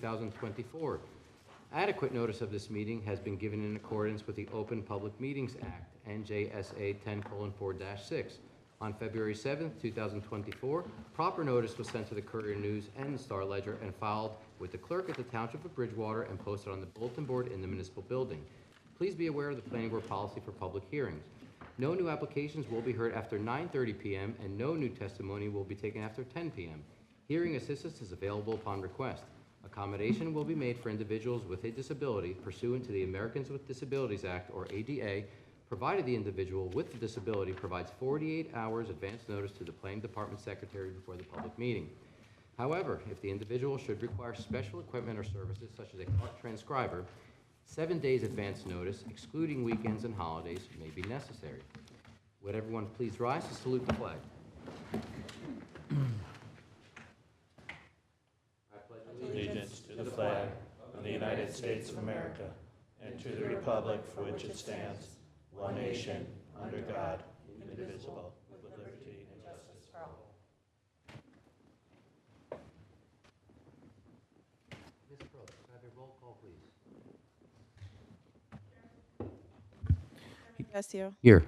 2024. Adequate notice of this meeting has been given in accordance with the Open Public Meetings Act, NJSA 10:4-6. On February 7th, 2024, proper notice was sent to the Courier News and Star Ledger and filed with the clerk at the Township of Bridgewater and posted on the bulletin board in the municipal building. Please be aware of the planning board policy for public hearings. No new applications will be heard after 9:30 p.m. and no new testimony will be taken after 10 p.m. Hearing assistance is available upon request. Accommodation will be made for individuals with a disability pursuant to the Americans with Disabilities Act, or ADA, provided the individual with the disability provides 48 hours advance notice to the Planning Department Secretary before the public meeting. However, if the individual should require special equipment or services such as a transcriber, 7 days advance notice, excluding weekends and holidays, may be necessary. Would everyone please rise to salute the flag? Allegiance to the flag of the United States of America and to the republic for which it stands, one nation, under God, indivisible, with liberty and justice for all. Ms. Pro, can I have a roll call, please? Alessio. Here.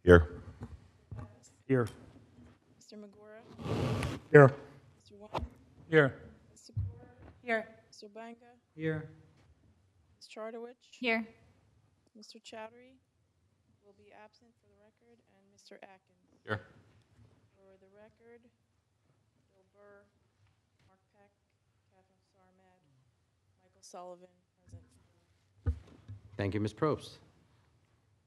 Here. Here. Mr. Magora. Here. Mr. Wayne. Here. Ms. Sikora. Here. Mr. Banga. Here. Ms. Chartowich. Here. Mr. Chowdhury will be absent for the record, and Mr. Atkins. Here. For the record, Bill Burr, Mark Peck, Catherine Sarmed, Michael Sullivan, present. Thank you, Ms. Probst.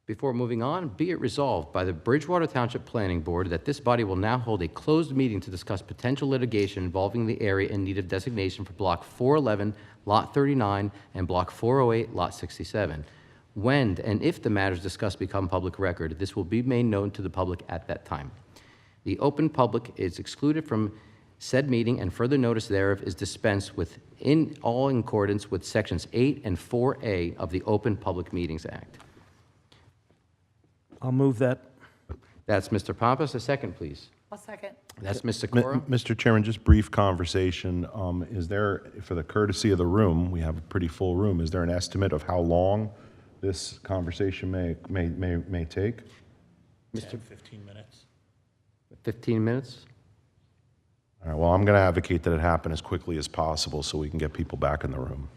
Before moving on, be it resolved by the Bridgewater Township Planning Board that this body will now hold a closed meeting to discuss potential litigation involving the area in need of designation for Block 411, Lot 39, and Block 408, Lot 67. When and if the matters discussed become public record, this will be made known to the public at that time. The open public is excluded from said meeting, and further notice thereof is dispensed with in accordance with Sections 8 and 4A of the Open Public Meetings Act. I'll move that. That's Mr. Pappas. A second, please. I'll second. That's Ms. Sikora. Mr. Chairman, just brief conversation. Is there, for the courtesy of the room, we have a pretty full room, is there an estimate of how long this conversation may take? Mr. 15 minutes. 15 minutes? All right, well, I'm going to advocate that it happen as quickly as possible so we can get people back in the room.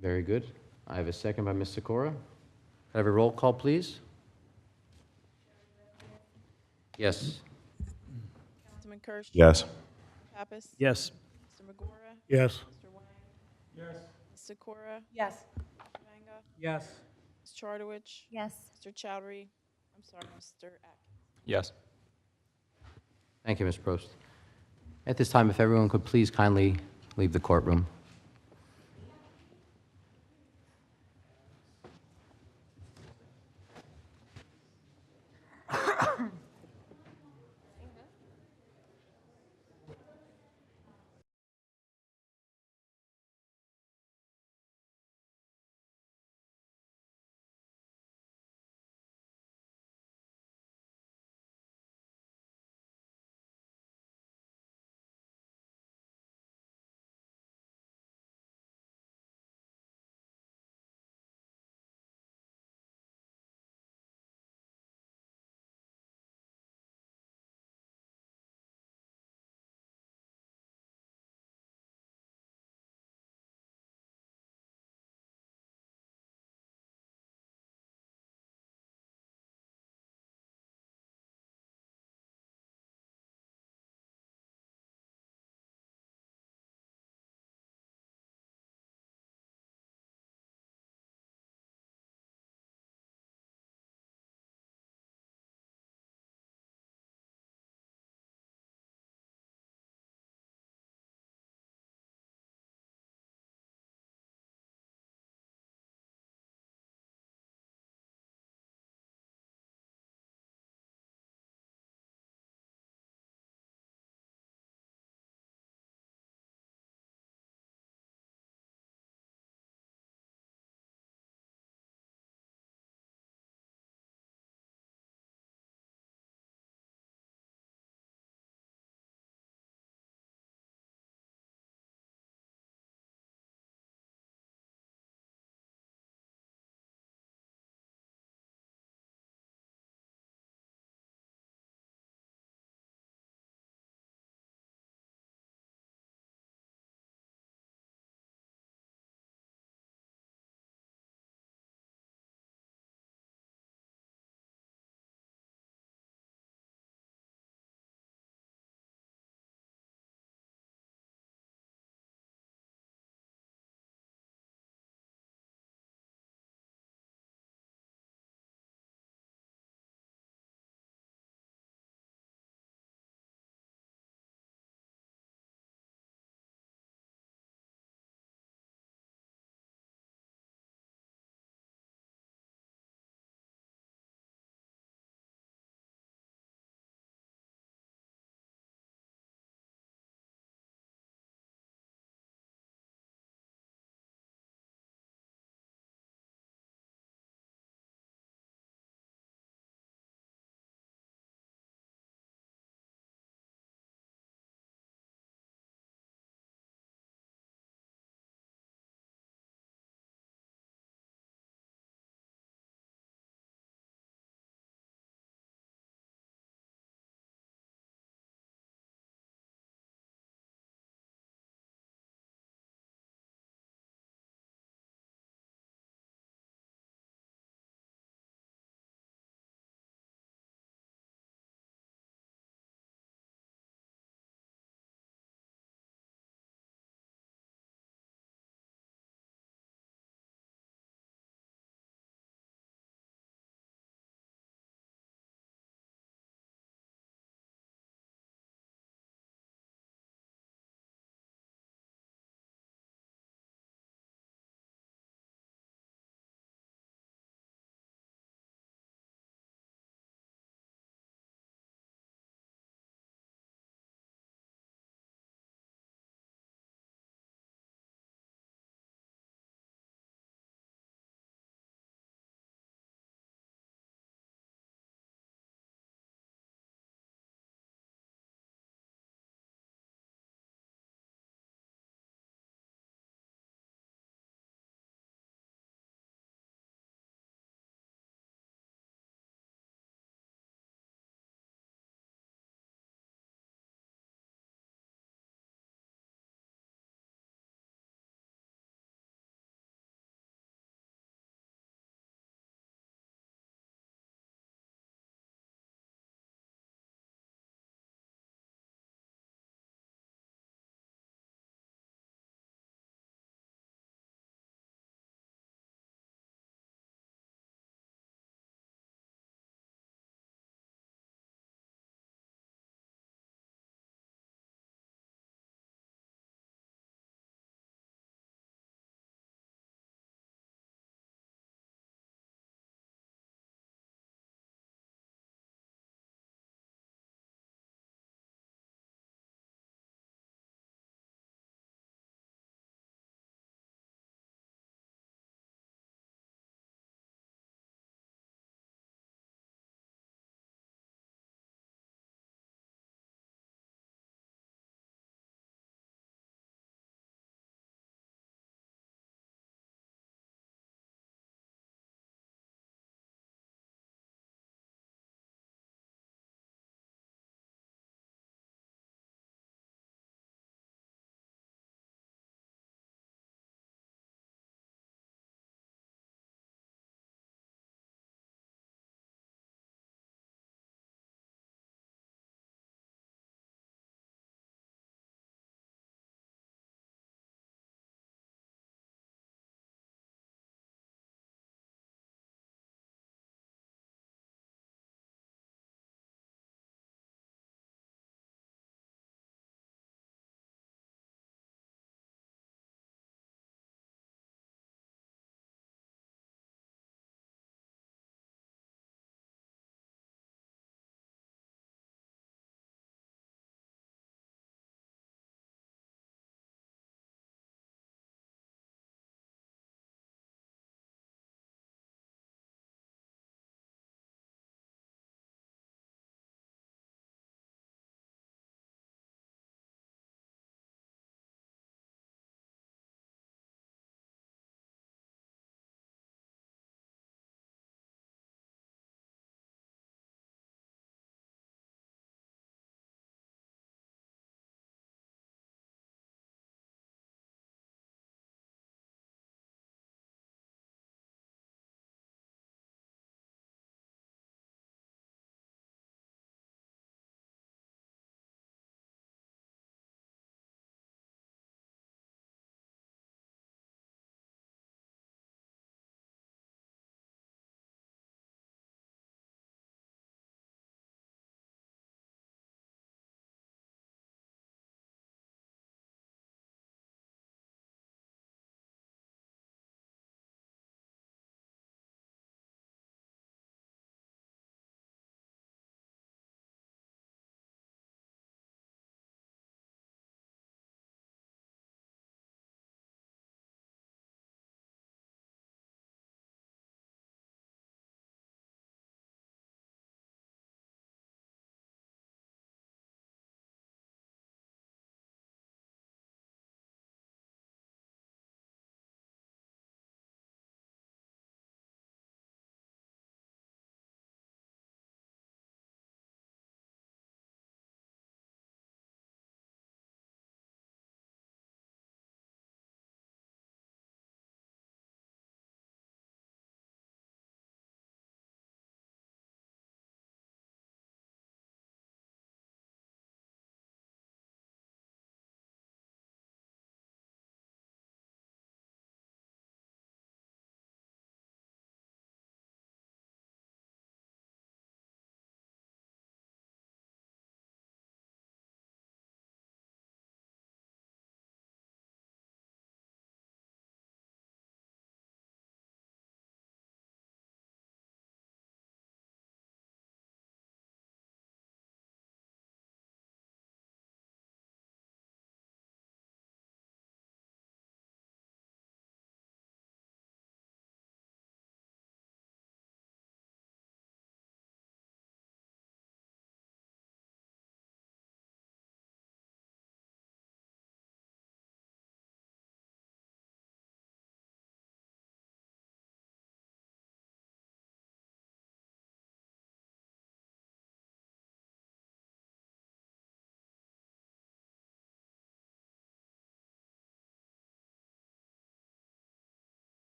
Very good. I have a second by Ms. Sikora. Can I have a roll call, please? Yes. Councilman Kirsch. Yes. Pappas. Yes. Mr. Magora. Yes. Mr. Wayne. Yes. Ms. Sikora. Yes. Mr. Banga. Yes. Ms. Chartowich. Yes. Mr. Chowdhury. I'm sorry, Mr. Atkins. Yes. Thank you, Ms. Prost. At this time, if everyone could please kindly leave the courtroom.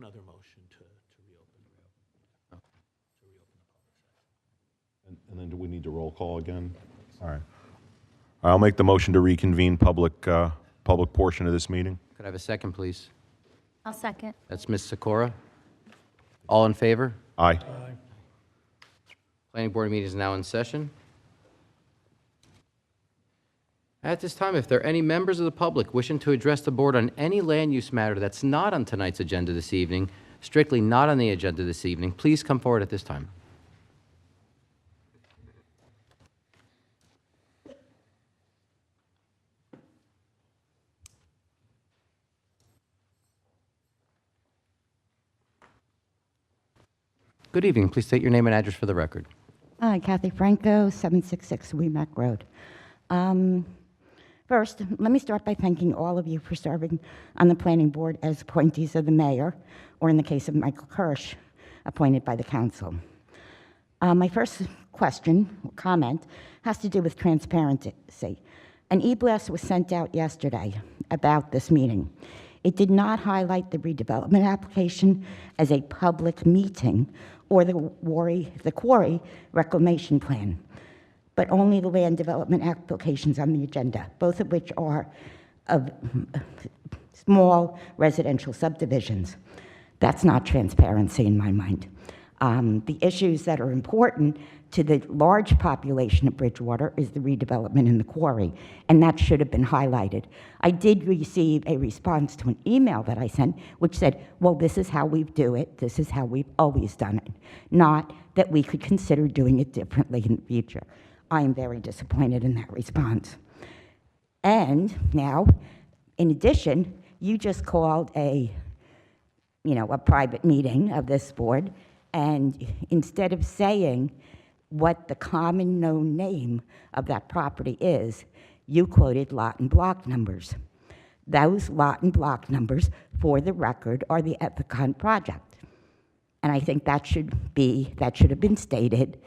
another motion to reopen. To reopen the public session. And then do we need to roll call again? All right. I'll make the motion to reconvene public portion of this meeting. Could I have a second, please? I'll second. That's Ms. Sikora. All in favor? Aye. Planning board meeting is now in session. At this time, if there are any members of the public wishing to address the board on any land use matter that's not on tonight's agenda this evening, strictly not on the agenda this evening, please come forward at this time. Good evening. Please state your name and address for the record. Hi, Kathy Franco, 766 Weemac Road. First, let me start by thanking all of you for serving on the planning board as appointees of the mayor, or in the case of Michael Kirsch, appointed by the council. My first question, or comment, has to do with transparency. An e-blast was sent out yesterday about this meeting. It did not highlight the redevelopment application as a public meeting or the quarry reclamation plan, but only the land development applications on the agenda, both of which are of small residential subdivisions. That's not transparency in my mind. The issues that are important to the large population of Bridgewater is the redevelopment in the quarry, and that should have been highlighted. I did receive a response to an email that I sent, which said, well, this is how we do it, this is how we've always done it, not that we could consider doing it differently in the future. I am very disappointed in that response. And now, in addition, you just called a private meeting of this board, and instead of saying what the common known name of that property is, you quoted lot and block numbers. Those lot and block numbers, for the record, are the Ethicon project. And I think that should have been stated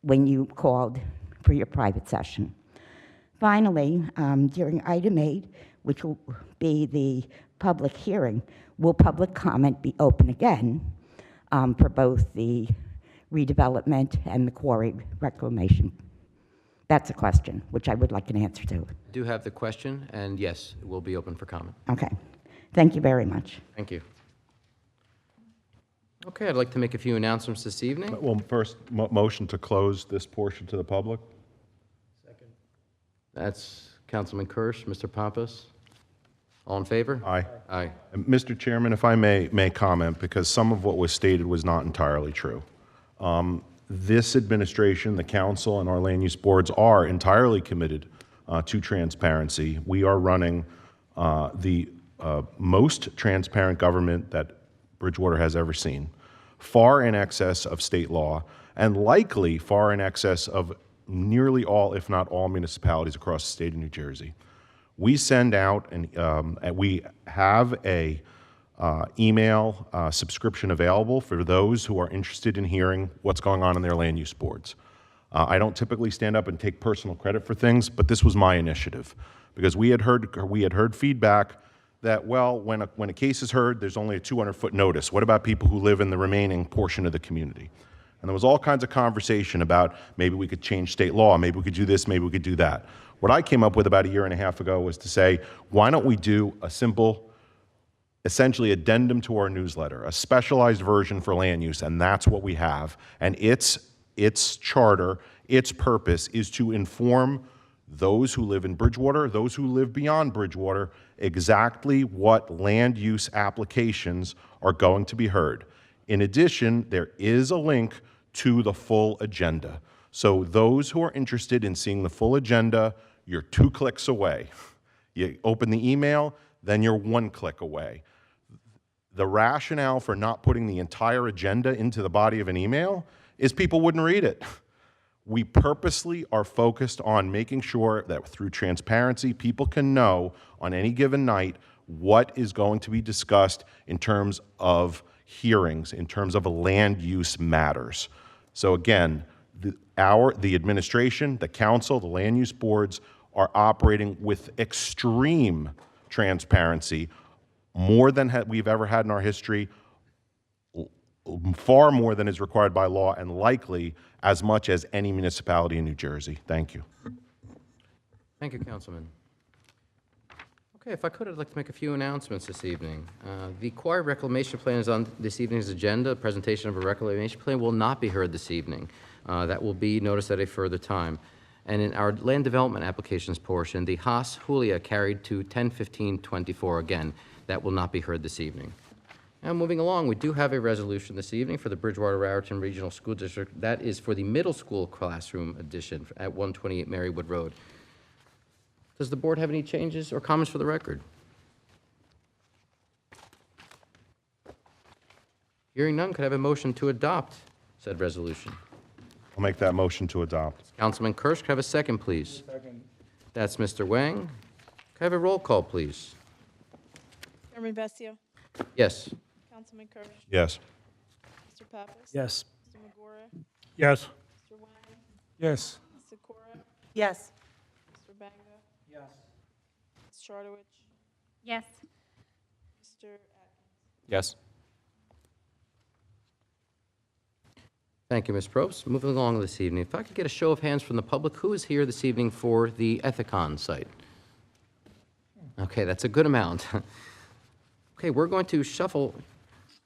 when you called for your private session. Finally, during item 8, which will be the public hearing, will public comment be open again for both the redevelopment and the quarry reclamation? That's a question, which I would like an answer to. I do have the question, and yes, it will be open for comment. Okay. Thank you very much. Thank you. Okay, I'd like to make a few announcements this evening. Well, first, motion to close this portion to the public. That's Councilman Kirsch, Mr. Pappas. All in favor? Aye. Aye. And Mr. Chairman, if I may comment, because some of what was stated was not entirely true. This administration, the council, and our land use boards are entirely committed to transparency. We are running the most transparent government that Bridgewater has ever seen, far in excess of state law, and likely far in excess of nearly all, if not all, municipalities across the state of New Jersey. We send out, and we have a email subscription available for those who are interested in hearing what's going on in their land use boards. I don't typically stand up and take personal credit for things, but this was my initiative because we had heard feedback that, well, when a case is heard, there's only a 200-foot notice. What about people who live in the remaining portion of the community? And there was all kinds of conversation about maybe we could change state law, maybe we could do this, maybe we could do that. What I came up with about a year and a half ago was to say, why don't we do a simple, essentially addendum to our newsletter, a specialized version for land use, and that's what we have. And its charter, its purpose is to inform those who live in Bridgewater, those who live beyond Bridgewater, exactly what land use applications are going to be heard. In addition, there is a link to the full agenda. So those who are interested in seeing the full agenda, you're 2 clicks away. You open the email, then you're 1 click away. The rationale for not putting the entire agenda into the body of an email is people wouldn't read it. We purposely are focused on making sure that through transparency, people can know on any given night what is going to be discussed in terms of hearings, in terms of land use matters. So again, the administration, the council, the land use boards are operating with extreme transparency, more than we've ever had in our history, far more than is required by law, and likely as much as any municipality in New Jersey. Thank you. Thank you, Councilman. Okay, if I could, I'd like to make a few announcements this evening. The Quarry Reclamation Plan is on this evening's agenda. Presentation of a reclamation plan will not be heard this evening. That will be noticed at a further time. And in our land development applications portion, the Haas Julia carried to 10/15/24 again. That will not be heard this evening. Now, moving along, we do have a resolution this evening for the Bridgewater-Raritan Regional School District. That is for the middle school classroom addition at 128 Marywood Road. Does the board have any changes or comments for the record? Hearing none, could I have a motion to adopt said resolution? I'll make that motion to adopt. Councilman Kirsch, could I have a second, please? Second. That's Mr. Wang. Could I have a roll call, please? Chairman Bessia? Yes. Councilman Kirsch? Yes. Mr. Pappas? Yes. Mr. Magora? Yes. Mr. Wang? Yes. Ms. Sikora? Yes. Mr. Banga? Yes. Ms. Chartowich? Yes. Mr. Atkins? Yes. Thank you, Ms. Probst. Moving along this evening, if I could get a show of hands from the public, who is here this evening for the Ethicon site? Okay, that's a good amount. Okay, we're going to shuffle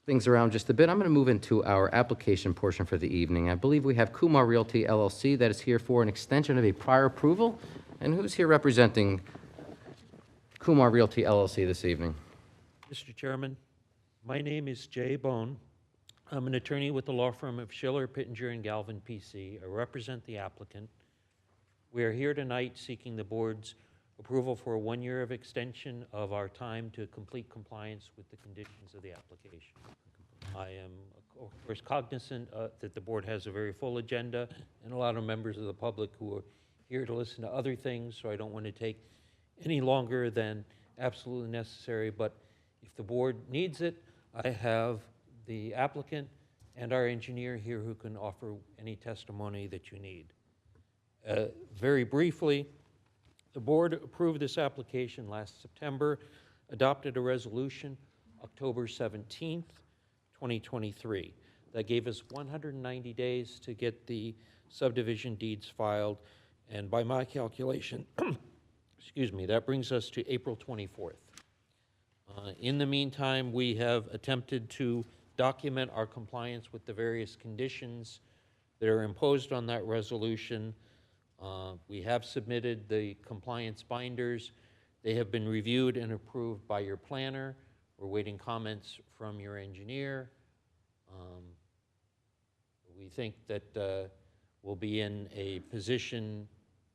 things around just a bit. I'm going to move into our application portion for the evening. I believe we have Kumar Realty LLC that is here for an extension of a prior approval. And who's here representing Kumar Realty LLC this evening? Mr. Chairman, my name is Jay Bone. I'm an attorney with the law firm of Schiller, Pittenger, and Galvin, P.C. I represent the applicant. We are here tonight seeking the board's approval for a 1 year of extension of our time to complete compliance with the conditions of the application. I am, of course, cognizant that the board has a very full agenda and a lot of members of the public who are here to listen to other things, so I don't want to take any longer than absolutely necessary. But if the board needs it, I have the applicant and our engineer here who can offer any testimony that you need. Very briefly, the board approved this application last September, adopted a resolution October 17th, 2023. That gave us 190 days to get the subdivision deeds filed, and by my calculation, excuse me, that brings us to April 24th. In the meantime, we have attempted to document our compliance with the various conditions that are imposed on that resolution. We have submitted the compliance binders. They have been reviewed and approved by your planner. We're waiting comments from your engineer. We think that we'll be in a position,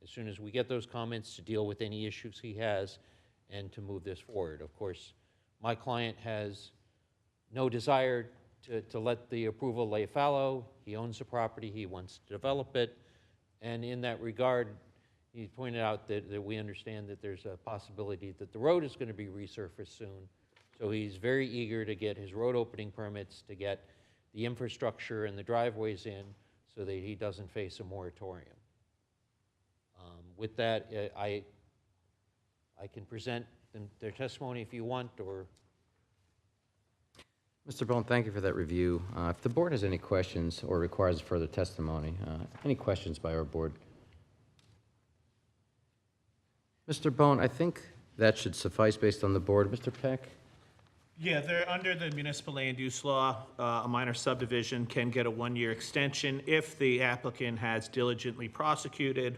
as soon as we get those comments, to deal with any issues he has and to move this forward. Of course, my client has no desire to let the approval lay fallow. He owns the property, he wants to develop it, and in that regard, he pointed out that we understand that there's a possibility that the road is going to be resurfaced soon, so he's very eager to get his road opening permits, to get the infrastructure and the driveways in so that he doesn't face a moratorium. With that, I can present their testimony if you want, or... Mr. Bone, thank you for that review. If the board has any questions or requires further testimony, any questions by our board? Mr. Bone, I think that should suffice based on the board. Mr. Peck? Yeah, they're under the municipal land use law. A minor subdivision can get a 1 year extension if the applicant has diligently prosecuted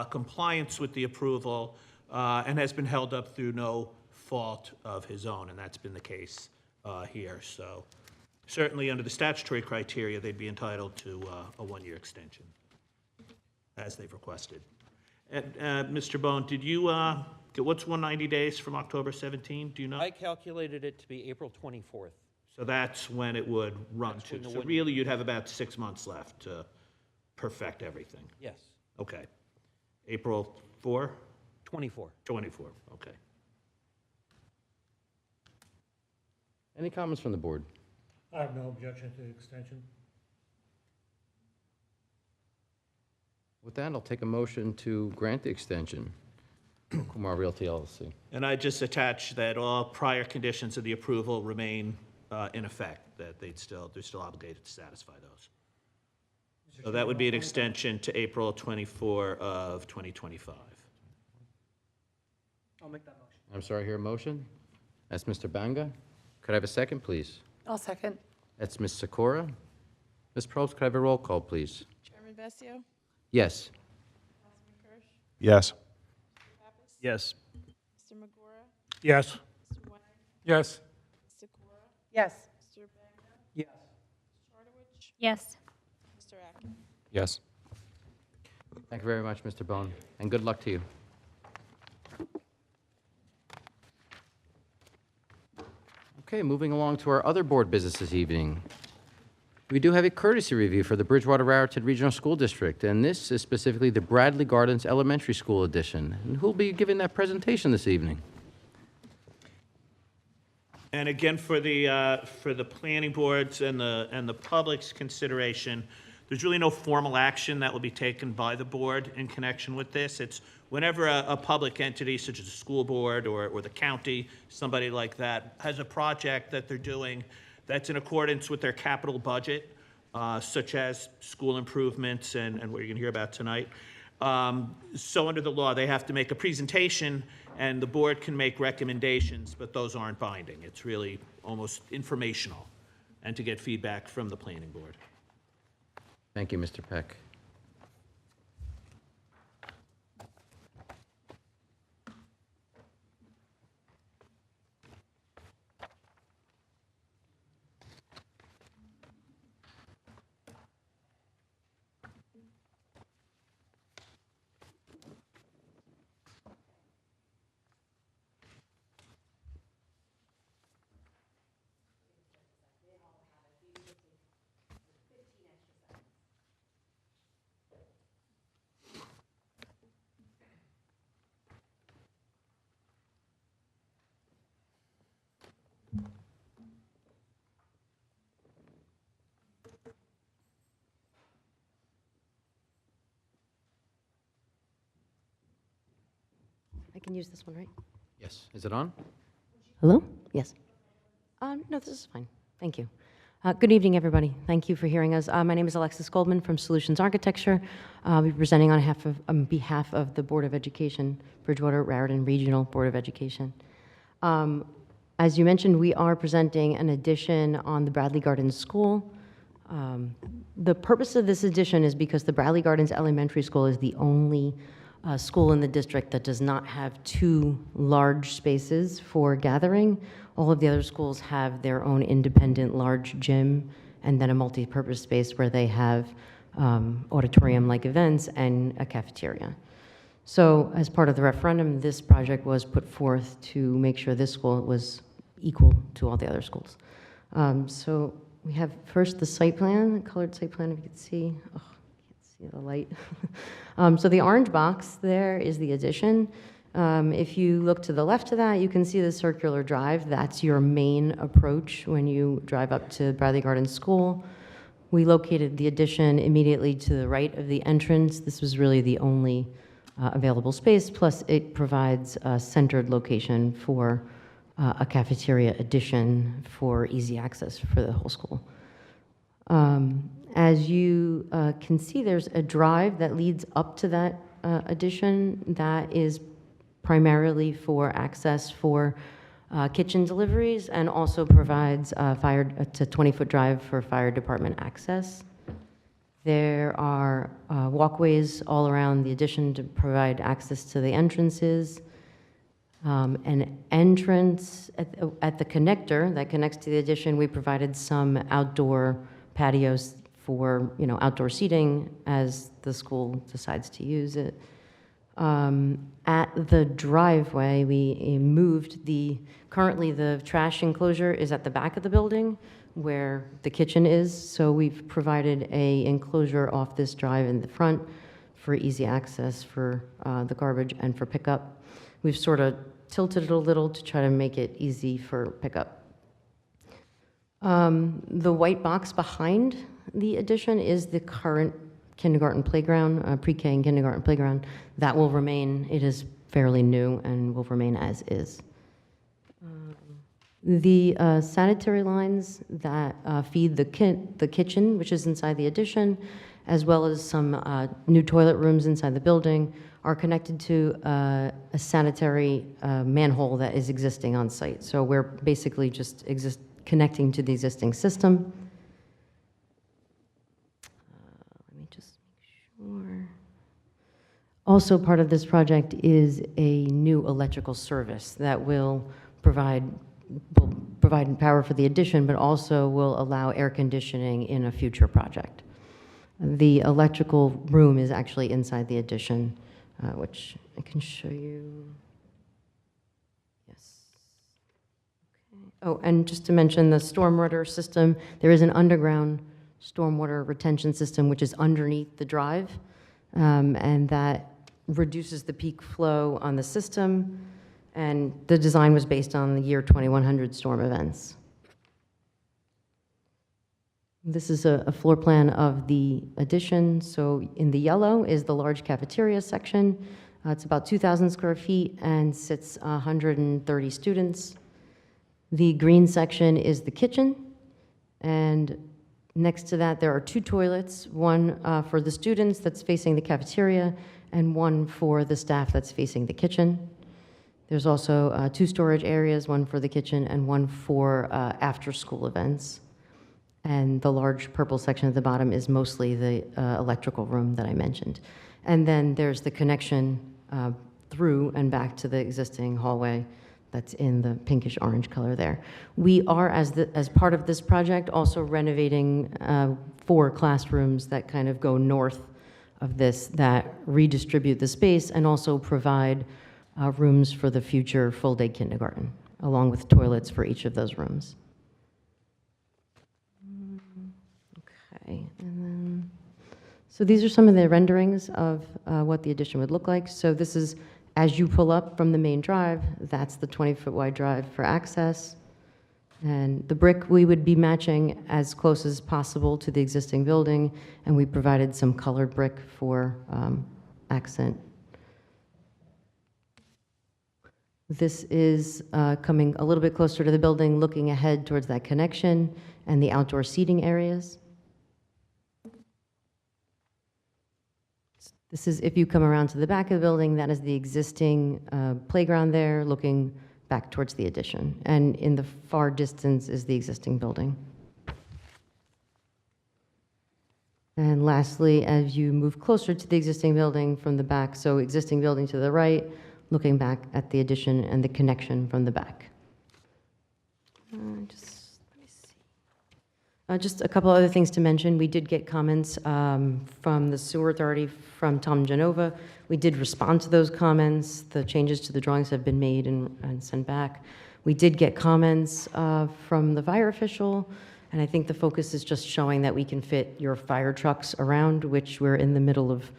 compliance with the approval and has been held up through no fault of his own, and that's been the case here. So certainly under the statutory criteria, they'd be entitled to a 1 year extension, as they've requested. And Mr. Bone, did you, what's 190 days from October 17? Do you know? I calculated it to be April 24th. So that's when it would run That's to. when the So one- really, you'd have about 6 months left to perfect everything. Yes, Okay. April 4? 24. 24, okay. Any comments from the board? I have no objection to the extension. With that, I'll take a motion to grant the extension for Kumar Realty LLC. And I just attach that all prior conditions of the approval remain in effect, that they're still obligated to satisfy those. So that would be an extension to April 24 of 2025. I'll make that motion. I'm sorry, I hear a motion? That's Mr. Banga. Could I have a second, please? I'll second. That's Ms. Sikora. Ms. Probst, could I have a roll call, please? Chairman Vessio, Yes. Councilman Kirsch, Yes. Mr. Pappas, Yes. Mr. Magora, Yes. Mr. Wang, Yes. Ms. Sikora, Yes. Mr. Banga, Yes. Ms. Chartowich, Yes. Mr. Akin. Yes. Thank you very much, Mr. Bone, and good luck to you. Okay, moving along to our other board business this evening. We do have a courtesy review for the Bridgewater Raritan Regional School District, and this is specifically the Bradley Gardens Elementary School Edition. And who'll be giving that presentation this evening? And again, for the planning boards and the public's consideration, there's really no formal action that will be taken by the board in connection with this. It's whenever a public entity, such as a school board or the county, somebody like that, has a project that they're doing that's in accordance with their capital budget, such as school improvements and what you're gonna hear about tonight. So under the law, they have to make a presentation, and the board can make recommendations, but those aren't binding. It's really almost informational, and to get feedback from the planning board. Thank you, Mr. Peck. I can use this one, right? Yes, is it on? Hello? Yes. No, this is fine. Thank you. Good evening, everybody. Thank you for hearing us. My name is Alexis Goldman from Solutions Architecture. I'll be presenting on behalf of the Board of Education, Bridgewater Raritan Regional Board of Education. As you mentioned, we are presenting an addition on the Bradley Gardens School. The purpose of this addition is because the Bradley Gardens Elementary School is the only school in the district that does not have two large spaces for gathering. All of the other schools have their own independent large gym and then a multi-purpose space where they have auditorium-like events and a cafeteria. So as part of the referendum, this project was put forth to make sure this school was equal to all the other schools. So we have first the site plan, colored site plan, if you can see. Oh, see the light. So the orange box there is the addition. If you look to the left of that, you can see the circular drive. That's your main approach when you drive up to Bradley Gardens School. We located the addition immediately to the right of the entrance. This was really the only available space, plus it provides a centered location for a cafeteria addition for easy access for the whole school. As you can see, there's a drive that leads up to that addition that is primarily for access for kitchen deliveries and also provides it's a 20-foot drive for fire department access. There are walkways all around the addition to provide access to the entrances. An entrance at the connector that connects to the addition, we provided some outdoor patios for outdoor seating as the school decides to use it. At the driveway, we moved currently the trash enclosure is at the back of the building where the kitchen is, so we've provided a enclosure off this drive in the front for easy access for the garbage and for pickup. We've sort of tilted it a little to try to make it easy for pickup. The white box behind the addition is the current kindergarten playground, pre-K and kindergarten playground. That will remain, it is fairly new and will remain as is. The sanitary lines that feed the kitchen, which is inside the addition, as well as some new toilet rooms inside the building, are connected to a sanitary manhole that is existing on site. So we're basically just connecting to the existing system. Let me just make sure. Also, part of this project is a new electrical service that will provide power for the addition, but also will allow air conditioning in a future project. The electrical room is actually inside the addition, which I can show you. Yes. Okay. Oh, and just to mention the stormwater system, there is an underground stormwater retention system which is underneath the drive, and that reduces the peak flow on the system. And the design was based on the year 2100 storm events. This is a floor plan of the addition. So in the yellow is the large cafeteria section. It's about 2,000 square feet and sits 130 students. The green section is the kitchen. And next to that, there are 2 toilets, one for the students that's facing the cafeteria, and one for the staff that's facing the kitchen. There's also 2 storage areas, one for the kitchen and one for after-school events. And the large purple section at the bottom is mostly the electrical room that I mentioned. And then there's the connection through and back to the existing hallway that's in the pinkish orange color there. We are, as part of this project, also renovating 4 classrooms that kind of go north of this, that redistribute the space and also provide rooms for the future full-day kindergarten, along with toilets for each of those rooms. Okay, and then, so these are some of the renderings of what the addition would look like. So this is, as you pull up from the main drive, that's the 20-foot wide drive for access. And the brick we would be matching as close as possible to the existing building, and we provided some colored brick for accent. This is coming a little bit closer to the building, looking ahead towards that connection and the outdoor seating areas. This is, if you come around to the back of the building, that is the existing playground there, looking back towards the addition. And in the far distance is the existing building. And lastly, as you move closer to the existing building from the back, so existing building to the right, looking back at the addition and the connection from the back. Just a couple other things to mention. We did get comments from the Sewer Authority, from Tom Genova. We did respond to those comments. The changes to the drawings have been made and sent back. We did get comments from the fire official, and I think the focus is just showing that we can fit your fire trucks around, which we're in the middle of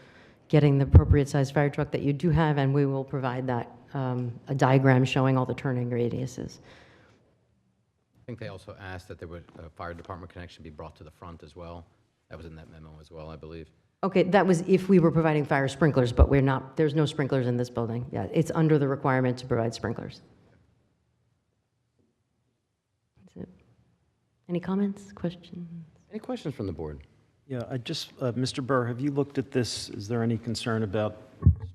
getting the appropriate size fire truck that you do have, and we will provide that, a diagram showing all the turning radiuses. I think they also asked that there would a fire department connection be brought to the front as well. That was in that memo as well, I believe. Okay, that was if we were providing fire sprinklers, but we're not, there's no sprinklers in this building. Yeah, it's under the requirement to provide sprinklers. That's it. Any comments, questions? Any questions from the board? Yeah, I just, Mr. Burr, have you looked at this? Is there any concern about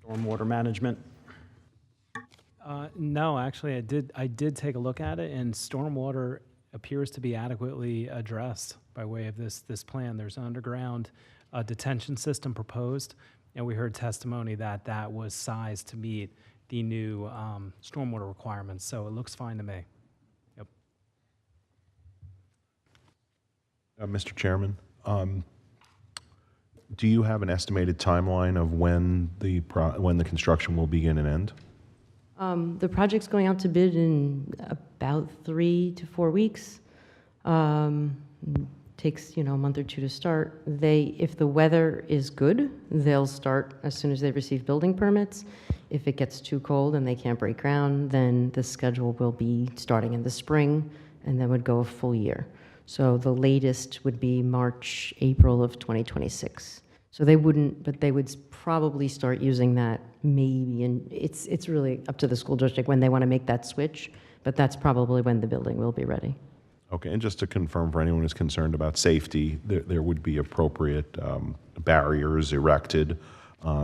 stormwater management? No, actually, I did take a look at it, and stormwater appears to be adequately addressed by way of this plan. There's an underground detention system proposed, and we heard testimony that that was sized to meet the new stormwater requirements, so it looks fine to me. Yep. Mr. Chairman, do you have an estimated timeline of when the construction will begin and end? The project's going out to bid in about 3 to 4 weeks. Takes, a month or 2 to start. If the weather is good, they'll start as soon as they receive building permits. If it gets too cold and they can't break ground, then the schedule will be starting in the spring and then would go a full year. So the latest would be March, April of 2026. So they wouldn't, but they would probably start using that maybe, and it's really up to the school district when they want to make that switch, but that's probably when the building will be ready. Okay, and just to confirm for anyone who's concerned about safety, there would be appropriate barriers erected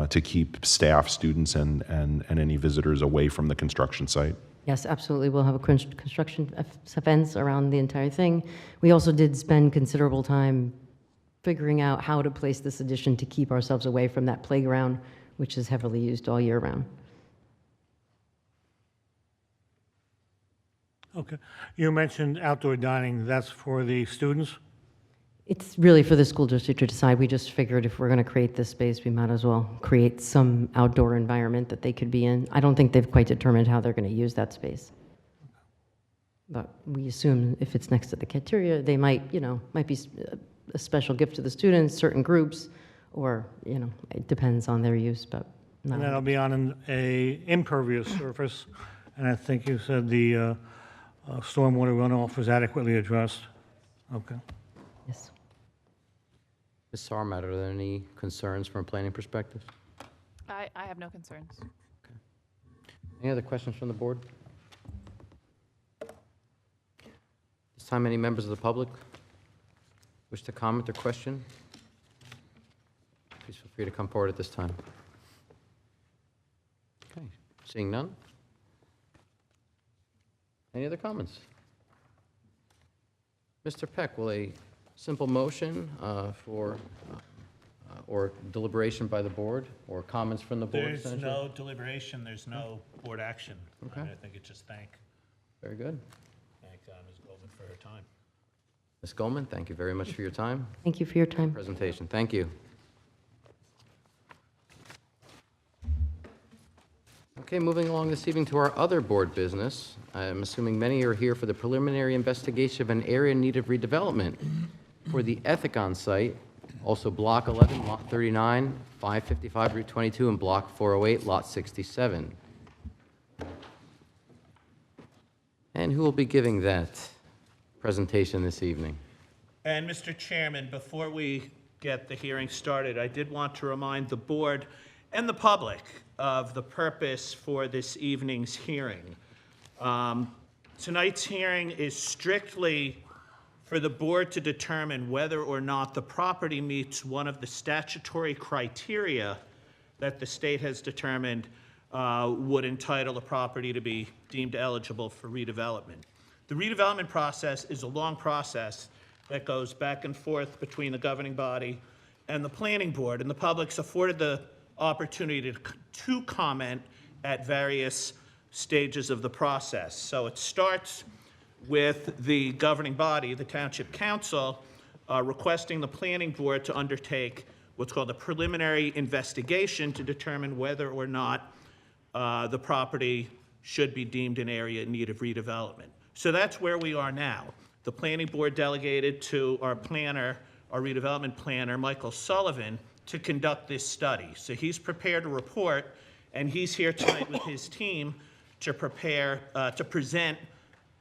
to keep staff, students, and any visitors away from the construction site? Yes, absolutely. We'll have a construction fence around the entire thing. We also did spend considerable time figuring out how to place this addition to keep ourselves away from that playground, which is heavily used all year round. Okay. You mentioned outdoor dining. That's for the students? It's really for the school district to decide. We just figured if we're going to create this space, we might as well create some outdoor environment that they could be in. I don't think they've quite determined how they're going to use that space. But we assume if it's next to the cafeteria, they might be a special gift to the students, certain groups, or, it depends on their use, but And not. that'll be on an impervious surface. And I think you said the stormwater runoff was adequately addressed. Okay. Yes. Ms. Sarmat, are there any concerns from a planning perspective? I have no concerns. Any other questions from the board? This time, any members of the public wish to comment or question? Please feel free to come forward at this time. Okay, seeing none? Any other comments? Mr. Peck, will a simple motion or deliberation by the board, or comments from the board? There's essentially? no deliberation, there's no board action. Okay. I think it's just thank Very good. Ms. Goldman for her time. Ms. Goldman, thank you very much for your time, Thank you for your time. presentation. Thank you. Okay, moving along this evening to our other board business. I'm assuming many are here for the preliminary investigation of an area in need of redevelopment for the Ethicon site, also Block 11, Lot 39, 555 Route 22, and Block 408, Lot 67. And who will be giving that presentation this evening? And Mr. Chairman, before we get the hearing started, I did want to remind the board and the public of the purpose for this evening's hearing. Tonight's hearing is strictly for the board to determine whether or not the property meets one of the statutory criteria that the state has determined would entitle the property to be deemed eligible for redevelopment. The redevelopment process is a long process that goes back and forth between the governing body and the planning board, and the public's afforded the opportunity to comment at various stages of the process. So it starts with the governing body, the Township Council, requesting the planning board to undertake what's called a preliminary investigation to determine whether or not the property should be deemed an area in need of redevelopment. So that's where we are now. The planning board delegated to our planner, our redevelopment planner, Michael Sullivan, to conduct this study. So he's prepared a report, and he's here tonight with his team to prepare, to present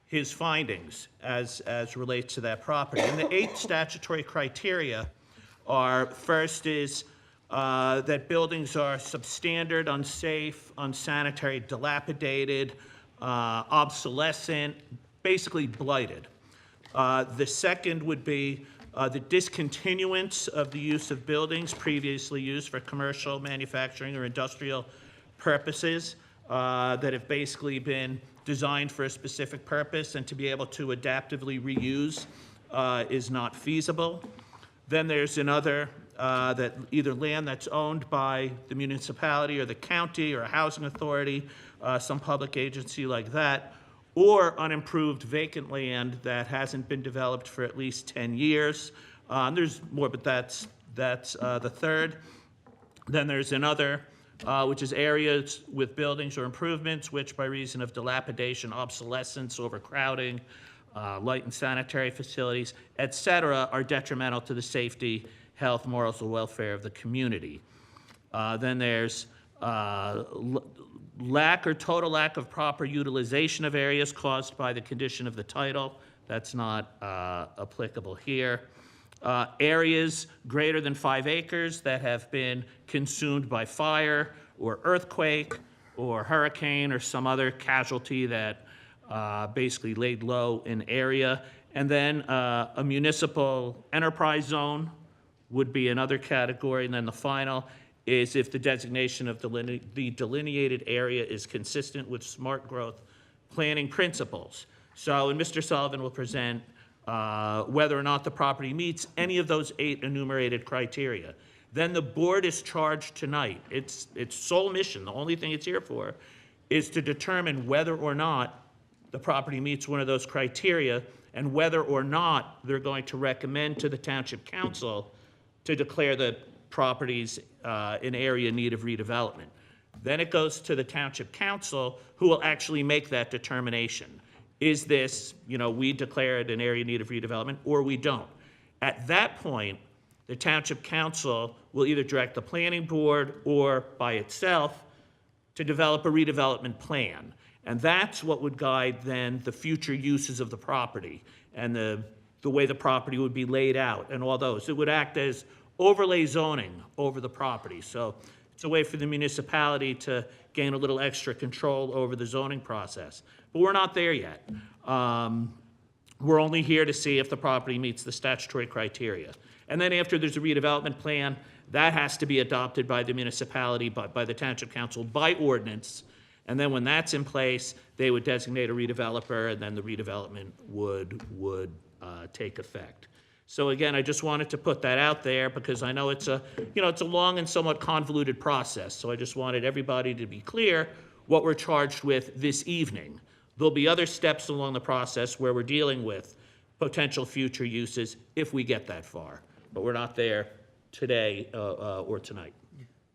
his findings as relates to that property. And the 8 statutory criteria are, first is that buildings are substandard, unsafe, unsanitary, dilapidated, obsolescent, basically blighted. The second would be the discontinuance of the use of buildings previously used for commercial, manufacturing, or industrial purposes that have basically been designed for a specific purpose, and to be able to adaptively reuse is not feasible. Then there's another, that either land that's owned by the municipality or the county or a housing authority, some public agency like that, or unimproved vacant land that hasn't been developed for at least 10 years. There's more, but that's the third. Then there's another, which is areas with buildings or improvements which by reason of dilapidation, obsolescence, overcrowding, light and sanitary facilities, et cetera, are detrimental to the safety, health, morals, or welfare of the community. Then there's lack or total lack of proper utilization of areas caused by the condition of the title. That's not applicable here. Areas greater than 5 acres that have been consumed by fire or earthquake or hurricane or some other casualty that basically laid low in area. And then a municipal enterprise zone would be another category. And then the final is if the designation of the delineated area is consistent with smart growth planning principles. So, and Mr. Sullivan will present whether or not the property meets any of those 8 enumerated criteria. Then the board is charged tonight. Its sole mission, the only thing it's here for, is to determine whether or not the property meets one of those criteria and whether or not they're going to recommend to the Township Council to declare the properties an area in need of redevelopment. Then it goes to the Township Council, who will actually make that determination. Is this, we declare it an area in need of redevelopment, or we don't? At that point, the Township Council will either direct the Planning Board or by itself to develop a redevelopment plan. And that's what would guide then the future uses of the property and the way the property would be laid out and all those. It would act as overlay zoning over the property. So it's a way for the municipality to gain a little extra control over the zoning process. But we're not there yet. We're only here to see if the property meets the statutory criteria. And then after there's a redevelopment plan, that has to be adopted by the municipality, by the Township Council, by ordinance. And then when that's in place, they would designate a redeveloper, and then the redevelopment would take effect. So again, I just wanted to put that out there because I know it's a long and somewhat convoluted process. So I just wanted everybody to be clear what we're charged with this evening. There'll be other steps along the process where we're dealing with potential future uses if we get that far. But we're not there today or tonight.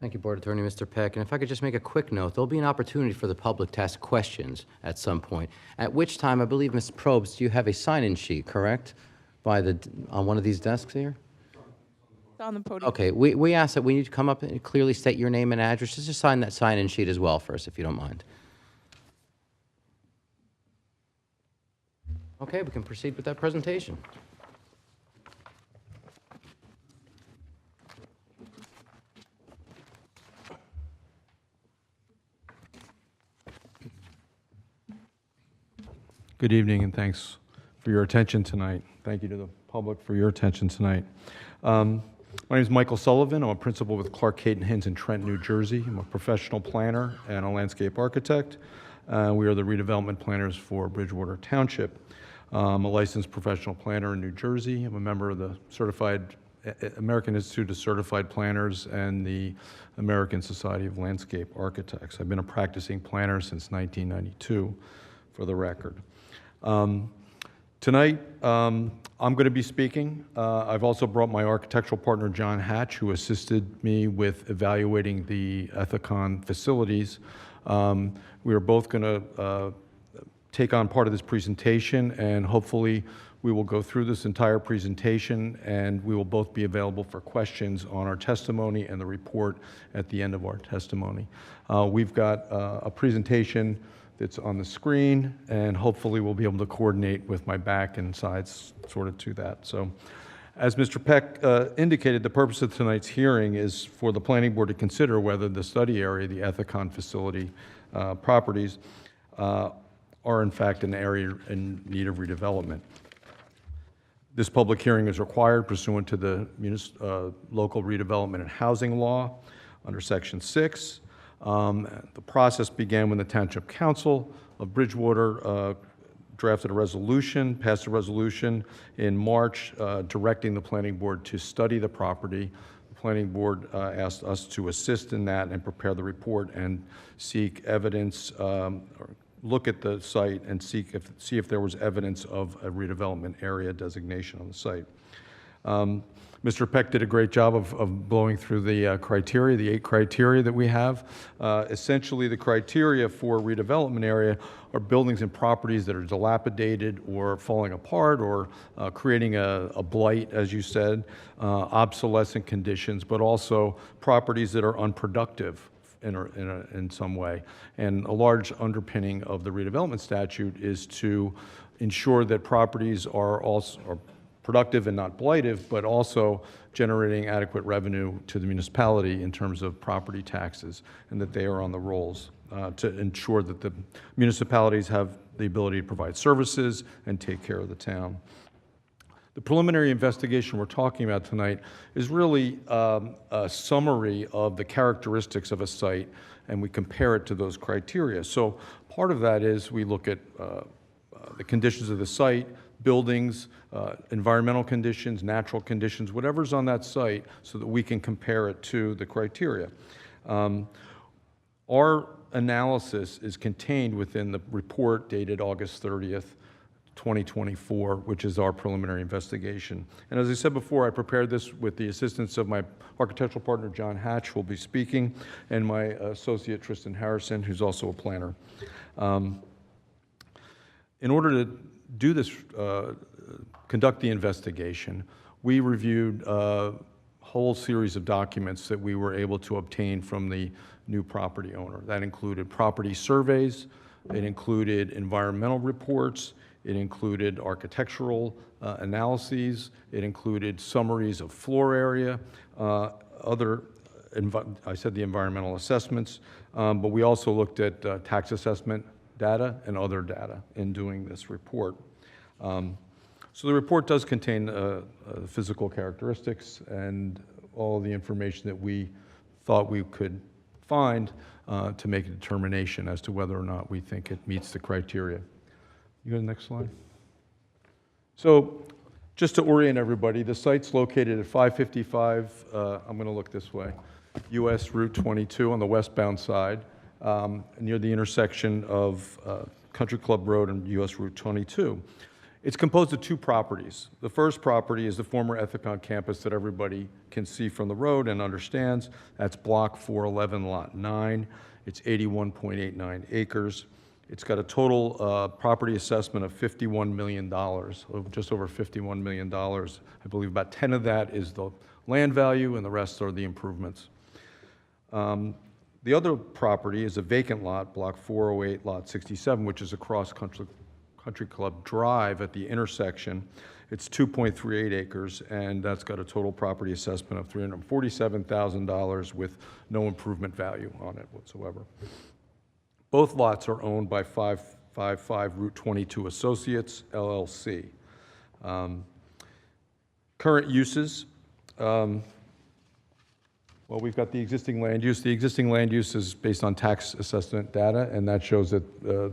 Thank you, Board Attorney, Mr. Peck. And if I could just make a quick note, there'll be an opportunity for the public to ask questions at some point, at which time, I believe, Ms. Probst, you have a sign-in sheet, correct? On one of these desks here? It's on the podium. Okay, we ask that when you come up and clearly state your name and address, just sign that sign-in sheet as well first, if you don't mind. Okay, we can proceed with that presentation. Good evening, and thanks for your attention tonight. Thank you to the public for your attention tonight. My name is Michael Sullivan. I'm a principal with Clark Caton Hinds in Trenton, New Jersey. I'm a professional planner and a landscape architect. We are the redevelopment planners for Bridgewater Township. I'm a licensed professional planner in New Jersey. I'm a member of the American Institute of Certified Planners and the American Society of Landscape Architects. I've been a practicing planner since 1992, for the record. Tonight, I'm going to be speaking. I've also brought my architectural partner, John Hatch, who assisted me with evaluating the Ethicon facilities. We are both going to take on part of this presentation, and hopefully we will go through this entire presentation, and we will both be available for questions on our testimony and the report at the end of our testimony. We've got a presentation that's on the screen, and hopefully we'll be able to coordinate with my back and sides sort of to that. So, as Mr. Peck indicated, the purpose of tonight's hearing is for the Planning Board to consider whether the study area, the Ethicon facility properties, are in fact an area in need of redevelopment. This public hearing is required pursuant to the local redevelopment and housing law under Section 6. The process began when the Township Council of Bridgewater drafted a resolution, passed a resolution in March directing the Planning Board to study the property. The Planning Board asked us to assist in that and prepare the report and seek evidence, or look at the site and see if there was evidence of a redevelopment area designation on the site. Mr. Peck did a great job of blowing through the criteria, the 8 criteria that we have. Essentially, the criteria for redevelopment area are buildings and properties that are dilapidated or falling apart or creating a blight, as you said, obsolescent conditions, but also properties that are unproductive in some way. And a large underpinning of the redevelopment statute is to ensure that properties are productive and not blightive, but also generating adequate revenue to the municipality in terms of property taxes, and that they are on the rolls to ensure that the municipalities have the ability to provide services and take care of the town. The preliminary investigation we're talking about tonight is really a summary of the characteristics of a site, and we compare it to those criteria. So part of that is we look at the conditions of the site, buildings, environmental conditions, natural conditions, whatever's on that site, so that we can compare it to the criteria. Our analysis is contained within the report dated August 30th, 2024, which is our preliminary investigation. And as I said before, I prepared this with the assistance of my architectural partner, John Hatch, who will be speaking, and my associate, Tristan Harrison, who's also a planner. In order to do this, conduct the investigation, we reviewed a whole series of documents that we were able to obtain from the new property owner. That included property surveys, it included environmental reports, it included architectural analyses, it included summaries of floor area, I said the environmental assessments, but we also looked at tax assessment data and other data in doing this report. So the report does contain physical characteristics and all the information that we thought we could find to make a determination as to whether or not we think it meets the criteria. You go to the next slide. So just to orient everybody, the site's located at 555, I'm going to look this way, US Route 22 on the westbound side, near the intersection of Country Club Road and US Route 22. It's composed of two properties. The first property is the former Ethicon campus that everybody can see from the road and understands. That's Block 411, Lot 9. It's 81.89 acres. It's got a total property assessment of $51 million, just over $51 million. I believe about 10 of that is the land value and the rest are the improvements. The other property is a vacant lot, Block 408, Lot 67, which is across Country Club Drive at the intersection. It's 2.38 acres, and that's got a total property assessment of $347,000 with no improvement value on it whatsoever. Both lots are owned by 555 Route 22 Associates, LLC. Current uses, well, we've got the existing land use. The existing land use is based on tax assessment data, and that shows that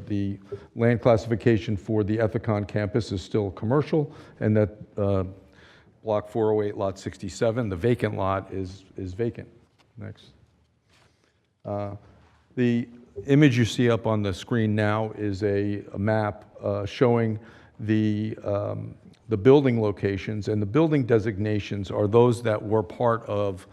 the land classification for the Ethicon campus is still commercial, and that Block 408, Lot 67, the vacant lot, is vacant. Next. The image you see up on the screen now is a map showing the building locations, and the building designations are those that were part of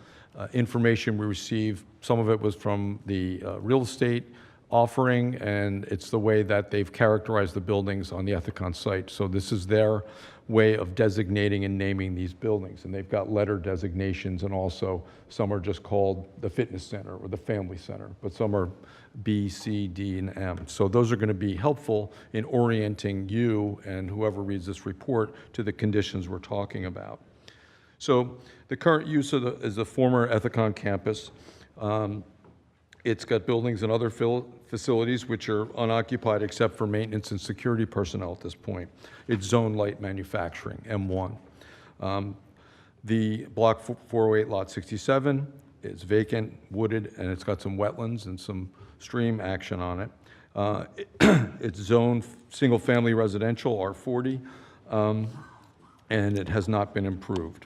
information we received. Some of it was from the real estate offering, and it's the way that they've characterized the buildings on the Ethicon site. So this is their way of designating and naming these buildings, and they've got letter designations, and also some are just called the fitness center or the family center, but some are B, C, D, and M. So those are going to be helpful in orienting you and whoever reads this report to the conditions we're talking about. So the current use is the former Ethicon campus. It's got buildings and other facilities which are unoccupied except for maintenance and security personnel at this point. It's zone light manufacturing, M1. The Block 408, Lot 67 is vacant, wooded, and it's got some wetlands and some stream action on it. It's zoned single-family residential, R40, and it has not been improved.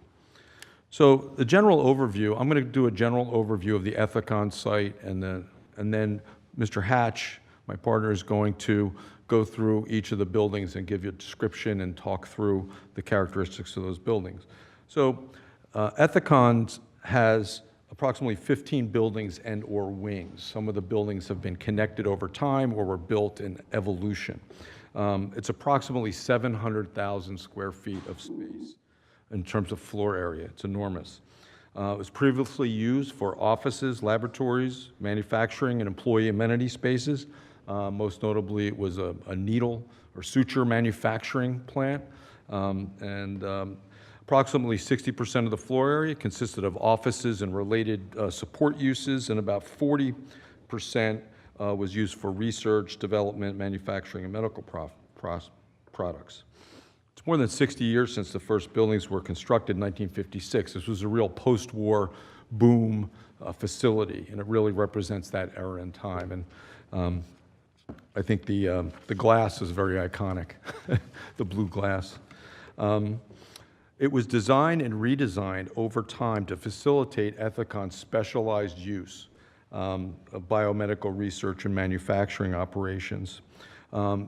So the general overview, I'm going to do a general overview of the Ethicon site, and then Mr. Hatch, my partner, is going to go through each of the buildings and give you a description and talk through the characteristics of those buildings. So Ethicon has approximately 15 buildings and or wings. Some of the buildings have been connected over time or were built in evolution. It's approximately 700,000 square feet of space in terms of floor area. It's enormous. It was previously used for offices, laboratories, manufacturing, and employee amenity spaces. Most notably, it was a needle or suture manufacturing plant. Approximately 60% of the floor area consisted of offices and related support uses, and about 40% was used for research, development, manufacturing, and medical products. It's more than 60 years since the first buildings were constructed in 1956. This was a real post-war boom facility, and it really represents that era in time. And I think the glass is very iconic, the blue glass. It was designed and redesigned over time to facilitate Ethicon's specialized use of biomedical research and manufacturing operations. In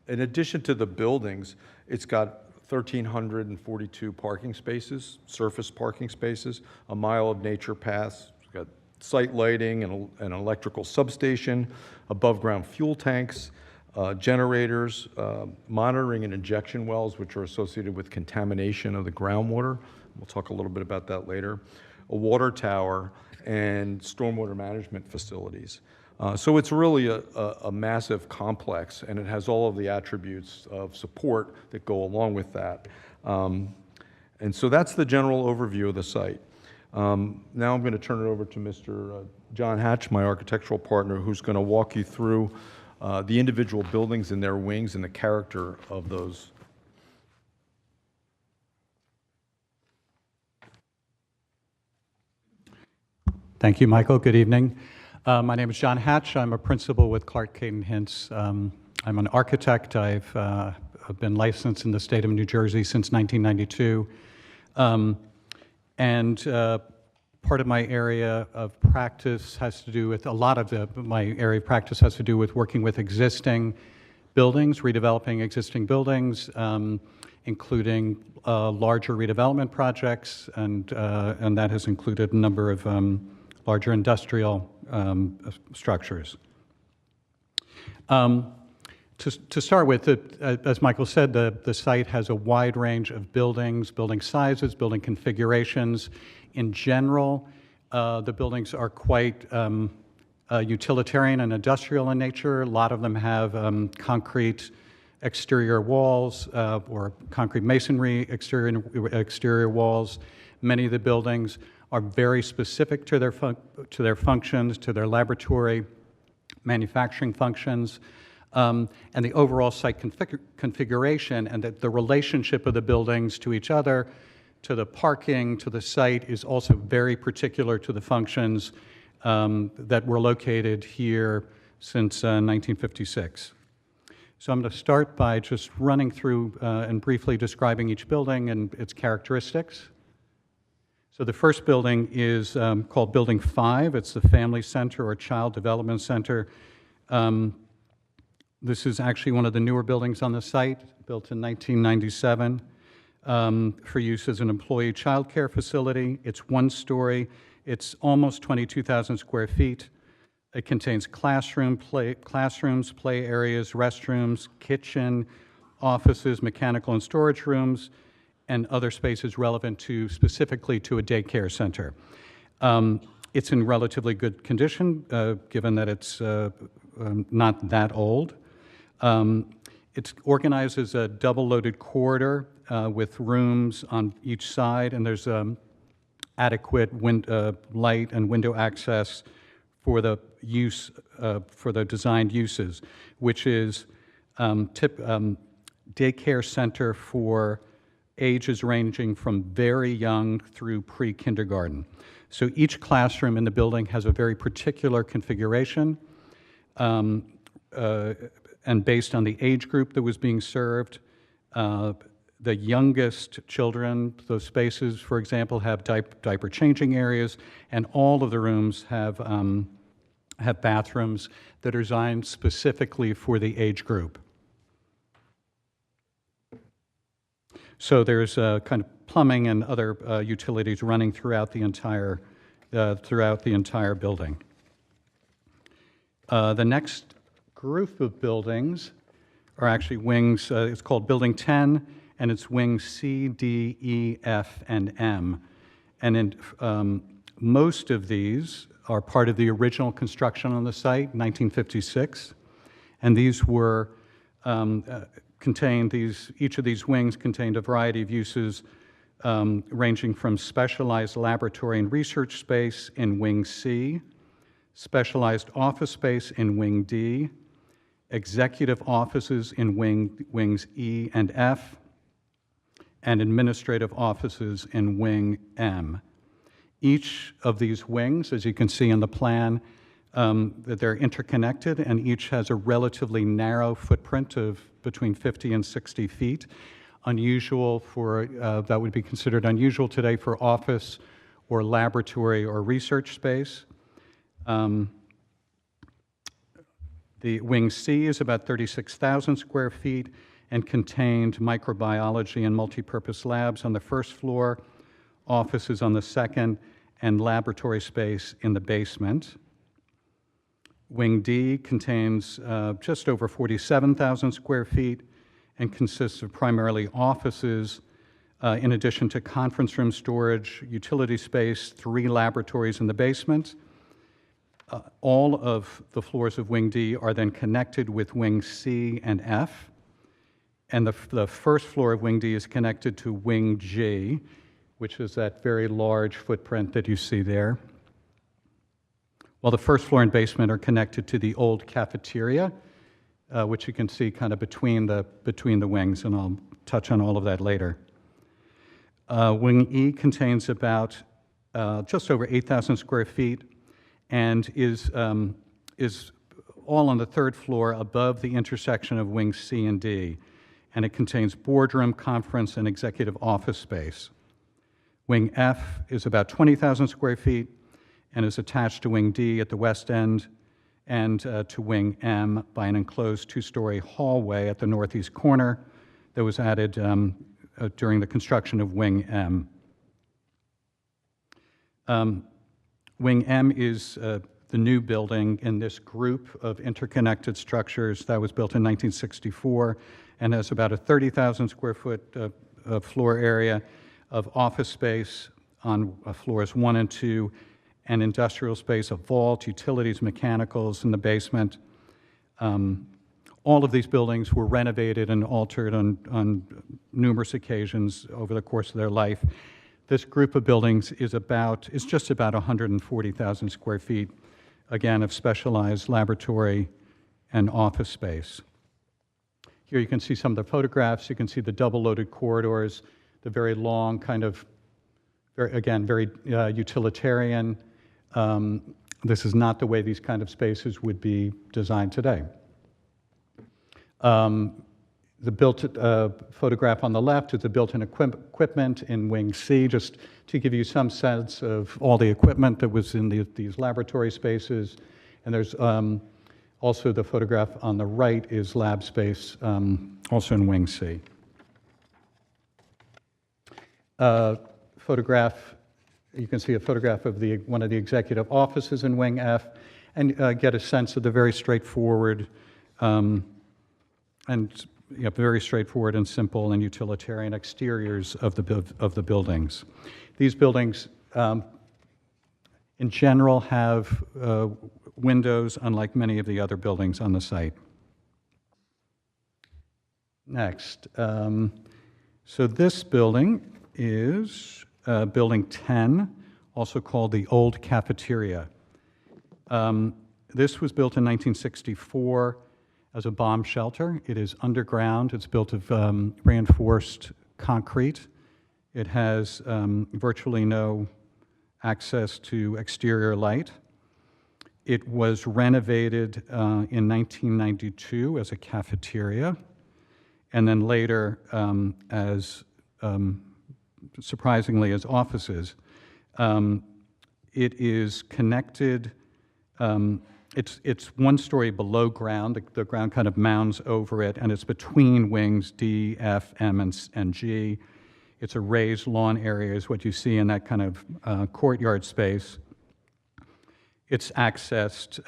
addition to the buildings, it's got 1,342 parking spaces, surface parking spaces, a mile of nature paths. It's got site lighting and an electrical substation, above-ground fuel tanks, generators, monitoring and injection wells, which are associated with contamination of the groundwater. We'll talk a little bit about that later. A water tower and stormwater management facilities. So it's really a massive complex, and it has all of the attributes of support that go along with that. And so that's the general overview of the site. Now I'm going to turn it over to Mr. John Hatch, my architectural partner, who's going to walk you through the individual buildings and their wings and the character of those. Thank you, Michael. Good evening. My name is John Hatch. I'm a principal with Clark Caden Hintz. I'm an architect. I've been licensed in the state of New Jersey since 1992. Part of my area of practice has to do with, my area of practice has to do with working with existing buildings, redeveloping existing buildings, including larger redevelopment projects, and that has included a number of larger industrial structures. To start with, as Michael said, the site has a wide range of buildings, building sizes, building configurations. In general, the buildings are quite utilitarian and industrial in nature. A lot of them have concrete exterior walls or concrete masonry exterior walls. Many of the buildings are very specific to their functions, to their laboratory, manufacturing functions. And the overall site configuration and the relationship of the buildings to each other, to the parking, to the site, is also very particular to the functions that were located here since 1956. So I'm going to start by just running through and briefly describing each building and its characteristics. So the first building is called Building 5. It's the Family Center or Child Development Center. This is actually one of the newer buildings on the site, built in 1997 for use as an employee child care facility. It's one story. It's almost 22,000 square feet. It contains classrooms, play areas, restrooms, kitchen, offices, mechanical and storage rooms, and other spaces relevant specifically to a daycare center. It's in relatively good condition, given that it's not that old. It's organized as a double-loaded corridor with rooms on each side, and there's adequate light and window access for the for the designed uses, which is daycare center for ages ranging from very young through pre-kindergarten. So each classroom in the building has a very particular configuration, and based on the age group that was being served, the youngest children, those spaces, for example, have diaper changing areas, and all of the rooms have bathrooms that are designed specifically for the age group. So there's kind of plumbing and other utilities running throughout the entire building. The next group of buildings are actually wings. It's called Building 10, and it's wings C, D, E, F, and M. And most of these are part of the original construction on the site, 1956. And these were each of these wings contained a variety of uses ranging from specialized laboratory and research space in Wing C, specialized office space in Wing D, executive offices in Wings E and F, and administrative offices in Wing M. Each of these wings, as you can see in the plan, that they're interconnected, and each has a relatively narrow footprint of between 50 and 60 feet. Unusual for, that would be considered unusual today for office or laboratory or research space. The Wing C is about 36,000 square feet and contained microbiology and multipurpose labs on the first floor, offices on the second, and laboratory space in the basement. Wing D contains just over 47,000 square feet and consists of primarily offices, in addition to conference room storage, utility space, 3 laboratories in the basement. All of the floors of Wing D are then connected with Wing C and F, and the first floor of Wing D is connected to Wing G, which is that very large footprint that you see there. While the first floor and basement are connected to the old cafeteria, which you can see kind of between the wings, and I'll touch on all of that later. Wing E contains about just over 8,000 square feet and is all on the third floor above the intersection of Wings C and D, and it contains boardroom, conference, and executive office space. Wing F is about 20,000 square feet and is attached to Wing D at the west end and to Wing M by an enclosed 2-story hallway at the northeast corner that was added during the construction of Wing M. Wing M is the new building in this group of interconnected structures that was built in 1964 and has about a 30,000 square foot floor area of office space on floors 1 and 2, and industrial space, a vault, utilities, mechanicals in the basement. All of these buildings were renovated and altered on numerous occasions over the course of their life. This group of buildings is just about 140,000 square feet, again, of specialized laboratory and office space. Here you can see some of the photographs. You can see the double-loaded corridors, the very long kind of, very utilitarian. This is not the way these kind of spaces would be designed today. The built photograph on the left is the built-in equipment in Wing C, just to give you some sense of all the equipment that was in these laboratory spaces. And there's also the photograph on the right is lab space, also in Wing C. Photograph, you can see a photograph of one of the executive offices in Wing F, and get a sense of the very straightforward very straightforward and simple and utilitarian exteriors of the buildings. These buildings, in general, have windows, unlike many of the other buildings on the site. Next, so this building is Building 10, also called the Old Cafeteria. This was built in 1964 as a bomb shelter. It is underground. It's built of reinforced concrete. It has virtually no access to exterior light. It was renovated in 1992 as a cafeteria, and then later as surprisingly, as offices. It is connected, it's 1 story below ground, the ground kind of mounds over it, and it's between wings D, F, M, and G. It's a raised lawn area, is what you see in that kind of courtyard space. It's accessed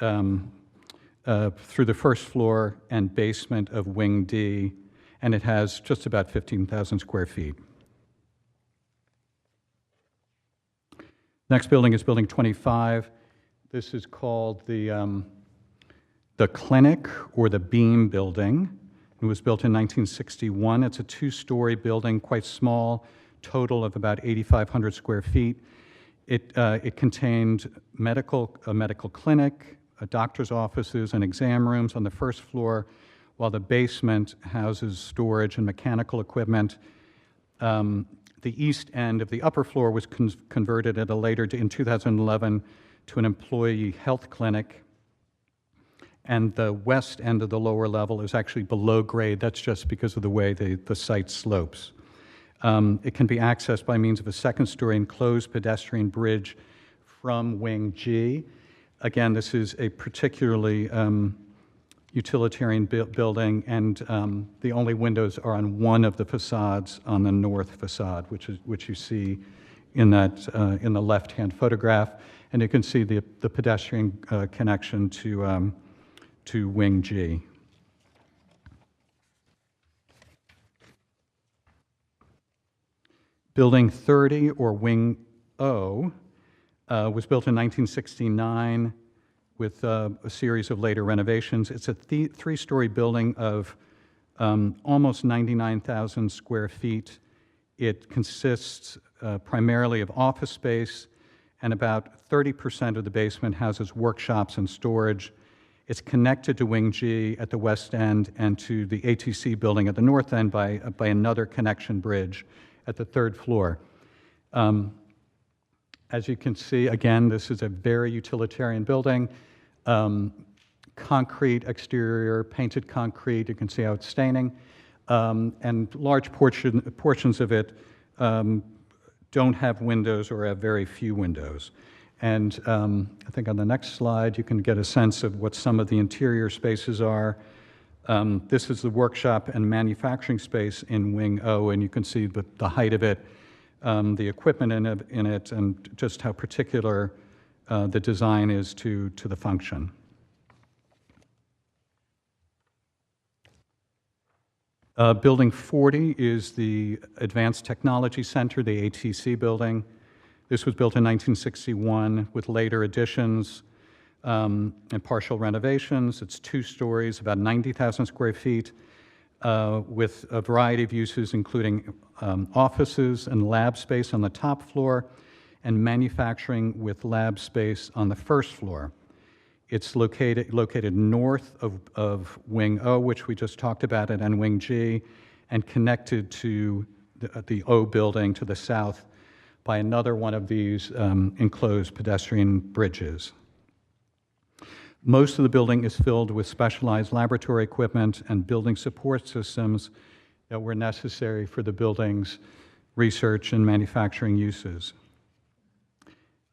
through the first floor and basement of Wing D, and it has just about 15,000 square feet. Next building is Building 25. This is called the Clinic or the Beam Building. It was built in 1961. It's a 2-story building, quite small, total of about 8,500 square feet. It contained a medical clinic, doctor's offices, and exam rooms on the first floor, while the basement houses storage and mechanical equipment. The east end of the upper floor was converted at a later in 2011 to an employee health clinic. And the west end of the lower level is actually below grade. That's just because of the way the site slopes. It can be accessed by means of a second-story enclosed pedestrian bridge from Wing G. Again, this is a particularly utilitarian building, and the only windows are on one of the facades on the north facade, which you see in that in the left-hand photograph, and you can see the pedestrian connection to Wing G. Building 30, or Wing O, was built in 1969 with a series of later renovations. It's a three-story building of almost 99,000 square feet. It consists primarily of office space, and about 30% of the basement houses workshops and storage. It's connected to Wing G at the west end and to the ATC building at the north end by another connection bridge at the third floor. As you can see, again, this is a very utilitarian building. Concrete exterior, painted concrete, you can see how it's staining, and large portions of it don't have windows or have very few windows. And I think on the next slide you can get a sense of what some of the interior spaces are. This is the workshop and manufacturing space in Wing O, and you can see the height of it, the equipment in it, and just how particular the design is to the function. Building 40 is the Advanced Technology Center, the ATC building. This was built in 1961 with later additions and partial renovations. It's 2 stories, about 90,000 square feet, with a variety of uses, including offices and lab space on the top floor, and manufacturing with lab space on the first floor. It's located north of Wing O, which we just talked about, and Wing G, and connected to the O building to the south by another one of these enclosed pedestrian bridges. Most of the building is filled with specialized laboratory equipment and building support systems that were necessary for the building's research and manufacturing uses.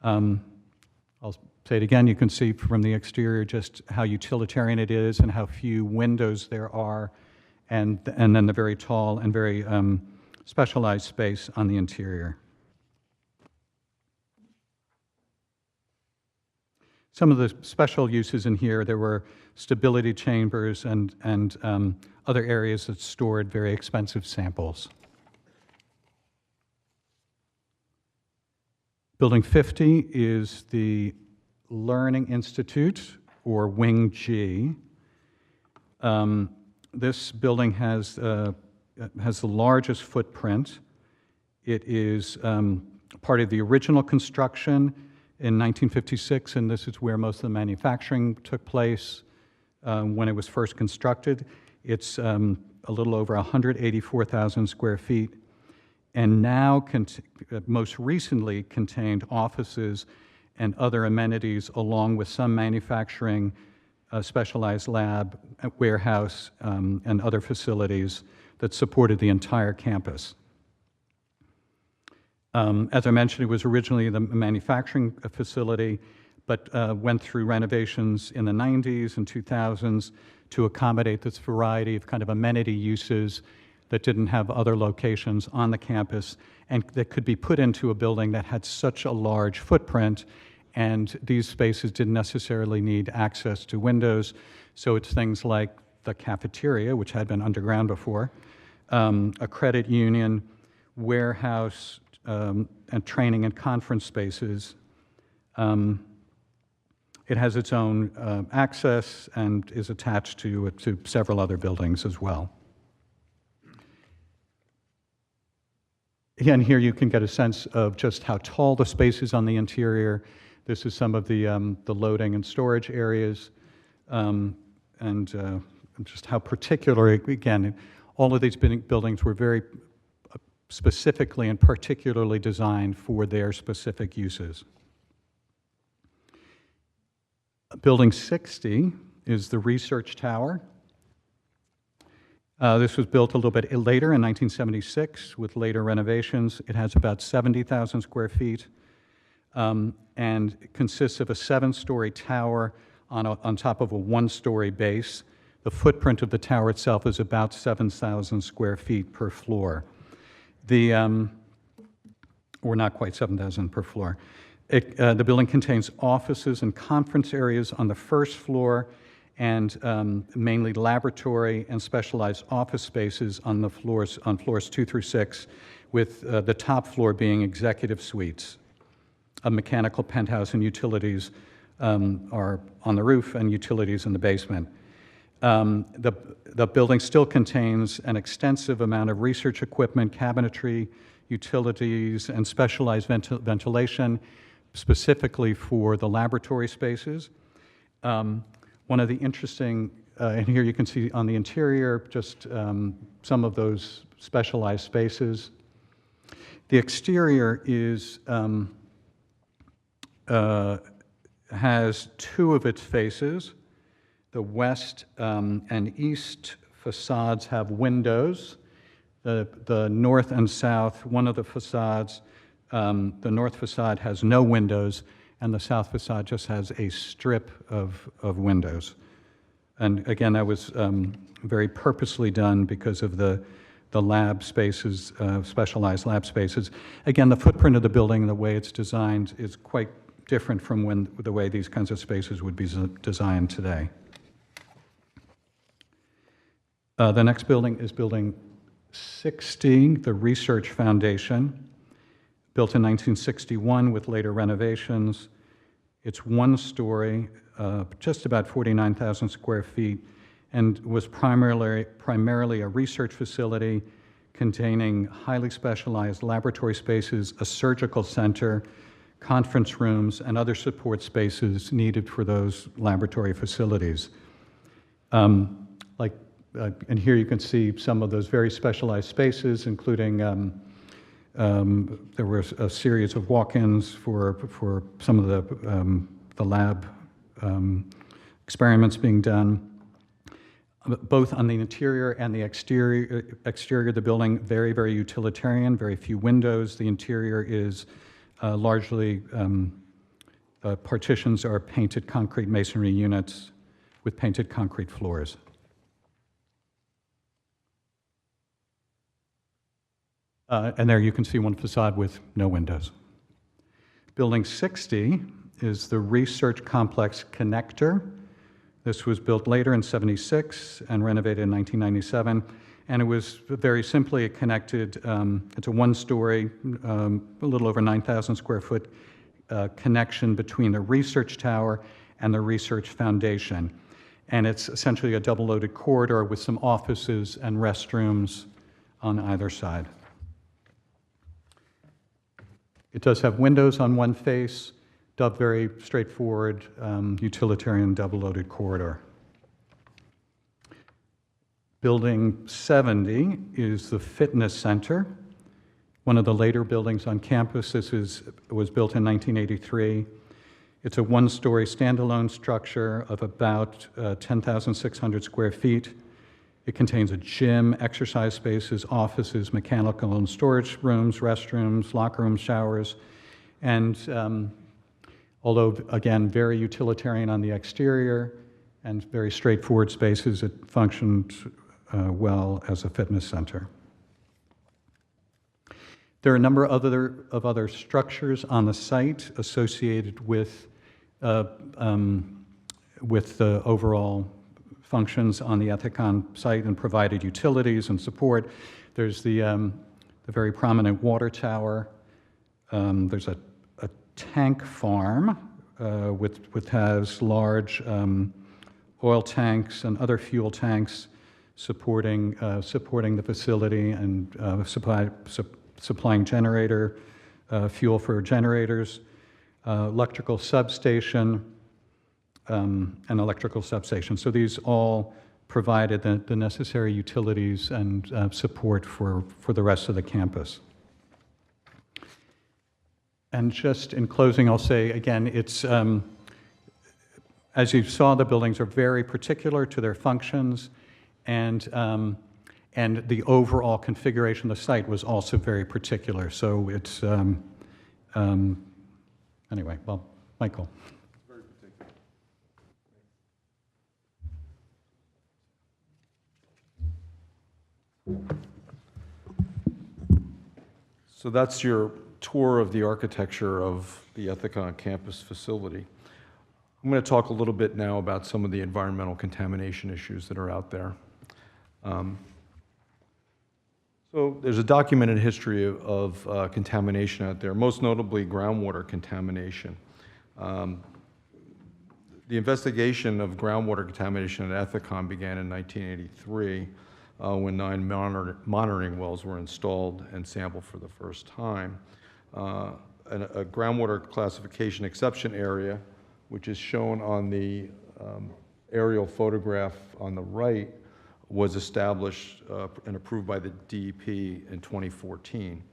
I'll say it again, you can see from the exterior just how utilitarian it is and how few windows there are, and then the very tall and very specialized space on the interior. Some of the special uses in here, there were stability chambers and other areas that stored very expensive samples. Building 50 is the Learning Institute, or Wing G. This building has the largest footprint. It is part of the original construction in 1956, and this is where most of the manufacturing took place when it was first constructed. It's a little over 184,000 square feet, and now most recently contained offices and other amenities, along with some manufacturing, specialized lab, warehouse, and other facilities that supported the entire campus. As I mentioned, it was originally the manufacturing facility, but went through renovations in the 90s and 2000s to accommodate this variety of kind of amenity uses that didn't have other locations on the campus and that could be put into a building that had such a large footprint, and these spaces didn't necessarily need access to windows. So it's things like the cafeteria, which had been underground before, a credit union, warehouse, and training and conference spaces. It has its own access and is attached to several other buildings as well. And here you can get a sense of just how tall the space is on the interior. This is some of the loading and storage areas, and just how particular, again, all of these buildings were very specifically and particularly designed for their specific uses. Building 60 is the research tower. This was built a little bit later in 1976 with later renovations. It has about 70,000 square feet and consists of a 7-story tower on top of a 1-story base. The footprint of the tower itself is about 7,000 square feet per floor. Or not quite 7,000 per floor. The building contains offices and conference areas on the first floor and mainly laboratory and specialized office spaces on floors 2 through 6, with the top floor being executive suites. A mechanical penthouse and utilities are on the roof, and utilities in the basement. The building still contains an extensive amount of research equipment, cabinetry, utilities, and specialized ventilation, specifically for the laboratory spaces. One of the interesting, and here you can see on the interior just some of those specialized spaces. The exterior has 2 of its faces. The west and east facades have windows. The north and south, one of the facades, the north facade has no windows, and the south facade just has a strip of windows. And again, that was very purposely done because of the lab spaces, specialized lab spaces. Again, the footprint of the building, the way it's designed, is quite different from the way these kinds of spaces would be designed today. The next building is Building 60, the Research Foundation. Built in 1961 with later renovations. It's 1-story, just about 49,000 square feet, and was primarily a research facility containing highly specialized laboratory spaces, a surgical center, conference rooms, and other support spaces needed for those laboratory facilities. And here you can see some of those very specialized spaces, including there were a series of walk-ins for some of the lab experiments being done. Both on the interior and the exterior of the building, very, very utilitarian, very few windows. The interior is largely, partitions are painted concrete masonry units with painted concrete floors. And there you can see one facade with no windows. Building 60 is the Research Complex Connector. This was built later in '76 and renovated in 1997. And it was very simply connected, it's a 1-story, a little over 9,000 square foot connection between the research tower and the research foundation. And it's essentially a double-loaded corridor with some offices and restrooms on either side. It does have windows on one face, very straightforward utilitarian double-loaded corridor. Building 70 is the Fitness Center, one of the later buildings on campus. This was built in 1983. It's a 1-story standalone structure of about 10,600 square feet. It contains a gym, exercise spaces, offices, mechanical and storage rooms, restrooms, locker rooms, showers, and although, again, very utilitarian on the exterior and very straightforward spaces, it functioned well as a fitness center. There are a number of other structures on the site associated with the overall functions on the Ethicon site and provided utilities and support. There's the very prominent water tower. There's a tank farm which has large oil tanks and other fuel tanks supporting the facility and supplying generator, fuel for generators, electrical substation, and electrical substation. So these all provided the necessary utilities and support for the rest of the campus. And just in closing, I'll say again, it's, as you saw, the buildings are very particular to their functions, and the overall configuration of the site was also very particular. So it's, anyway, well, Michael. So that's your tour of the architecture of the Ethicon campus facility. I'm going to talk a little bit now about some of the environmental contamination issues that are out there. So there's a documented history of contamination out there, most notably groundwater contamination. The investigation of groundwater contamination at Ethicon began in 1983 when 9 monitoring wells were installed and sampled for the first time. A groundwater classification exception area, which is shown on the aerial photograph on the right, was established and approved by the DEP in 2014.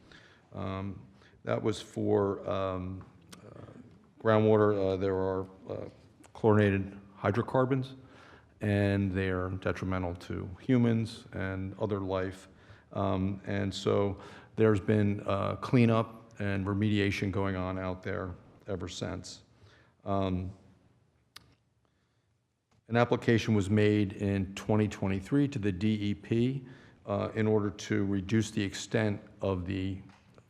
That was for groundwater. There are chlorinated hydrocarbons, and they are detrimental to humans and other life. And so there's been cleanup and remediation going on out there ever since. An application was made in 2023 to the DEP in order to reduce the extent of the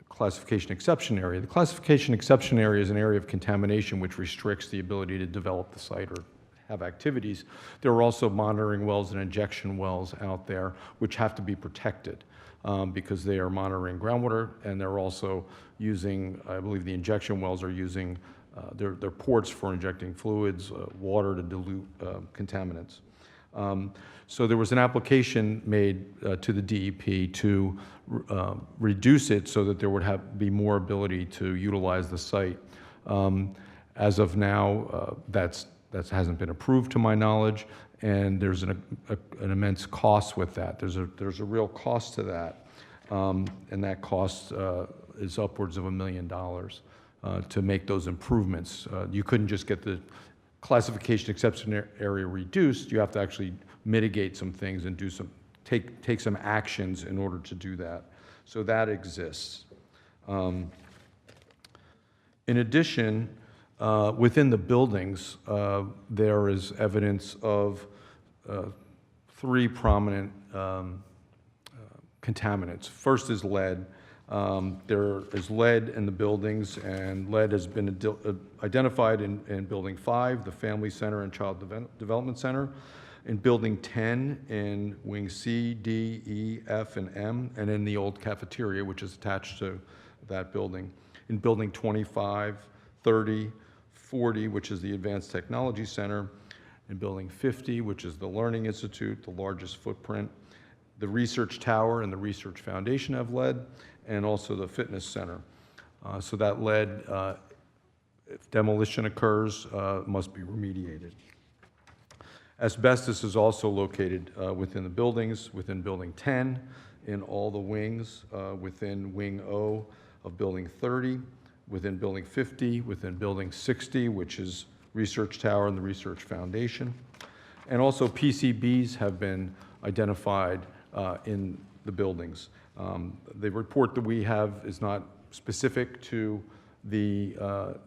classification exception area. The classification exception area is an area of contamination which restricts the ability to develop the site or have activities. There are also monitoring wells and injection wells out there which have to be protected because they are monitoring groundwater, and they're also using, I believe the injection wells are using, they're ports for injecting fluids, water to dilute contaminants. So there was an application made to the DEP to reduce it so that there would be more ability to utilize the site. As of now, that hasn't been approved to my knowledge, and there's an immense cost with that. There's a real cost to that, and that cost is upwards of $1 million to make those improvements. You couldn't just get the classification exception area reduced. You have to actually mitigate some things and take some actions in order to do that. So that exists. In addition, within the buildings, there is evidence of 3 prominent contaminants. First is lead. There is lead in the buildings, and lead has been identified in Building 5, the Family Center and Child Development Center, in Building 10, in Wing C, D, E, F, and M, and in the old cafeteria, which is attached to that building. In Building 25, 30, 40, which is the Advanced Technology Center, in Building 50, which is the Learning Institute, the largest footprint, the Research Tower and the Research Foundation have lead, and also the Fitness Center. So that lead, if demolition occurs, must be remediated. Asbestos is also located within the buildings, within Building 10, in all the wings, within Wing O of Building 30, within Building 50, within Building 60, which is Research Tower and the Research Foundation. And also PCBs have been identified in the buildings. The report that we have is not specific to the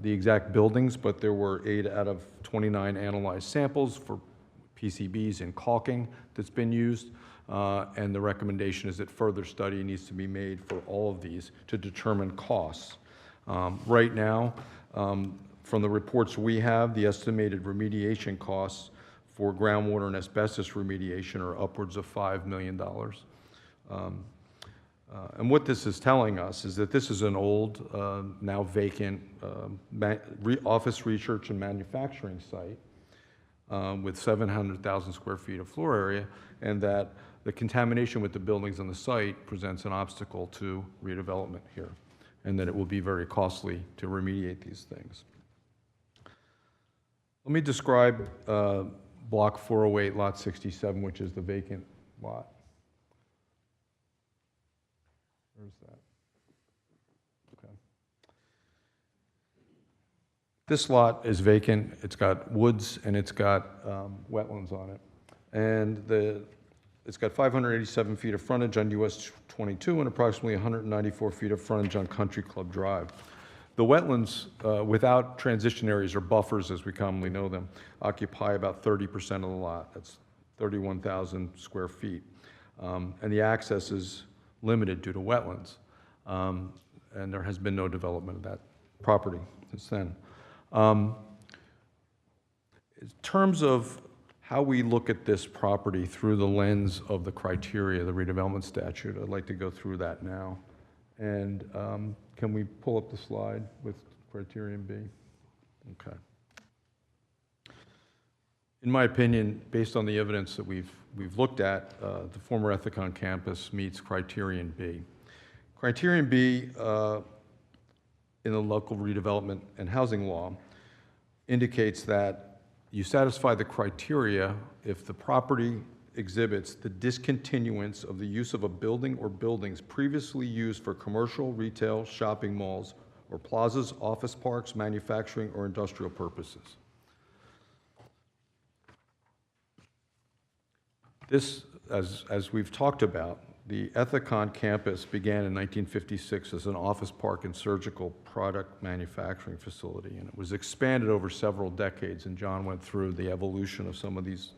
exact buildings, but there were 8 out of 29 analyzed samples for PCBs and caulking that's been used, and the recommendation is that further study needs to be made for all of these to determine costs. Right now, from the reports we have, the estimated remediation costs for groundwater and asbestos remediation are upwards of $5 million. And what this is telling us is that this is an old, now vacant office research and manufacturing site with 700,000 square feet of floor area, and that the contamination with the buildings on the site presents an obstacle to redevelopment here, and that it will be very costly to remediate these things. Let me describe Block 408, Lot 67, which is the vacant lot. Where's that? Okay. This lot is vacant. It's got woods and it's got wetlands on it. And it's got 587 feet of frontage on US 22 and approximately 194 feet of frontage on Country Club Drive. The wetlands, without transition areas or buffers as we commonly know them, occupy about 30% of the lot. That's 31,000 square feet. And the access is limited due to wetlands. And there has been no development of that property since then. In terms of how we look at this property through the lens of the criteria, the redevelopment statute, I'd like to go through that now. And can we pull up the slide with criterion B? Okay. In my opinion, based on the evidence that we've looked at, the former Ethicon campus meets criterion B. Criterion B in the local redevelopment and housing law indicates that you satisfy the criteria if the property exhibits the discontinuance of the use of a building or buildings previously used for commercial, retail, shopping malls, or plazas, office parks, manufacturing, or industrial purposes. This, as we've talked about, the Ethicon campus began in 1956 as an office park and surgical product manufacturing facility, and it was expanded over several decades, and John went through the evolution of some of these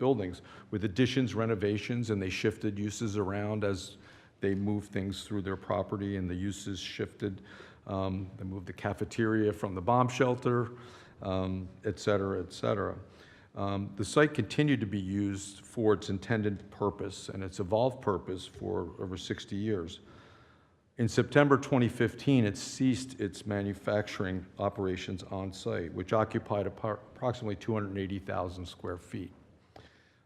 buildings with additions, renovations, and they shifted uses around as they moved things through their property and the uses shifted. They moved the cafeteria from the bomb shelter, et cetera, et cetera. The site continued to be used for its intended purpose and its evolved purpose for over 60 years. In September 2015, it ceased its manufacturing operations on site, which occupied approximately 280,000 square feet.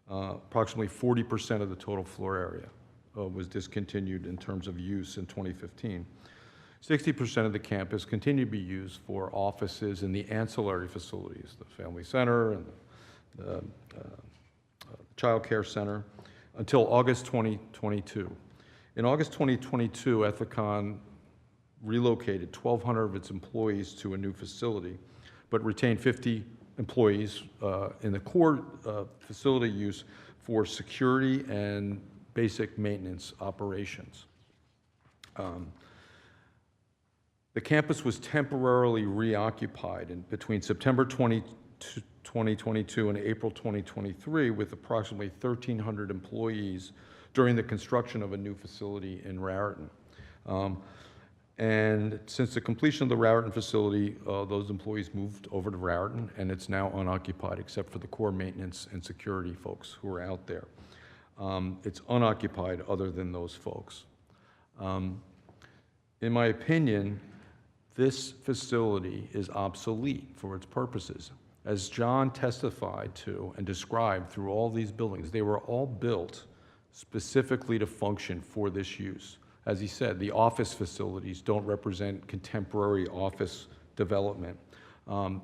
Approximately 40% of the total floor area was discontinued in terms of use in 2015. 60% of the campus continued to be used for offices and the ancillary facilities, the family center and the child care center, until August 2022. In August 2022, Ethicon relocated 1,200 of its employees to a new facility, but retained 50 employees in the core facility use for security and basic maintenance operations. The campus was temporarily reoccupied between September 2022 and April 2023 with approximately 1,300 employees during the construction of a new facility in Raritan. And since the completion of the Raritan facility, those employees moved over to Raritan, and it's now unoccupied except for the core maintenance and security folks who are out there. It's unoccupied other than those folks. In my opinion, this facility is obsolete for its purposes. As John testified to and described through all these buildings, they were all built specifically to function for this use. As he said, the office facilities don't represent contemporary office development.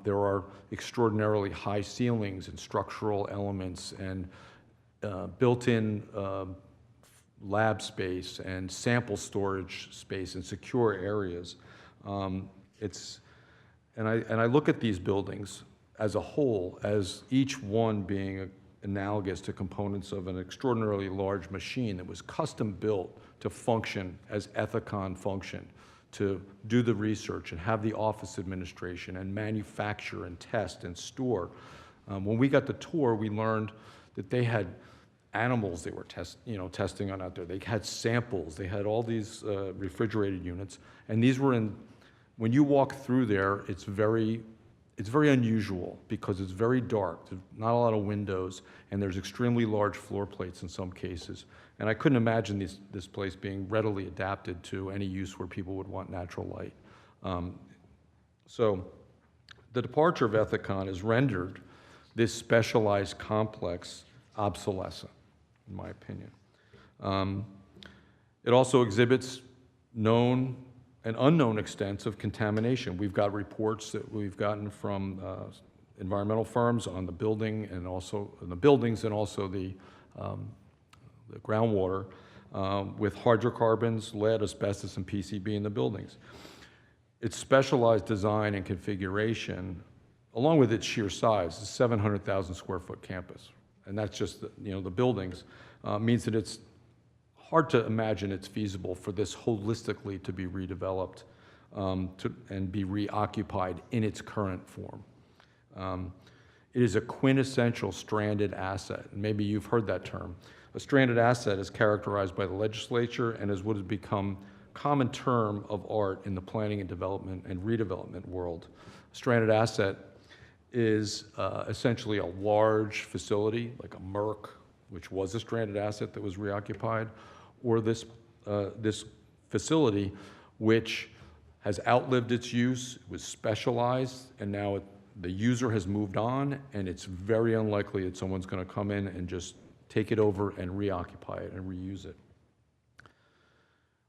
There are extraordinarily high ceilings and structural elements and built-in lab space and sample storage space and secure areas. And I look at these buildings as a whole, as each one being analogous to components of an extraordinarily large machine that was custom built to function as Ethicon functioned, to do the research and have the office administration and manufacture and test and store. When we got the tour, we learned that they had animals they were testing on out there. They had samples. They had all these refrigerated units, and these were in. When you walk through there, it's very unusual because it's very dark. There's not a lot of windows, and there's extremely large floor plates in some cases. And I couldn't imagine this place being readily adapted to any use where people would want natural light. So the departure of Ethicon has rendered this specialized complex obsolescent, in my opinion. It also exhibits known and unknown extents of contamination. We've got reports that we've gotten from environmental firms on the building and also the buildings and also the groundwater with hydrocarbons, lead, asbestos, and PCB in the buildings. Its specialized design and configuration, along with its sheer size, is 700,000 square foot campus, and that's just the buildings, means that it's hard to imagine it's feasible for this holistically to be redeveloped and be reoccupied in its current form. It is a quintessential stranded asset, and maybe you've heard that term. A stranded asset is characterized by the legislature and is what has become a common term of art in the planning and development and redevelopment world. A stranded asset is essentially a large facility, like a MRC, which was a stranded asset that was reoccupied, or this facility, which has outlived its use, was specialized, and now the user has moved on, and it's very unlikely that someone's going to come in and just take it over and reoccupy it and reuse it.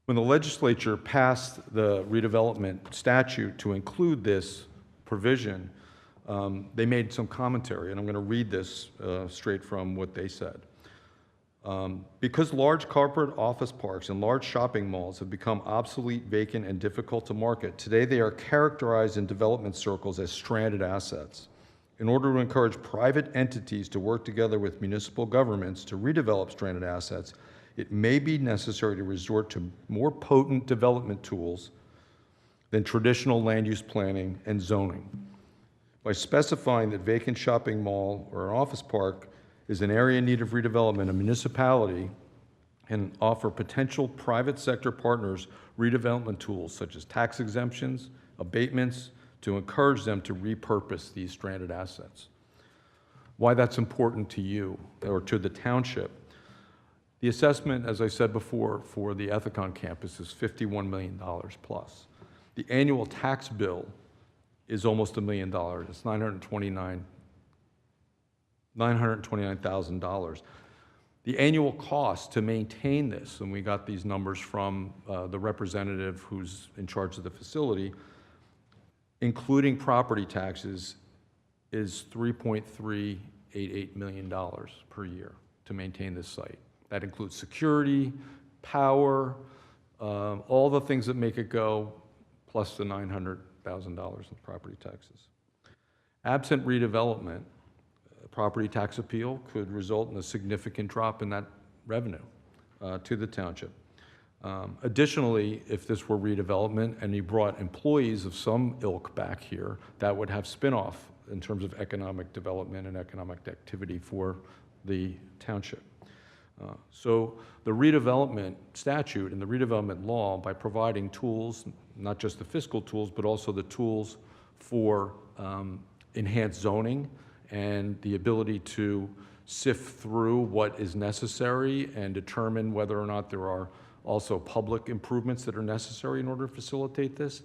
When the legislature passed the redevelopment statute to include this provision, they made some commentary, and I'm going to read this straight from what they said. Because large corporate office parks and large shopping malls have become obsolete, vacant, and difficult to market, today they are characterized in development circles as stranded assets. In order to encourage private entities to work together with municipal governments to redevelop stranded assets, it may be necessary to resort to more potent development tools than traditional land use planning and zoning. By specifying that vacant shopping mall or an office park is an area in need of redevelopment, a municipality can offer potential private sector partners redevelopment tools such as tax exemptions, abatements, to encourage them to repurpose these stranded assets. Why that's important to you or to the township. The assessment, as I said before, for the Ethicon campus is $51 million plus. The annual tax bill is almost $1 million. It's $929,000. The annual cost to maintain this, and we got these numbers from the representative who's in charge of the facility, including property taxes, is $3.388 million per year to maintain this site. That includes security, power, all the things that make it go, plus the $900,000 in property taxes. Absent redevelopment, property tax appeal could result in a significant drop in that revenue to the township. Additionally, if this were redevelopment and you brought employees of some ilk back here, that would have spin-off in terms of economic development and economic activity for the township. So the redevelopment statute and the redevelopment law, by providing tools, not just the fiscal tools, but also the tools for enhanced zoning and the ability to sift through what is necessary and determine whether or not there are also public improvements that are necessary in order to facilitate this,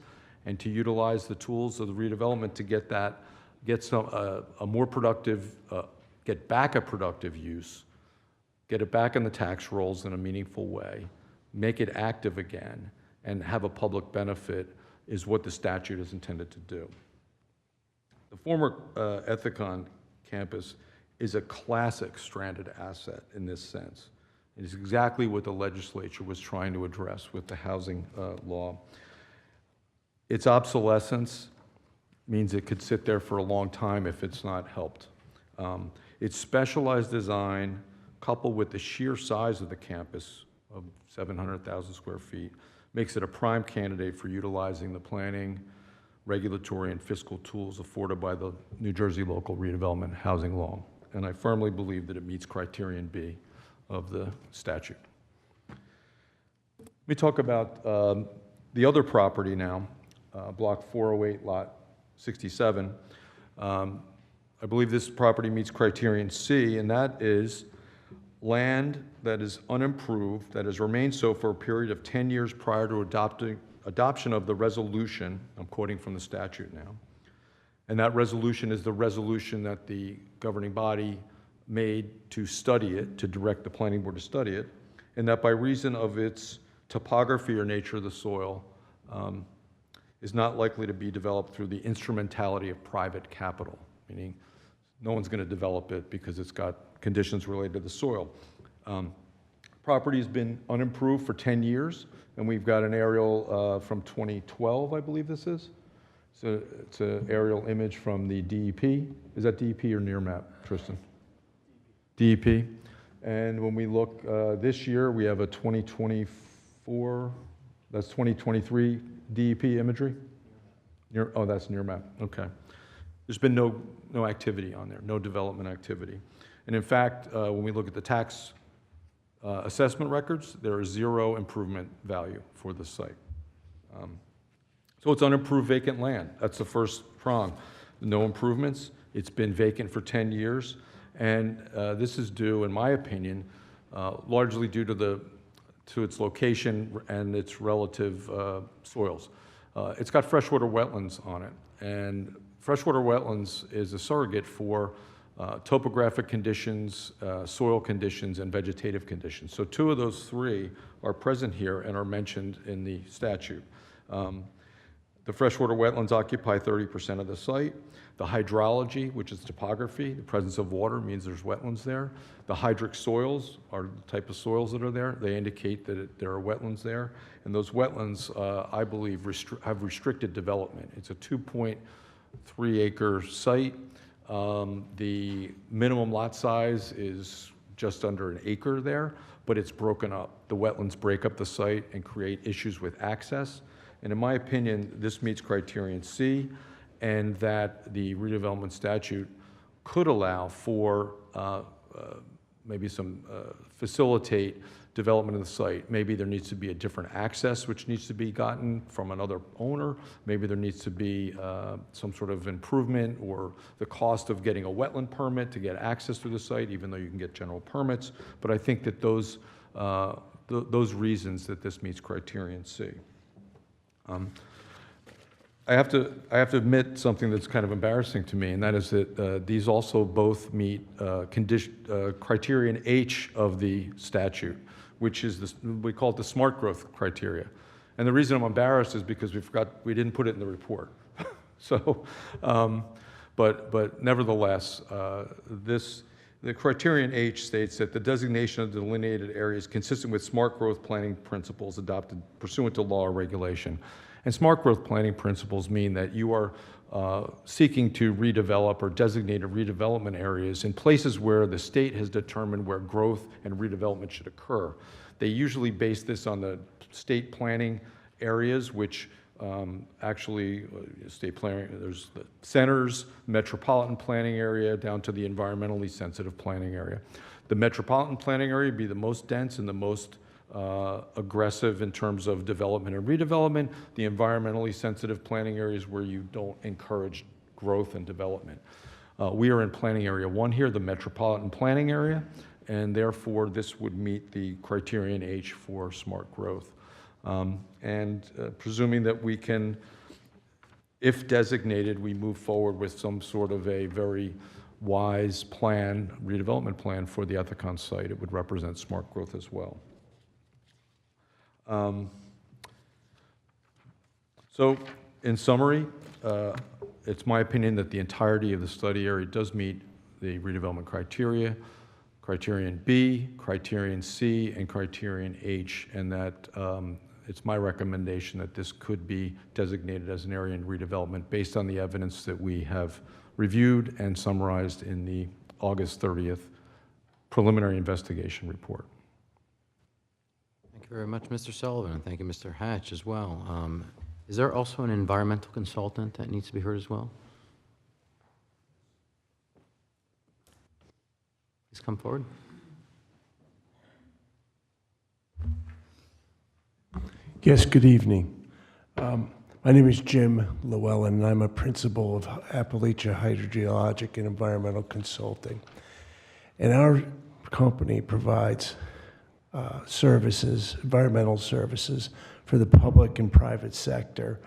and to utilize the tools of the redevelopment to get a more productive, get back a productive use, get it back in the tax rolls in a meaningful way, make it active again, and have a public benefit is what the statute is intended to do. The former Ethicon campus is a classic stranded asset in this sense. It is exactly what the legislature was trying to address with the housing law. Its obsolescence means it could sit there for a long time if it's not helped. Its specialized design, coupled with the sheer size of the campus of 700,000 square feet, makes it a prime candidate for utilizing the planning, regulatory, and fiscal tools afforded by the New Jersey local redevelopment housing law. And I firmly believe that it meets criterion B of the statute. Let me talk about the other property now, Block 408, Lot 67. I believe this property meets criterion C, and that is land that is unimproved, that has remained so for a period of 10 years prior to adoption of the resolution. I'm quoting from the statute now. And that resolution is the resolution that the governing body made to study it, to direct the planning board to study it. and that by reason of its topography or nature of the soil, is not likely to be developed through the instrumentality of private capital, meaning no one's going to develop it because it's got conditions related to the soil. Property has been unimproved for 10 years, and we've got an aerial from 2012, I believe this is. So it's an aerial image from the DEP. Is that DEP or near map, Tristan? DEP. And when we look this year, we have a 2024, that's 2023 DEP imagery? Oh, that's near map, okay. There's been no activity on there, no development activity. And in fact, when we look at the tax assessment records, there is 0 improvement value for the site. So it's unimproved vacant land. That's the first prong. No improvements. It's been vacant for 10 years. And this is due, in my opinion, largely due to its location and its relative soils. It's got freshwater wetlands on it. And freshwater wetlands is a surrogate for topographic conditions, soil conditions, and vegetative conditions. So 2 of those 3 are present here and are mentioned in the statute. The freshwater wetlands occupy 30% of the site. The hydrology, which is topography, the presence of water means there's wetlands there. The hydric soils are the type of soils that are there. They indicate that there are wetlands there. And those wetlands, I believe, have restricted development. It's a 2.3 acre site. The minimum lot size is just under an acre there, but it's broken up. The wetlands break up the site and create issues with access. And in my opinion, this meets criterion C, and that the redevelopment statute could allow for maybe some facilitate development of the site. Maybe there needs to be a different access which needs to be gotten from another owner. Maybe there needs to be some sort of improvement or the cost of getting a wetland permit to get access to the site, even though you can get general permits. But I think that those reasons that this meets criterion C. I have to admit something that's kind of embarrassing to me, and that is that these also both meet criterion H of the statute, which is we call it the smart growth criteria. And the reason I'm embarrassed is because we didn't put it in the report. So, but nevertheless, the criterion H states that the designation of delineated areas consistent with smart growth planning principles adopted pursuant to law or regulation. And smart growth planning principles mean that you are seeking to redevelop or designated redevelopment areas in places where the state has determined where growth and redevelopment should occur. They usually base this on the state planning areas, which actually state planning, there's the centers, metropolitan planning area, down to the environmentally sensitive planning area. The metropolitan planning area would be the most dense and the most aggressive in terms of development and redevelopment. The environmentally sensitive planning areas where you don't encourage growth and development. We are in planning area 1 here, the metropolitan planning area, and therefore this would meet the criterion H for smart growth. Presuming that we can, if designated, we move forward with some sort of a very wise plan, redevelopment plan for the Ethicon site, it would represent smart growth as well. So, in summary, it's my opinion that the entirety of the study area does meet the redevelopment criteria, criterion B, criterion C, and criterion H, and that it's my recommendation that this could be designated as an area in redevelopment based on the evidence that we have reviewed and summarized in the August 30th preliminary investigation report. Thank you very much, Mr. Sullivan, and thank you, Mr. Hatch, as well. Is there also an environmental consultant that needs to be heard as well? Please come forward. Yes, good evening. My name is Jim Llewellyn, and I'm a principal of Appalachia Hydrogeologic and Environmental Consulting. And our company provides services, environmental services for the public and private sector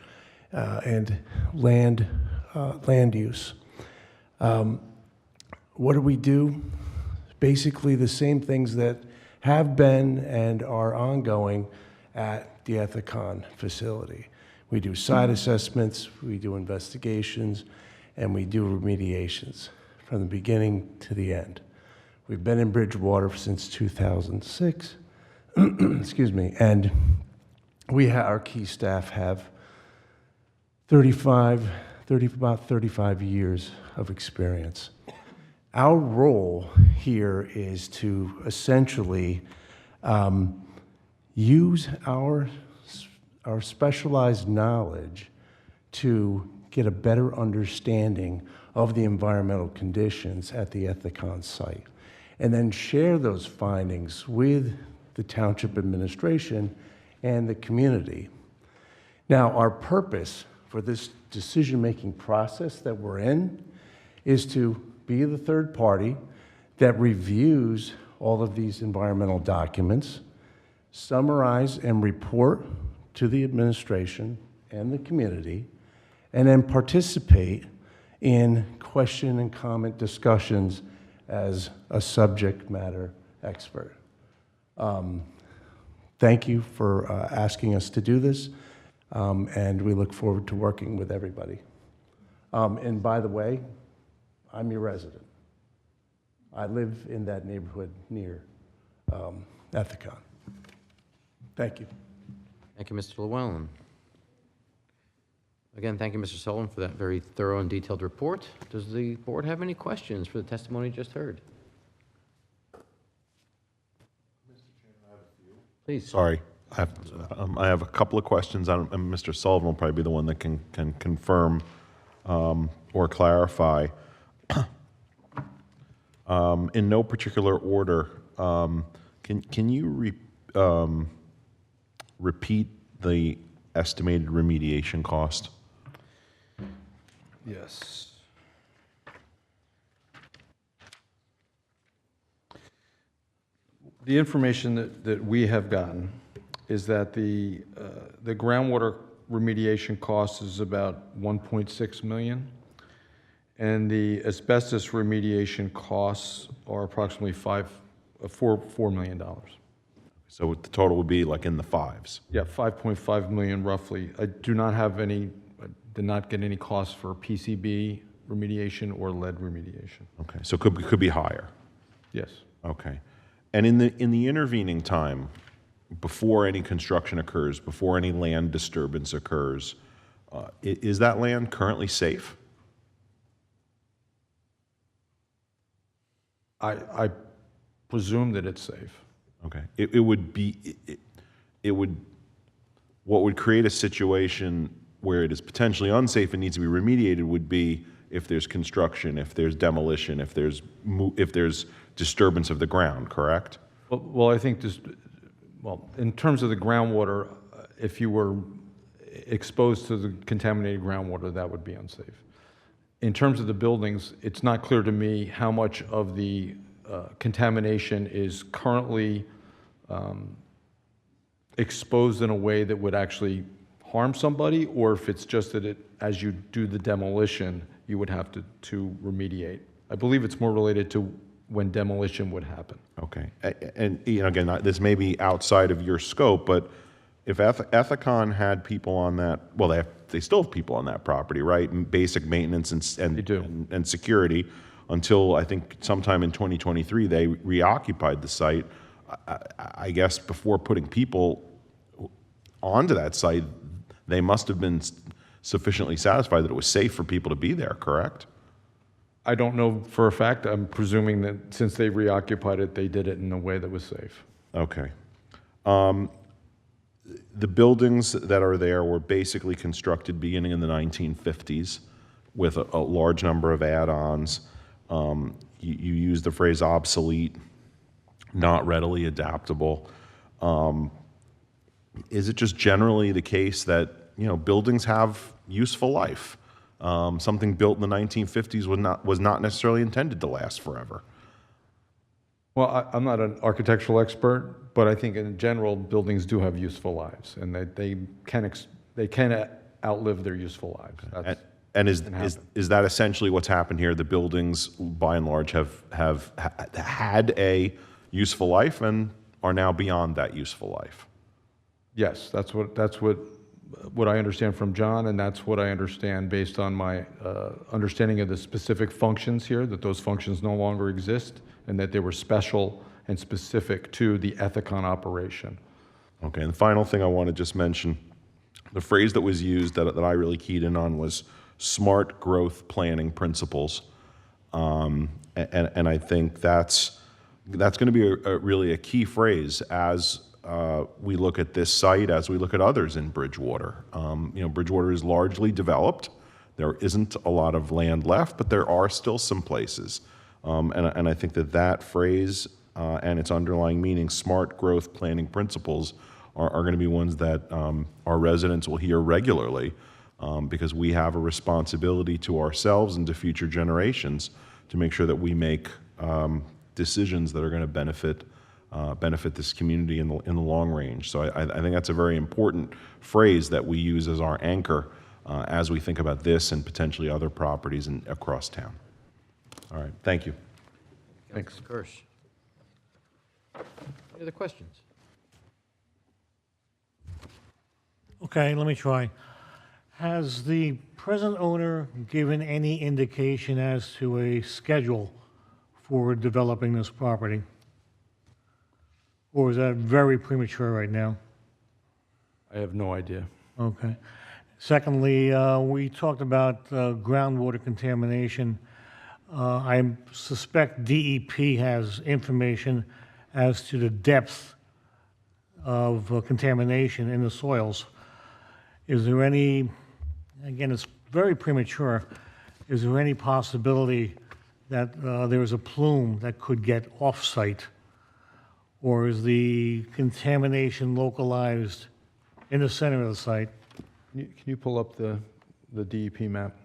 and land use. What do? Basically the same things that have been and are ongoing at the Ethicon facility. We do site assessments, we do investigations, and we do remediations from the beginning to the end. We've been in Bridgewater since 2006, excuse me, and our key staff have about 35 years of experience. Our role here is to essentially use our specialized knowledge to get a better understanding of the environmental conditions at the Ethicon site, and then share those findings with the township administration and the community. Now, our purpose for this decision-making process that we're in is to be the third party that reviews all of these environmental documents, summarize and report to the administration and the community, and then participate in question and comment discussions as a subject matter expert. Thank you for asking us to do this, and we look forward to working with everybody. And by the way, I'm your resident. I live in that neighborhood near Ethicon. Thank you. Thank you, Mr. Llewellyn. Again, thank you, Mr. Sullivan, for that very thorough and detailed report. Does the board have any questions for the testimony just heard? Please. Sorry, I have a couple of questions, and Mr. Sullivan will probably be the one that can confirm or clarify. In no particular order, can you repeat the estimated remediation cost? Yes. The information that we have gotten is that the groundwater remediation cost is about 1.6 million, and the asbestos remediation costs are approximately $4 million. So the total would be like in the fives? Yeah, 5.5 million roughly. I did not get any costs for PCB remediation or lead remediation. Okay, so could be higher? Yes. Okay. And in the intervening time, before any construction occurs, before any land disturbance occurs, is that land currently safe? I presume that it's safe. Okay. What would create a situation where it is potentially unsafe and needs to be remediated would be if there's construction, if there's demolition, if there's disturbance of the ground, correct? Well, I think in terms of the groundwater, if you were exposed to the contaminated groundwater, that would be unsafe. In terms of the buildings, it's not clear to me how much of the contamination is currently exposed in a way that would actually harm somebody, or if it's just that as you do the demolition, you would have to remediate. I believe it's more related to when demolition would happen. Okay. And again, this may be outside of your scope, but if Ethicon had people on that, well, they still have people on that property, right? And basic maintenance and security until I think sometime in 2023 they reoccupied the site. I guess before putting people onto that site, they must have been sufficiently satisfied that it was safe for people to be there, correct? I don't know for a fact. I'm presuming that since they reoccupied it, they did it in a way that was safe. Okay. The buildings that are there were basically constructed beginning in the 1950s with a large number of add-ons. You use the phrase obsolete, not readily adaptable. Is it just generally the case that buildings have useful life? Something built in the 1950s was not necessarily intended to last forever. Well, I'm not an architectural expert, but I think in general buildings do have useful lives, and they can outlive their useful lives. And is that essentially what's happened here? The buildings, by and large, have had a useful life, and are now beyond that useful life. Yes, that's what I understand from John, and that's what I understand based on my understanding of the specific functions here, that those functions no longer exist, and that they were special and specific to the Ethicon operation. Okay, and the final thing I want to just mention, the phrase that was used that I really keyed in on was smart growth planning principles. And I think that's going to be really a key phrase as we look at this site, as we look at others in Bridgewater. Bridgewater is largely developed. There isn't a lot of land left, but there are still some places. And I think that phrase and its underlying meaning, smart growth planning principles, are going to be ones that our residents will hear regularly because we have a responsibility to ourselves and to future generations to make sure that we make decisions that are going to benefit this community in the long range. So I think that's a very important phrase that we use as our anchor as we think about this and potentially other properties across town. All right, thank you. Thanks. Kirsch. Any other questions? Okay, let me try. Has the present owner given any indication as to a schedule for developing this property? Or is that very premature right now? I have no idea. Okay. Secondly, we talked about groundwater contamination. I suspect DEP has information as to the depth of contamination in the soils. Is there any, again, it's very premature, is there any possibility that there is a plume that could get off-site? Or is the contamination localized in the center of the site? Can you pull up the DEP map,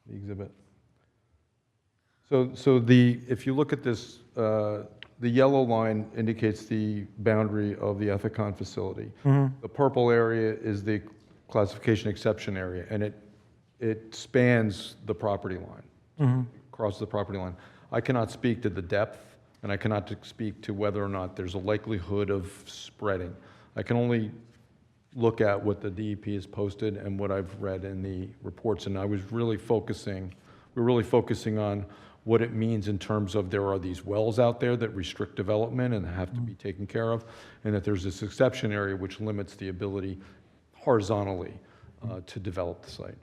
the exhibit? So if you look at this, the yellow line indicates the boundary of the Ethicon facility. Mm-hmm. The purple area is the classification exception area, and it spans the property line, Mm-hmm. crosses the property line. I cannot speak to the depth, and I cannot speak to whether or not there's a likelihood of spreading. I can only look at what the DEP has posted and what I've read in the reports, and we're really focusing on what it means in terms of there are these wells out there that restrict development and have to be taken care of, and that there's this exception area which limits the ability horizontally to develop the site.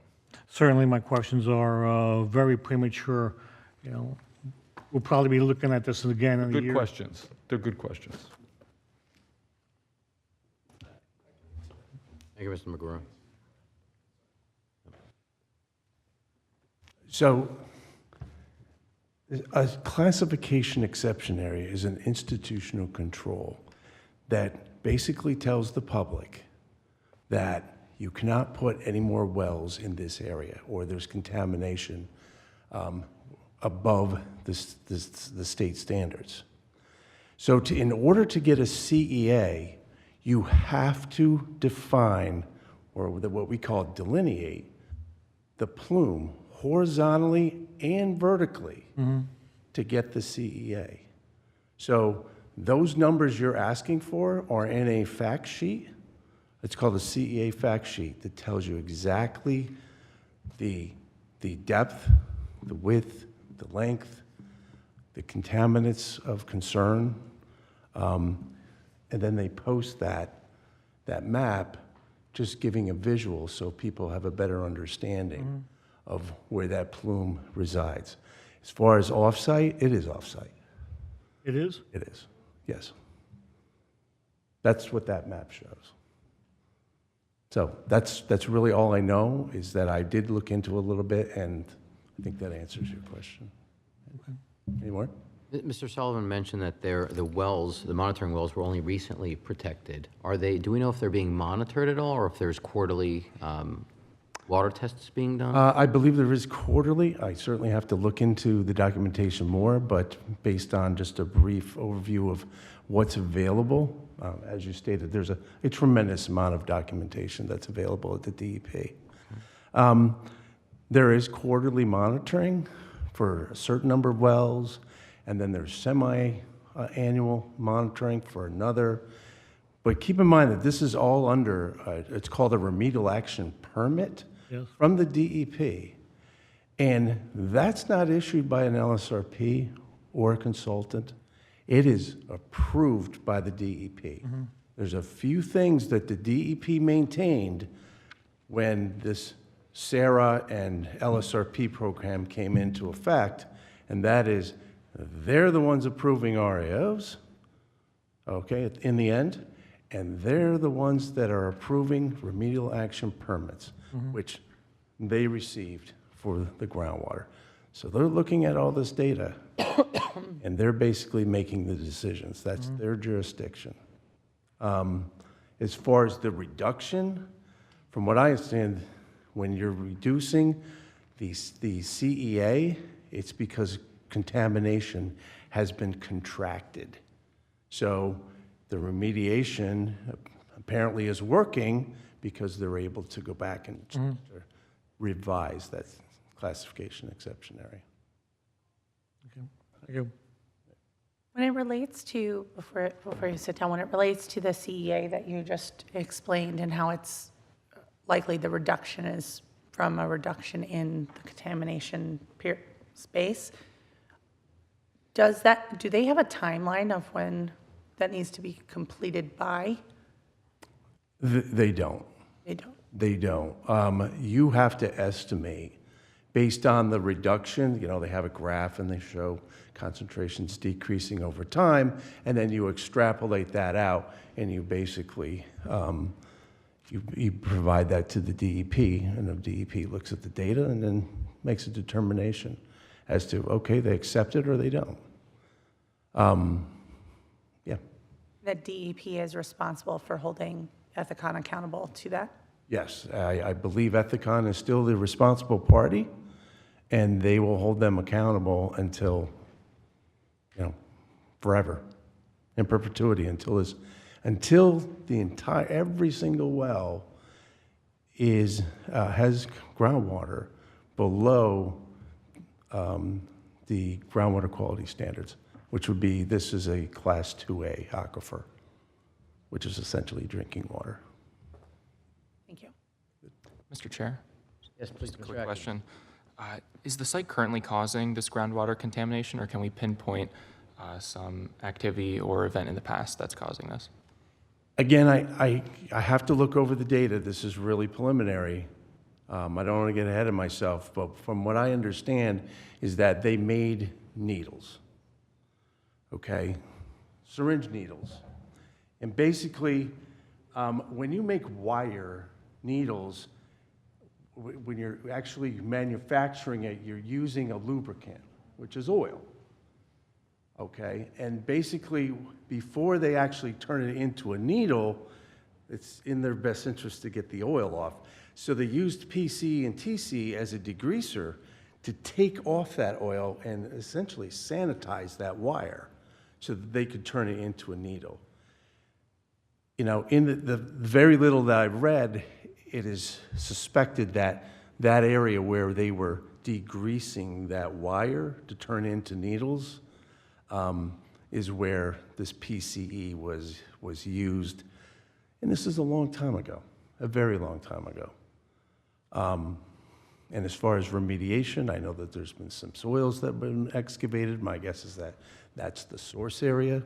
Certainly, my questions are very premature. We'll probably be looking at this again in a Good year. questions. They're good questions. Thank you, Mr. McGraw. So a classification exception area is an institutional control that basically tells the public that you cannot put any more wells in this area or there's contamination above the state standards. So in order to get a CEA, you have to define, or what we call delineate, the plume horizontally and vertically to get the CEA. So those numbers you're asking for are in a fact sheet. It's called a CEA fact sheet that tells you exactly the depth, the width, the length, the contaminants of concern, and then they post that map, just giving a visual so people have a better understanding of where that plume resides. As far as off-site, it is off-site. It is? It is, yes. That's what that map shows. So that's really all I know, is that I did look into a little bit, and I think that answers your question. Okay. Any more? Mr. Sullivan mentioned that the wells, the monitoring wells, were only recently protected. Do we know if they're being monitored at all, or if there's quarterly water tests being done? I believe there is quarterly. I certainly have to look into the documentation more, but based on just a brief overview of what's available, as you stated, there's a tremendous amount of documentation that's available at the DEP. There is quarterly monitoring for a certain number of wells, and then there's annual monitoring for another. But keep in mind that this is all under, it's called a remedial action permit from the DEP. And that's not issued by an LSRP or a consultant. It is approved by the DEP. There's a few things that the DEP maintained when this SARA and LSRP program came into effect, and that is they're the ones approving RAOs, okay, in the end, and they're the ones that are approving remedial action permits, which they received for the groundwater. So they're looking at all this data, and they're basically making the decisions. That's their jurisdiction. As far as the reduction, from what I understand, when you're reducing the CEA, it's because contamination has been contracted. So the remediation apparently is working because they're able to go back and revise that classification exception area. Okay. Thank you. When it relates to, before you sit down, when it relates to the CEA that you just explained and how it's likely the reduction is from a reduction in the contamination space, do they have a timeline of when that needs to be completed by? They don't. They don't. They don't. You have to estimate based on the reduction. You know, they have a graph and they show concentrations decreasing over time, and then you extrapolate that out, and you basically you provide that to the DEP, and the DEP looks at the data and then makes a determination as to, okay, they accept it or they don't. Yeah. That DEP is responsible for holding Ethicon accountable to that? Yes, I believe Ethicon is still the responsible party, and they will hold them accountable until, you know, forever, in perpetuity, until the entire, every single well has groundwater below the groundwater quality standards, which would be, this is a Class 2A aquifer, which is essentially drinking water. Thank you. Mr. Chair? Yes, please, Just a Mr. quick Atkins. question. Is the site currently causing this groundwater contamination, or can we pinpoint some activity or event in the past that's causing this? Again, I have to look over the data. This is really preliminary. I don't want to get ahead of myself, but from what I understand is that they made needles, okay? Syringe needles. And basically, when you make wire needles, when you're actually manufacturing it, you're using a lubricant, which is oil, okay? And basically, before they actually turn it into a needle, it's in their best interest to get the oil off. So they used PC and TC as a degreaser to take off that oil and essentially sanitize that wire so that they could turn it into a needle. You know, in the very little that I've read, it is suspected that that area where they were degreasing that wire to turn into needles is where this PCE was used. And this is a long time ago, a very long time ago. And as far as remediation, I know that there's been some soils that have been excavated. My guess is that that's the source area.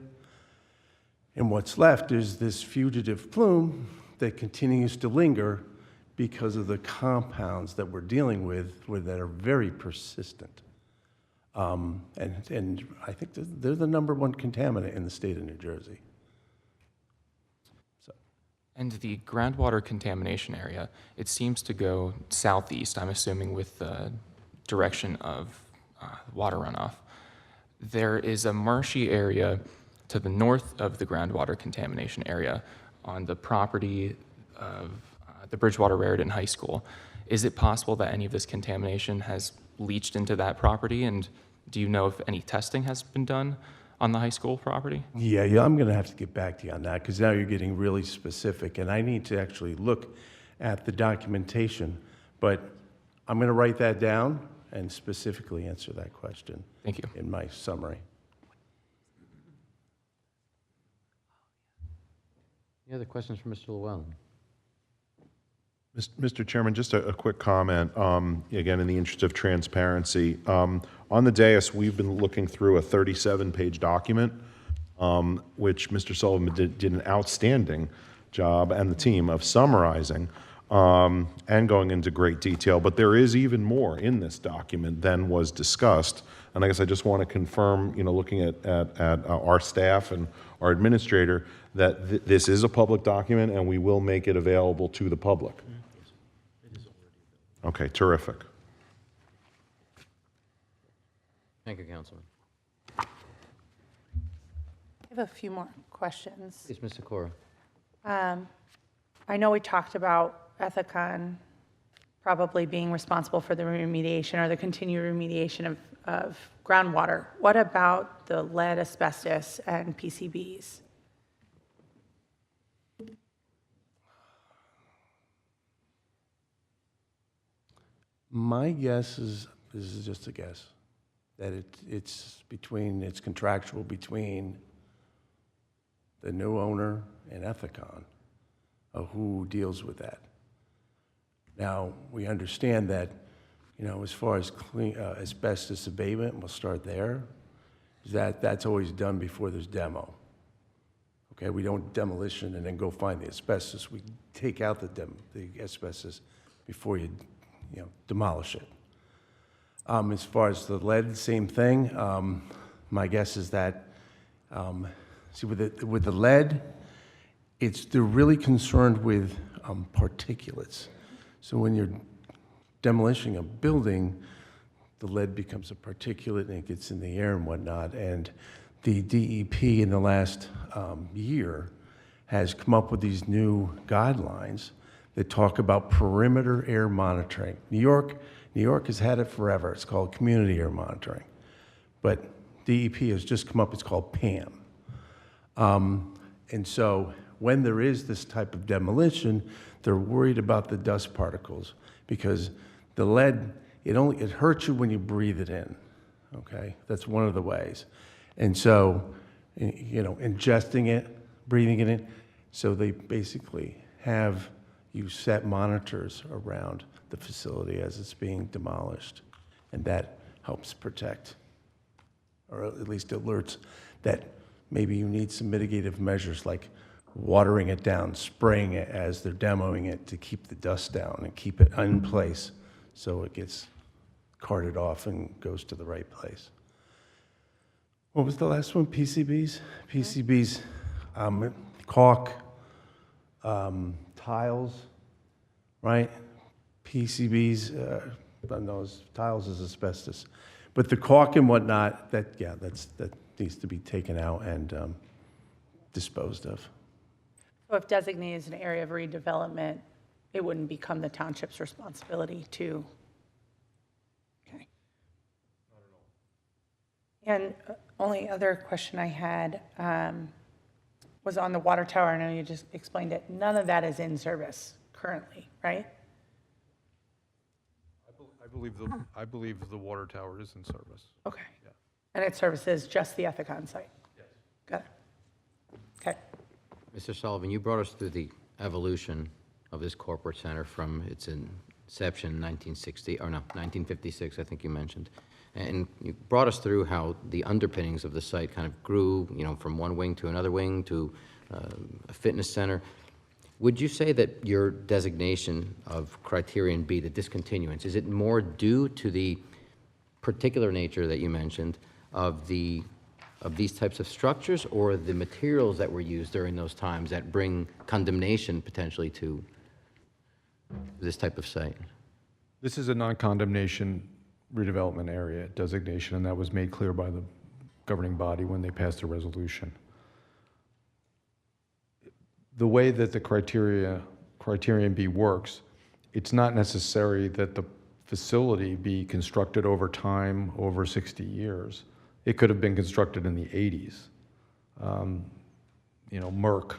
And what's left is this fugitive plume that continues to linger because of the compounds that we're dealing with that are very persistent. And I think they're the #1 contaminant in the state of New Jersey. So. And the groundwater contamination area, it seems to go southeast, I'm assuming with the direction of water runoff. There is a marshy area to the north of the groundwater contamination area on the property of the Bridgewater Raritan High School. Is it possible that any of this contamination has leached into that property? And do you know if any testing has been done on the high school property? Yeah, I'm going to have to get back to you on that because now you're getting really specific, and I need to actually look at the documentation. But I'm going to write that down and specifically answer that question. Thank you. In my summary. Any other questions for Mr. Llewellyn? Mr. Chairman, just a quick comment, again, in the interest of transparency. On the dais, we've been looking through a 37-page document, which Mr. Sullivan did an outstanding job, and the team, of summarizing and going into great detail. But there is even more in this document than was discussed. And I guess I just want to confirm, looking at our staff and our administrator, that this is a public document and we will make it available to the public. Okay, terrific. Thank you, Councilman. I have a few more questions. Please, Ms. Sikora. I know we talked about Ethicon probably being responsible for the remediation or the continued remediation of groundwater. What about the lead, asbestos, and PCBs? My guess is, this is just a guess, that it's contractual between the new owner and Ethicon of who deals with that. Now, we understand that, as far as asbestos abatement, we'll start there, that's always done before there's demo. Okay, we don't demolition and then go find the asbestos. We take out the asbestos before you demolish it. As far as the lead, same thing. My guess is that, with the lead, they're really concerned with particulates. So when you're demolishing a building, the lead becomes a particulate and it gets in the air and whatnot. And the DEP in the last year has come up with these new guidelines that talk about perimeter air monitoring. New York has had it forever. It's called community air monitoring. But DEP has just come up, it's called PAM. And so when there is this type of demolition, they're worried about the dust particles because the lead, it hurts you when you breathe it in, okay? That's one of the ways. And so, ingesting it, breathing it in, so they basically have you set monitors around the facility as it's being demolished, and that helps protect, or at least alerts that maybe you need some mitigative measures like watering it down, spraying it as they're demoing it to keep the dust down and keep it in place so it gets carted off and goes to the right place. What was the last one? PCBs? PCBs, caulk, tiles, right? PCBs, those tiles is asbestos. But the caulk and whatnot, that needs to be taken out and disposed of. So if designated as an area of redevelopment, it wouldn't become the township's responsibility to? Okay. And only other question I had was on the water tower. I know you just explained it. None of that is in service currently, right? I believe the water tower is in service. Okay. Yeah. And it services just the Ethicon site? Yes. Got it. Okay. Mr. Sullivan, you brought us through the evolution of this corporate center from its inception in 1956, I think you mentioned. And you brought us through how the underpinnings of the site kind of grew, from one wing to another wing to a fitness center. Would you say that your designation of criterion B, the discontinuance, is it more due to the particular nature that you mentioned of these types of structures, or the materials that were used during those times that bring condemnation potentially to this type of site? This is a non-condemnation redevelopment area designation, and that was made clear by the governing body when they passed a resolution. The way that the criterion B works, it's not necessary that the facility be constructed over time, over 60 years. It could have been constructed in the 80s. Merck,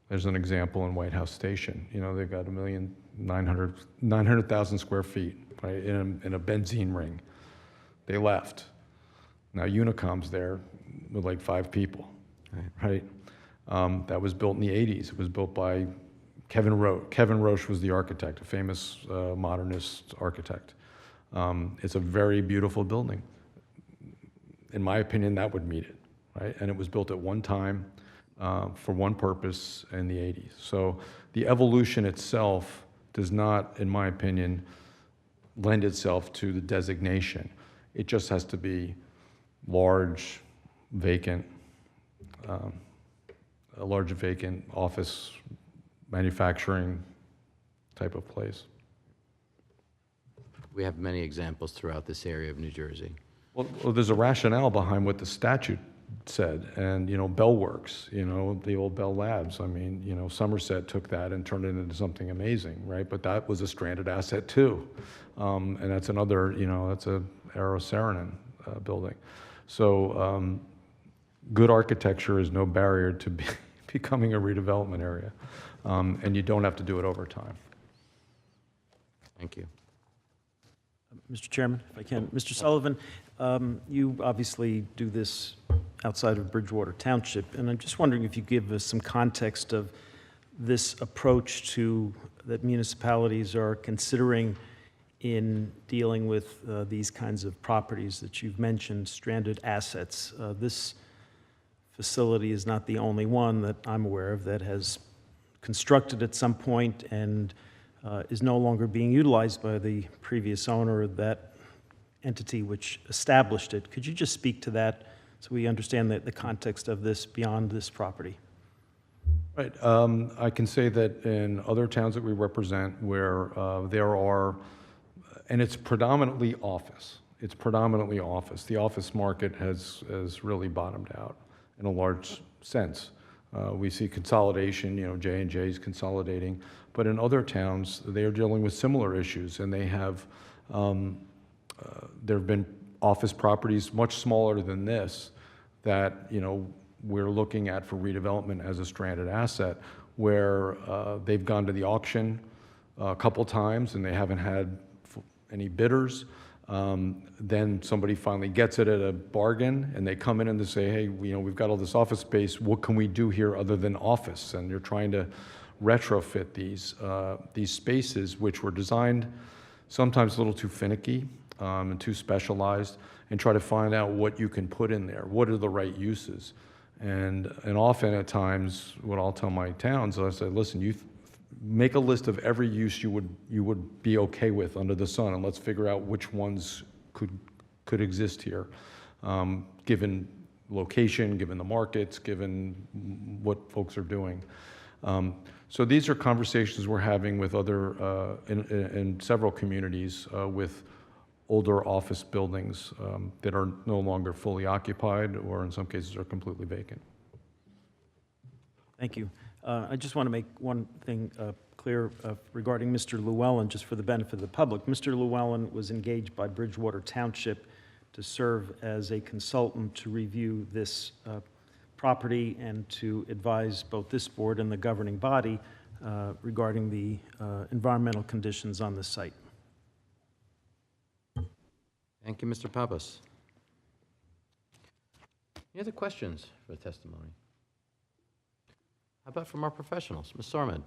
there's an example in White House Station. They've got 900,000 square feet, right, in a benzene ring. They left. Now Unicom's there with like 5 people, right? That was built in the 80s. It was built by Kevin Roche. Kevin Roche was the architect, a famous modernist architect. It's a very beautiful building. In my opinion, that would meet it, right? And it was built at one time for one purpose in the 80s. So the evolution itself does not, in my opinion, lend itself to the designation. It just has to be large, vacant, a large vacant office, manufacturing type of place. We have many examples throughout this area of New Jersey. Well, there's a rationale behind what the statute said, and, you know, Bell Works, you know, the old Bell Labs. I mean, you know, Somerset took that and turned it into something amazing, right? But that was a stranded asset too. And that's another, you know, that's a Aero Saarinen building. So good architecture is no barrier to becoming a redevelopment area. And you don't have to do it over time. Thank you. Mr. Chairman, if I can. Mr. Sullivan, you obviously do this outside of Bridgewater Township, and I'm just wondering if you give us some context of this approach that municipalities are considering in dealing with these kinds of properties that you've mentioned, stranded assets. This facility is not the only one that I'm aware of that has constructed at some point and is no longer being utilized by the previous owner of that entity which established it. Could you just speak to that so we understand the context of this beyond this property? Right. I can say that in other towns that we represent where there are, and it's predominantly office. It's predominantly office. The office market has really bottomed out in a large sense. We see consolidation, you know, J&J is consolidating, but in other towns, they are dealing with similar issues, and they have, there have been office properties much smaller than this that, you know, we're looking at for redevelopment as a stranded asset, where they've gone to the auction a couple times and they haven't had any bidders. Then somebody finally gets it at a bargain, and they come in and they say, hey, you know, we've got all this office space. What can we do here other than office? And you're trying to retrofit these spaces, which were designed sometimes a little too finicky and too specialized, and try to find out what you can put in there. What are the right uses? And often at times, what I'll tell my towns, I say, listen, you make a list of every use you would be okay with under the sun, and let's figure out which ones could exist here, given location, given the markets, given what folks are doing. So these are conversations we're having with other, in several communities with older office buildings that are no longer fully occupied, or in some cases are completely vacant. Thank you. I just want to make one thing clear regarding Mr. Llewellyn, just for the benefit of the public. Mr. Llewellyn was engaged by Bridgewater Township to serve as a consultant to review this property and to advise both this board and the governing body regarding the environmental conditions on the site. Thank you, Mr. Pappas. Any other questions for the testimony? How about from our professionals? Ms. Sarmed.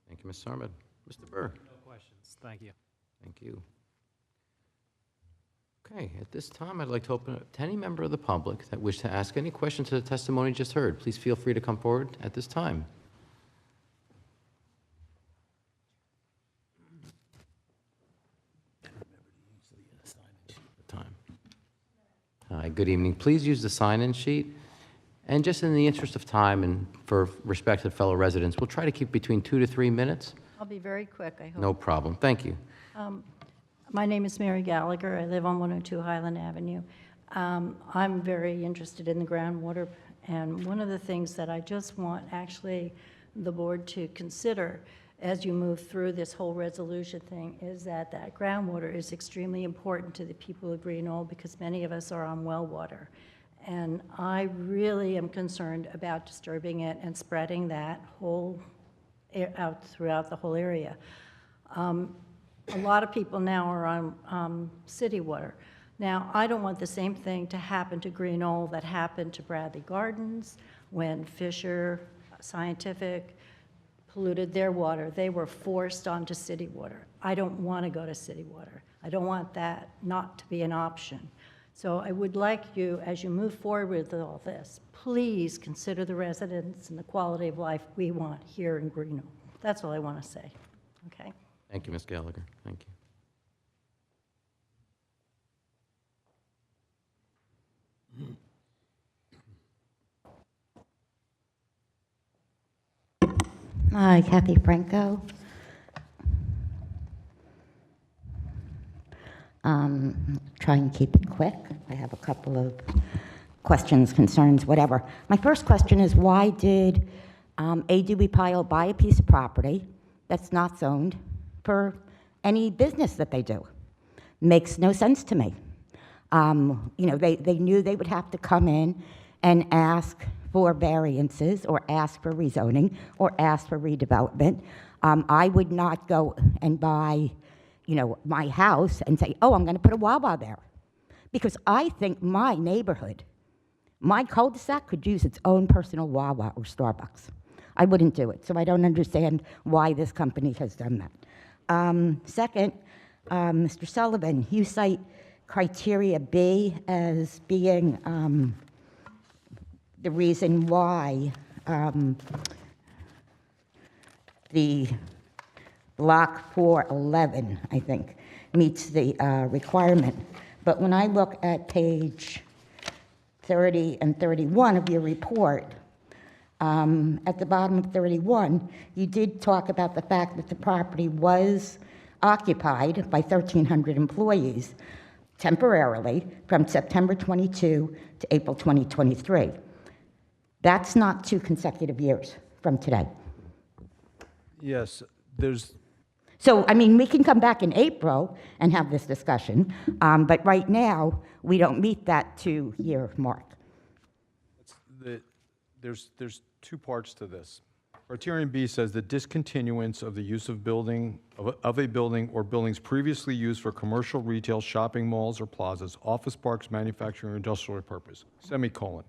Thank you, Ms. Sarmed. Mr. Burr. No questions. Thank you. Thank you. Okay, at this time, I'd like to open it to any member of the public that wish to ask any questions to the testimony just heard. Please feel free to come forward at this time. Hi, good evening. Please use the sign-in sheet. And just in the interest of time and for respect to fellow residents, we'll try to keep between 2 to 3 minutes. I'll be very quick, I hope. No problem. Thank you. My name is Mary Gallagher. I live on 102 Highland Avenue. I'm very interested in the groundwater, and one of the things that I just want actually the board to consider as you move through this whole resolution thing is that groundwater is extremely important to the people of Green Knoll because many of us are on well water. And I really am concerned about disturbing it and spreading that whole, out throughout the whole area. A lot of people now are on city water. Now, I don't want the same thing to happen to Green Knoll that happened to Bradley Gardens when Fisher Scientific polluted their water. They were forced onto city water. I don't want to go to city water. I don't want that not to be an option. So I would like you, as you move forward with all this, please consider the residents and the quality of life we want here in Green Knoll. That's all I want to say, okay? Thank you, Ms. Gallagher. Thank you. Hi, Kathy Franco. Try and keep it quick. I have a couple of questions, concerns, whatever. My first question is, why did A. Dewey Pyle buy a piece of property that's not zoned for any business that they do? Makes no sense to me. You know, they knew they would have to come in and ask for variances or ask for rezoning or ask for redevelopment. I would not go and buy, you know, my house and say, oh, I'm going to put a Wawa there. Because I think my neighborhood, my cul-de-sac could use its own personal Wawa or Starbucks. I wouldn't do it. So I don't understand why this company has done that. Second, Mr. Sullivan, you cite criteria B as being the reason why the block 411, I think, meets the requirement. But when I look at page 30 and 31 of your report, at the bottom of 31, you did talk about the fact that the property was occupied by 1,300 employees temporarily from September 22 to April 2023. That's not 2 consecutive years from today. Yes, there's, So, I mean, we can come back in April and have this discussion, but right now, we don't meet that 2-year mark. there's 2 parts to this. Criterion B says the discontinuance of the use of a building or buildings previously used for commercial, retail, shopping malls or plazas, office parks, manufacturing, or industrial purpose, semicolon.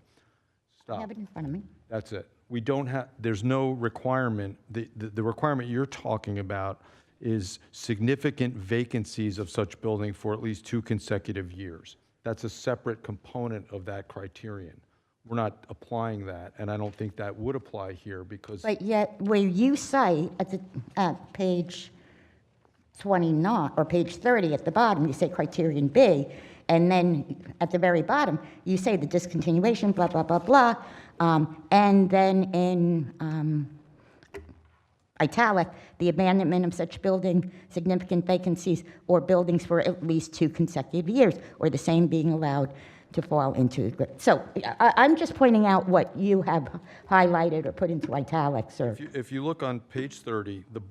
Stop. I have it in front of me. That's it. We don't have, there's no requirement. The requirement you're talking about is significant vacancies of such building for at least 2 consecutive years. That's a separate component of that criterion. We're not applying that, and I don't think that would apply here because... But yet, where you cite at page 29, or page 30 at the bottom, you say criterion B, and then at the very bottom, you say the discontinuation, blah, blah, blah, blah, and then in italic, the abandonment of such building, significant vacancies, or buildings for at least 2 consecutive years, or the same being allowed to fall into. So I'm just pointing out what you have highlighted or put into italics. Or If you look on page 30, the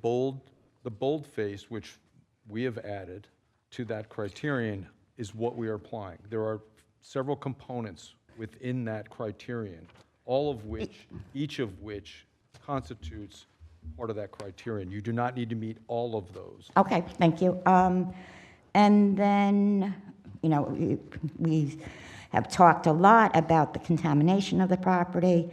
boldface, which we have added to that criterion, is what we are applying. There are several components within that criterion, all of which, each of which constitutes part of that criterion. You do not need to meet all of those. Okay, thank you. And then, you know, we have talked a lot about the contamination of the property,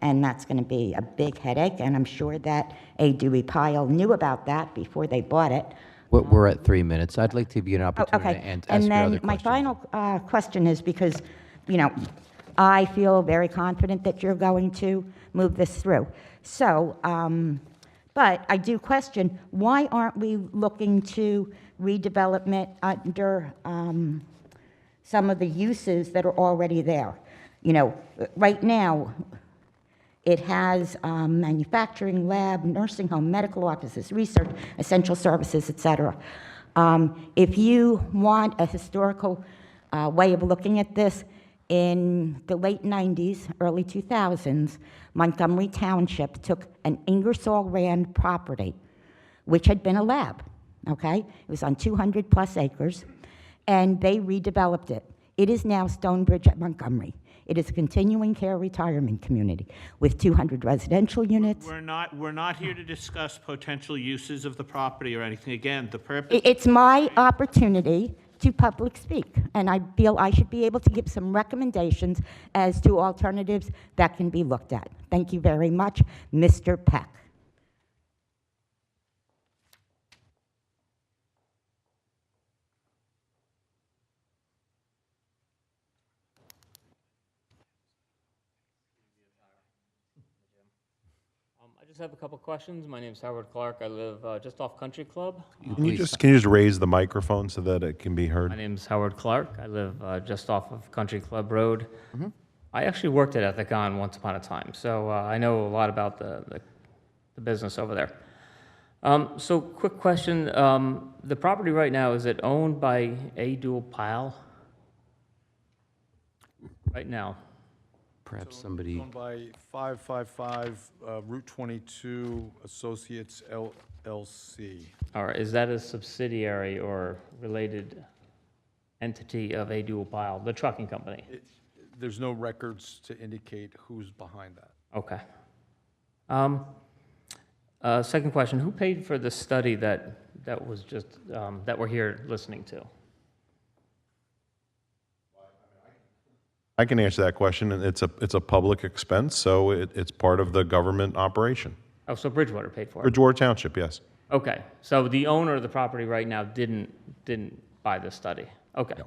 and that's going to be a big headache, and I'm sure that A. Dewey Pyle knew about that before they bought it. We're at 3 minutes. I'd like to give you an opportunity to Okay, ask and your other then my questions. final question is because, you know, I feel very confident that you're going to move this through. So, but I do question, why aren't we looking to redevelopment under some of the uses that are already there? You know, right now, it has manufacturing, lab, nursing home, medical offices, research, essential services, et cetera. If you want a historical way of looking at this, in the late 90s, early 2000s, Montgomery Township took an Ingersoll Rand property, which had been a lab, okay? It was on 200 plus acres, and they redeveloped it. It is now Stonebridge at Montgomery. It is a continuing care retirement community with 200 residential units. We're not here to discuss potential uses of the property or anything. Again, the purpose. It's my opportunity to public speak, and I feel I should be able to give some recommendations as to alternatives that can be looked at. Thank you very much, Mr. Peck. I just have a couple questions. My name is Howard Clark. I live just off Country Club. Can you just raise the microphone so that it can be heard? My name is Howard Clark. I live just off of Country Club Road. I actually worked at Ethicon once upon a time, so I know a lot about the business over there. So quick question. The property right now, is it owned by A. Dual Pile? Right now? Perhaps somebody. Owned by 555 Route 22 Associates LLC. Or is that a subsidiary or related entity of A. Dual Pile, the trucking company? There's no records to indicate who's behind that. Okay. Second question, who paid for the study that was just, that we're here listening to? I can answer that question, and it's a public expense, so it's part of the government operation. Oh, so Bridgewater paid for it? Bridgewater Township, yes. Okay, so the owner of the property right now didn't buy this study? Okay. No.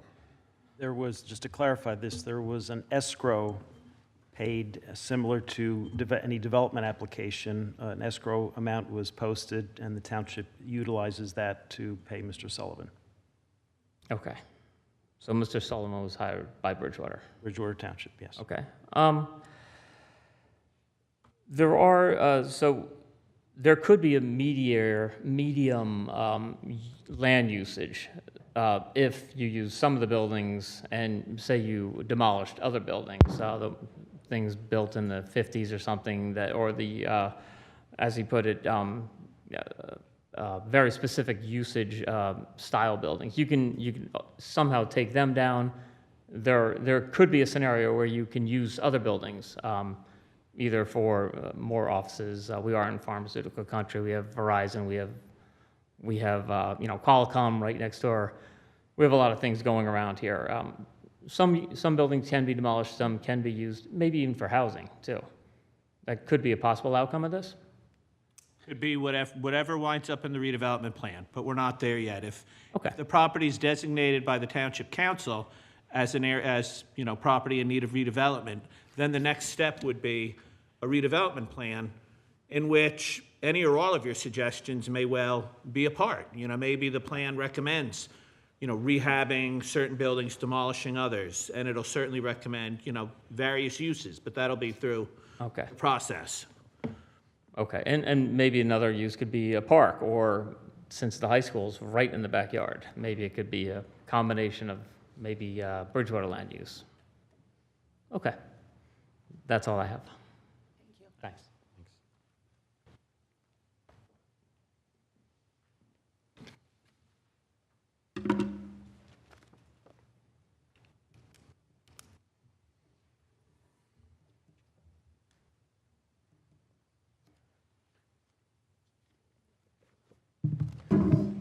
There was, just to clarify this, there was an escrow paid similar to any development application. An escrow amount was posted, and the township utilizes that to pay Mr. Sullivan. Okay. So Mr. Sullivan was hired by Bridgewater? Bridgewater Township, yes. Okay. There are, so there could be a medium land usage if you use some of the buildings and say you demolished other buildings, the things built in the 50s or something that, or the, as he put it, very specific usage style buildings. You can somehow take them down. There could be a scenario where you can use other buildings, either for more offices. We are in pharmaceutical country. We have Verizon. We have Qualcomm right next door. We have a lot of things going around here. Some buildings can be demolished. Some can be used, maybe even for housing too. That could be a possible outcome of this. Could be whatever winds up in the redevelopment plan, but we're not there yet. If Okay. the property is designated by the township council as property in need of redevelopment, then the next step would be a redevelopment plan in which any or all of your suggestions may well be a part. Maybe the plan recommends, rehabbing certain buildings, demolishing others, and it'll certainly recommend, various uses, but that'll be through Okay. the process. Okay, and maybe another use could be a park, or since the high school's right in the backyard, maybe it could be a combination of maybe Bridgewater land use. Okay, that's all I have. Thank you. Thanks.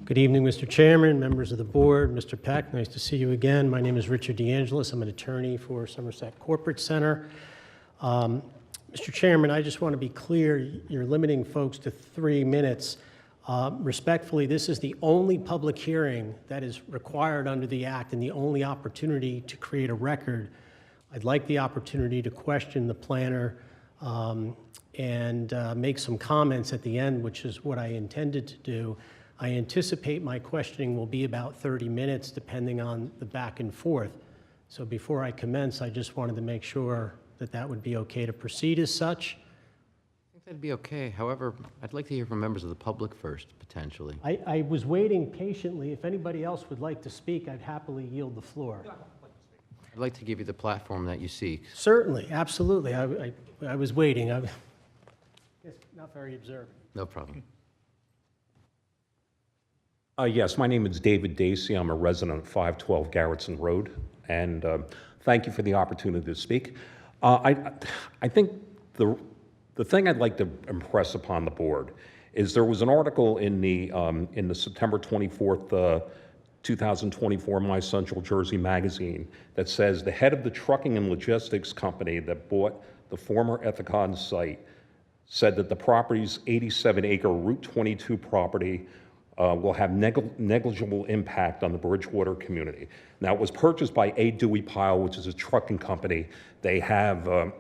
Good evening, Mr. Chairman, members of the board, Mr. Peck, nice to see you again. My name is Richard DeAngelis. I'm an attorney for Somerset Corporate Center. Mr. Chairman, I just want to be clear, you're limiting folks to 3 minutes. Respectfully, this is the only public hearing that is required under the Act and the only opportunity to create a record. I'd like the opportunity to question the planner and make some comments at the end, which is what I intended to do. I anticipate my questioning will be about 30 minutes, depending on the back and forth. So before I commence, I just wanted to make sure that that would be okay to proceed as such. I think that'd be okay. However, I'd like to hear from members of the public first, potentially. I was waiting patiently. If anybody else would like to speak, I'd happily yield the floor. I'd like to give you the platform that you seek. Certainly, absolutely. I was waiting. I guess not very observant. No problem. Yes, my name is David Dacey. I'm a resident of 512 Garrettson Road. And Thank you for the opportunity to speak. I think the thing I'd like to impress upon the board is there was an article in the September 24th, 2024 My Central Jersey magazine that says the head of the trucking and logistics company that bought the former Ethicon site said that the property's 87-acre Route 22 property will have negligible impact on the Bridgewater community. Now, it was purchased by A. Dewey Pyle, which is a trucking company. They have a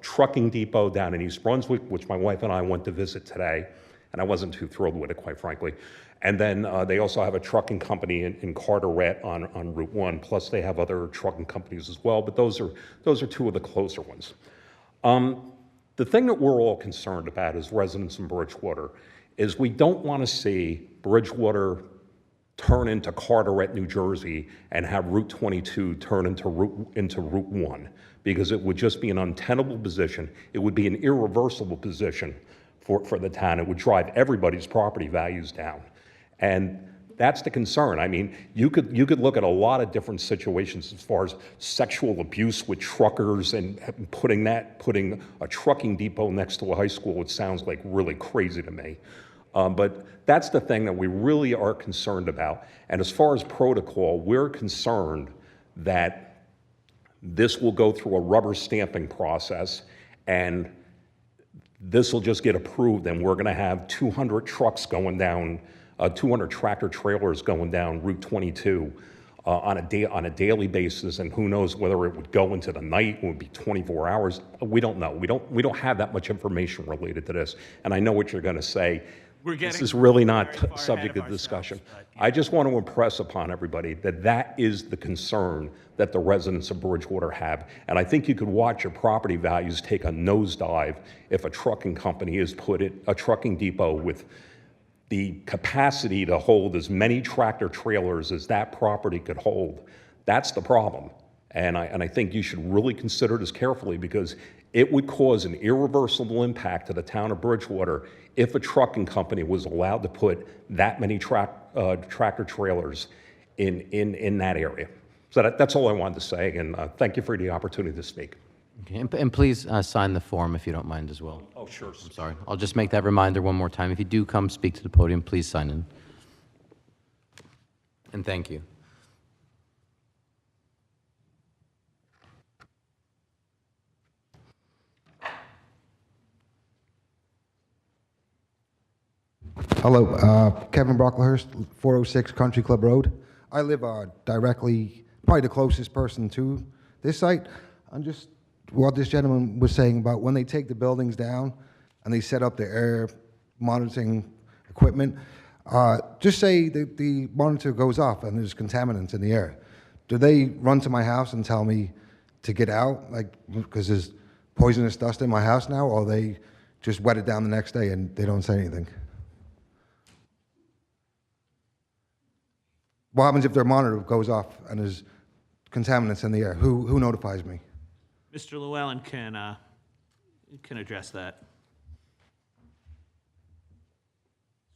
trucking depot down in East Brunswick, which my wife and I went to visit today, and I wasn't too thrilled with it, quite frankly. And then they also have a trucking company in Carteret on Route 1, plus they have other trucking companies as well, but those are two of the closer ones. The thing that we're all concerned about as residents in Bridgewater is we don't want to see Bridgewater turn into Carteret, New Jersey, and have Route 22 turn into Route 1, because it would just be an untenable position. It would be an irreversible position for the town. It would drive everybody's property values down. And that's the concern. I mean, you could look at a lot of different situations as far as sexual abuse with truckers and putting a trucking depot next to a high school. It sounds like really crazy to me. But that's the thing that we really are concerned about. And as far as protocol, we're concerned that this will go through a rubber stamping process, and this will just get approved, and we're going to have 200 trucks going down, 200 tractor trailers going down Route 22 on a daily basis, and who knows whether it would go into the night, it would be 24 hours. We don't know. We don't have that much information related to this. And I know what you're going to say. This is really not subject to discussion. I just want to impress upon everybody that that is the concern that the residents of Bridgewater have. And I think you could watch your property values take a nosedive if a trucking company is a trucking depot with the capacity to hold as many tractor trailers as that property could hold. That's the problem. And I think you should really consider this carefully, because it would cause an irreversible impact to the town of Bridgewater if a trucking company was allowed to put that many tractor trailers in that area. So that's all I wanted to say, and thank you for the opportunity to speak. Okay, and please sign the form if you don't mind as well. Oh, sure. I'm sorry. I'll just make that reminder one more time. If you do come speak to the podium, please sign in. And thank you. Hello, Kevin Brocklehurst, 406 Country Club Road. I live directly, probably the closest person to this site. I'm just, what this gentleman was saying about when they take the buildings down and they set up the air monitoring equipment, just say that the monitor goes off and there's contaminants in the air. Do they run to my house and tell me to get out, like, because there's poisonous dust in my house now, or they just wet it down the next day and they don't say anything? What happens if their monitor goes off and there's contaminants in the air? Who notifies me? Mr. Llewellyn can address that.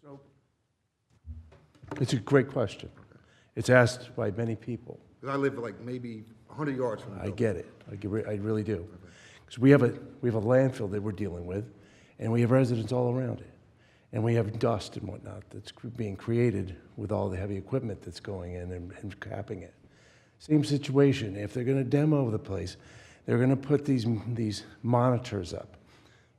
So, it's a great question. It's asked by many people. Because I live like maybe 100 yards from the building. I get it. I really do. Because we have a landfill that we're dealing with, and we have residents all around it. And we have dust and whatnot that's being created with all the heavy equipment that's going in and capping it. Same situation. If they're going to demo the place, they're going to put these monitors up.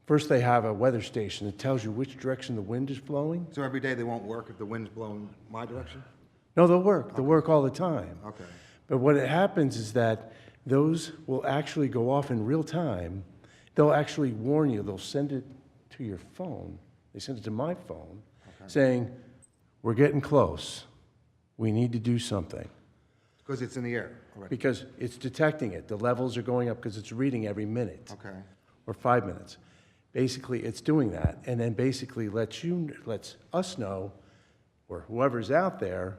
First, they have a weather station that tells you which direction the wind is blowing. So every day they won't work if the wind's blowing my direction? No, they'll work. Okay. They'll work all the time. Okay. But what happens is that those will actually go off in real time. They'll actually warn you. They'll send it to your phone. They sent it to my phone, saying, we're getting close. We need to do something. Because it's in the air already. Because it's detecting it. The levels are going up because it's reading every minute. Okay. Or 5 minutes. Basically, it's doing that, and then basically lets us know, or whoever's out there,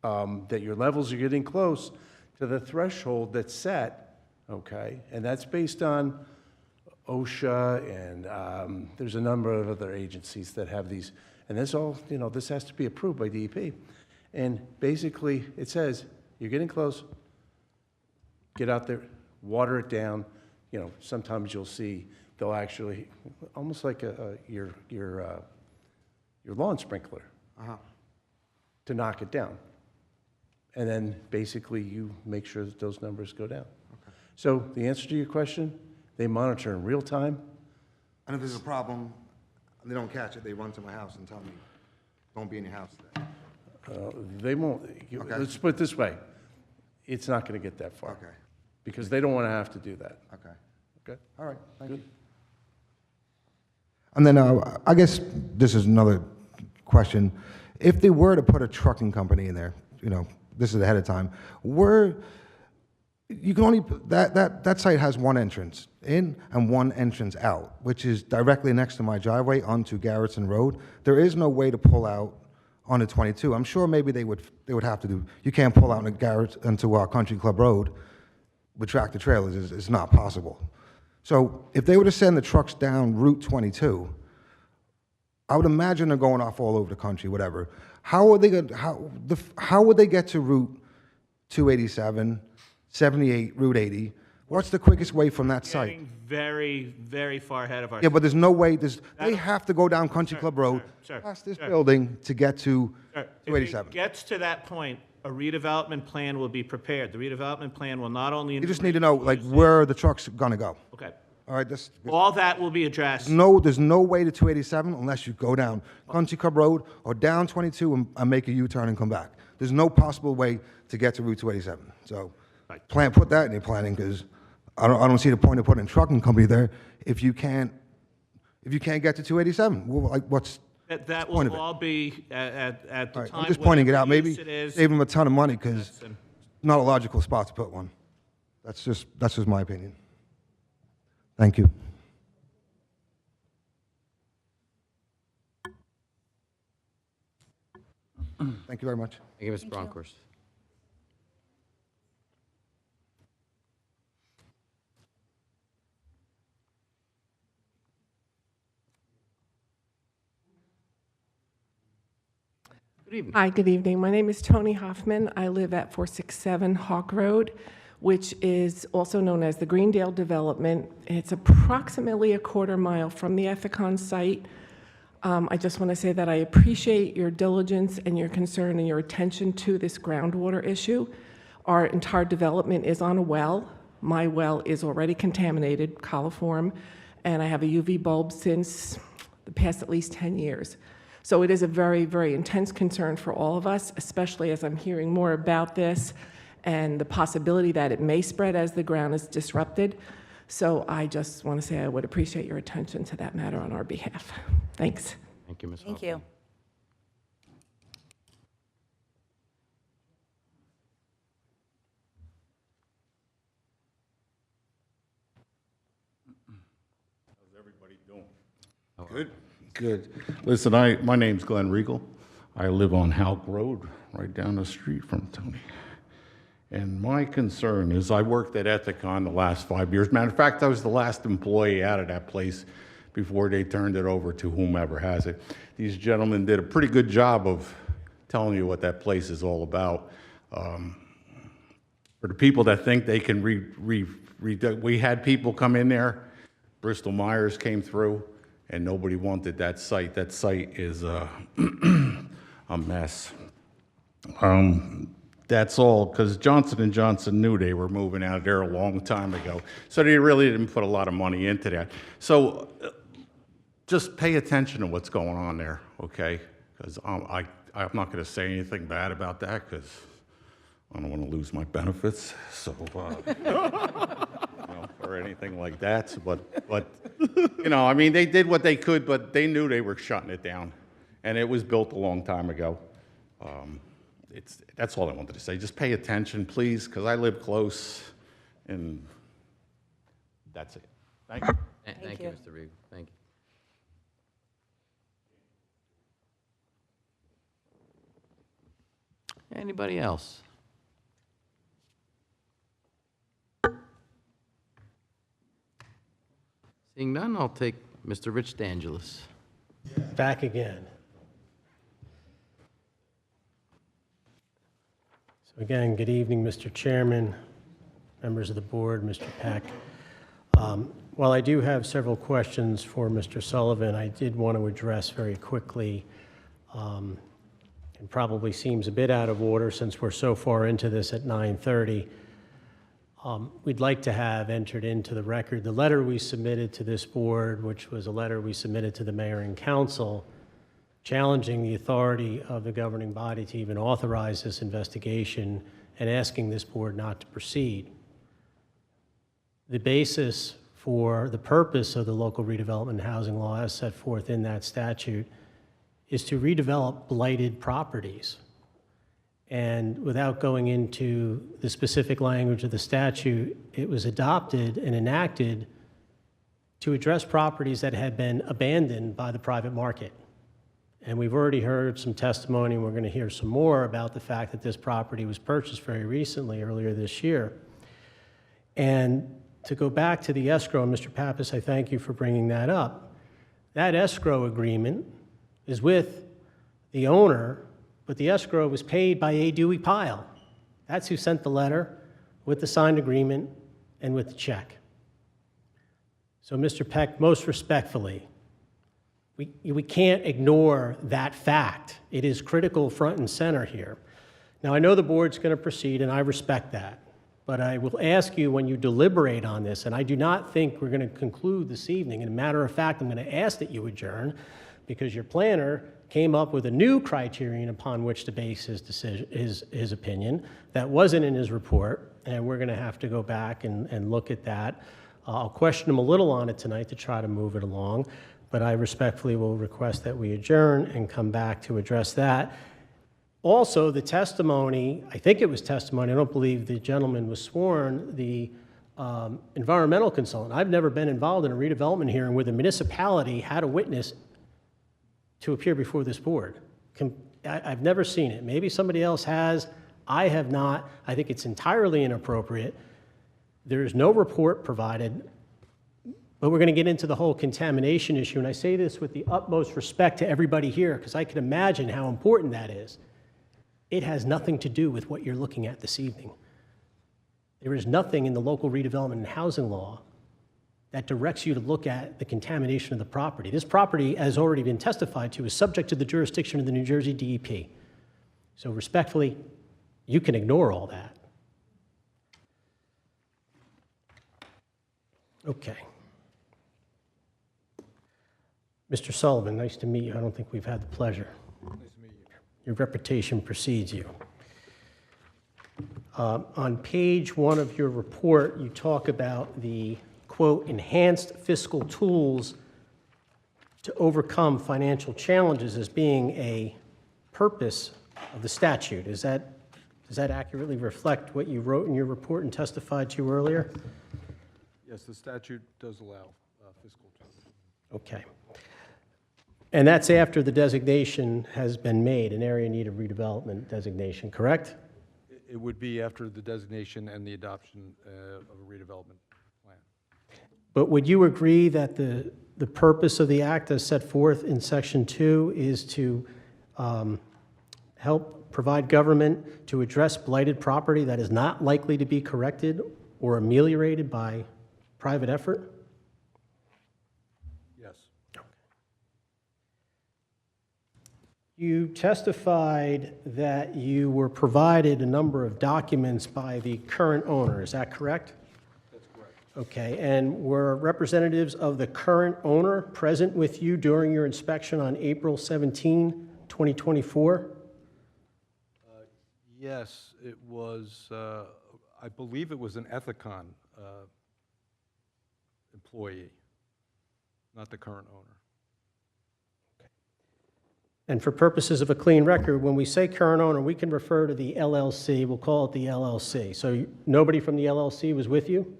that your levels are getting close to the threshold that's set, okay? And that's based on OSHA, and there's a number of other agencies that have these, and this all, this has to be approved by DEP. And basically, it says, you're getting close, Get out there, water it down. You know, sometimes you'll see they'll actually, almost like your lawn sprinkler, to knock it down. And then basically you make sure that those numbers go down. Okay. So the answer to your question, they monitor in real time. And if there's a problem, and they don't catch it, they run to my house and tell me, don't be in your house today. They won't, Okay. let's put it this way, it's not going to get that far. Okay. Because they don't want to have to do that. Okay. Okay? All right, thank Good. you. And then I guess this is another question. If they were to put a trucking company in there, you know, this is ahead of time, you can only, that site has one entrance in and one entrance out, which is directly next to my driveway onto Garrettson Road. There is no way to pull out onto 22. I'm sure maybe they would have to do, you can't pull out into Country Club Road with tractor trailers, it's not possible. So if they were to send the trucks down Route 22, I would imagine they're going off all over the country, whatever. How would they get to Route 287, 78, Route 80? What's the quickest way from that site? Getting very, very far ahead of ourselves. Yeah, but there's no way, they have to go down Country Club Road, past this building to get to If 287. it gets to that point, a redevelopment plan will be prepared. The redevelopment plan will not only. You just need to know, like, where the truck's gonna go. Okay. All right, All that will be addressed. there's no way to 287 unless you go down Country Club Road or down 22 and make a U-turn and come back. There's no possible way to get to Route 287. So put that in your planning, because I don't see the point of putting a trucking company there if you can't get to 287. Well, like, what's That the will point of it? all be at the All right, time. I'm just pointing it out. whatever Maybe use it is. save them a ton of money, because not a logical spot to put one. That's just my opinion. Thank you. Thank you very much. Thank you, Mr. Bronkhorst. Good evening. Hi, good evening. My name is Tony Hoffman. I live at 467 Hawk Road, which is also known as the Greendale Development. It's approximately a quarter mile from the Ethicon site. I just want to say that I appreciate your diligence and your concern and your attention to this groundwater issue. Our entire development is on a well. My well is already contaminated, coliform, and I have a UV bulb since the past at least 10 years. So it is a very, very intense concern for all of us, especially as I'm hearing more about this and the possibility that it may spread as the ground is disrupted. So I just want to say I would appreciate your attention to that matter on our behalf. Thanks. Thank you, Ms. Thank Hoffman. you. How's everybody doing? Good, good. Listen, my name's Glenn Regal. I live on Houck Road, right down the street from Tony. And my concern is I worked at Ethicon the last 5 years. Matter of fact, I was the last employee out of that place before they turned it over to whomever has it. These gentlemen did a pretty good job of telling you what that place is all about. For the people that think they can we had people come in there, Bristol Myers came through, and nobody wanted that site. That site is a mess. That's all because Johnson & Johnson knew they were moving out of there a long time ago. So they really didn't put a lot of money into that. So just pay attention to what's going on there, okay? Because I'm not going to say anything bad about that because I don't want to lose my benefits, so or anything like that. But you know, I mean, they did what they could, but they knew they were shutting it down, and it was built a long time ago. That's all I wanted to say. Just pay attention, please, because I live close, and that's it. Thank you. Thank you, Mr. Regal. Thank you. Anybody else? Seeing none, I'll take Mr. Rich DeAngelis. Back again. So again, good evening, Mr. Chairman, members of the board, Mr. Peck. While I do have several questions for Mr. Sullivan, I did want to address very quickly, it probably seems a bit out of order since we're so far into this at 9:30. We'd like to have entered into the record the letter we submitted to this board, which was a letter we submitted to the mayor and council, challenging the authority of the governing body to even authorize this investigation and asking this board not to proceed. The basis for the purpose of the local redevelopment and housing law as set forth in that statute is to redevelop blighted properties. And without going into the specific language of the statute, it was adopted and enacted to address properties that had been abandoned by the private market. And we've already heard some testimony, and we're going to hear some more about the fact that this property was purchased very recently, earlier this year. And to go back to the escrow, and Mr. Pappas, I thank you for bringing that up. That escrow agreement is with the owner, but the escrow was paid by A. Dewey Pyle. That's who sent the letter with the signed agreement and with the check. So, Mr. Peck, most respectfully, we can't ignore that fact. It is critical front and center here. Now, I know the board's going to proceed, and I respect that. But I will ask you when you deliberate on this, and I do not think we're going to conclude this evening. As a matter of fact, I'm going to ask that you adjourn because your planner came up with a new criterion upon which to base his decision, his opinion that wasn't in his report, and we're going to have to go back and look at that. I'll question him a little on it tonight to try to move it along, but I respectfully will request that we adjourn and come back to address that. Also, the testimony, I think it was testimony, I don't believe the gentleman was sworn, the environmental consultant. I've never been involved in a redevelopment hearing where the municipality had a witness to appear before this board. I've never seen it. Maybe somebody else has. I have not. I think it's entirely inappropriate. There is no report provided, but we're going to get into the whole contamination issue, and I say this with the utmost respect to everybody here because I can imagine how important that is. It has nothing to do with what you're looking at this evening. There is nothing in the local redevelopment and housing law that directs you to look at the contamination of the property. This property, as already been testified to, is subject to the jurisdiction of the New Jersey DEP. So respectfully, you can ignore all that. Okay. Mr. Sullivan, nice to meet you. I don't think we've had the pleasure. Your reputation precedes you. On page 1 of your report, you talk about the, quote, enhanced fiscal tools to overcome financial challenges as being a purpose of the statute. Does that accurately reflect what you wrote in your report and testified to earlier? Yes, the statute does allow fiscal tools. Okay. And that's after the designation has been made, an area in need of redevelopment designation, correct? It would be after the designation and the adoption of a redevelopment plan. But would you agree that the purpose of the act as set forth in Section 2 is to help provide government to address blighted property that is not likely to be corrected or ameliorated by private effort? Yes. You testified that you were provided a number of documents by the current owner. Is that correct? That's correct. Okay, and were representatives of the current owner present with you during your inspection on April 17, 2024? Yes, it was, I believe it was an Ethicon employee, not the current owner. And for purposes of a clean record, when we say current owner, we can refer to the LLC. We'll call it the LLC. So nobody from the LLC was with you?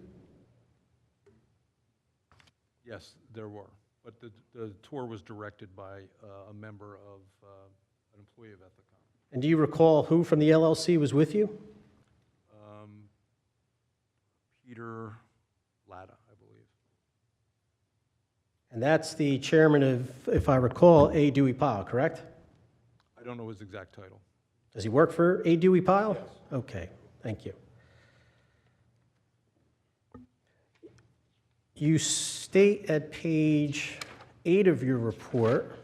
Yes, there were. But the tour was directed by a member of an employee of Ethicon. And do you recall who from the LLC was with you? Peter Latta, I believe. And that's the chairman of, if I recall, A. Dewey Pyle, correct? I don't know his exact title. Does he work for A. Dewey Pyle? Yes. Okay, thank you. You state at page 8 of your report,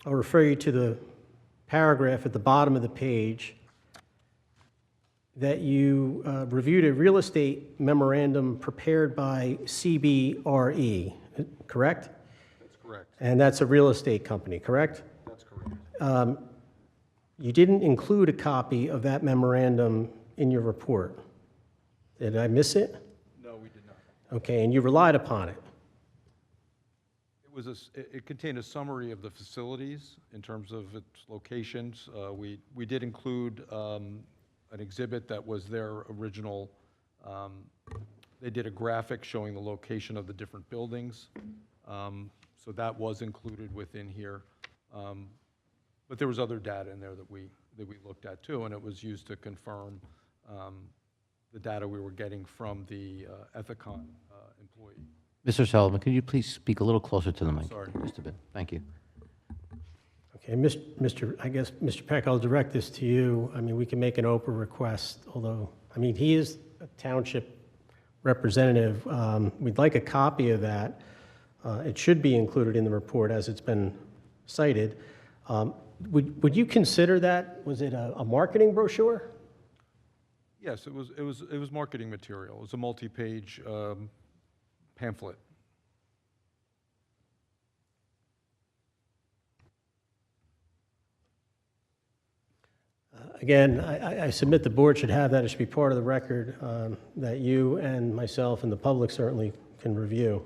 I'll refer you to the paragraph at the bottom of the page, that you reviewed a real estate memorandum prepared by CBRE, correct? That's correct. And that's a real estate company, correct? That's correct. You didn't include a copy of that memorandum in your report. Did I miss it? No, we did not. Okay, and you relied upon it. It contained a summary of the facilities in terms of its locations. We did include an exhibit that was their original. They did a graphic showing the location of the different buildings. So that was included within here. But there was other data in there that we looked at too, and it was used to confirm the data we were getting from the Ethicon employee. Mr. Sullivan, could you please speak a little closer to the mic? Sorry. Just a bit. Thank you. Okay, I guess, Mr. Peck, I'll direct this to you. I mean, we can make an Oprah request, although, I mean, he is a township representative. We'd like a copy of that. It should be included in the report as it's been cited. Would you consider that, was it a marketing brochure? Yes, it was marketing material. It was a multi-page pamphlet. Again, I submit the board should have that. It should be part of the record that you and myself and the public certainly can review.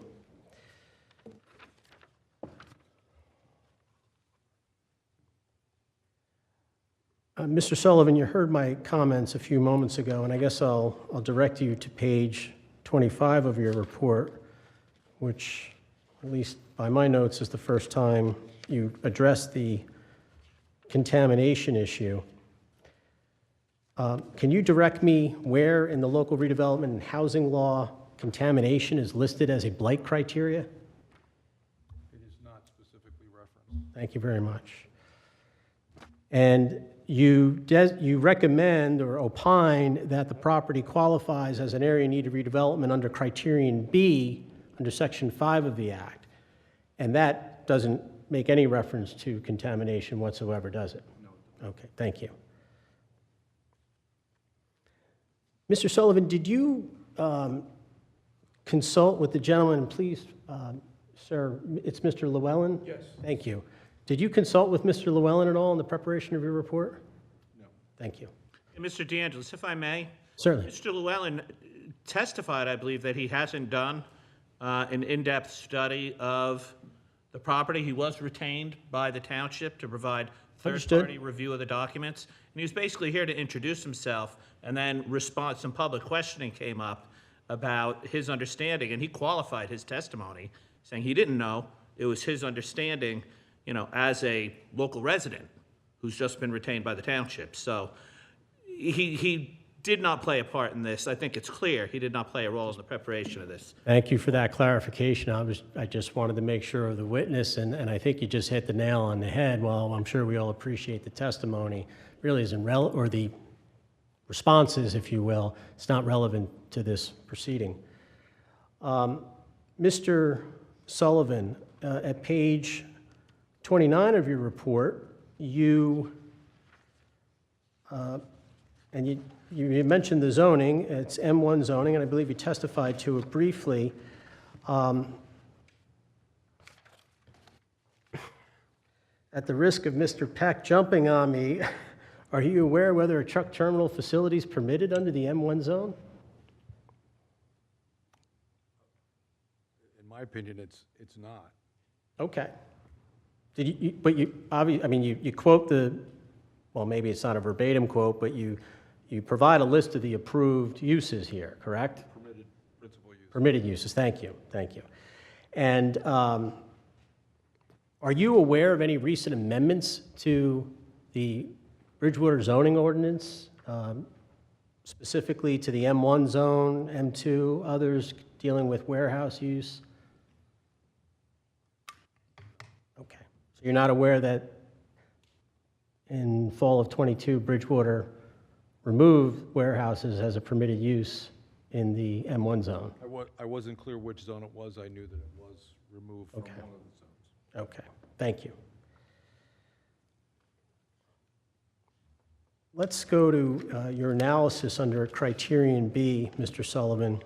Mr. Sullivan, you heard my comments a few moments ago, and I guess I'll direct you to page 25 of your report, which, at least by my notes, is the first time you addressed the contamination issue. Can you direct me where in the local redevelopment and housing law contamination is listed as a blight criteria? It is not specifically referenced. Thank you very much. And you recommend or opine that the property qualifies as an area in need of redevelopment under criterion B under section 5 of the Act. And that doesn't make any reference to contamination whatsoever, does it? No. Okay, thank you. Mr. Sullivan, did you consult with the gentleman, please, sir, it's Mr. Llewellyn? Yes. Thank you. Did you consult with Mr. Llewellyn at all in the preparation of your report? No. Thank you. And Mr. DeAngelis, if I may? Certainly. Mr. Llewellyn testified, I believe, that he hasn't done an in-depth study of the property. He was retained by the township to provide third-party review of the documents. And he was basically here to introduce himself, and then some public questioning came up about his understanding, and he qualified his testimony, saying he didn't know. It was his understanding, you know, as a local resident who's just been retained by the township. So he did not play a part in this. I think it's clear he did not play a role in the preparation of this. Thank you for that clarification. I just wanted to make sure of the witness, and I think you just hit the nail on the head. Well, I'm sure we all appreciate the testimony. Really isn't or the responses, if you will. It's not relevant to this proceeding. Mr. Sullivan, at page 29 of your report, you mentioned the zoning. It's M1 zoning, and I believe you testified to it briefly. At the risk of Mr. Peck jumping on me, are you aware whether a truck terminal facility is permitted under the M1 zone? In my opinion, it's not. Okay. You quote well, maybe it's not a verbatim quote, but you provide a list of the approved uses here, correct? Permitted principal use. Permitted uses, thank you. And are you aware of any recent amendments to the Bridgewater zoning ordinance, specifically to the M1 zone, M2, others dealing with warehouse use? Okay, so you're not aware that in fall of '22, Bridgewater remove warehouses as a permitted use in the M1 zone. I wasn't clear which zone it was. I knew that it was removed from Okay. one of the zones. Okay, thank you. Let's go to your analysis under criterion B, Mr. Sullivan.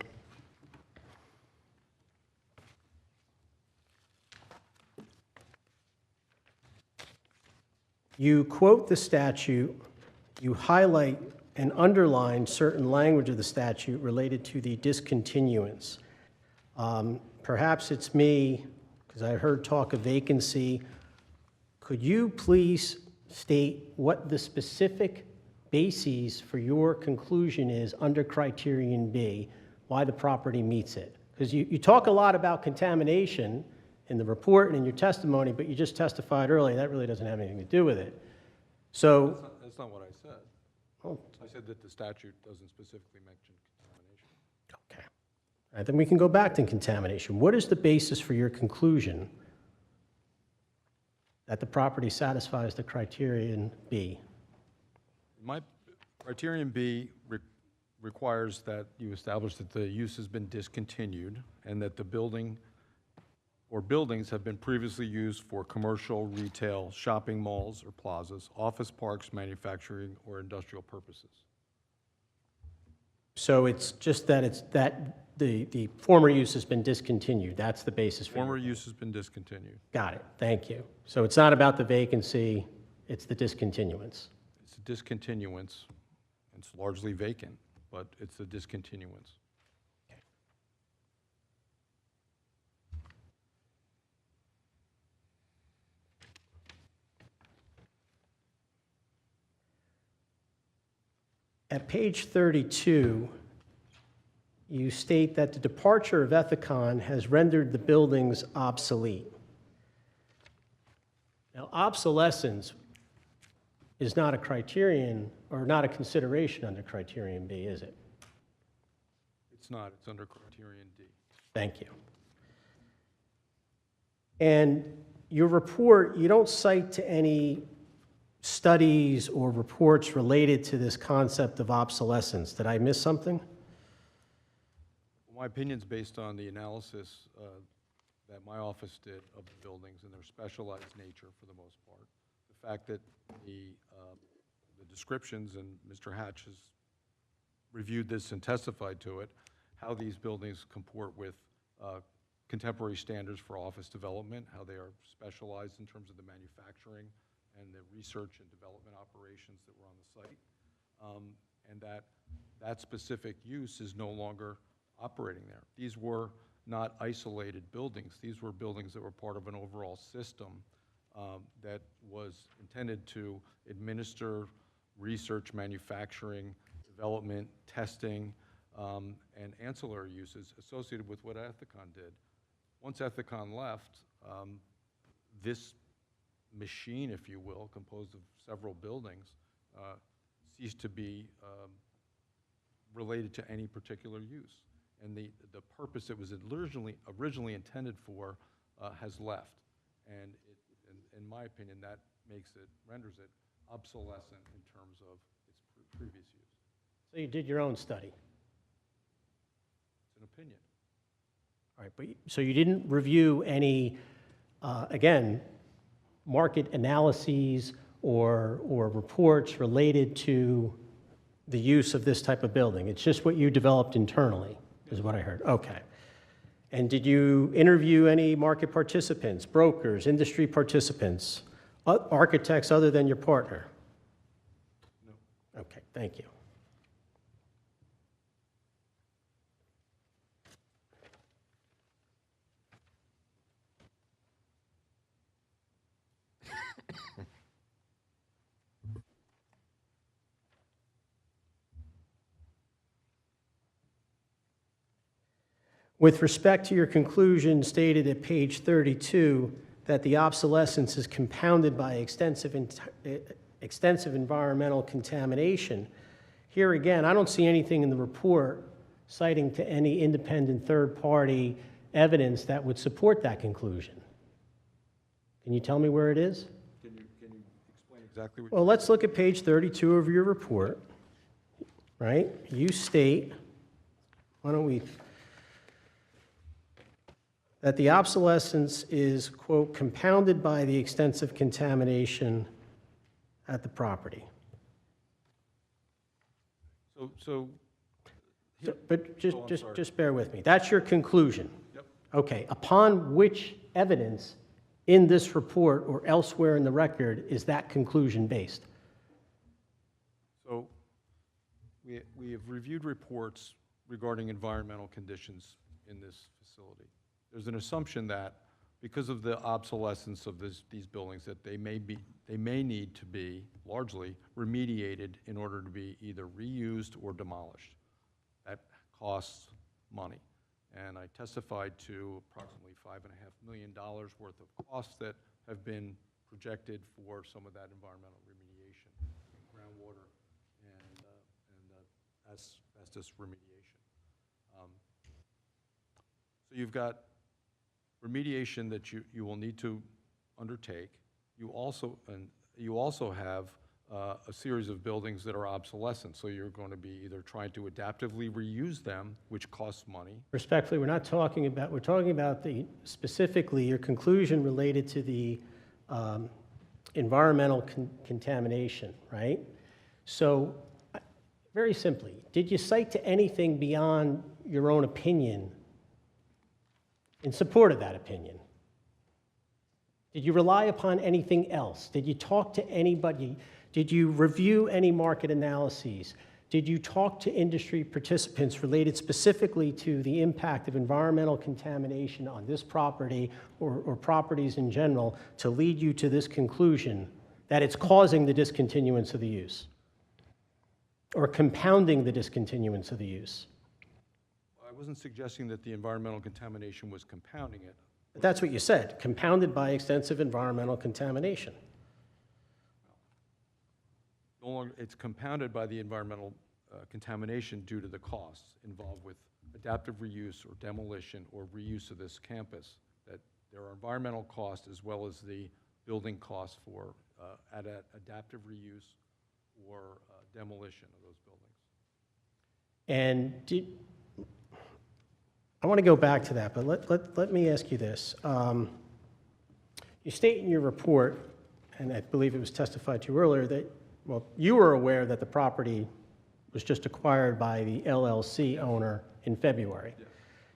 You quote the statute, you highlight and underline certain language of the statute related to the discontinuance. Perhaps it's me, because I heard talk of vacancy. Could you please state what the specific bases for your conclusion is under criterion B, why the property meets it? Because you talk a lot about contamination in the report and in your testimony, but you just testified earlier, that really doesn't have anything to do with it. So, That's not what I said. oh, I said that the statute doesn't specifically mention contamination. okay. All right, then we can go back to contamination. What is the basis for your conclusion that the property satisfies the criterion B? My criterion B requires that you establish that the use has been discontinued and that the building or buildings have been previously used for commercial, retail, shopping malls or plazas, office parks, manufacturing, or industrial purposes. So it's just that the former use has been discontinued. That's the basis for Former your- use has been discontinued. Got it. Thank you. So it's not about the vacancy, it's the discontinuance. It's a discontinuance. It's largely vacant, but it's a discontinuance. At page 32, you state that the departure of Ethicon has rendered the buildings obsolete. Now, obsolescence is not a criterion or not a consideration under criterion B, is it? It's not. It's under criterion D. Thank you. And your report, you don't cite to any studies or reports related to this concept of obsolescence. Did I miss something? My opinion's based on the analysis that my office did of the buildings and their specialized nature for the most part. The fact that the descriptions, and Mr. Hatch has reviewed this and testified to it, how these buildings comport with contemporary standards for office development, how they are specialized in terms of the manufacturing and the research and development operations that were on the site, and that specific use is no longer operating there. These were not isolated buildings. These were buildings that were part of an overall system that was intended to administer research, manufacturing, development, testing, and ancillary uses associated with what Ethicon did. Once Ethicon left, this machine, if you will, composed of several buildings, ceased to be related to any particular use. And the purpose it was originally intended for has left. And in my opinion, that renders it obsolescent in terms of its previous use. So you did your own study. It's an opinion. All right, but so you didn't review any, again, market analyses or reports related to the use of this type of building. It's just what you developed internally, is what I heard. Okay. And did you interview any market participants, brokers, industry participants, architects other than your partner? No. Okay, thank you. With respect to your conclusion stated at page 32 that the obsolescence is compounded by extensive environmental contamination, here again, I don't see anything in the report citing to any independent third-party evidence that would support that conclusion. Can you tell me where it is? Can you explain exactly what? Well, let's look at page 32 of your report. right? You state, why don't we, that the obsolescence is, quote, compounded by the extensive contamination at the property. But just bear with me. That's your conclusion? Yep. Okay. Upon which evidence in this report or elsewhere in the record is that conclusion based? So we have reviewed reports regarding environmental conditions in this facility. There's an assumption that because of the obsolescence of these buildings, that they may need to be largely remediated in order to be either reused or demolished. That costs money. And I testified to approximately $5.5 million worth of costs that have been projected for some of that environmental remediation, groundwater and asbestos remediation. So you've got remediation that you will need to undertake. You also have a series of buildings that are obsolescent, so you're going to be either trying to adaptively reuse them, which costs money. Respectfully, we're talking about specifically your conclusion related to the environmental contamination, right? So, very simply, did you cite to anything beyond your own opinion in support of that opinion? Did you rely upon anything else? Did you talk to anybody? Did you review any market analyses? Did you talk to industry participants related specifically to the impact of environmental contamination on this property or properties in general to lead you to this conclusion that it's causing the discontinuance of the use or compounding the discontinuance of the use? I wasn't suggesting that the environmental contamination was compounding it. But that's what you said, compounded by extensive environmental contamination. No longer, it's compounded by the environmental contamination due to the costs involved with adaptive reuse or demolition or reuse of this campus. That there are environmental costs as well as the building costs for adaptive reuse or demolition of those buildings. And I want to go back to that, but let me ask you this. You state in your report, and I believe it was testified to earlier, that, well, you were aware that the property was just acquired by the LLC owner in February. Yeah.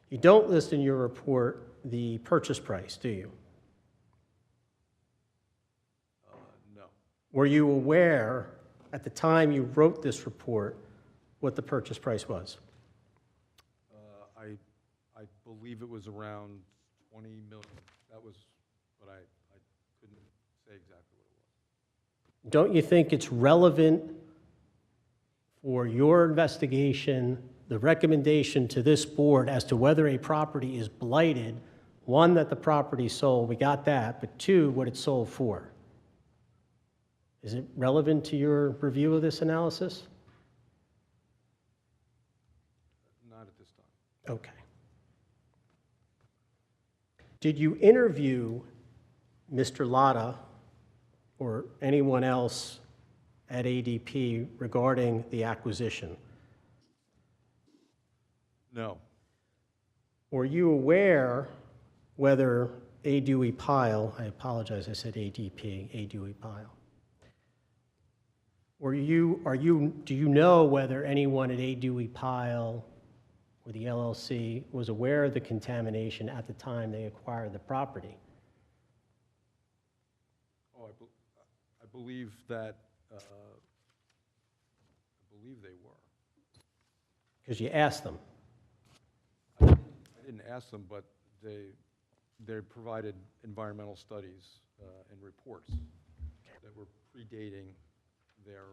You don't list in your report the purchase price, do you? No. Were you aware at the time you wrote this report what the purchase price was? I believe it was around 20 million. That was, but I couldn't say exactly what it was. Don't you think it's relevant for your investigation, the recommendation to this board as to whether a property is blighted, one, that the property sold, we got that, but two, what it sold for? Is it relevant to your review of this analysis? Not at this time. Okay. Did you interview Mr. Latta or anyone else at ADP regarding the acquisition? No. Were you aware whether A. Dewey Pyle, I apologize, I said ADP, A. Dewey Pyle. Do you know whether anyone at A. Dewey Pyle or the LLC was aware of the contamination at the time they acquired the property? Oh, I believe that, I believe they were. Because you asked them. I didn't ask them, but they provided environmental studies and reports that were predating their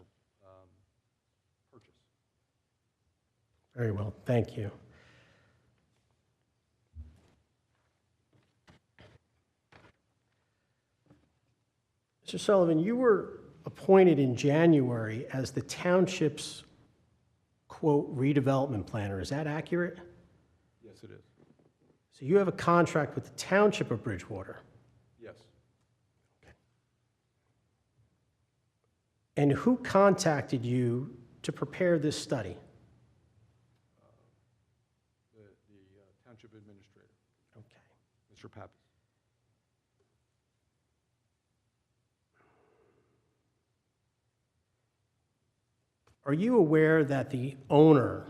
purchase. Very well, thank you. Mr. Sullivan, you were appointed in January as the township's, quote, redevelopment planner. Is that accurate? Yes, it is. So you have a contract with the township of Bridgewater. Yes. And who contacted you to prepare this study? The township administrator, Okay. Mr. Pappas. Are you aware that the owner,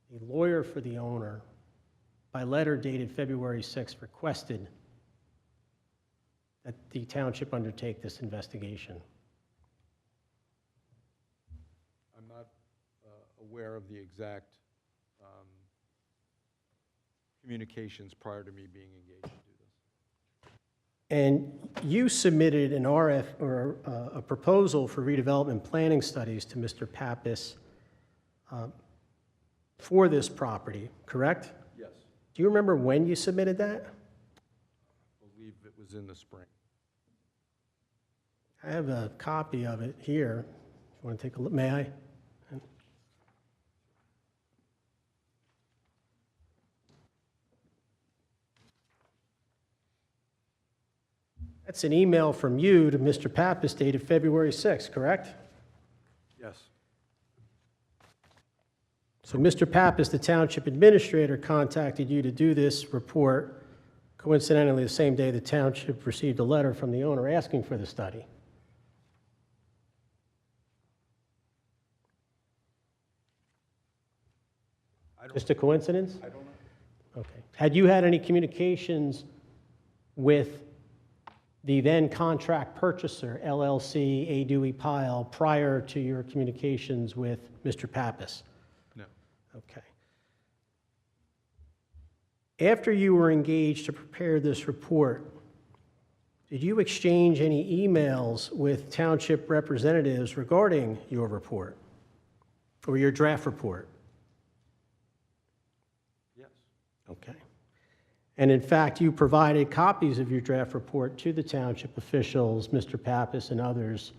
the lawyer for the owner, by letter dated February 6th, requested that the township undertake this investigation? I'm not aware of the exact communications prior to me being engaged to do this. And you submitted an RF, or a proposal for redevelopment planning studies to Mr. Pappas for this property, correct? Yes. Do you remember when you submitted that? I believe it was in the spring. I have a copy of it here. If you want to take a look, may I? That's an email from you to Mr. Pappas dated February 6th, correct? Yes. So Mr. Pappas, the township administrator, contacted you to do this report. Coincidentally, the same day the township received a letter from the owner asking for the study. Just a coincidence? I don't know. Okay. Had you had any communications with the then contract purchaser, LLC, A. Dewey Pyle, prior to your communications with Mr. Pappas? No. Okay. After you were engaged to prepare this report, did you exchange any emails with township representatives regarding your report or your draft report? Yes. Okay. And in fact, you provided copies of your draft report to the township officials, Mr. Pappas and others,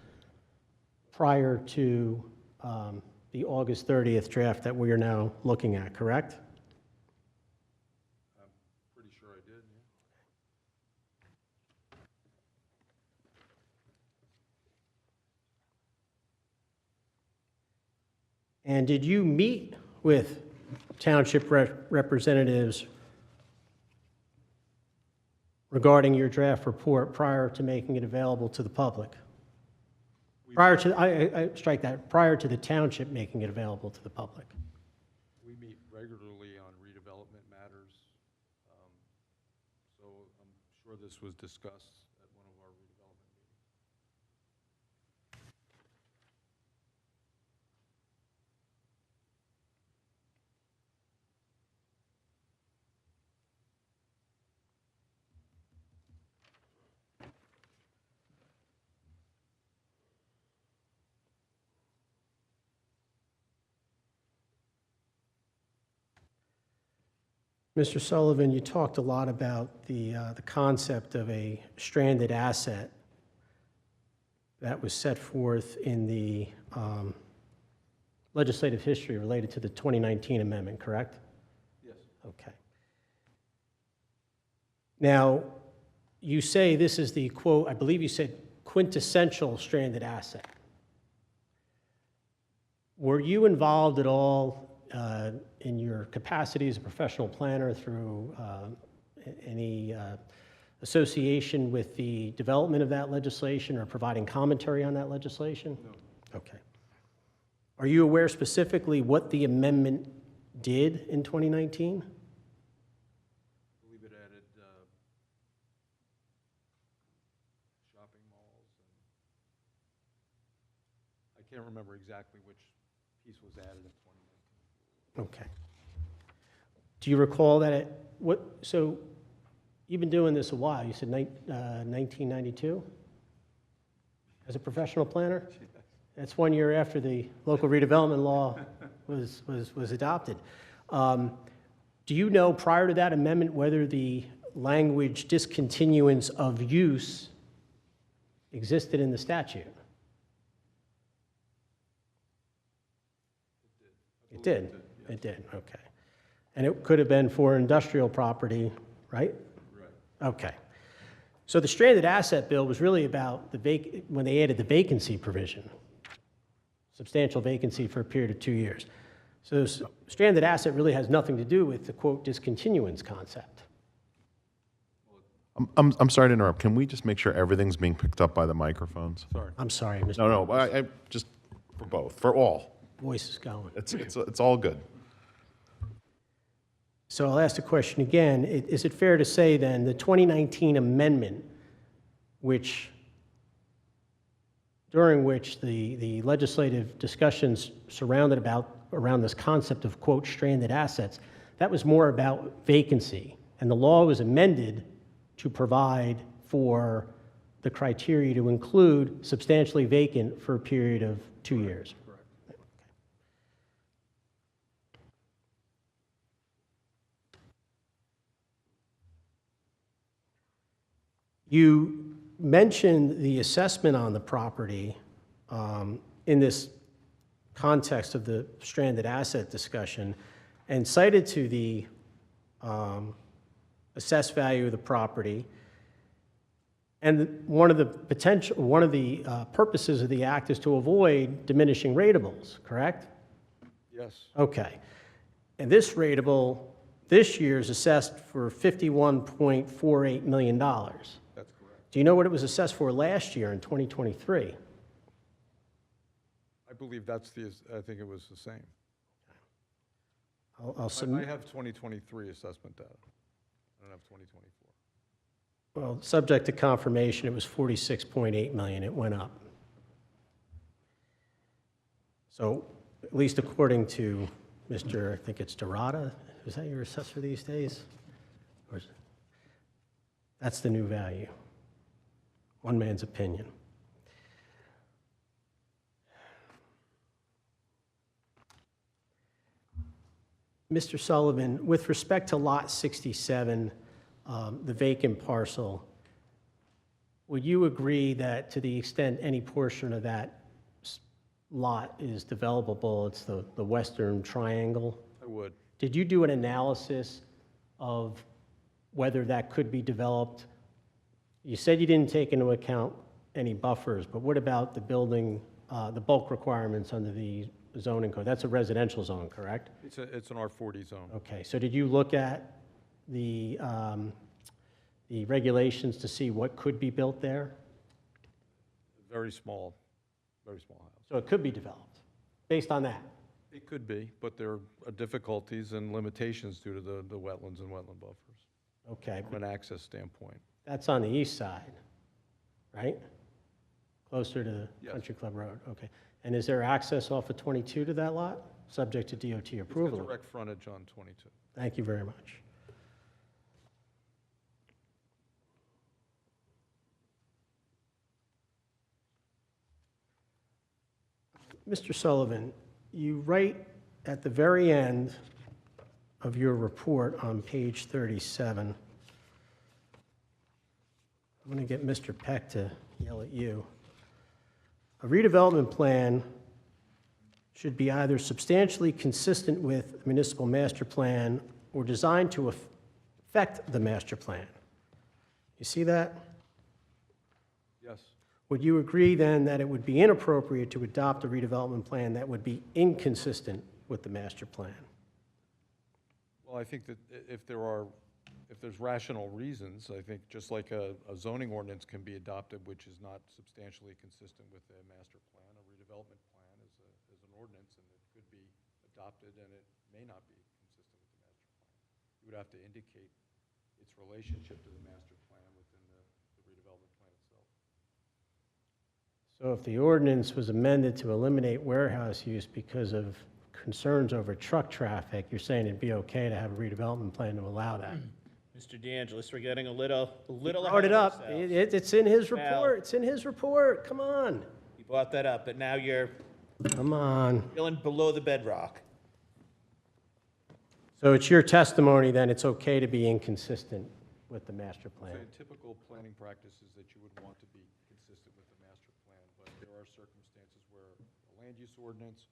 prior to the August 30th draft that we are now looking at, correct? I'm pretty sure I did, yeah. And did you meet with township representatives regarding your draft report prior to making it available to the public? Prior to, I strike that, prior to the township making it available to the public? We meet regularly on redevelopment matters, so I'm sure this was discussed at one of our redevelopment meetings. Mr. Sullivan, you talked a lot about the concept of a stranded asset that was set forth in the legislative history related to the 2019 amendment, correct? Yes. Okay. Now, you say this is the, quote, I believe you said quintessential stranded asset. Were you involved at all in your capacity as a professional planner through any association with the development of that legislation or providing commentary on that legislation? No. Okay. Are you aware specifically what the amendment did in 2019? I believe it added shopping malls, and I can't remember exactly which piece was added in 2019. Okay. Do you recall that so you've been doing this a while. You said 1992 as a professional planner? That's 1 year after the local redevelopment law was adopted. Do you know prior to that amendment whether the language discontinuance of use existed in the statute? It did. It did, okay. And it could have been for industrial property, right? Right. Okay. So the stranded asset bill was really about when they added the vacancy provision. substantial vacancy for a period of 2 years. So stranded asset really has nothing to do with the quote discontinuance concept. I'm sorry to interrupt. Can we just make sure everything's being picked up by the microphones? Sorry. I'm sorry, Mr. No, I just, for both, for all. Voice is going. It's all good. So I'll ask the question again. Is it fair to say then the 2019 amendment, during which the legislative discussions surrounded around this concept of, quote, stranded assets, that was more about vacancy, and the law was amended to provide for the criteria to include substantially vacant for a period of 2 years? You mentioned the assessment on the property in this context of the stranded asset discussion and cited to the assessed value of the property. And one of the purposes of the act is to avoid diminishing rateables, correct? Yes. Okay. And this rateable this year is assessed for $51.48 million. That's correct. Do you know what it was assessed for last year in 2023? I believe I think it was the same. I'll submit. I have 2023 assessment data. I don't have 2024. Well, subject to confirmation, it was 46.8 million. It went up. So, at least according to Mr. I think it's Dorada, is that your assessor these days? Or that's the new value. One man's opinion. Mr. Sullivan, with respect to Lot 67, the vacant parcel, would you agree that to the extent any portion of that lot is developable, it's the western triangle? I would. Did you do an analysis of whether that could be developed? You said you didn't take into account any buffers, but what about the building, the bulk requirements under the zoning code? That's a residential zone, correct? It's an R40 zone. Okay, so did you look at the regulations to see what could be built there? Very small house. So it could be developed, based on that? It could be, but there are difficulties and limitations due to the wetlands and wetland buffers. Okay. From an access standpoint. That's on the east side, right? Closer to Yes. Country Club Road, okay. And is there access off of 22 to that lot, subject to DOT approval? It's got direct frontage on 22. Thank you very much. Mr. Sullivan, you write at the very end of your report on page 37, I'm going to get Mr. Peck to yell at you. A redevelopment plan should be either substantially consistent with the municipal master plan or designed to affect the master plan. You see that? Yes. Would you agree then that it would be inappropriate to adopt a redevelopment plan that would be inconsistent with the master plan? Well, I think that if there's rational reasons, I think just like a zoning ordinance can be adopted, which is not substantially consistent with the master plan, a redevelopment plan is an ordinance, and it could be adopted, and it may not be consistent with the master plan. You would have to indicate its relationship to the master plan within the redevelopment plan itself. So if the ordinance was amended to eliminate warehouse use because of concerns over truck traffic, you're saying it'd be okay to have a redevelopment plan to allow that? Mr. DeAngelis, we're getting a little Brought it up. It's in his report. It's in his report. Come on. You brought that up, but now you're Come on. feeling below the bedrock. So it's your testimony then it's okay to be inconsistent with the master plan? So typical planning practices that you would want to be consistent with the master plan, but there are circumstances where a land use ordinance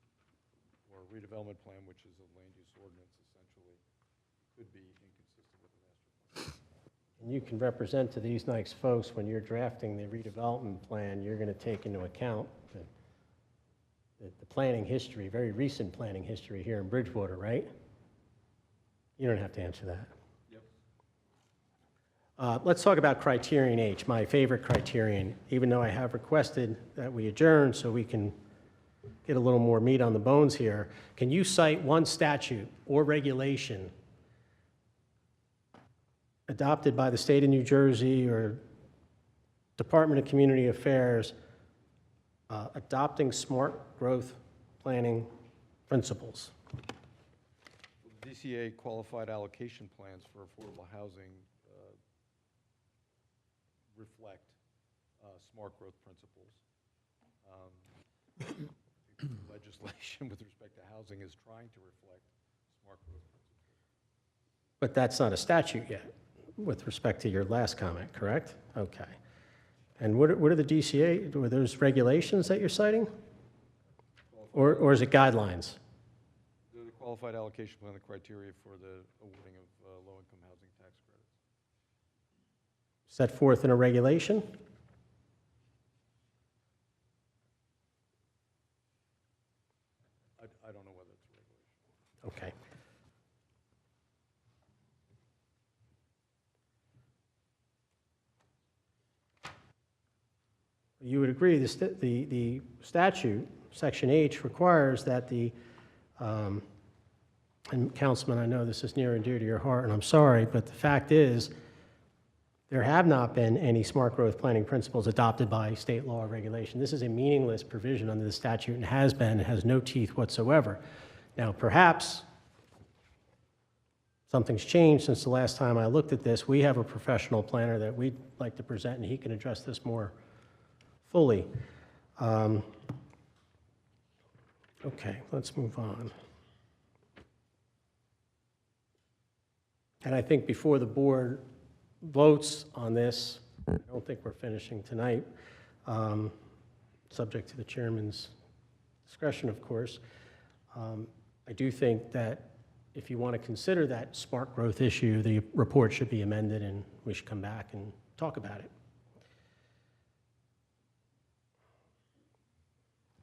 or a redevelopment plan, which is a land use ordinance essentially, could be inconsistent with the master plan. And you can represent to these nice folks when you're drafting the redevelopment plan, you're going to take into account the the planning history, very recent planning history here in Bridgewater, right? You don't have to answer that. Let's talk about criterion H, my favorite criterion, even though I have requested that we adjourn so we can get a little more meat on the bones here. Can you cite one statute or regulation adopted by the state of New Jersey or Department of Community Affairs adopting smart growth planning principles? The DCA qualified allocation plans for affordable housing reflect smart growth principles. Legislation with respect to housing is trying to reflect smart growth principles. But that's not a statute yet, with respect to your last comment, correct? Okay. And what are the DCA, were those regulations that you're citing? Or is it guidelines? The qualified allocation plan, the criteria for the awarding of low-income housing tax credits. Set forth in a regulation? I don't know whether it's a regulation. Okay. You would agree the statute, Section H, requires that the, and Councilman, I know this is near and dear to your heart, and I'm sorry, but the fact is, there have not been any smart growth planning principles adopted by state law or regulation. This is a meaningless provision under the statute and has been, it has no teeth whatsoever. Now, perhaps something's changed since the last time I looked at this. We have a professional planner that we'd like to present, and he can address this more fully. Okay, let's move on. And I think before the board votes on this, I don't think we're finishing tonight, subject to the chairman's discretion, of course. I do think that if you want to consider that smart growth issue, the report should be amended and we should come back and talk about it.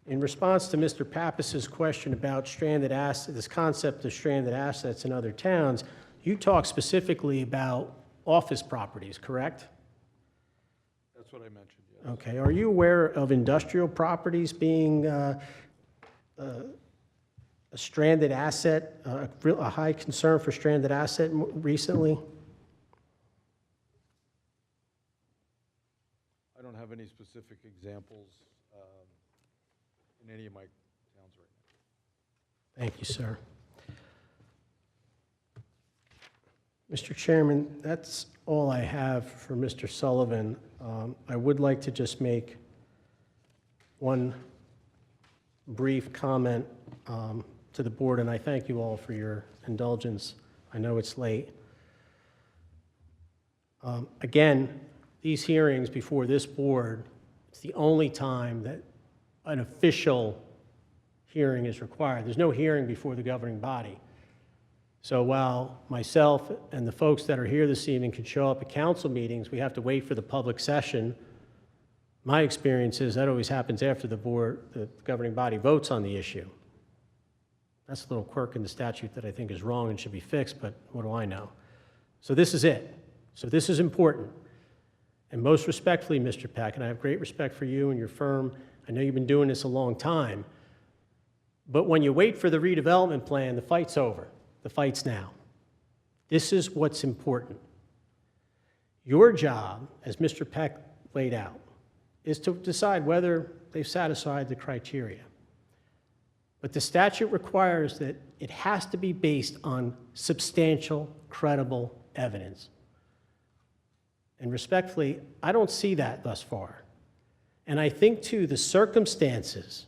In response to Mr. Pappas's question about stranded assets, this concept of stranded assets in other towns, you talk specifically about office properties, correct? That's what I mentioned, yes. Okay. Are you aware of industrial properties being a stranded asset, a high concern for stranded asset recently? I don't have any specific examples in any of my towns right now. Thank you, sir. Mr. Chairman, that's all I have for Mr. Sullivan. I would like to just make one brief comment to the board, and I thank you all for your indulgence. I know it's late. Again, these hearings before this board, it's the only time that an official hearing is required. There's no hearing before the governing body. So while myself and the folks that are here this evening can show up at council meetings, we have to wait for the public session. My experience is that always happens after the governing body votes on the issue. That's a little quirk in the statute that I think is wrong and should be fixed, but what do I know? So this is it. So this is important. And most respectfully, Mr. Peck, and I have great respect for you and your firm, I know you've been doing this a long time, but when you wait for the redevelopment plan, the fight's over. The fight's now. This is what's important. Your job, as Mr. Peck laid out, is to decide whether they've satisfied the criteria. But the statute requires that it has to be based on substantial, credible evidence. And respectfully, I don't see that thus far. And I think, too, the circumstances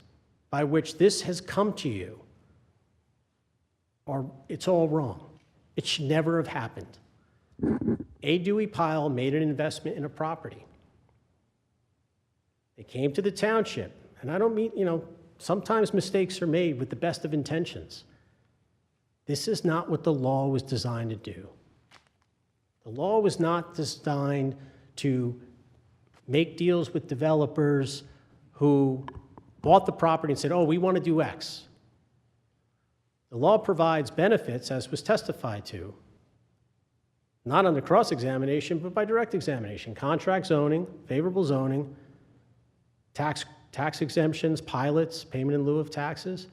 by which this has come to you it's all wrong. It should never have happened. A. Dewey Pyle made an investment in a property. They came to the township, and I don't mean, sometimes mistakes are made with the best of intentions. This is not what the law was designed to do. The law was not designed to make deals with developers who bought the property and said, oh, we want to do X. The law provides benefits, as was testified to, not under cross-examination, but by direct examination. Contract zoning, favorable zoning, tax exemptions, pilots, payment in lieu of taxes.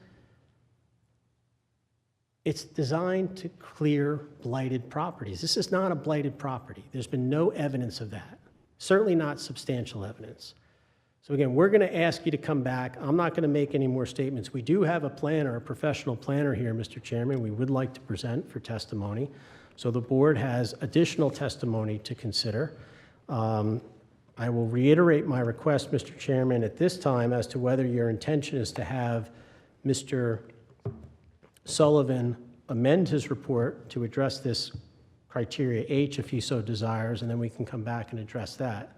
It's designed to clear blighted properties. This is not a blighted property. There's been no evidence of that, certainly not substantial evidence. So again, we're going to ask you to come back. I'm not going to make any more statements. We do have a planner, a professional planner here, Mr. Chairman, we would like to present for testimony. So the board has additional testimony to consider. I will reiterate my request, Mr. Chairman, at this time as to whether your intention is to have Mr. Sullivan amend his report to address this criteria H if he so desires, and then we can come back and address that.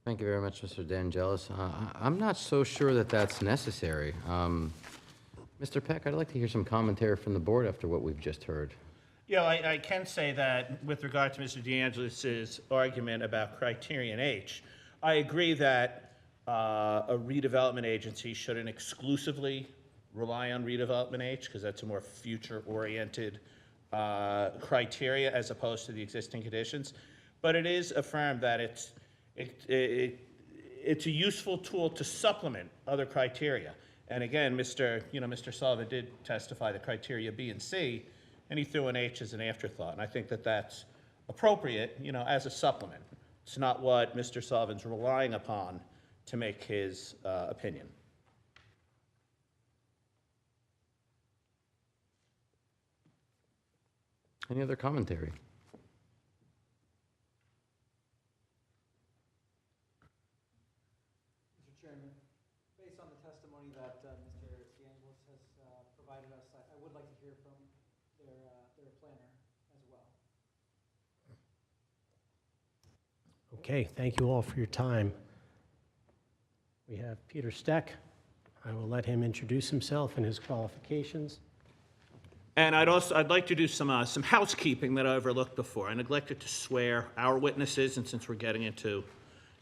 Thank you very much, Mr. DeAngelis. I'm not so sure that that's necessary. Mr. Peck, I'd like to hear some commentary from the board after what we've just heard. Yeah, I can say that with regard to Mr. DeAngelis' argument about criterion H, I agree that a redevelopment agency shouldn't exclusively rely on redevelopment H, because that's a more future-oriented criteria as opposed to the existing conditions. But it is affirmed that it's a useful tool to supplement other criteria. And again, Mr. Sullivan did testify that criteria B and C, and he threw an H as an afterthought. And I think that that's appropriate, as a supplement. It's not what Mr. Sullivan's relying upon to make his opinion. Any other commentary? Mr. Chairman, based on the testimony that Mr. DeAngelis has provided us, I would like to hear from their planner as well. Okay, thank you all for your time. We have Peter Steck. I will let him introduce himself and his qualifications. And I'd like to do some housekeeping that I overlooked before. I neglected to swear our witnesses, and since we're getting into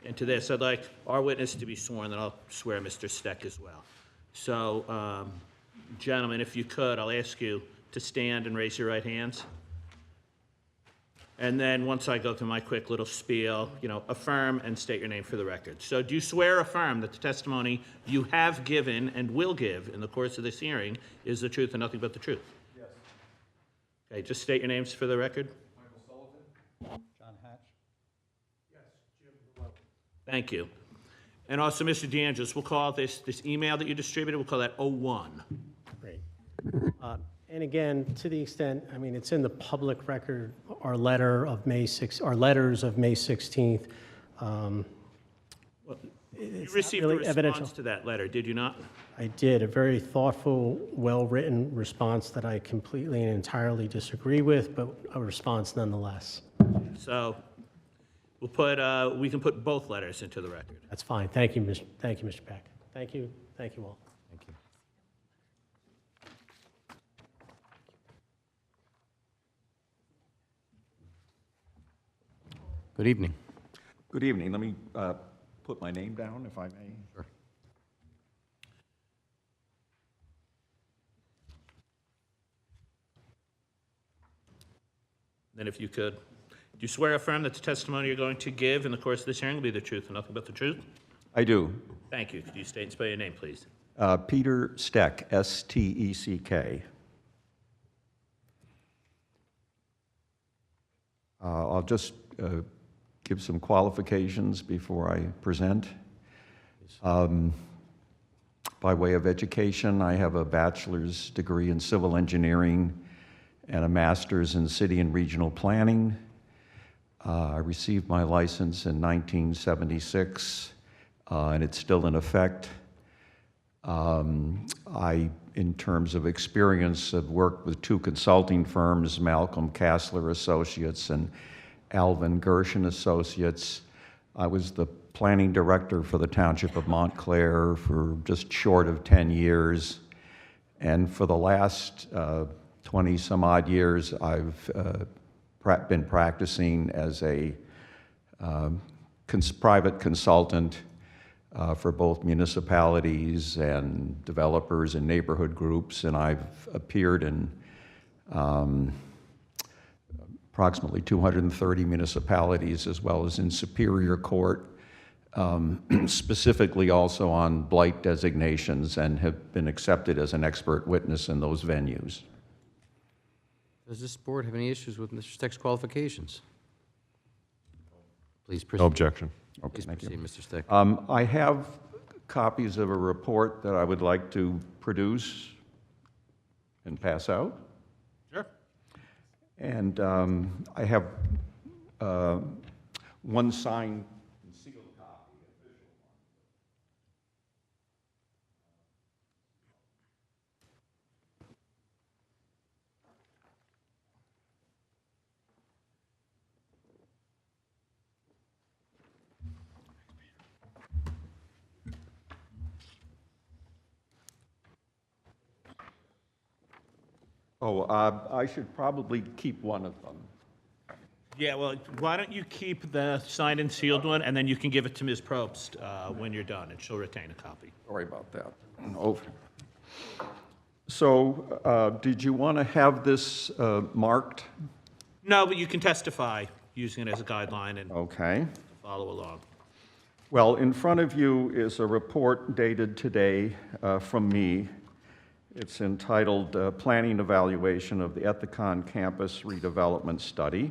this, I'd like our witness to be sworn, then I'll swear Mr. Steck as well. So, gentlemen, if you could, I'll ask you to stand and raise your right hands. And then once I go through my quick little spiel, affirm and state your name for the record. So do you swear or affirm that the testimony you have given and will give in the course of this hearing is the truth and nothing but the truth? Yes. Okay, just state your names for the record. Michael Sullivan. John Hatch. Yes, Jim Llewellyn. Thank you. And also, Mr. DeAngelis, we'll call this email that you distributed, we'll call that 01. Great. And again, to the extent, it's in the public record, our letters of May 16th. You received a response to that letter, did you not? I did, a very thoughtful, well-written response that I completely and entirely disagree with, but a response nonetheless. So we can put both letters into the record. That's fine. Thank you, Mr. Peck. Thank you all. Thank you. Good evening. Good evening. Let me put my name down, if I may. Sure. Then if you could, do you swear or affirm that the testimony you're going to give in the course of this hearing will be the truth and nothing but the truth? I do. Thank you. Could you state and spell your name, please? Peter Steck, S-T-E-C-K. I'll just give some qualifications before I present. By way of education, I have a bachelor's degree in civil engineering and a master's in city and regional planning. I received my license in 1976, and it's still in effect. In terms of experience, have worked with two consulting firms, Malcolm Kassler Associates and Alvin Gershon Associates. I was the planning director for the Township of Montclair for just short of 10 years. And for the last 20 some odd years, I've been practicing as a private consultant for both municipalities and developers and neighborhood groups, and I've appeared in approximately 230 municipalities, as well as in Superior Court, specifically also on blight designations, and have been accepted as an expert witness in those venues. Does this board have any issues with Mr. Steck's qualifications? Please proceed. No objection. Okay, Please thank proceed, you. Mr. Steck. I have copies of a report that I would like to produce and pass out. Sure. And I have one signed and sealed copy, official one. Oh, I should probably keep one of them. Yeah, well, why don't you keep the signed and sealed one, and then you can give it to Ms. Probst when you're done, and she'll retain a copy. Sorry about that. Over. So, did you want to have this marked? No, but you can testify using it as a guideline and Okay. follow along. Well, in front of you is a report dated today from me. It's entitled Planning Evaluation of the Ethicon Campus Redevelopment Study.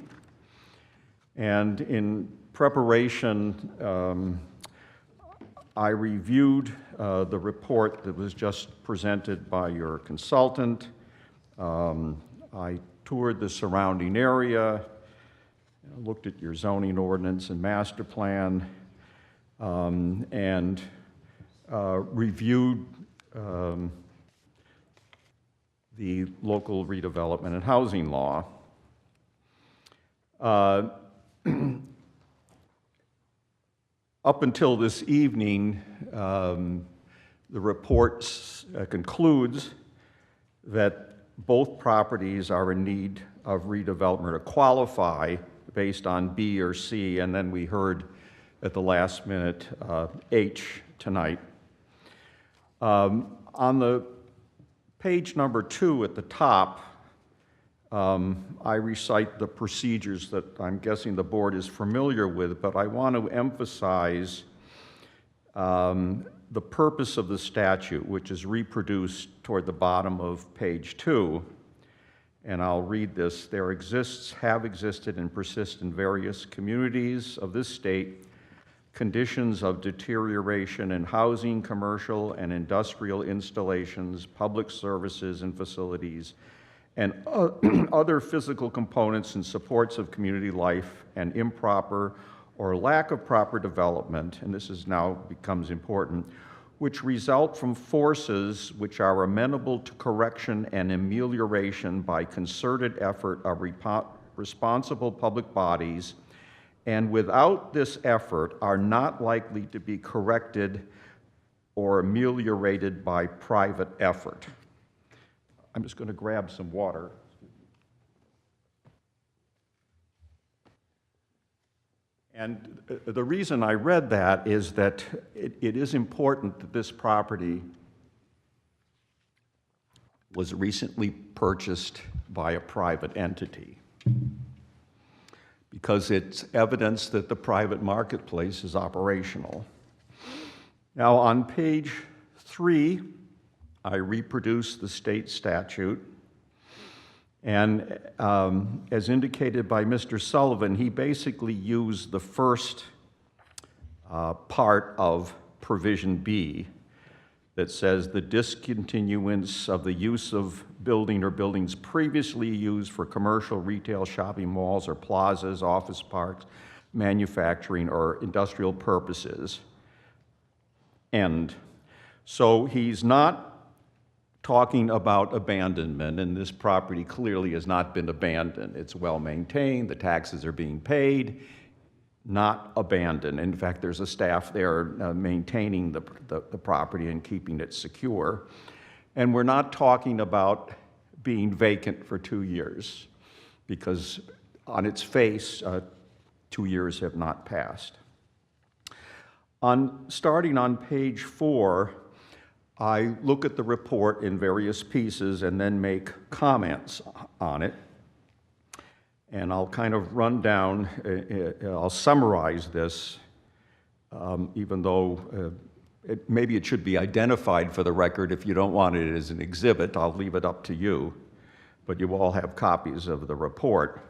And in preparation, I reviewed the report that was just presented by your consultant. I toured the surrounding area, looked at your zoning ordinance and master plan, and reviewed the local redevelopment and housing law. Up until this evening, the report concludes that both properties are in need of redevelopment or qualify based on B or C, and then we heard at the last minute H tonight. On the page number 2 at the top, I recite the procedures that I'm guessing the board is familiar with, but I want to emphasize the purpose of the statute, which is reproduced toward the bottom of page 2. And I'll read this. There exists, have existed, and persist in various communities of this state conditions of deterioration in housing, commercial, and industrial installations, public services and facilities, and other physical components and supports of community life, and improper or lack of proper development, and this is now becomes important, which result from forces which are amenable to correction and amelioration by concerted effort of responsible public bodies, and without this effort are not likely to be corrected or ameliorated by private effort. I'm just going to grab some water. And the reason I read that is that it is important that this property was recently purchased by a private entity, because it's evidence that the private marketplace is operational. Now, on page 3, I reproduce the state statute, and as indicated by Mr. Sullivan, he basically used the first part of provision B that says the discontinuance of the use of building or buildings previously used for commercial, retail, shopping malls, or plazas, office parks, manufacturing, or industrial purposes. End. So he's not talking about abandonment, and this property clearly has not been abandoned. It's well maintained, the taxes are being paid, not abandoned. In fact, there's a staff there maintaining the property and keeping it secure. And we're not talking about being vacant for 2 years, because on its face, 2 years have not passed. Starting on page 4, I look at the report in various pieces and then make comments on it. And I'll kind of run down, I'll summarize this, even though maybe it should be identified for the record. If you don't want it as an exhibit, I'll leave it up to you. But you all have copies of the report.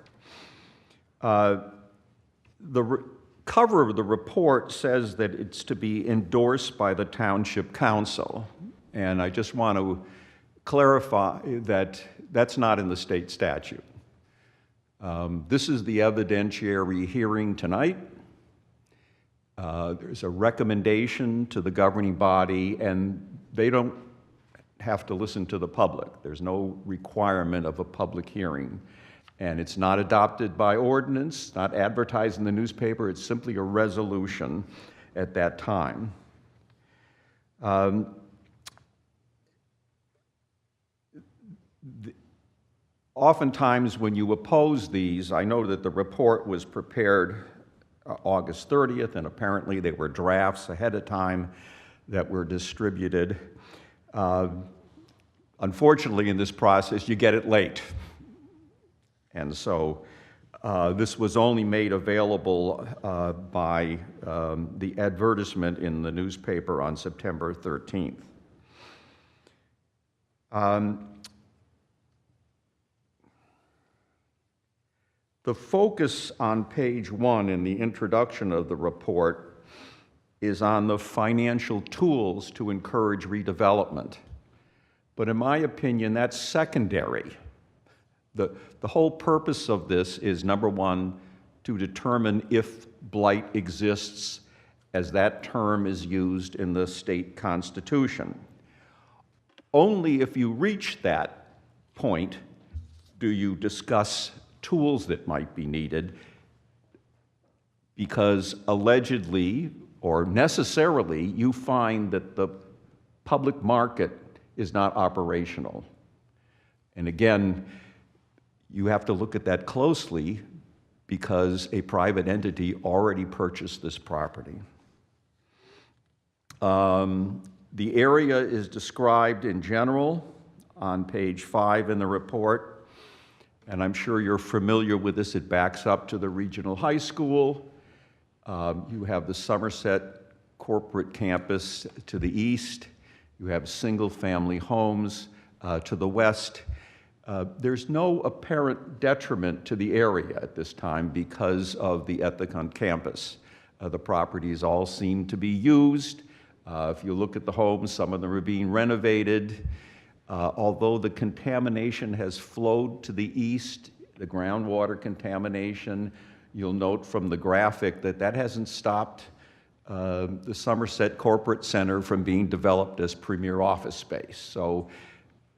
Cover of the report says that it's to be endorsed by the Township Council. And I just want to clarify that that's not in the state statute. This is the evidentiary hearing tonight. There's a recommendation to the governing body, and they don't have to listen to the public. There's no requirement of a public hearing. And it's not adopted by ordinance, not advertised in the newspaper. It's simply a resolution at that time. Oftentimes when you oppose these, I know that the report was prepared August 30th, and apparently they were drafts ahead of time that were distributed. Unfortunately, in this process, you get it late. And so this was only made available by the advertisement in the newspaper on September 13th. The focus on page 1 in the introduction of the report is on the financial tools to encourage redevelopment. But in my opinion, that's secondary. The whole purpose of this is, number one, to determine if blight exists, as that term is used in the state constitution. Only if you reach that point do you discuss tools that might be needed, because allegedly or necessarily you find that the public market is not operational. And again, you have to look at that closely because a private entity already purchased this property. The area is described in general on page 5 in the report, and I'm sure you're familiar with this. It backs up to the regional high school. You have the Somerset corporate campus to the east. You have single-family homes to the west. There's no apparent detriment to the area at this time because of the Ethicon campus. The properties all seem to be used. If you look at the homes, some of them are being renovated. Although the contamination has flowed to the east, the groundwater contamination, you'll note from the graphic that that hasn't stopped the Somerset Corporate Center from being developed as premier office space. So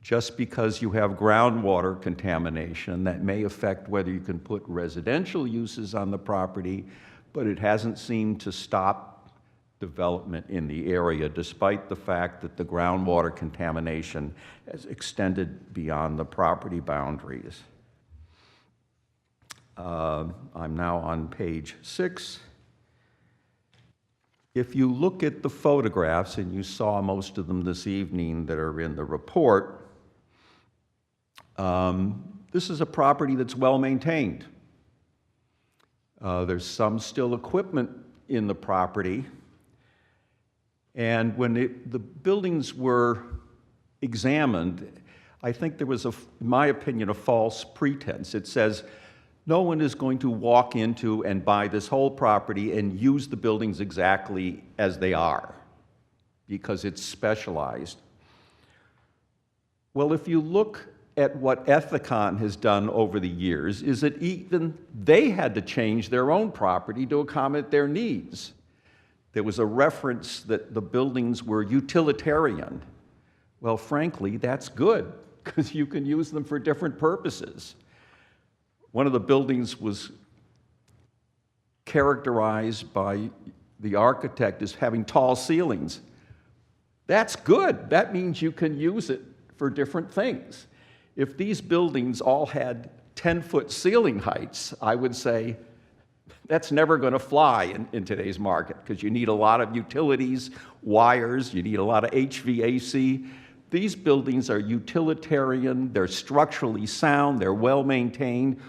just because you have groundwater contamination, that may affect whether you can put residential uses on the property, but it hasn't seemed to stop development in the area, despite the fact that the groundwater contamination has extended beyond the property boundaries. I'm now on page 6. If you look at the photographs, and you saw most of them this evening that are in the report, this is a property that's well maintained. There's some still equipment in the property. And when the buildings were examined, I think there was, in my opinion, a false pretense. It says, no one is going to walk into and buy this whole property and use the buildings exactly as they are, because it's specialized. Well, if you look at what Ethicon has done over the years, is that even they had to change their own property to accommodate their needs. There was a reference that the buildings were utilitarian. Well, frankly, that's good, because you can use them for different purposes. One of the buildings was characterized by the architect as having tall ceilings. That's good. That means you can use it for different things. If these buildings all had 10-foot ceiling heights, I would say That's never going to fly in today's market because you need a lot of utilities, wires, you need a lot of HVAC. These buildings are utilitarian, they're structurally sound, they're well-maintained,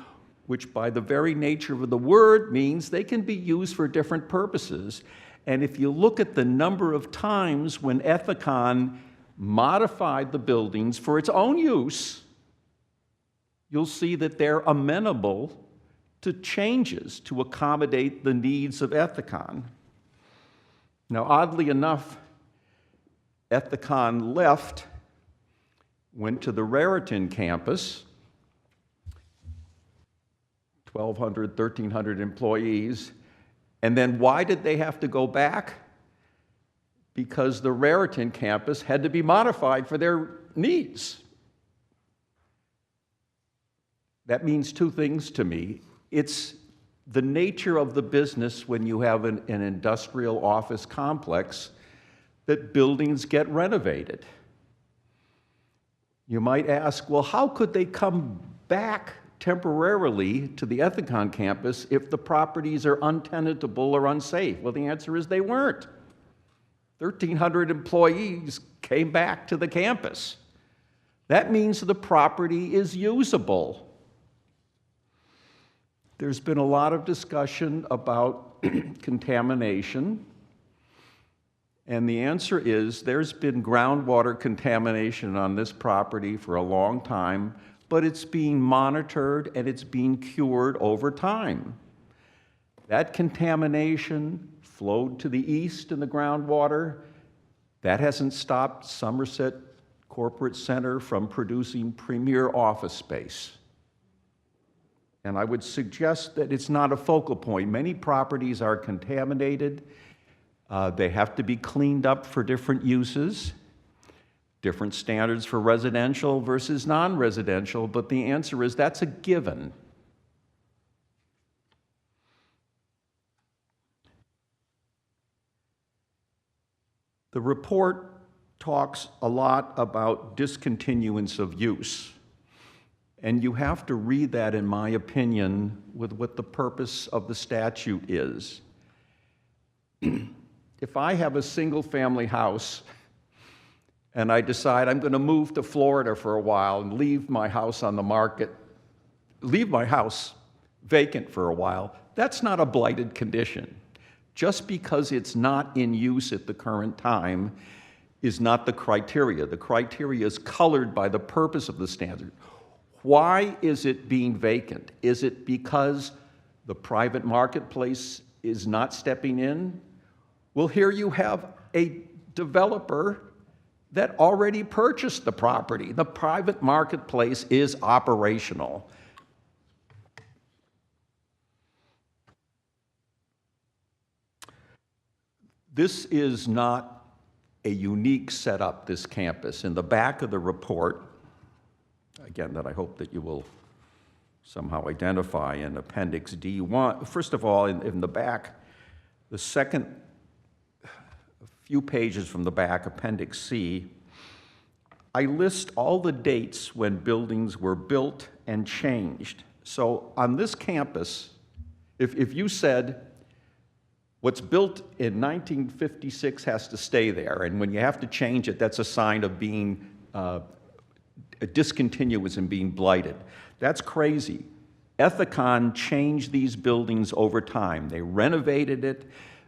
which by the very nature of the word means they can be used for different purposes. And if you look at the number of times when Ethicon modified the buildings for its own use, you'll see that they're amenable to changes to accommodate the needs of Ethicon. Now, oddly enough, Ethicon left, went to the Raritan campus, 1,200, 1,300 employees, and then why did they have to go back? Because the Raritan campus had to be modified for their needs. That means two things to me. It's the nature of the business when you have an industrial office complex that buildings get renovated. You might ask, well, how could they come back temporarily to the Ethicon campus if the properties are untenantable or unsafe? Well, the answer is they weren't. 1,300 employees came back to the campus. That means the property is usable. There's been a lot of discussion about contamination, and the answer is there's been groundwater contamination on this property for a long time, but it's being monitored and it's being cured over time. That contamination flowed to the east in the groundwater. That hasn't stopped Somerset Corporate Center from producing premier office space. And I would suggest that it's not a focal point. Many properties are contaminated. They have to be cleaned up for different uses, different standards for residential versus non-residential, but the answer is that's a given. The report talks a lot about discontinuance of use. And you have to read that, in my opinion, with what the purpose of the statute is. If I have a single-family house and I decide I'm going to move to Florida for a while and leave my house on the market, leave my house vacant for a while, that's not a blighted condition. Just because it's not in use at the current time is not the criteria. The criteria is colored by the purpose of the standard. Why is it being vacant? Is it because the private marketplace is not stepping in? Well, here you have a developer that already purchased the property. The private marketplace is operational. This is not a unique setup, this campus. In the back of the report, again, that I hope that you will somehow identify in Appendix D1. First of all, in the back, the second few pages from the back, Appendix C, I list all the dates when buildings were built and changed. So on this campus, if you said, what's built in 1956 has to stay there, and when you have to change it, that's a sign of being discontinuous and being blighted. That's crazy. Ethicon changed these buildings over time. They renovated it,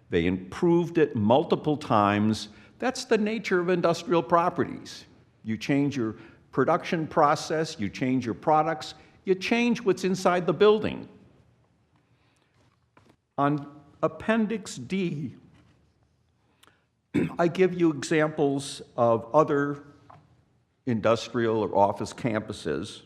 they improved it multiple times. That's the nature of industrial properties. You change your production process, you change your products, you change what's inside the building. On Appendix D, I give you examples of other industrial or office campuses.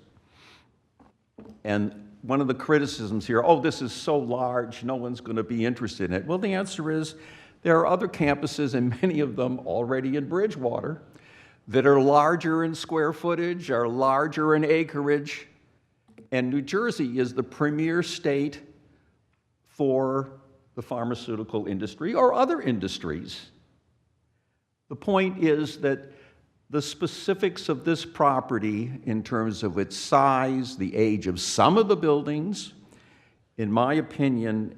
And one of the criticisms here, oh, this is so large, no one's going to be interested in it. Well, the answer is there are other campuses, and many of them already in Bridgewater, that are larger in square footage, are larger in acreage, and New Jersey is the premier state for the pharmaceutical industry or other industries. The point is that the specifics of this property in terms of its size, the age of some of the buildings, in my opinion,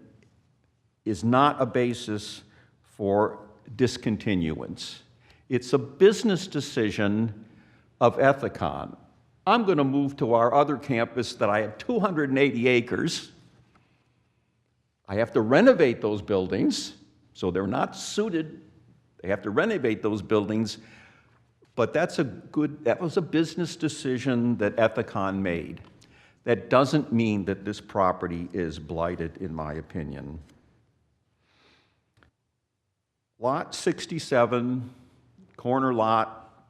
is not a basis for discontinuance. It's a business decision of Ethicon. I'm going to move to our other campus that I have 280 acres. I have to renovate those buildings, so they're not suited. They have to renovate those buildings, but that was a business decision that Ethicon made. That doesn't mean that this property is blighted, in my opinion. Lot 67, corner lot,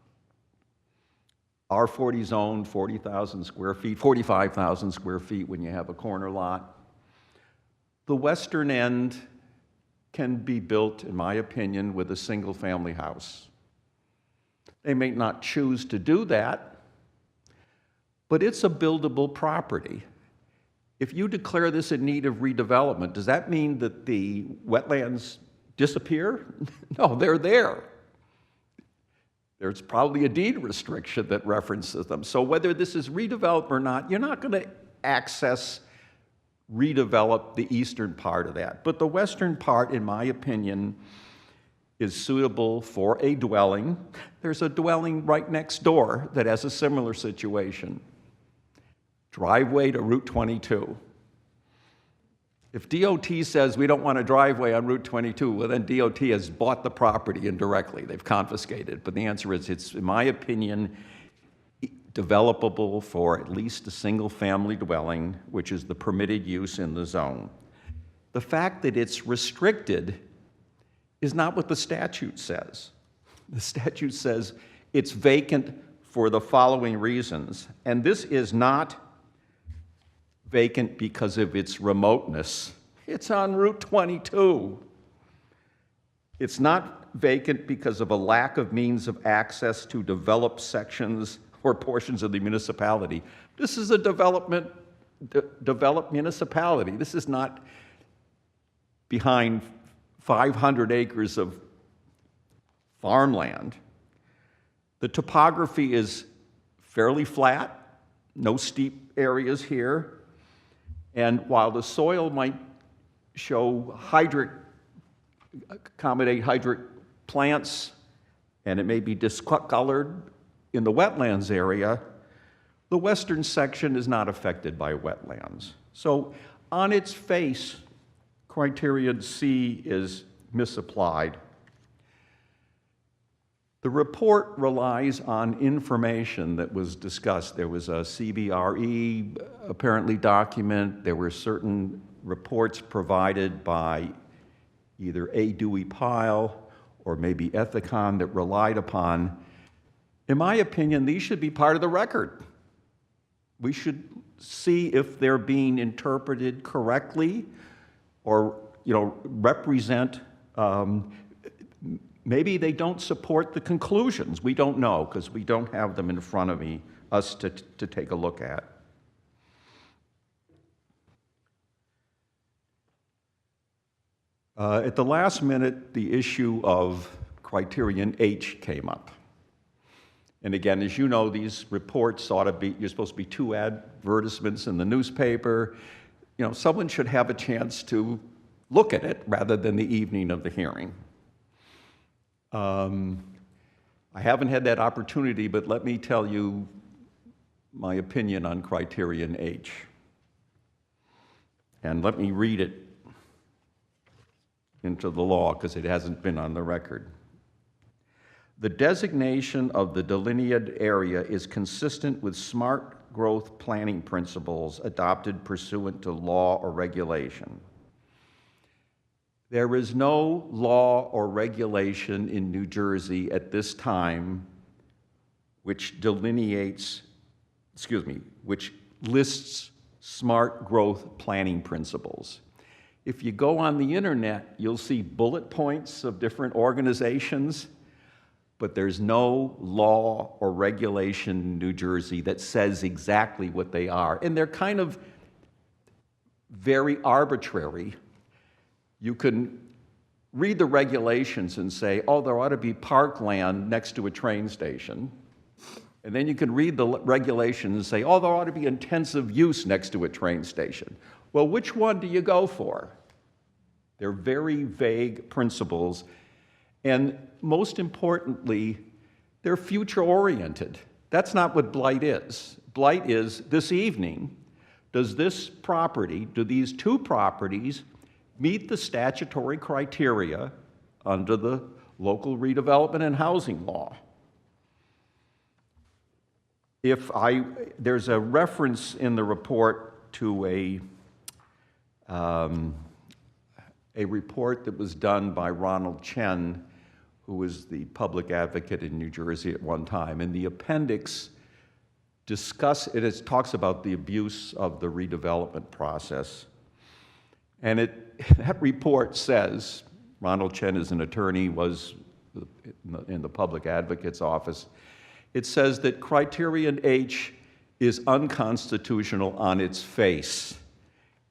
R40 zone, 40,000 square feet, 45,000 square feet when you have a corner lot. The western end can be built, in my opinion, with a single-family house. They may not choose to do that, but it's a buildable property. If you declare this in need of redevelopment, does that mean that the wetlands disappear? No, they're there. There's probably a deed restriction that references them. So whether this is redeveloped or not, you're not going to redevelop the eastern part of that. But the western part, in my opinion, is suitable for a dwelling. There's a dwelling right next door that has a similar situation. Driveway to Route 22. If DOT says we don't want a driveway on Route 22, well then DOT has bought the property indirectly. They've confiscated. But the answer is it's, in my opinion, developable for at least a single-family dwelling, which is the permitted use in the zone. The fact that it's restricted is not what the statute says. The statute says it's vacant for the following reasons, and this is not vacant because of its remoteness. It's on Route 22. It's not vacant because of a lack of means of access to developed sections or portions of the municipality. This is a developed municipality. This is not behind 500 acres of farmland. The topography is fairly flat, no steep areas here. And while the soil might accommodate hydric plants, and it may be discolored in the wetlands area, the western section is not affected by wetlands. So on its face, criterion C is misapplied. The report relies on information that was discussed. There was a CBRE apparently document. There were certain reports provided by either A. Dewey Pyle or maybe Ethicon that relied upon. In my opinion, these should be part of the record. We should see if they're being interpreted correctly or, represent. Maybe they don't support the conclusions. We don't know because we don't have them in front of us to take a look at. At the last minute, the issue of criterion H came up. And again, as you know, these reports ought to be, you're supposed to be 2 advertisements in the newspaper. Someone should have a chance to look at it rather than the evening of the hearing. I haven't had that opportunity, but let me tell you my opinion on criterion H. And let me read it into the law because it hasn't been on the record. The designation of the delineated area is consistent with smart growth planning principles adopted pursuant to law or regulation. There is no law or regulation in New Jersey at this time which lists smart growth planning principles. If you go on the internet, you'll see bullet points of different organizations, but there's no law or regulation in New Jersey that says exactly what they are. And they're kind of very arbitrary. You can read the regulations and say, oh, there ought to be parkland next to a train station. And then you can read the regulations and say, oh, there ought to be intensive use next to a train station. Well, which one do you go for? They're very vague principles, and most importantly, they're future-oriented. That's not what blight is. Blight is, this evening, do these two properties meet the statutory criteria under the local redevelopment and housing law? There's a reference in the report to a report that was done by Ronald Chen, who was the public advocate in New Jersey at one time. In the appendix, it talks about the abuse of the redevelopment process. And that report says, Ronald Chen is an attorney, was in the public advocate's office. It says that Criterion H is unconstitutional on its face.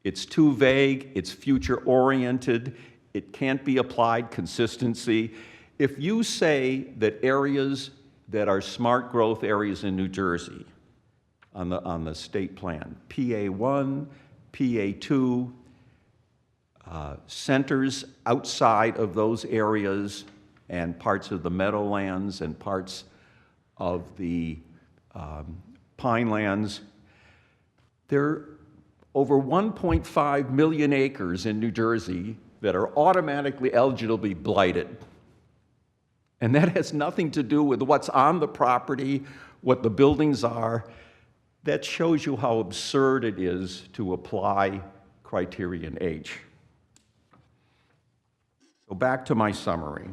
It's too vague, it's future-oriented, it can't be applied consistency. If you say that areas that are smart growth areas in New Jersey on the state plan, PA1, PA2, centers outside of those areas and parts of the meadowlands and parts of the pine lands, there are over 1.5 million acres in New Jersey that are automatically eligible to be blighted. And that has nothing to do with what's on the property, what the buildings are. That shows you how absurd it is to apply Criterion H. So back to my summary.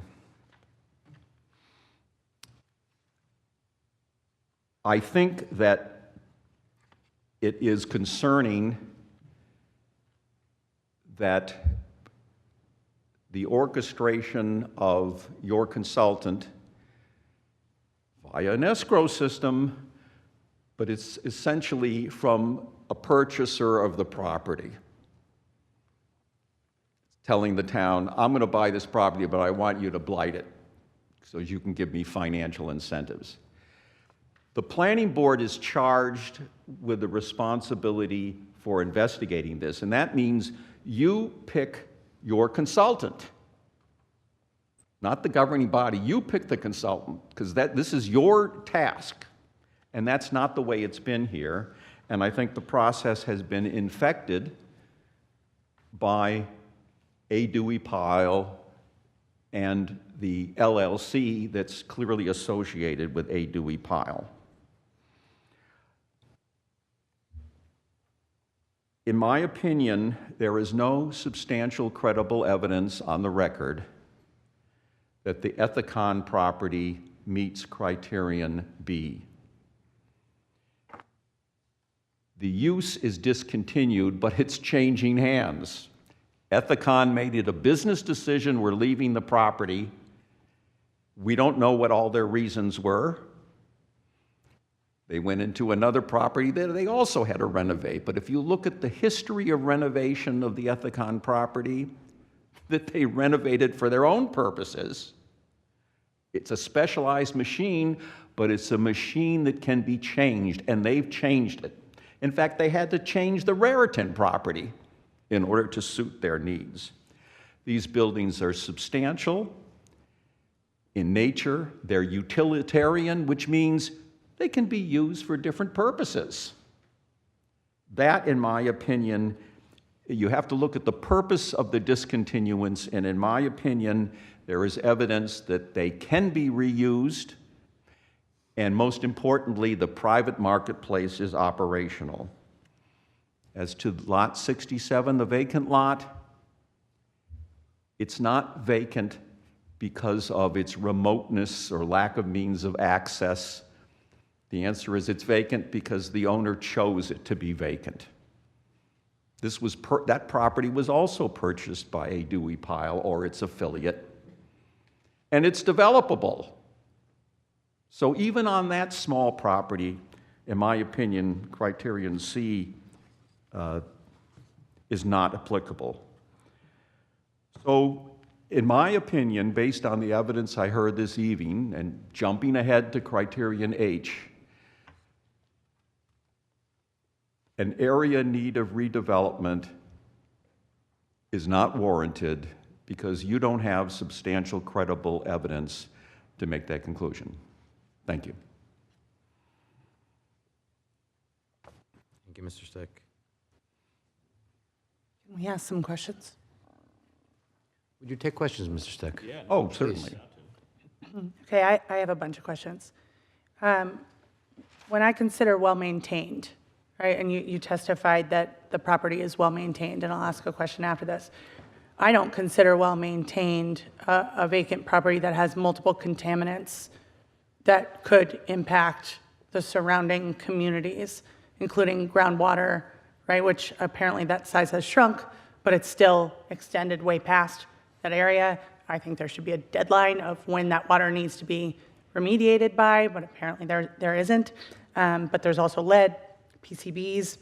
I think that it is concerning that the orchestration of your consultant via an escrow system, but it's essentially from a purchaser of the property, telling the town, I'm going to buy this property, but I want you to blight it so you can give me financial incentives. The planning board is charged with the responsibility for investigating this, and that means you pick your consultant, not the governing body. You pick the consultant, because this is your task, and that's not the way it's been here. And I think the process has been infected by a Dewey Pile and the LLC that's clearly associated with a Dewey Pile. In my opinion, there is no substantial credible evidence on the record that the Ethicon property meets Criterion B. The use is discontinued, but it's changing hands. Ethicon made it a business decision, we're leaving the property. We don't know what all their reasons were. They went into another property that they also had to renovate. But if you look at the history of renovation of the Ethicon property, that they renovated for their own purposes. It's a specialized machine, but it's a machine that can be changed, and they've changed it. In fact, they had to change the Raritan property in order to suit their needs. These buildings are substantial in nature. They're utilitarian, which means they can be used for different purposes. That, in my opinion, you have to look at the purpose of the discontinuance, and in my opinion, there is evidence that they can be reused, and most importantly, the private marketplace is operational. As to lot 67, the vacant lot, it's not vacant because of its remoteness or lack of means of access. The answer is it's vacant because the owner chose it to be vacant. That property was also purchased by a Dewey Pile or its affiliate, and it's developable. So even on that small property, in my opinion, Criterion C is not applicable. So in my opinion, based on the evidence I heard this evening, and jumping ahead to Criterion H, an area in need of redevelopment is not warranted because you don't have substantial credible evidence to make that conclusion. Thank you. Thank you, Mr. Steck. Can we ask some questions? Would you take questions, Mr. Steck? Yeah. Oh, Please. certainly. Okay, I have a bunch of questions. When I consider well-maintained, right, and you testified that the property is well-maintained, and I'll ask a question after this. I don't consider well-maintained a vacant property that has multiple contaminants that could impact the surrounding communities, including groundwater, right, which apparently that size has shrunk, but it's still extended way past that area. I think there should be a deadline of when that water needs to be remediated by, but apparently there isn't. But there's also lead, PCBs,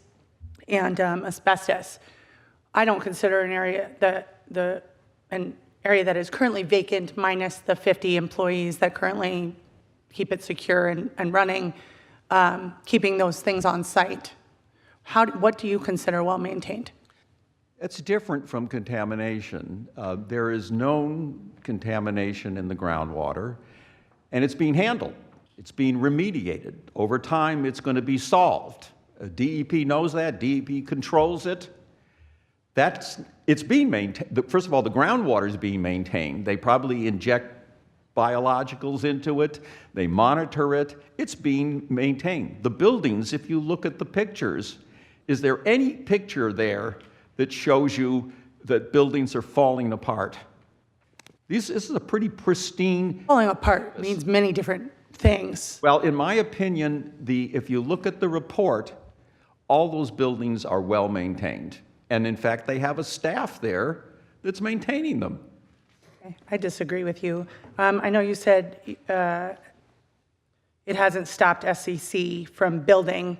and asbestos. I don't consider an area that is currently vacant minus the 50 employees that currently keep it secure and running, keeping those things on site. What do you consider well-maintained? It's different from contamination. There is known contamination in the groundwater, and it's being handled. It's being remediated. Over time, it's going to be solved. DEP knows that. DEP controls it. It's being maintained. First of all, the groundwater is being maintained. They probably inject biologicals into it. They monitor it. It's being maintained. The buildings, if you look at the pictures, is there any picture there that shows you that buildings are falling apart? This is a pretty pristine... Falling apart means many different things. Well, in my opinion, if you look at the report, all those buildings are well maintained. And in fact, they have a staff there that's maintaining them. Okay, I disagree with you. I know you said it hasn't stopped SCC from building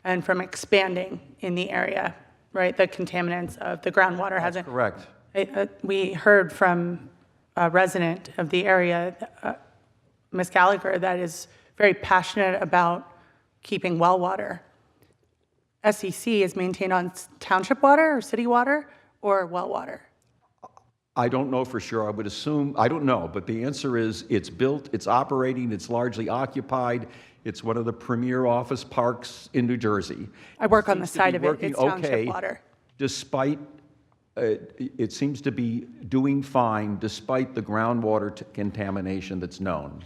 and from expanding in the area, right? The contaminants of the groundwater hasn't. Correct. We heard from a resident of the area, Ms. Gallagher, that is very passionate about keeping well water. SEC is maintained on township water or city water or well water? I don't know for sure. I would assume, I don't know, but the answer is it's built, it's operating, it's largely occupied. It's one of the premier office parks in New Jersey. I work on the side of it. It's township water. Despite, it seems to be doing fine despite the groundwater contamination that's known.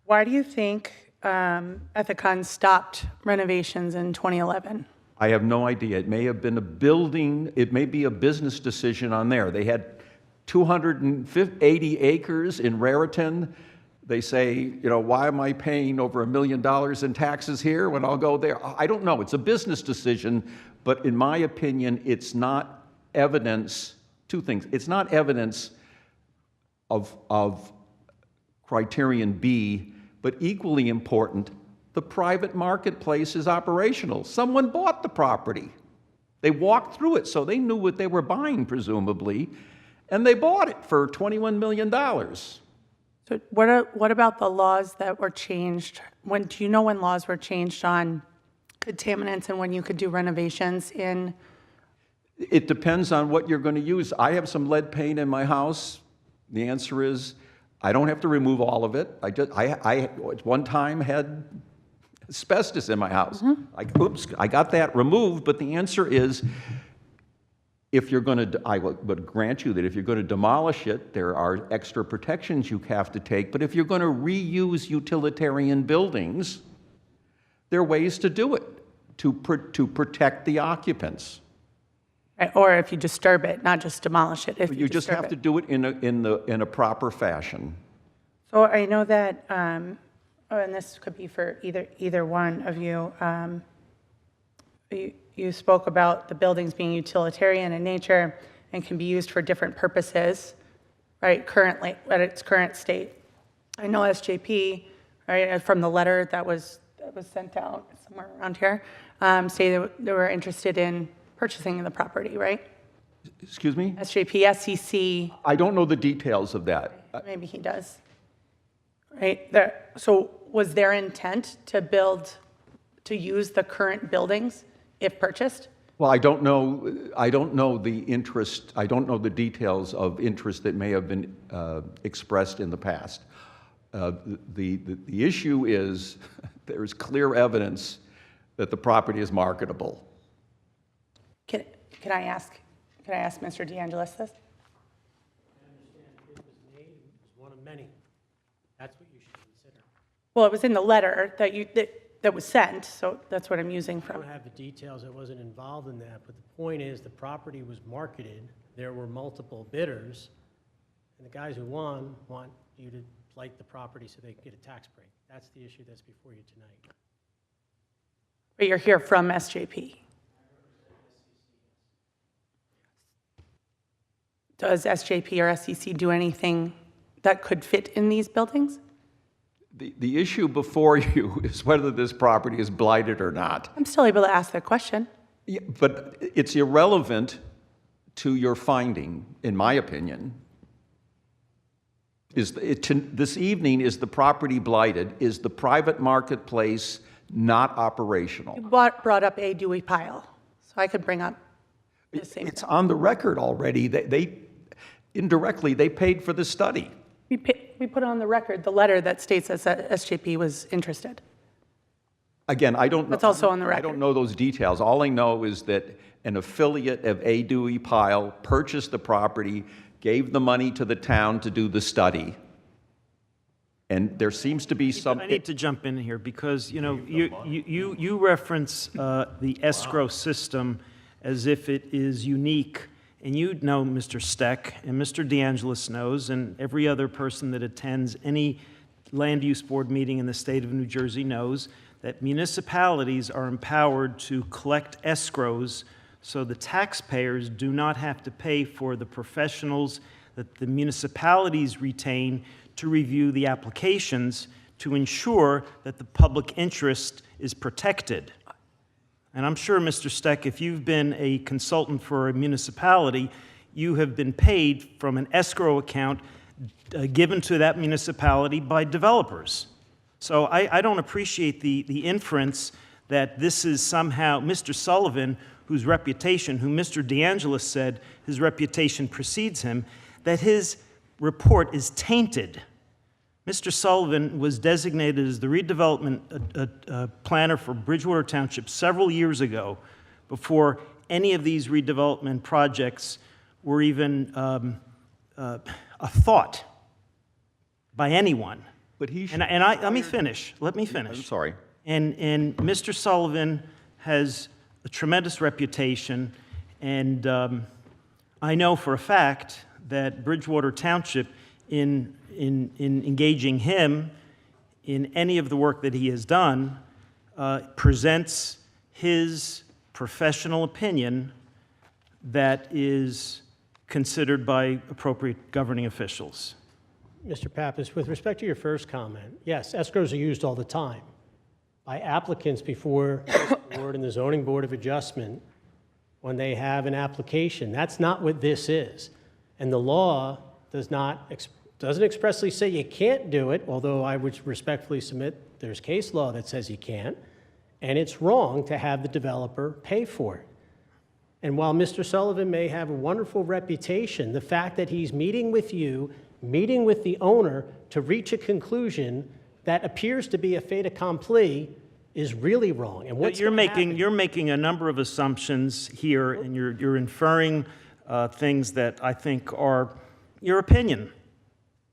Why do you think Ethicon stopped renovations in 2011? I have no idea. It may have been a building, it may be a business decision on there. They had 280 acres in Raritan. They say, you know, why am I paying over $1 million in taxes here when I'll go there? I don't know. It's a business decision, but in my opinion, it's not evidence, two things. It's not evidence of criterion B, but equally important, the private marketplace is operational. Someone bought the property. They walked through it, so they knew what they were buying, presumably, and they bought it for $21 million. So what about the laws that were changed? Do you know when laws were changed on contaminants and when you could do renovations in? It depends on what you're going to use. I have some lead paint in my house. The answer is I don't have to remove all of it. I one time had asbestos in my house. Oops, I got that removed, but the answer is if you're going to, I would grant you that if you're going to demolish it, there are extra protections you have to take, but if you're going to reuse utilitarian buildings, there are ways to do it, to protect the occupants. Or if you disturb it, not just demolish it. If you just have to do it in a proper fashion. So I know that, and this could be for either one of you, you spoke about the buildings being utilitarian in nature and can be used for different purposes, right, currently, at its current state. I know SJP, right, from the letter that was sent out somewhere around here, stated they were interested in purchasing the property, right? Excuse me? SJP, SEC. I don't know the details of that. Maybe he does. Right, so was their intent to use the current buildings if purchased? Well, I don't know the interest, I don't know the details of interest that may have been expressed in the past. The issue is there is clear evidence that the property is marketable. Can I ask Mr. DeAngelis this? I understand it was made, it was one of many. That's what you should consider. Well, it was in the letter that was sent, so that's what I'm using I don't from. have the details, I wasn't involved in that, but the point is, the property was marketed, there were multiple bidders, and the guys who won want you to light the property so they can get a tax break. That's the issue that's before you tonight. But you're here from SJP. Does SJP or SEC do anything that could fit in these buildings? The issue before you is whether this property is blighted or not. I'm still able to ask that question. Yeah, but it's irrelevant to your finding, in my opinion. This evening, is the property blighted? Is the private marketplace not operational? You brought up a Dewey pile, so I could bring up the same It's thing. on the record already. They indirectly, they paid for the study. We put on the record the letter that states that SJP was interested. Again, I don't know. That's also on the I record. don't know those details. All I know is that an affiliate of A. Dewey Pile purchased the property, gave the money to the town to do the study. And there seems to be some... I need to jump in here because, you know, you reference the escrow system as if it is unique. And you know, Mr. Steck, and Mr. DeAngelis knows, and every other person that attends any land use board meeting in the state of New Jersey knows that municipalities are empowered to collect escrows so the taxpayers do not have to pay for the professionals that the municipalities retain to review the applications to ensure that the public interest is protected. And I'm sure, Mr. Steck, if you've been a consultant for a municipality, you have been paid from an escrow account given to that municipality by developers. So I don't appreciate the inference that this is somehow Mr. Sullivan, whose reputation, who Mr. DeAngelis said his reputation precedes him, that his report is tainted. Mr. Sullivan was designated as the redevelopment planner for Bridgewater Township several years ago, before any of these redevelopment projects were even a thought by anyone. But he should let me finish. Let me finish. I'm sorry. And Mr. Sullivan has a tremendous reputation, and I know for a fact that Bridgewater Township, in engaging him in any of the work that he has done, presents his professional opinion that is considered by appropriate governing officials. Mr. Pappas, with respect to your first comment, yes, escrows are used all the time by applicants before this board and the Zoning Board of Adjustment when they have an application. That's not what this is. And the law doesn't expressly say you can't do it, although I would respectfully submit there's case law that says you can't, and it's wrong to have the developer pay for it. And while Mr. Sullivan may have a wonderful reputation, the fact that he's meeting with you, meeting with the owner to reach a conclusion that appears to be a fait accompli is really wrong. And what's you're making a number of assumptions here, and you're inferring things that I think are your opinion.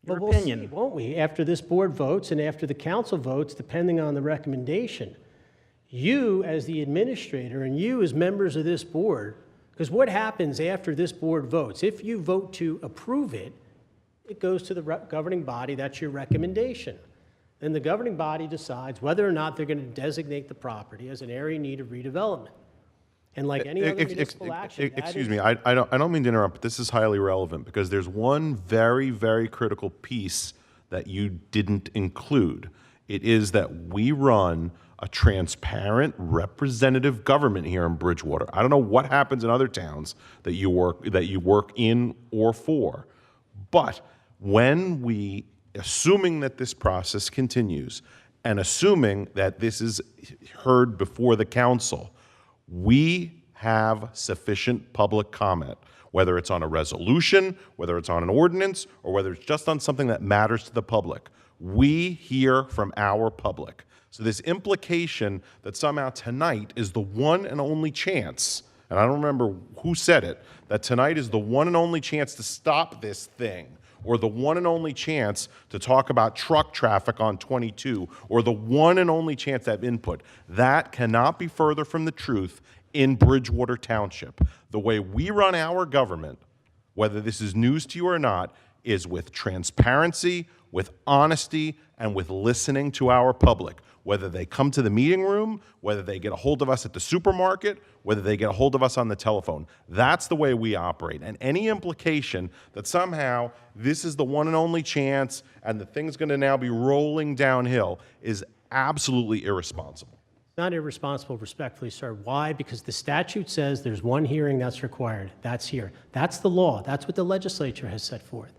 We'll see, won't we, after this board votes and after the council votes, depending on the recommendation. You, as the administrator, and you as members of this board, because what happens after this board votes? If you vote to approve it, it goes to the governing body. That's your recommendation. Then the governing body decides whether or not they're going to designate the property as an area in need of redevelopment. And like any other municipal action, excuse me, I don't mean to interrupt, but this is highly relevant because there's one very, very critical piece that you didn't include. It is that we run a transparent, representative government here in Bridgewater. I don't know what happens in other towns that you work in or for, but when we, assuming that this process continues and assuming that this is heard before the council, we have sufficient public comment, whether it's on a resolution, whether it's on an ordinance, or whether it's just on something that matters to the public. We hear from our public. So this implication that somehow tonight is the one and only chance, and I don't remember who said it, that tonight is the one and only chance to stop this thing, or the one and only chance to talk about truck traffic on 22, or the one and only chance to have input, that cannot be further from the truth in Bridgewater Township. The way we run our government, whether this is news to you or not, is with transparency, with honesty, and with listening to our public. Whether they come to the meeting room, whether they get a hold of us at the supermarket, whether they get a hold of us on the telephone. That's the way we operate. And any implication that somehow this is the one and only chance and the thing's going to now be rolling downhill is absolutely irresponsible. Not irresponsible, respectfully, sir. Why? Because the statute says there's one hearing that's required. That's here. That's the law. That's what the legislature has set forth.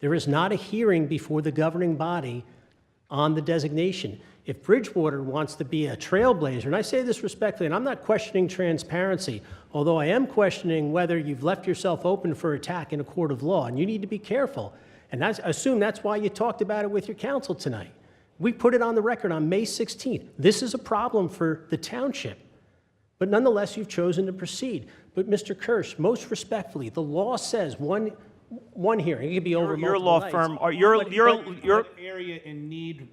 There is not a hearing before the governing body on the designation. If Bridgewater wants to be a trailblazer, and I say this respectfully, and I'm not questioning transparency, although I am questioning whether you've left yourself open for attack in a court of law, and you need to be careful. And I assume that's why you talked about it with your counsel tonight. We put it on the record on May 16th. This is a problem for the township. But nonetheless, you've chosen to proceed. But Mr. Kirsch, most respectfully, the law says one hearing. It could be over Your multiple law nights. firm, or your Area in need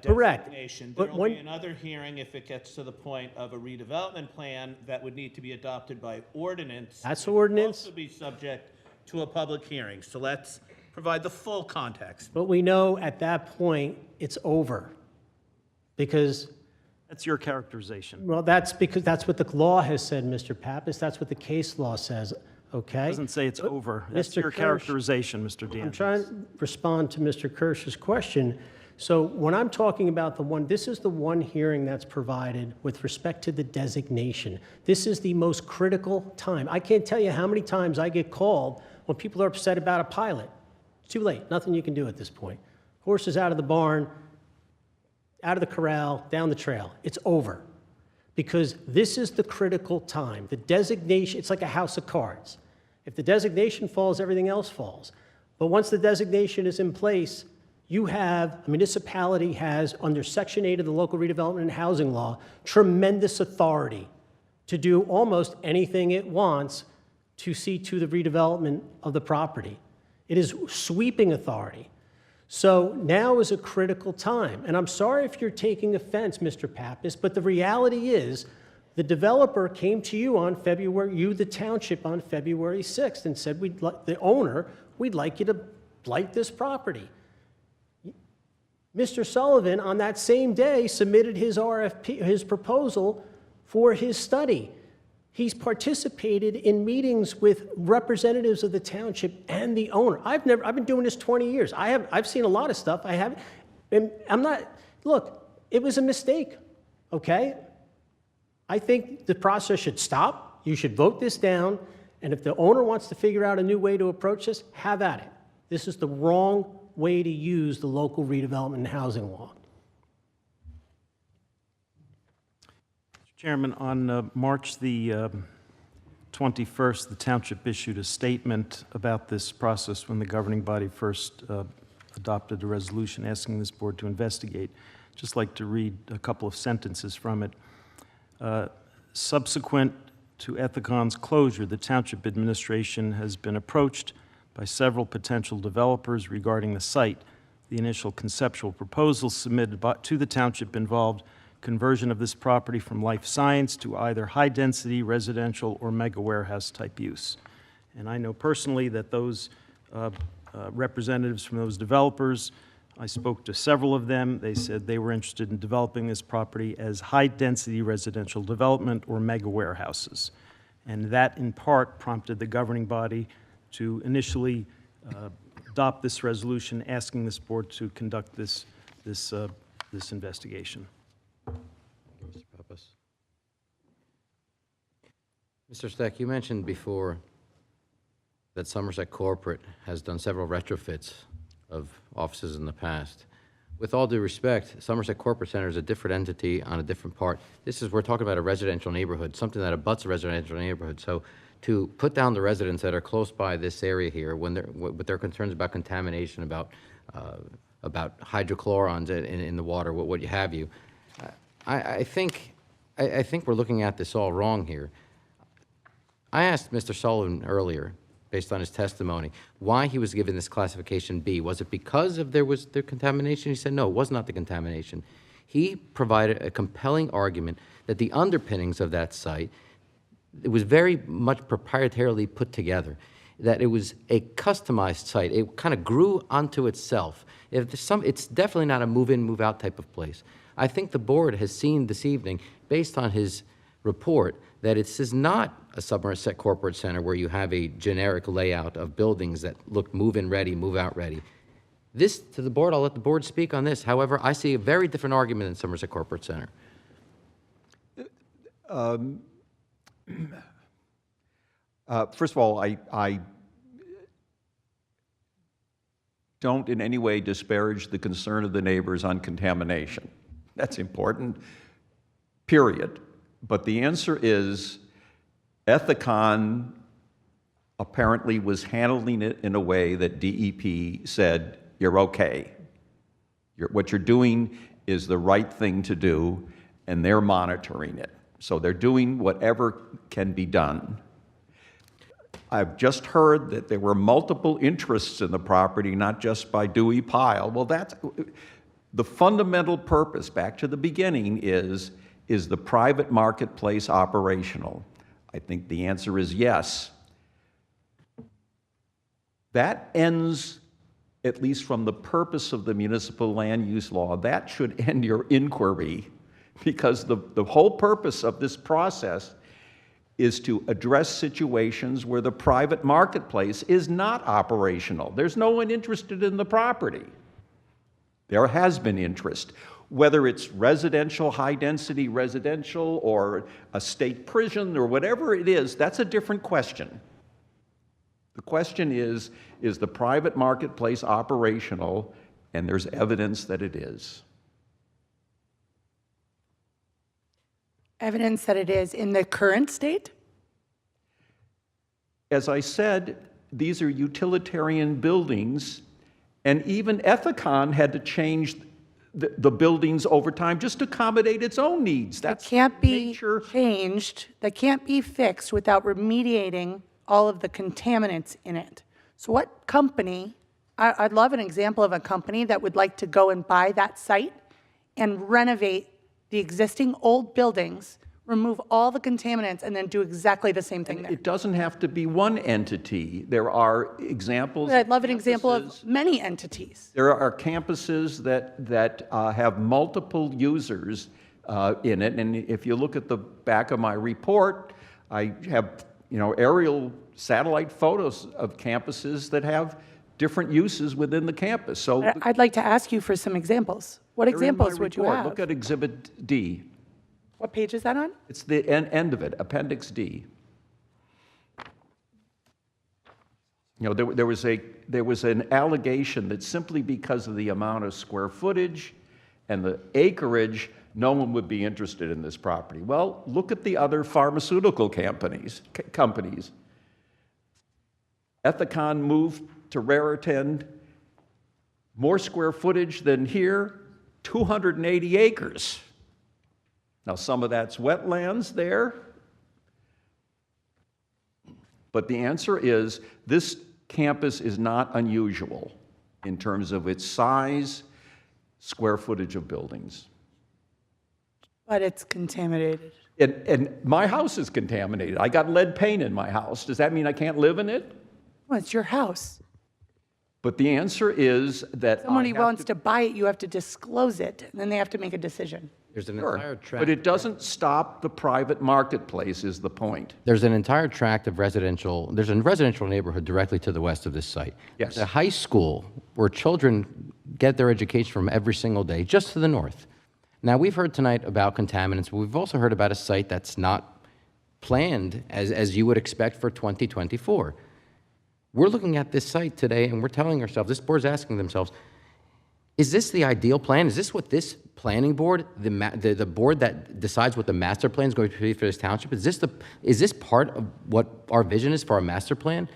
Correct. designation. But There'll be another hearing if it gets to the point of a redevelopment plan that would need to be adopted by ordinance. That's ordinance. Also be subject to a public hearing. So let's provide the full context. But we know at that point it's over. Because, That's your characterization. well, that's because that's what the law has said, Mr. Pappas. That's what the case law says, okay? It doesn't say it's But over. That's Mr. your Kirsch, characterization, Mr. I'm DeAngelis. trying to respond to Mr. Kirsch's question. So when I'm talking about this is the one hearing that's provided with respect to the designation. This is the most critical time. I can't tell you how many times I get called when people are upset about a pilot. It's too late. Nothing you can do at this point. Horse is out of the barn, out of the corral, down the trail. It's over. Because this is the critical time. The designation, it's like a house of cards. If the designation falls, everything else falls. But once the designation is in place, a municipality has, under Section 8 of the Local Redevelopment and Housing Law, tremendous authority to do almost anything it wants to see to the redevelopment of the property. It is sweeping authority. So now is a critical time. And I'm sorry if you're taking offense, Mr. Pappas, but the reality is the developer came to you the township, on February 6th and said, the owner, we'd like you to blight this property. Mr. Sullivan, on that same day, submitted his RFP, his proposal for his study. He's participated in meetings with representatives of the township and the owner. I've been doing this 20 years. I've seen a lot of stuff. Look, it was a mistake, okay? I think the process should stop. You should vote this down. And if the owner wants to figure out a new way to approach this, have at it. This is the wrong way to use the local redevelopment and housing law. Chairman, on March the 21st, the township issued a statement about this process when the governing body first adopted a resolution asking this board to investigate. Just like to read a couple of sentences from it. Subsequent to Ethicon's closure, the township administration has been approached by several potential developers regarding the site. The initial conceptual proposals submitted to the township involved conversion of this property from life science to either high-density residential or mega warehouse type use. And I know personally that those representatives from those developers, I spoke to several of them. They said they were interested in developing this property as high-density residential development or mega warehouses. And that, in part, prompted the governing body to initially adopt this resolution asking this board to conduct this investigation. Mr. Pappas. Mr. Steck, you mentioned before that Somerset Corporate has done several retrofits of offices in the past. With all due respect, Somerset Corporate Center is a different entity on a different part. We're talking about a residential neighborhood, something that abuts a residential neighborhood. So to put down the residents that are close by this area here, with their concerns about contamination, about hydrochlorons in the water, what have you, I think we're looking at this all wrong here. I asked Mr. Sullivan earlier, based on his testimony, why he was given this classification B. Was it because of the contamination? He said, no, it was not the contamination. He provided a compelling argument that the underpinnings of that site, it was very much proprietarily put together, that it was a customized site. It kind of grew onto itself. It's definitely not a move-in, move-out type of place. I think the board has seen this evening, based on his report, that this is not a Somerset Corporate Center where you have a generic layout of buildings that look move-in ready, move-out ready. This, to the board, I'll let the board speak on this. However, I see a very different argument in Somerset Corporate Center. First of all, I don't in any way disparage the concern of the neighbors on contamination. That's important, period. But the answer is, Ethicon apparently was handling it in a way that DEP said, you're okay. What you're doing is the right thing to do, and they're monitoring it. So they're doing whatever can be done. I've just heard that there were multiple interests in the property, not just by Dewey Pyle. Well, that's the fundamental purpose, back to the beginning, is the private marketplace operational? I think the answer is yes. That ends, at least from the purpose of the municipal land use law, that should end your inquiry, because the whole purpose of this process is to address situations where the private marketplace is not operational. There's no one interested in the property. There has been interest. Whether it's residential, high-density residential, or a state prison, or whatever it is, that's a different question. The question is the private marketplace operational? And there's evidence that it is. Evidence that it is in the current state? As I said, these are utilitarian buildings, and even Ethicon had to change the buildings over time just to accommodate its own needs. That can't be changed, that can't be fixed without remediating all of the contaminants in it. So what company, I'd love an example of a company that would like to go and buy that site and renovate the existing old buildings, remove all the contaminants, and then do exactly the same thing there. It doesn't have to be one entity. There are examples. I'd love an example of many entities. There are campuses that have multiple users in it, and if you look at the back of my report, I have aerial satellite photos of campuses that have different uses within the campus. So I'd like to ask you for some examples. What examples would you have? Look at Exhibit D. What page is that on? It's the end of it, Appendix D. There was an allegation that simply because of the amount of square footage and the acreage, no one would be interested in this property. Well, look at the other pharmaceutical companies. Ethicon moved to Raritan, more square footage than here, 280 acres. Now, some of that's wetlands there, but the answer is this campus is not unusual in terms of its size, square footage of buildings. But it's contaminated. And my house is contaminated. I got lead paint in my house. Does that mean I can't live in it? Well, it's your house. But the answer is that somebody wants to buy it, you have to disclose it, and then they have to make a decision. There's an entire tract. But it doesn't stop the private marketplace, is the point. There's an entire tract of residential, there's a residential neighborhood directly to the west of this site. Yes. There's a high school where children get their education from every single day, just to the north. Now, we've heard tonight about contaminants, but we've also heard about a site that's not planned as you would expect for 2024. We're looking at this site today and we're telling ourselves, this board's asking themselves, Is this the ideal plan? Is this what this planning board, the board that decides what the master plan is going to be for this township, is this part of what our vision is for our master plan?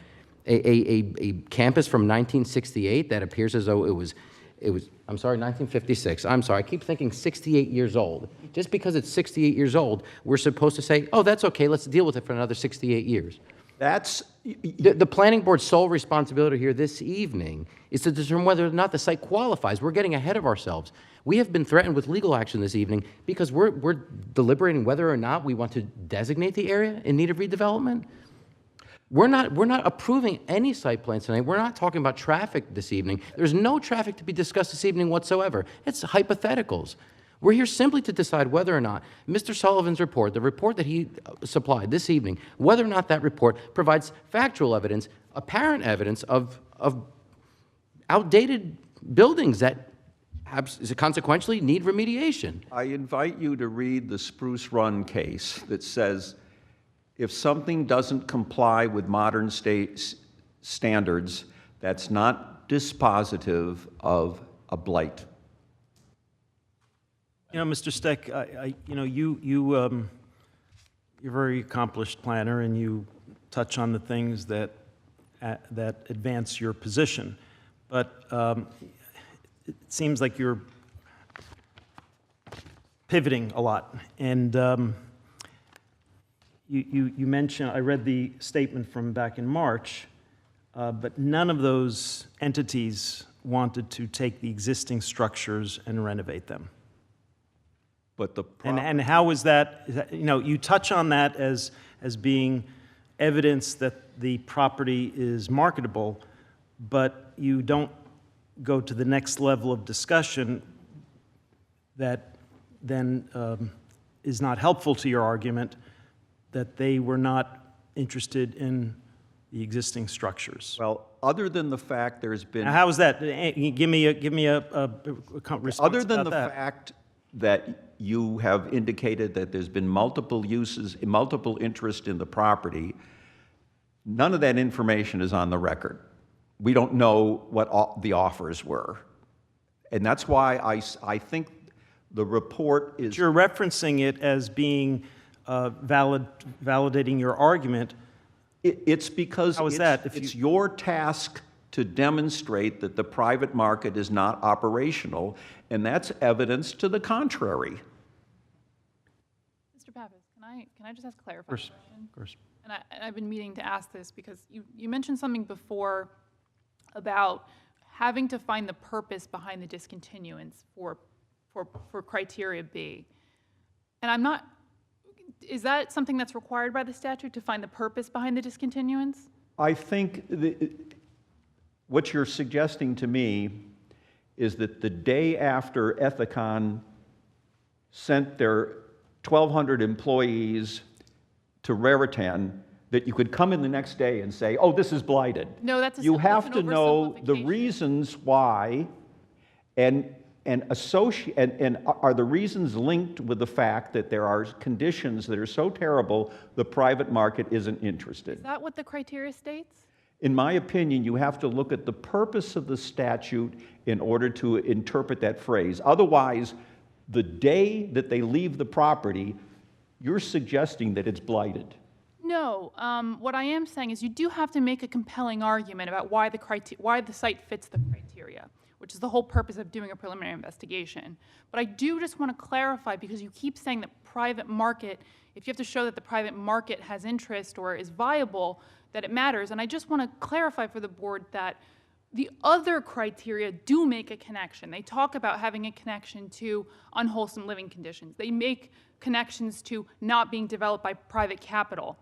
A campus from 1968 that appears as though it was, I'm sorry, 1956. I'm sorry, I keep thinking 68 years old. Just because it's 68 years old, we're supposed to say, oh, that's okay, let's deal with it for another 68 years. That's, the planning board's sole responsibility here this evening is to determine whether or not the site qualifies. We're getting ahead of ourselves. We have been threatened with legal action this evening because we're deliberating whether or not we want to designate the area in need of redevelopment. We're not approving any site plans tonight. We're not talking about traffic this evening. There's no traffic to be discussed this evening whatsoever. It's hypotheticals. We're here simply to decide whether or not Mr. Sullivan's report, the report that he supplied this evening, whether or not that report provides factual evidence, apparent evidence of outdated buildings that consequentially need remediation. I invite you to read the Spruce Run case that says if something doesn't comply with modern state standards, that's not dispositive of a blight. You know, Mr. Steck, you're a very accomplished planner, and you touch on the things that advance your position. But it seems like you're pivoting a lot. And you mentioned, I read the statement from back in March, but none of those entities wanted to take the existing structures and renovate them. But the and how is that, you touch on that as being evidence that the property is marketable, but you don't go to the next level of discussion that then is not helpful to your argument that they were not interested in the existing structures. Well, other than the fact there's been... Now, how is that? Give me a response Other than about the that. fact that you have indicated that there's been multiple uses, multiple interest in the property, none of that information is on the record. We don't know what the offers were. And that's why I think the report is... You're referencing it as being validating your argument. It's because How is that? It's your task to demonstrate that the private market is not operational, and that's evidence to the contrary. Mr. Pappas, can I just ask a clarifying question? Of course. And I've been meaning to ask this because you mentioned something before about having to find the purpose behind the discontinuance for criteria B. And I'm not, is that something that's required by the statute, to find the purpose behind the discontinuance? I think what you're suggesting to me is that the day after Ethicon sent their 1,200 employees to Raritan, that you could come in the next day and say, oh, this is blighted. No, that's a You have to know the reasons why, and are the reasons linked with the fact that there are conditions that are so terrible the private market isn't interested. Is that what the criteria states? In my opinion, you have to look at the purpose of the statute in order to interpret that phrase. Otherwise, the day that they leave the property, you're suggesting that it's blighted. No, what I am saying is you do have to make a compelling argument about why the site fits the criteria, which is the whole purpose of doing a preliminary investigation. But I do just want to clarify, because you keep saying that private market, if you have to show that the private market has interest or is viable, that it matters. And I just want to clarify for the board that the other criteria do make a connection. They talk about having a connection to unwholesome living conditions. They make connections to not being developed by private capital.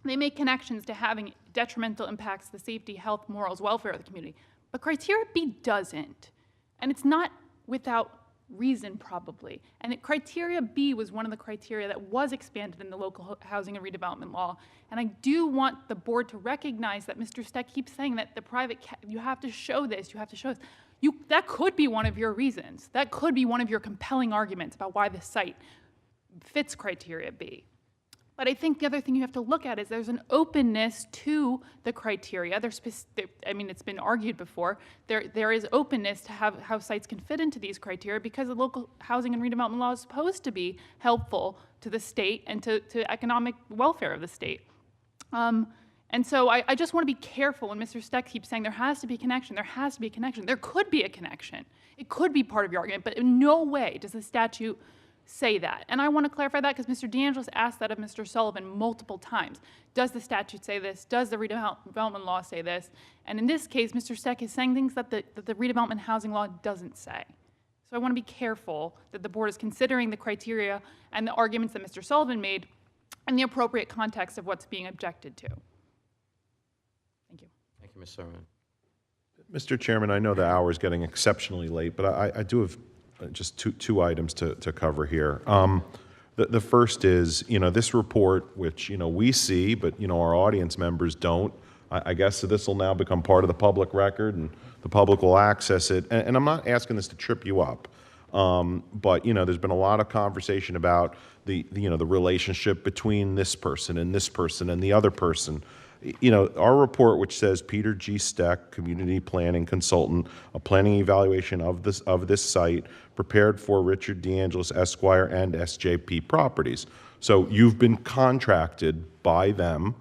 They make connections to having detrimental impacts to the safety, health, morals, welfare of the community. But criteria B doesn't. And it's not without reason, probably. And criteria B was one of the criteria that was expanded in the local housing and redevelopment law. And I do want the board to recognize that Mr. Steck keeps saying that the private, you have to show this, you have to show this. That could be one of your reasons. That could be one of your compelling arguments about why the site fits criteria B. But I think the other thing you have to look at is there's an openness to the criteria. I mean, it's been argued before. There is openness to how sites can fit into these criteria because the local housing and redevelopment law is supposed to be helpful to the state and to economic welfare of the state. And so I just want to be careful when Mr. Steck keeps saying there has to be a connection, there has to be a connection. There could be a connection. It could be part of your argument, but in no way does the statute say that. And I want to clarify that because Mr. DeAngelis asked that of Mr. Sullivan multiple times. Does the statute say this? Does the redevelopment law say this? And in this case, Mr. Steck is saying things that the redevelopment housing law doesn't say. So I want to be careful that the board is considering the criteria and the arguments that Mr. Sullivan made in the appropriate context of what's being objected to. Thank you. Thank you, Ms. Sermon. Mr. Chairman, I know the hour is getting exceptionally late, but I do have just two items to cover here. The first is, this report, which, we see, but, our audience members don't. I guess this will now become part of the public record and the public will access it. And I'm not asking this to trip you up, but, there's been a lot of conversation about the relationship between this person and the other person. Our report, which says Peter G. Steck, community planning consultant, a planning evaluation of this site, prepared for Richard DeAngelis Esquire and SJP Properties. So you've been contracted by them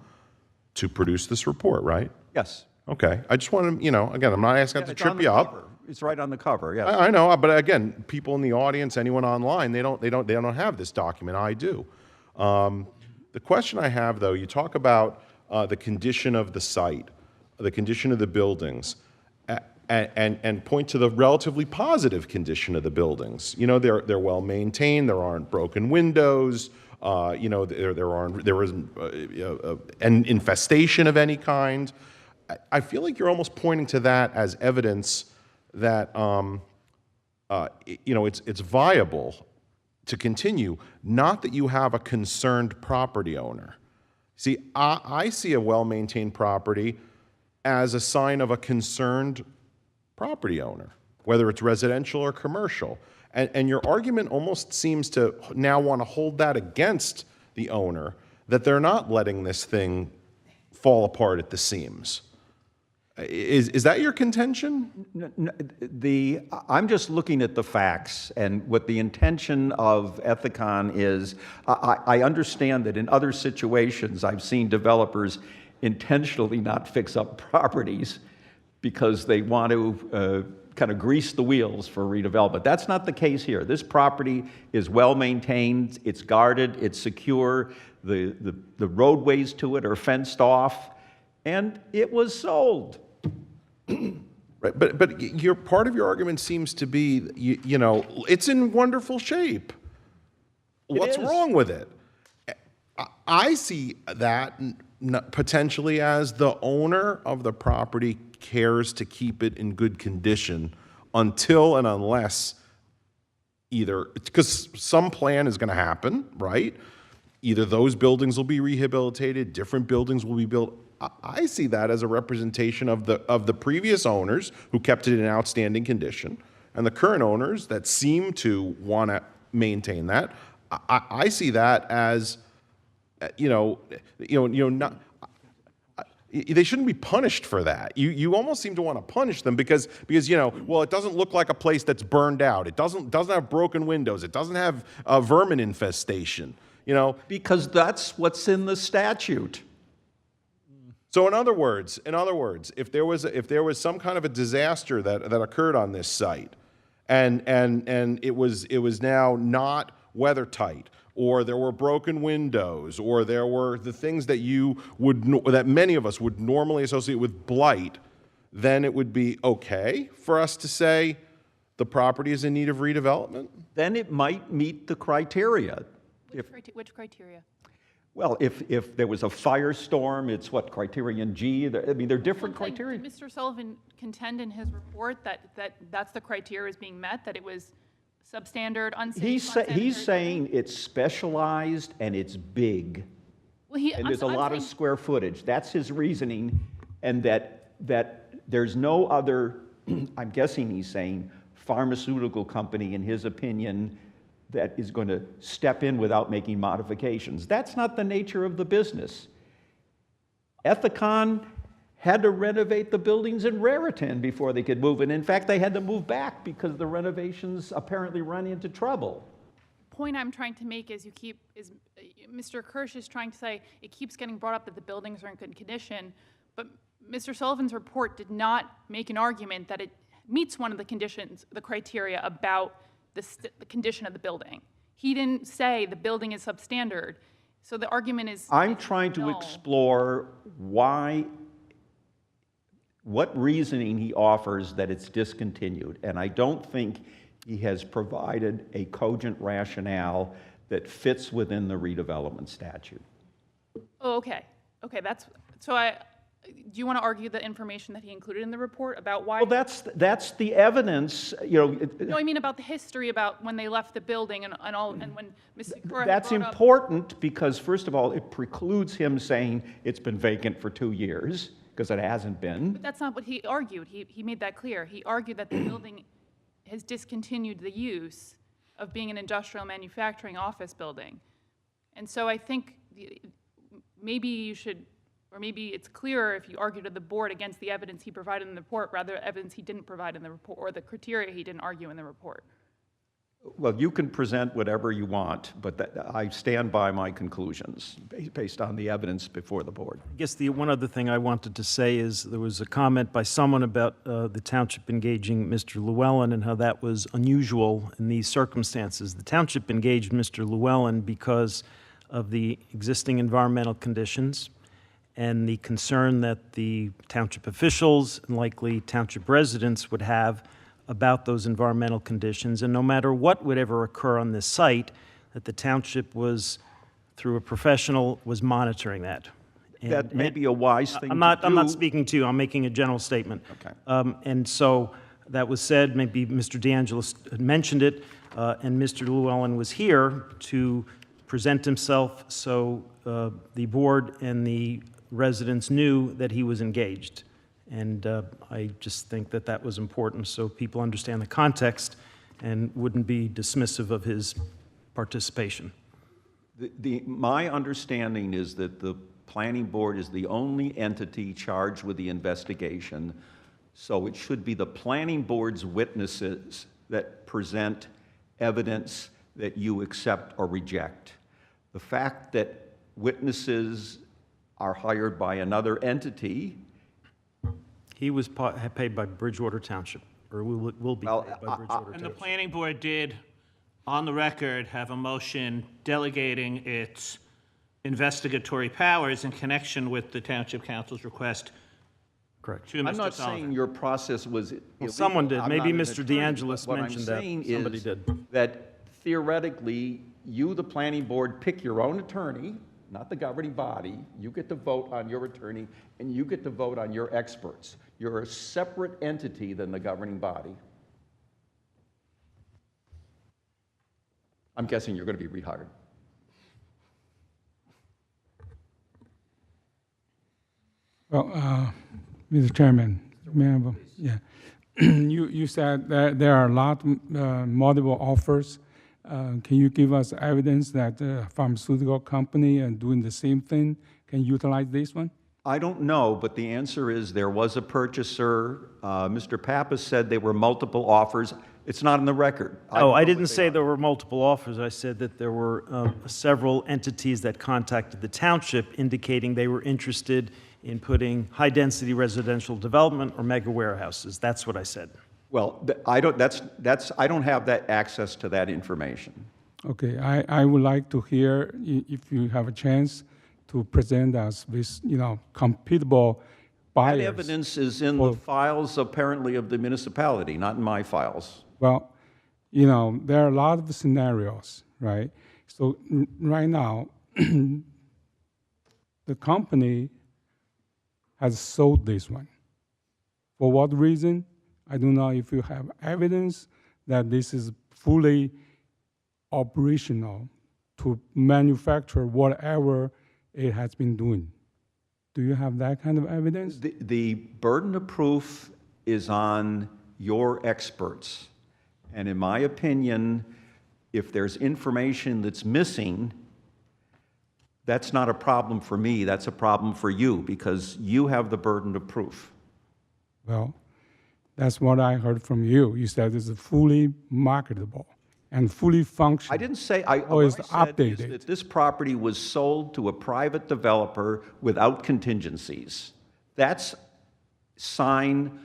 to produce this report, right? Yes. Okay. I just want to, again, I'm not asking that to trip you up. It's right on the cover, yes. I know, but again, people in the audience, anyone online, they don't have this document. I do. The question I have, though, you talk about the condition of the site, the condition of the buildings, and point to the relatively positive condition of the buildings. They're well maintained. There aren't broken windows. There isn't an infestation of any kind. I feel like you're almost pointing to that as evidence that it's viable to continue. Not that you have a concerned property owner. See, I see a well-maintained property as a sign of a concerned property owner, whether it's residential or commercial. And your argument almost seems to now want to hold that against the owner, that they're not letting this thing fall apart at the seams. Is that your contention? I'm just looking at the facts and what the intention of Ethicon is. I understand that in other situations I've seen developers intentionally not fix up properties because they want to kind of grease the wheels for redevelopment. That's not the case here. This property is well maintained, it's guarded, it's secure, the roadways to it are fenced off, and it was sold. Right, but your part of your argument seems to be, it's in wonderful shape. What's wrong with it? I see that potentially as the owner of the property cares to keep it in good condition until and unless either, because some plan is going to happen, right? Either those buildings will be rehabilitated, different buildings will be built. I see that as a representation of the previous owners who kept it in outstanding condition, and the current owners that seem to want to maintain that. I see that as, not. They shouldn't be punished for that. You almost seem to want to punish them because well, it doesn't look like a place that's burned out. It doesn't have broken windows. It doesn't have a vermin infestation. Because that's what's in the statute. So in other words, if there was some kind of a disaster that occurred on this site, and it was now not weather tight, or there were broken windows, or there were the things that many of us would normally associate with blight, then it would be okay for us to say the property is in need of redevelopment? Then it might meet the criteria. Which criteria? Well, if there was a firestorm, it's what, criterion G? There are different criteria. Did Mr. Sullivan contend in his report that's the criteria is being met, that it was substandard, unsafe? He's saying it's specialized and it's big. Well, and there's a lot of square footage. That's his reasoning, and that there's no other, I'm guessing he's saying, pharmaceutical company, in his opinion, that is going to step in without making modifications. That's not the nature of the business. Ethicon had to renovate the buildings in Raritan before they could move, and in fact, they had to move back because the renovations apparently ran into trouble. Point I'm trying to make is Mr. Kirsch is trying to say it keeps getting brought up that the buildings are in good condition, but Mr. Sullivan's report did not make an argument that it meets one of the conditions, the criteria about the condition of the building. He didn't say the building is substandard. So the argument is... I'm trying to explore what reasoning he offers that it's discontinued, and I don't think he has provided a cogent rationale that fits within the redevelopment statute. Oh, okay. Okay, do you want to argue the information that he included in the report about why? Well, that's the evidence, you know. No, I mean about the history about when they left the building and all, and when Mr. Cora had That's brought up- important because, first of all, it precludes him saying it's been vacant for 2 years, because it hasn't been. But that's not what he argued. He made that clear. He argued that the building has discontinued the use of being an industrial manufacturing office building. And so I think maybe you should, or maybe it's clearer if you argue to the board against the evidence he provided in the report, rather evidence he didn't provide in the report, or the criteria he didn't argue in the report. Well, you can present whatever you want, but I stand by my conclusions based on the evidence before the board. I guess the one other thing I wanted to say is there was a comment by someone about the township engaging Mr. Llewellyn and how that was unusual in these circumstances. The township engaged Mr. Llewellyn because of the existing environmental conditions and the concern that the township officials and likely township residents would have about those environmental conditions, and no matter what would ever occur on this site, that the township was, through a professional, was monitoring that. That may be a wise thing I'm to do. not speaking to you, I'm making a general statement. Okay. And so that was said, maybe Mr. DeAngelis had mentioned it, and Mr. Llewellyn was here to present himself so the board and the residents knew that he was engaged. And I just think that that was important so people understand the context and wouldn't be dismissive of his participation. My understanding is that the planning board is the only entity charged with the investigation, so it should be the planning board's witnesses that present evidence that you accept or reject. The fact that witnesses are hired by another entity. He was paid by Bridgewater Township, or will be paid by Bridgewater Township. And the planning board did, on the record, have a motion delegating its investigatory powers in connection with the township council's request. Correct. To Mr. I'm not Sullivan. saying your process was illegal. Someone did. I'm Maybe not an Mr. attorney, DeAngelis but what mentioned I'm that. saying Somebody is did. that theoretically, you, the planning board, pick your own attorney, not the governing body. You get to vote on your attorney, and you get to vote on your experts. You're a separate entity than the governing body. I'm guessing you're going to be rehired. Well, Mr. Chairman, you said that there are a lot multiple offers. Can you give us evidence that the pharmaceutical company are doing the same thing can utilize this one? I don't know, but the answer is there was a purchaser. Mr. Pappas said there were multiple offers. It's not in the record. I didn't say there were multiple offers. I said that there were several entities that contacted the township indicating they were interested in putting high-density residential development or mega warehouses. That's what I said. Well, I don't have that access to that information. Okay, I would like to hear if you have a chance to present us with, computable buyers. That evidence is in the files, apparently, of the municipality, not in my files. Well, there are a lot of scenarios, right? So right now, the company has sold this one. For what reason? I don't know if you have evidence that this is fully operational to manufacture whatever it has been doing. Do you have that kind of evidence? The burden of proof is on your experts. And in my opinion, If there's information that's missing, that's not a problem for me, that's a problem for you, because you have the burden of proof. Well, that's what I heard from you. You said it's fully marketable and fully functional. I didn't say, Or what it's I said is updated. that this property was sold to a private developer without contingencies. That's sign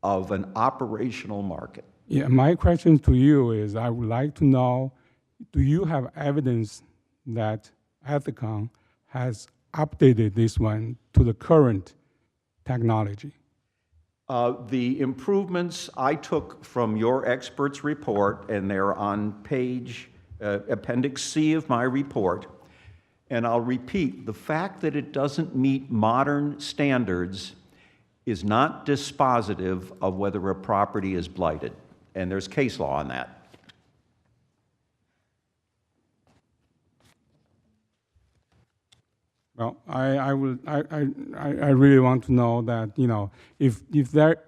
of an operational market. Yeah, my question to you is, I would like to know, do you have evidence that Ethicon has updated this one to the current technology? The improvements I took from your expert's report, and they're on page Appendix C of my report, and I'll repeat, the fact that it doesn't meet modern standards is not dispositive of whether a property is blighted, and there's case law on that. Well, I really want to know that, you know, if there,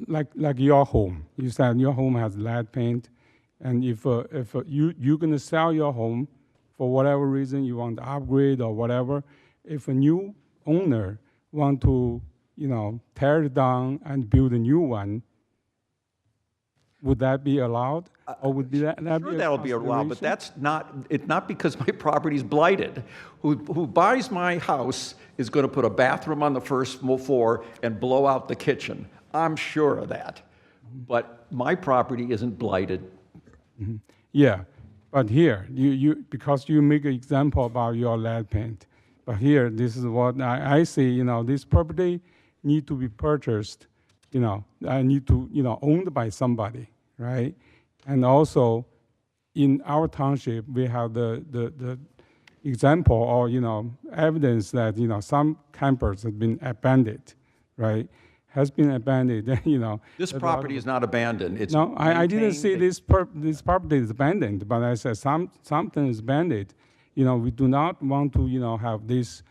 like your home, you said your home has lead paint, and if you're gonna sell your home for whatever reason, you want to upgrade or whatever, if a new owner want to, you know, tear it down and build a new one, would that be allowed? Or would that Sure, be a that'll be allowed, but consideration? that's not, it's not because my property's blighted. Who buys my house is gonna put a bathroom on the first floor and blow out the kitchen. I'm sure of that. But my property isn't blighted. Mm-hmm. Yeah, but here, because you make an example about your lead paint, but here, this is what I see, you know, this property need to be purchased, you know, I need to, you know, owned by somebody, right? And also, in our township, we have the example or, you know, evidence that, you know, some campers have been abandoned, right? Has been abandoned, you know. This property is not abandoned. It's No, I didn't maintained. see this property is abandoned, but I said something is abandoned. You know, we do not want to, you know, have this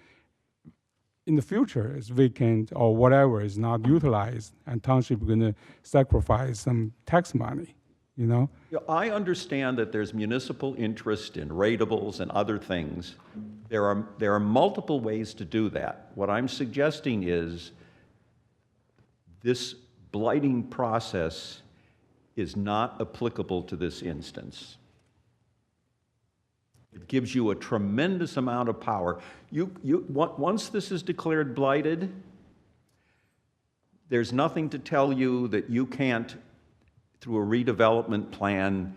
in the future as vacant or whatever is not utilized, and township going to sacrifice some tax money, you know? Yeah, I understand that there's municipal interest in ratables and other things. There are multiple ways to do that. What I'm suggesting is this blighting process is not applicable to this instance. It gives you a tremendous amount of power. Once this is declared blighted, there's nothing to tell you that you can't, through a redevelopment plan,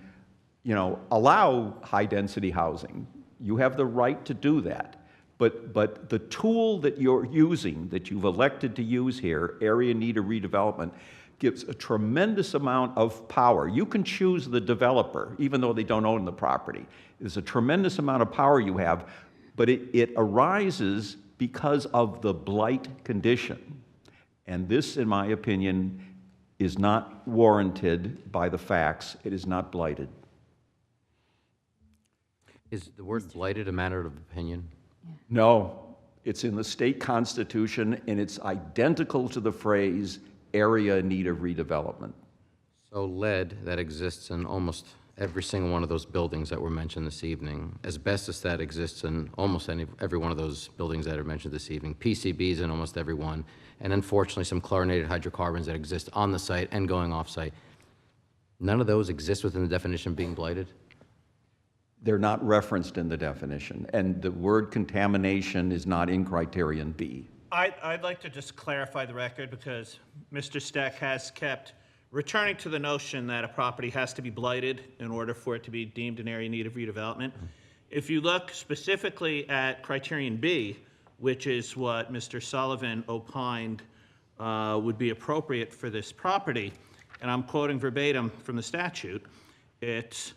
you know, allow high-density housing. You have the right to do that. But the tool that you're using, that you've elected to use here, area need of redevelopment, gives a tremendous amount of power. You can choose the developer, even though they don't own the property. There's a tremendous amount of power you have, but it arises because of the blight condition. And this, in my opinion, is not warranted by the facts. It is not blighted. Is the word blighted a matter of opinion? No, it's in the state constitution, and it's identical to the phrase area in need of redevelopment. So lead that exists in almost every single one of those buildings that were mentioned this evening, asbestos that exists in almost every one of those buildings that are mentioned this evening, PCBs in almost every one, and unfortunately some chlorinated hydrocarbons that exist on the site and going off-site. None of those exist within the definition of being blighted? They're not referenced in the definition, and the word contamination is not in criterion B. I'd like to just clarify the record because Mr. Steck has kept returning to the notion that a property has to be blighted in order for it to be deemed an area in need of redevelopment. If you look specifically at criterion B, which is what Mr. Sullivan opined would be appropriate for this property, and I'm quoting verbatim from the statute, it's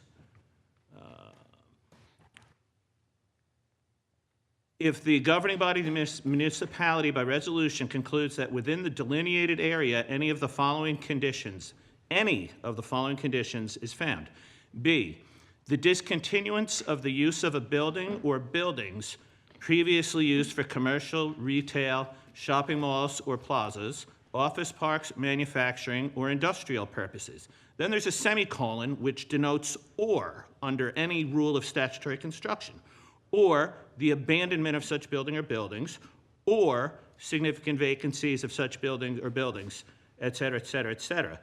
if the governing body of the municipality by resolution concludes that within the delineated area, any of the following conditions is found. B, the discontinuance of the use of a building or buildings previously used for commercial, retail, shopping malls, or plazas, office parks, manufacturing, or industrial purposes. Then there's a semicolon, which denotes or under any rule of statutory construction, or the abandonment of such building or buildings, or significant vacancies of such building or buildings, et cetera, et cetera, et cetera.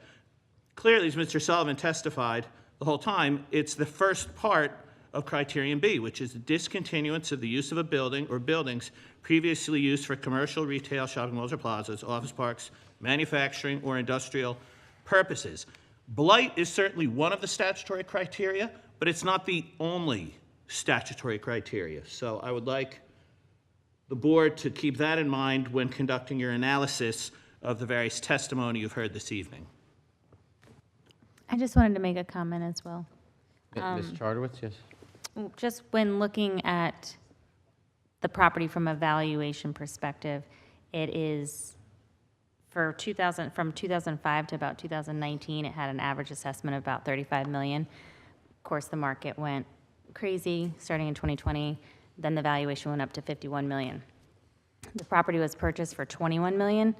Clearly, as Mr. Sullivan testified the whole time, it's the first part of criterion B, which is the discontinuance of the use of a building or buildings previously used for commercial, retail, shopping malls or plazas, office parks, manufacturing, or industrial purposes. Blight is certainly one of the statutory criteria, but it's not the only statutory criteria. So I would like the board to keep that in mind when conducting your analysis of the various testimony you've heard this evening. I just wanted to make a comment as well. Ms. Charterwitz, yes? Just when looking at the property from a valuation perspective, it is from 2005 to about 2019, it had an average assessment of about 35 million. Of course, the market went crazy starting in 2020. Then the valuation went up to 51 million. The property was purchased for 21 million,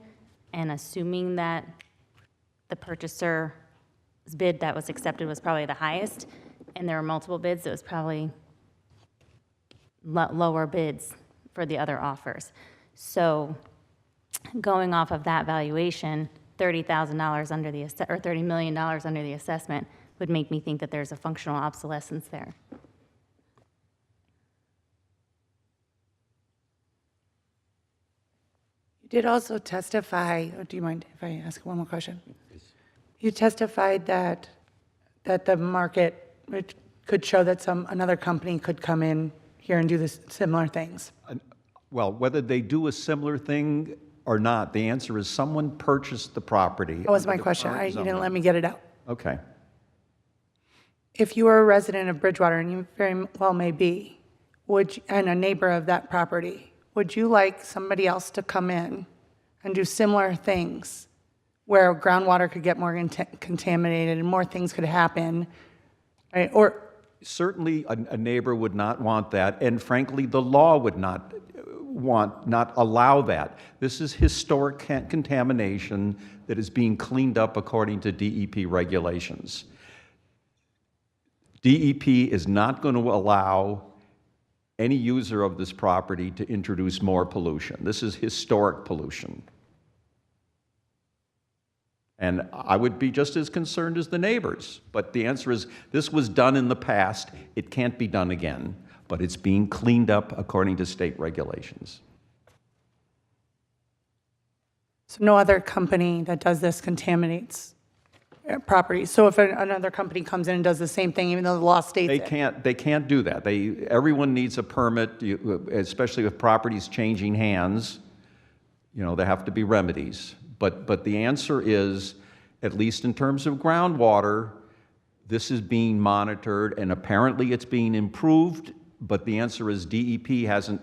and assuming that the purchaser's bid that was accepted was probably the highest, and there were multiple bids, it was probably lower bids for the other offers. So going off of that valuation, $30,000 under the or $30 million under the assessment would make me think that there's a functional obsolescence there. You did also testify, do you mind if I ask one more question? You testified that the market could show that another company could come in here and do this similar things. Well, whether they do a similar thing or not, the answer is someone purchased the property. That was my question. You didn't let me get it out. Okay. If you were a resident of Bridgewater, and you very well may be, and a neighbor of that property, would you like somebody else to come in and do similar things where groundwater could get more contaminated and more things could happen, right? Or certainly a neighbor would not want that, and frankly, the law would not allow that. This is historic contamination that is being cleaned up according to DEP regulations. DEP is not going to allow any user of this property to introduce more pollution. This is historic pollution. And I would be just as concerned as the neighbors. But the answer is, this was done in the past. It can't be done again. But it's being cleaned up according to state regulations. so no other company that does this contaminates property. So if another company comes in and does the same thing, even though the law states it. They can't do that. Everyone needs a permit, especially if property's changing hands. You know, there have to be remedies. But the answer is, at least in terms of groundwater, this is being monitored, and apparently it's being improved, but the answer is DEP hasn't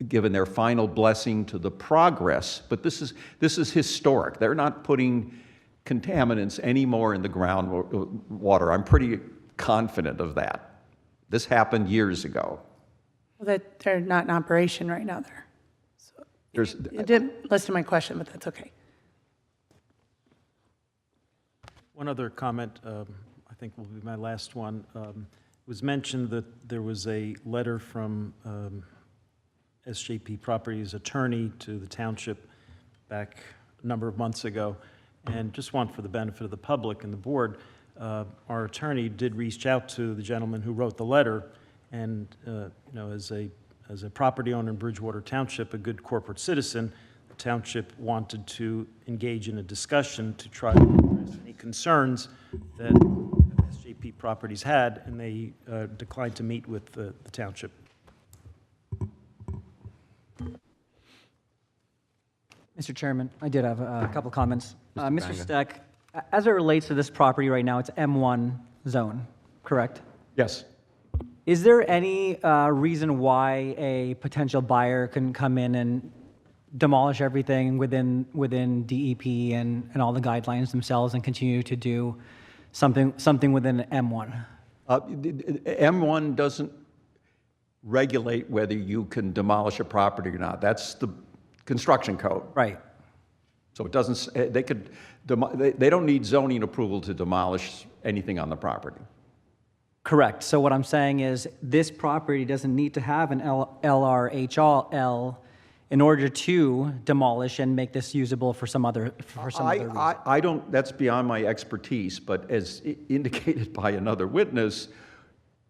given their final blessing to the progress. But this is historic. They're not putting contaminants anymore in the groundwater. I'm pretty confident of that. This happened years ago. Well, that they're not in operation right now there. So you didn't listen to my question, but that's okay. One other comment, I think will be my last one. It was mentioned that there was a letter from SJP Properties attorney to the township back a number of months ago. And just want for the benefit of the public and the board, our attorney did reach out to the gentleman who wrote the letter, and you know, as a property owner in Bridgewater Township, a good corporate citizen, the township wanted to engage in a discussion to try to address any concerns that SJP Properties had, and they declined to meet with the township. Mr. Chairman, I did have a couple comments. Mr. Banga. Steck, as it relates to this property right now, it's M1 zone, correct? Yes. Is there any reason why a potential buyer couldn't come in and demolish everything within DEP and all the guidelines themselves and continue to do something within M1? M1 doesn't regulate whether you can demolish a property or not. That's the construction code. Right. So it doesn't, they could, they don't need zoning approval to demolish anything on the property. Correct. So what I'm saying is this property doesn't need to have an LRHL in order to demolish and make this usable for some other reason. I don't, that's beyond my expertise, but as indicated by another witness,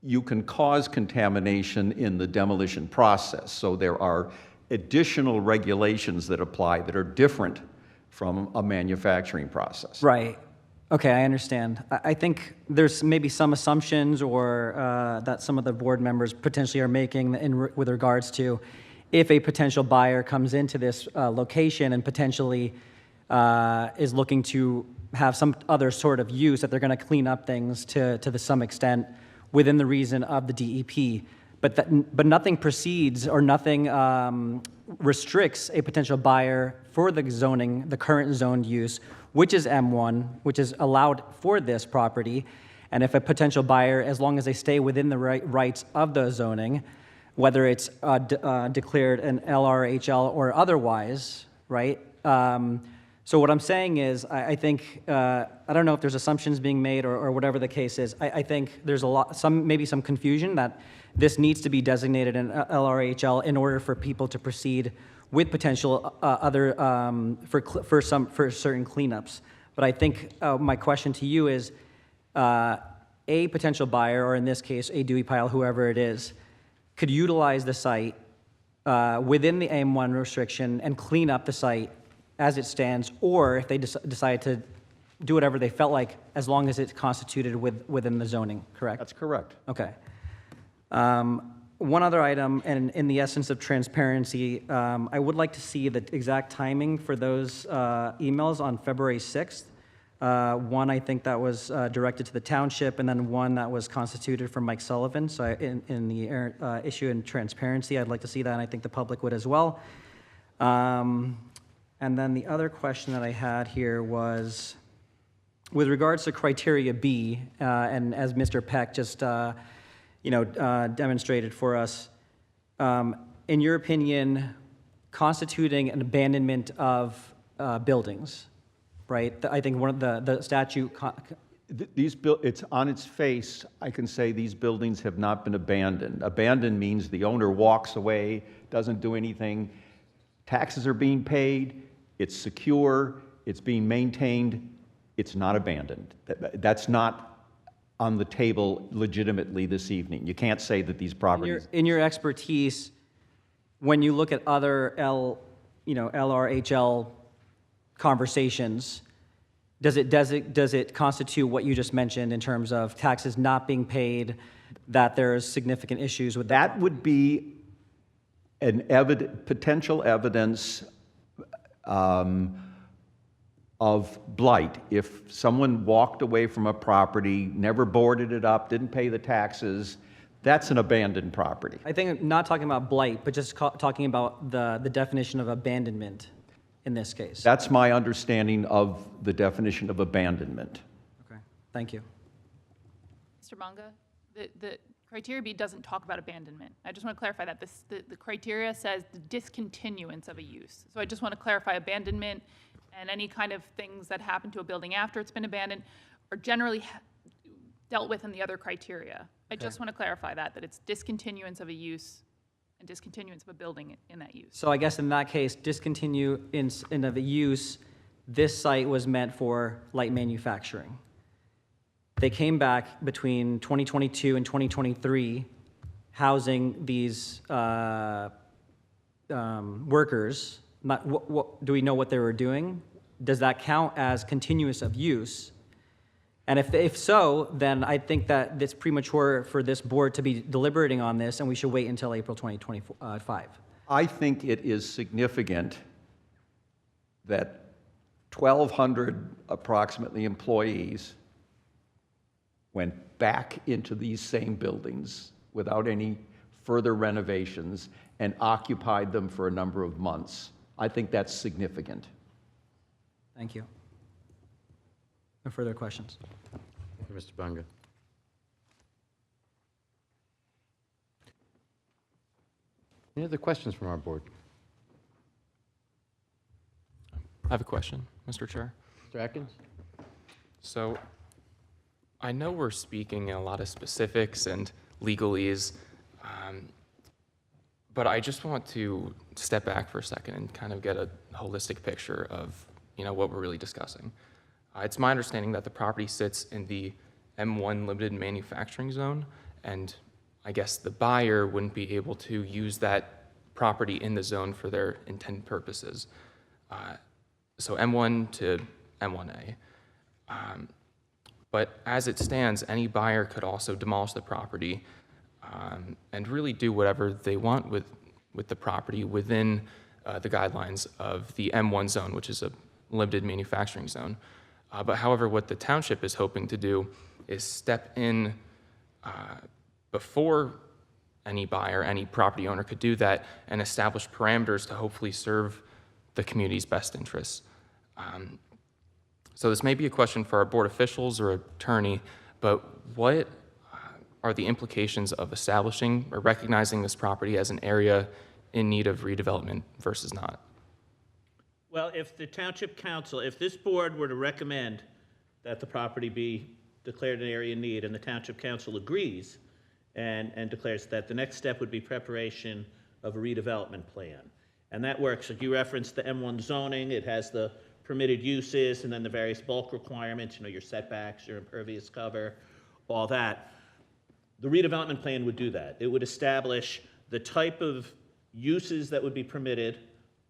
you can cause contamination in the demolition process. So there are additional regulations that apply that are different from a manufacturing process. Right. Okay, I understand. I think there's maybe some assumptions or that some of the board members potentially are making with regards to if a potential buyer comes into this location and potentially is looking to have some other sort of use, that they're going to clean up things to some extent within the reason of the DEP. But nothing precedes or nothing restricts a potential buyer for the zoning, the current zoned use, which is M1, which is allowed for this property. And if a potential buyer, as long as they stay within the rights of the zoning, whether it's declared an LRHL or otherwise, right? So what I'm saying is, I think, I don't know if there's assumptions being made or whatever the case is. I think there's maybe some confusion that this needs to be designated an LRHL in order for people to proceed with potential for certain cleanups. But I think my question to you is, a potential buyer, or in this case, a Dewey Pile, whoever it is, could utilize the site within the AM1 restriction and clean up the site as it stands, or if they decide to do whatever they felt like, as long as it's constituted within the zoning, correct? That's correct. Okay. One other item, and in the essence of transparency, I would like to see the exact timing for those emails on February 6th. One, I think that was directed to the township, and then one that was constituted from Mike Sullivan. So in the issue and transparency, I'd like to see that, and I think the public would as well. And then the other question that I had here was, with regards to criteria B, and as Mr. Peck just demonstrated for us, in your opinion, constituting an abandonment of buildings, right? I think one of the statute. It's on its face, I can say these buildings have not been abandoned. Abandoned means the owner walks away, doesn't do anything. Taxes are being paid, it's secure, it's being maintained, it's not abandoned. That's not on the table legitimately this evening. You can't say that these properties. In your expertise, when you look at other LRHL conversations, does it constitute what you just mentioned in terms of taxes not being paid, that there's significant issues with that? Would be an potential evidence of blight. If someone walked away from a property, never boarded it up, didn't pay the taxes, that's an abandoned property. I think I'm not talking about blight, but just talking about the definition of abandonment in this case. That's my understanding of the definition of abandonment. Okay, thank you. Mr. Manga, the criteria B doesn't talk about abandonment. I just want to clarify that. The criteria says the discontinuance of a use. So I just want to clarify abandonment and any kind of things that happen to a building after it's been abandoned are generally dealt with in the other criteria. I just want to clarify that it's discontinuance of a use and discontinuance of a building in that use. So I guess in that case, discontinuance of a use, this site was meant for light manufacturing. They came back between 2022 and 2023, housing these workers. Do we know what they were doing? Does that count as continuous of use? And if so, then I think that it's premature for this board to be deliberating on this, and we should wait until April 2025. I think it is significant that 1,200 approximately employees went back into these same buildings without any further renovations and occupied them for a number of months. I think that's significant. Thank you. No further questions. Thank you, Mr. Bunga. Any other questions from our board? I have a question, Mr. Chair. Mr. Atkins? So I know we're speaking in a lot of specifics and legalese, but I just want to step back for a second and kind of get a holistic picture of, what we're really discussing. It's my understanding that the property sits in the M1 limited manufacturing zone, and I guess the buyer wouldn't be able to use that property in the zone for their intended purposes. So M1 to M1A. But as it stands, any buyer could also demolish the property and really do whatever they want with the property within the guidelines of the M1 zone, which is a limited manufacturing zone. But however, what the township is hoping to do is step in before any buyer, any property owner could do that and establish parameters to hopefully serve the community's best interests. So this may be a question for our board officials or attorney, but what are the implications of establishing or recognizing this property as an area in need of redevelopment versus not? Well, if the township council, if this board were to recommend that the property be declared an area in need and the township council agrees and declares that, the next step would be preparation of a redevelopment plan. And that works. Like you referenced the M1 zoning, it has the permitted uses and then the various bulk requirements, your setbacks, your impervious cover, all that. The redevelopment plan would do that. It would establish the type of uses that would be permitted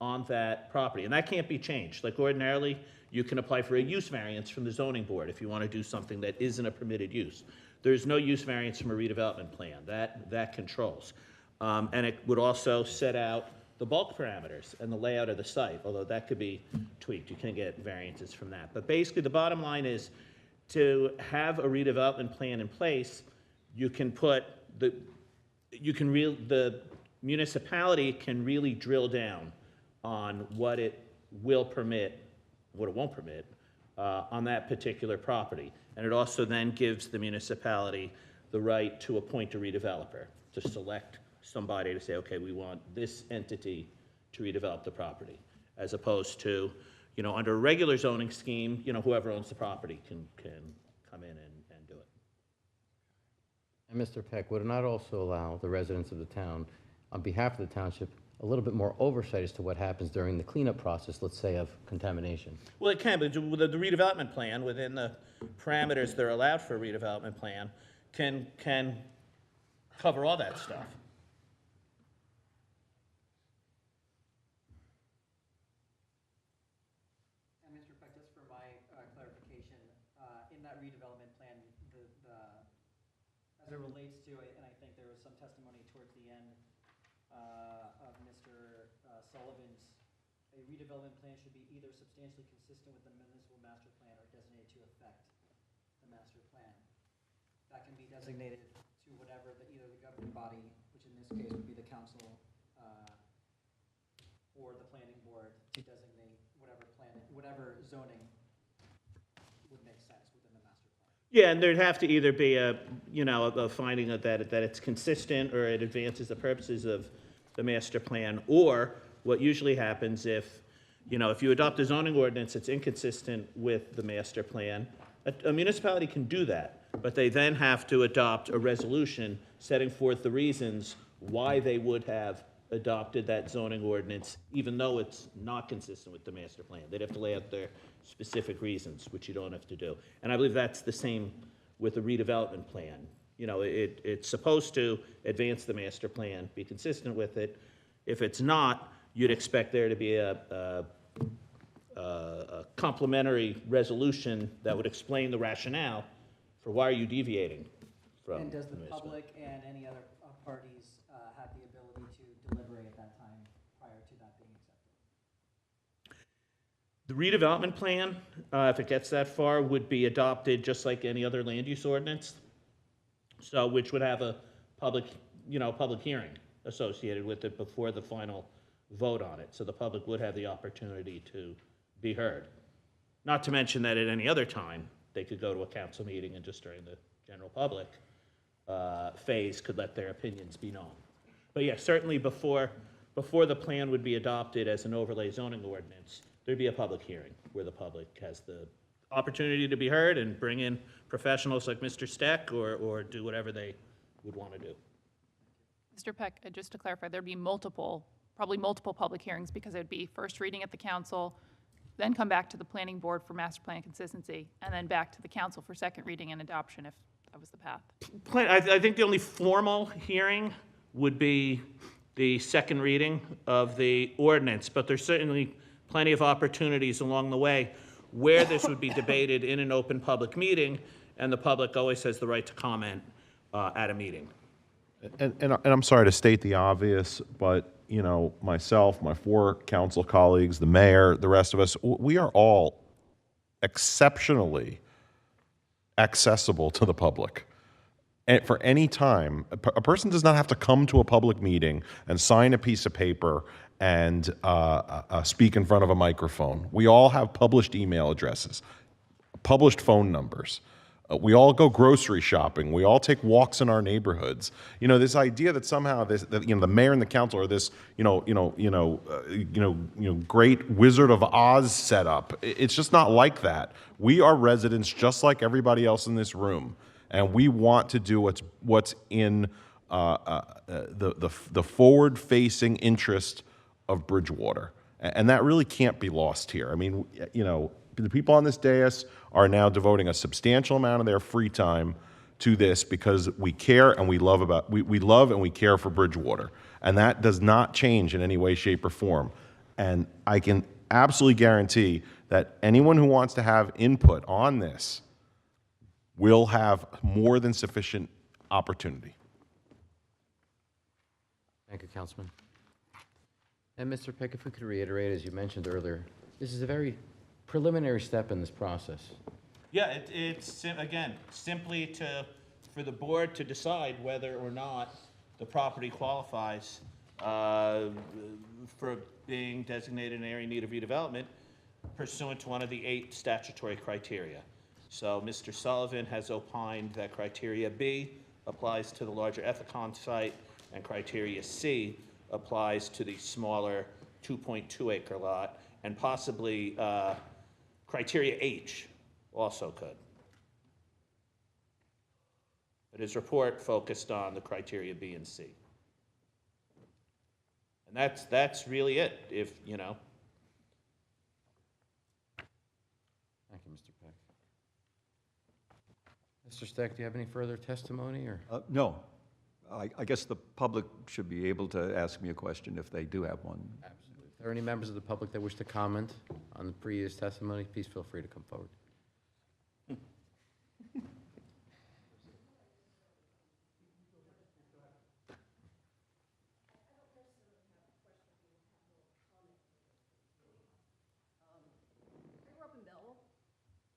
on that property. And that can't be changed. Like ordinarily, you can apply for a use variance from the zoning board if you want to do something that isn't a permitted use. There's no use variance from a redevelopment plan. That controls. And it would also set out the bulk parameters and the layout of the site, although that could be tweaked. You can get variances from that. But basically, the bottom line is to have a redevelopment plan in place, you can put the municipality can really drill down on what it will permit, what it won't permit, on that particular property. And it also then gives the municipality the right to appoint a redeveloper, to select somebody to say, okay, we want this entity to redevelop the property, as opposed to, under a regular zoning scheme, whoever owns the property can come in and do it. And Mr. Peck, would it not also allow the residents of the town, on behalf of the township, a little bit more oversight as to what happens during the cleanup process, let's say, of contamination? Well, it can, but the redevelopment plan, within the parameters that are allowed for a redevelopment plan, can cover all that stuff. And Mr. Peck, just for my clarification, in that redevelopment plan, as it relates to, and I think there was some testimony towards the end of Mr. Sullivan's, a redevelopment plan should be either substantially consistent with the municipal master plan or designated to affect the master plan. That can be designated to whatever either the governing body, which in this case would be the council, or the planning board, to designate whatever zoning would make sense within the master plan. Yeah, and there'd have to either be a finding of that it's consistent or it advances the purposes of the master plan, or what usually happens if you adopt a zoning ordinance that's inconsistent with the master plan, a municipality can do that, but they then have to adopt a resolution setting forth the reasons why they would have adopted that zoning ordinance, even though it's not consistent with the master plan. They'd have to lay out their specific reasons, which you don't have to do. And I believe that's the same with the redevelopment plan. It's supposed to advance the master plan, be consistent with it. If it's not, you'd expect there to be a complementary resolution that would explain the rationale for why are you deviating from. And does the master plan. public and any other parties have the ability to deliberate at that time prior to that being accepted? The redevelopment plan, if it gets that far, would be adopted just like any other land use ordinance. So, which would have a public hearing associated with it before the final vote on it. So the public would have the opportunity to be heard. Not to mention that at any other time, they could go to a council meeting and just during the general public phase could let their opinions be known. But yeah, certainly before the plan would be adopted as an overlay zoning ordinance, there'd be a public hearing where the public has the opportunity to be heard and bring in professionals like Mr. Steck or do whatever they would want to do. Mr. Peck, just to clarify, there'd be probably multiple public hearings because it'd be first reading at the council, then come back to the planning board for master plan consistency, and then back to the council for second reading and adoption if that was the path. I think the only formal hearing would be the second reading of the ordinance, but there's certainly plenty of opportunities along the way where this would be debated in an open public meeting, and the public always has the right to comment at a meeting. And I'm sorry to state the obvious, but, you know, myself, my 4 council colleagues, the mayor, the rest of us, we are all exceptionally accessible to the public. And for any time, a person does not have to come to a public meeting and sign a piece of paper and speak in front of a microphone. We all have published email addresses, published phone numbers. We all go grocery shopping. We all take walks in our neighborhoods. You know, this idea that somehow the mayor and the council are this, great Wizard of Oz setup. It's just not like that. We are residents just like everybody else in this room, and we want to do what's in the forward-facing interest of Bridgewater, and that really can't be lost here. I mean, you know, the people on this dais are now devoting a substantial amount of their free time to this because we care and we love and we care for Bridgewater, and that does not change in any way, shape, or form. And I can absolutely guarantee that anyone who wants to have input on this will have more than sufficient opportunity. Thank you, Councilman. And Mr. Peck, if we could reiterate, as you mentioned earlier, this is a very preliminary step in this process. Yeah, it's again, simply for the board to decide whether or not the property qualifies for being designated an area in need of redevelopment pursuant to one of the 8 statutory criteria. So Mr. Sullivan has opined that criteria B applies to the larger Ethicon site, and criteria C applies to the smaller 2.2 acre lot, and possibly criteria H also could. But his report focused on the criteria B and C. And that's really it, if, you know. Thank you, Mr. Peck. Mr. Steck, do you have any further testimony, or? No. I guess the public should be able to ask me a question if they do have one. Absolutely. If there are any members of the public that wish to comment on the previous testimony, please feel free to come forward.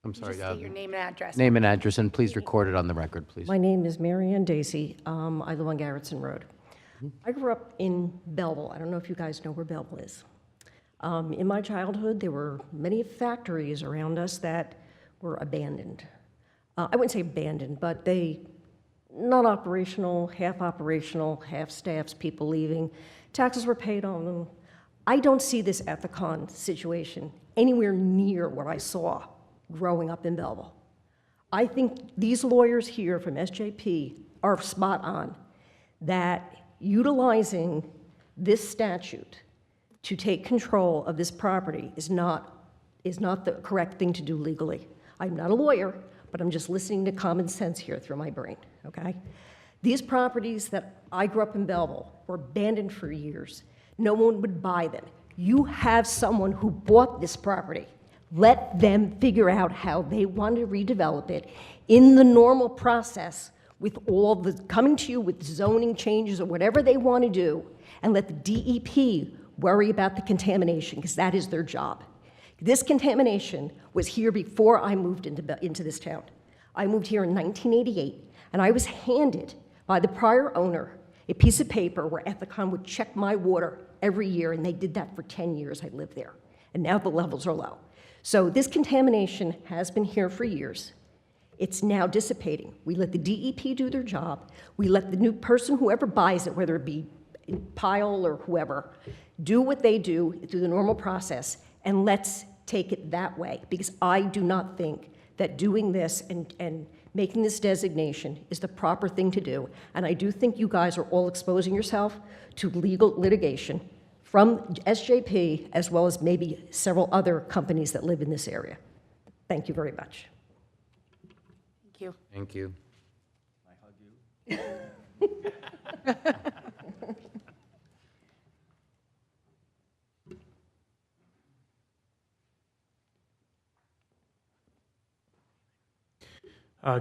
I'm sorry. Just state your name and address. Name and address, and please record it on the record, please. My name is Mary Ann Dacey. I live on Garrettson Road. I grew up in Belleville. I don't know if you guys know where Belleville is. In my childhood, there were many factories around us that were abandoned. I wouldn't say abandoned, but they not operational, half staffs, people leaving. Taxes were paid on them. I don't see this Ethicon situation anywhere near what I saw growing up in Belleville. I think these lawyers here from SJP are spot on that utilizing this statute to take control of this property is not the correct thing to do legally. I'm not a lawyer, but I'm just listening to common sense here through my brain, okay? These properties that I grew up in Belleville were abandoned for years. No one would buy them. You have someone who bought this property. Let them figure out how they want to redevelop it in the normal process with all the, coming to you with zoning changes or whatever they want to do, and let the DEP worry about the contamination, because that is their job. This contamination was here before I moved into this town. I moved here in 1988, and I was handed by the prior owner a piece of paper where Ethicon would check my water every year, and they did that for 10 years I lived there. And now the levels are low. So this contamination has been here for years. It's now dissipating. We let the DEP do their job. We let the new person, whoever buys it, whether it be Pyle or whoever, do what they do through the normal process. And let's take it that way, because I do not think that doing this and making this designation is the proper thing to do. And I do think you guys are all exposing yourself to legal litigation from SJP, as well as maybe several other companies that live in this area. Thank you very much. Thank you. Thank you.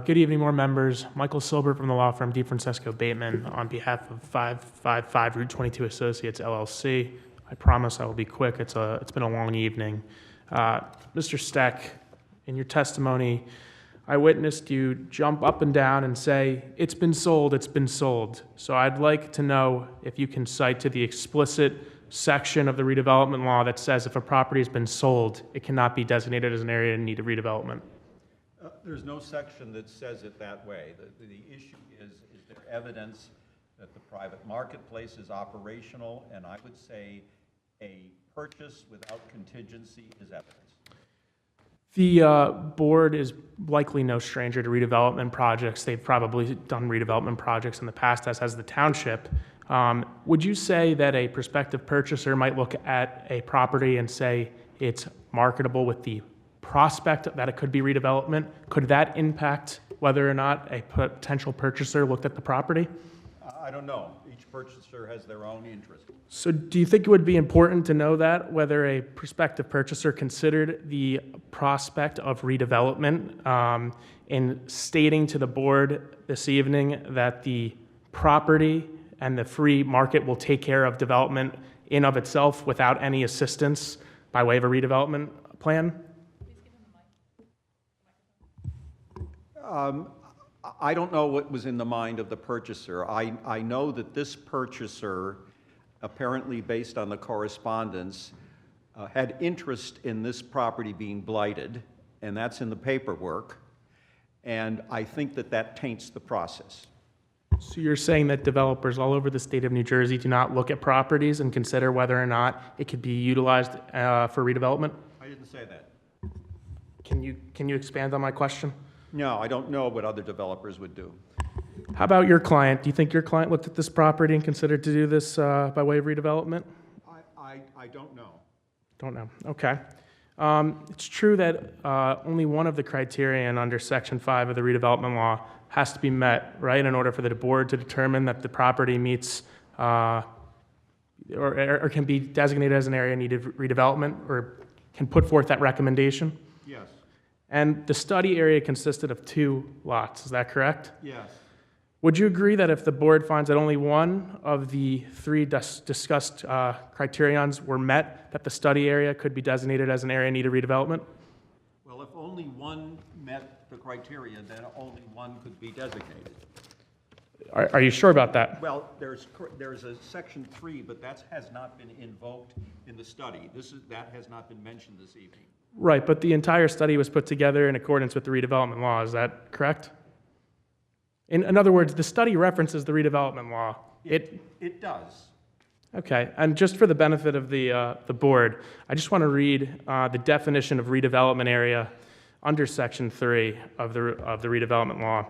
Good evening, more members. Michael Silbert from the law firm DeFrancesco Bateman on behalf of 555 Route 22 Associates, LLC. I promise I will be quick. It's been a long evening. Mr. Steck, in your testimony, I witnessed you jump up and down and say, it's been sold, it's been sold. So I'd like to know if you can cite to the explicit section of the redevelopment law that says if a property has been sold, it cannot be designated as an area in need of redevelopment. There's no section that says it that way. The issue is there evidence that the private marketplace is operational? And I would say a purchase without contingency is evidence. The board is likely no stranger to redevelopment projects. They've probably done redevelopment projects in the past, as has the township. Would you say that a prospective purchaser might look at a property and say it's marketable with the prospect that it could be redevelopment? Could that impact whether or not a potential purchaser looked at the property? I don't know. Each purchaser has their own interest. So do you think it would be important to know that, whether a prospective purchaser considered the prospect of redevelopment in stating to the board this evening that the property and the free market will take care of development in of itself without any assistance by way of a redevelopment plan? I don't know what was in the mind of the purchaser. I know that this purchaser, apparently based on the correspondence, had interest in this property being blighted, and that's in the paperwork, and I think that that taints the process. So you're saying that developers all over the state of New Jersey do not look at properties and consider whether or not it could be utilized for redevelopment? I didn't say that. Can you expand on my question? No, I don't know what other developers would do. How about your client? Do you think your client looked at this property and considered to do this by way of redevelopment? I don't know. Don't know. Okay. It's true that only one of the criterion under Section 5 of the redevelopment law has to be met, right, in order for the board to determine that the property meets or can be designated as an area in need of redevelopment, or can put forth that recommendation? Yes. And the study area consisted of 2 lots, is that correct? Yes. Would you agree that if the board finds that only one of the 3 discussed criterions were met, that the study area could be designated as an area in need of redevelopment? Well, if only one met the criteria, then only one could be designated. Are you sure about that? Well, there's a Section 3, but that has not been invoked in the study. That has not been mentioned this evening. Right, but the entire study was put together in accordance with the redevelopment law, is that correct? In other words, the study references the redevelopment law. It does. Okay, and just for the benefit of the board, I just want to read the definition of redevelopment area under Section 3 of the redevelopment law.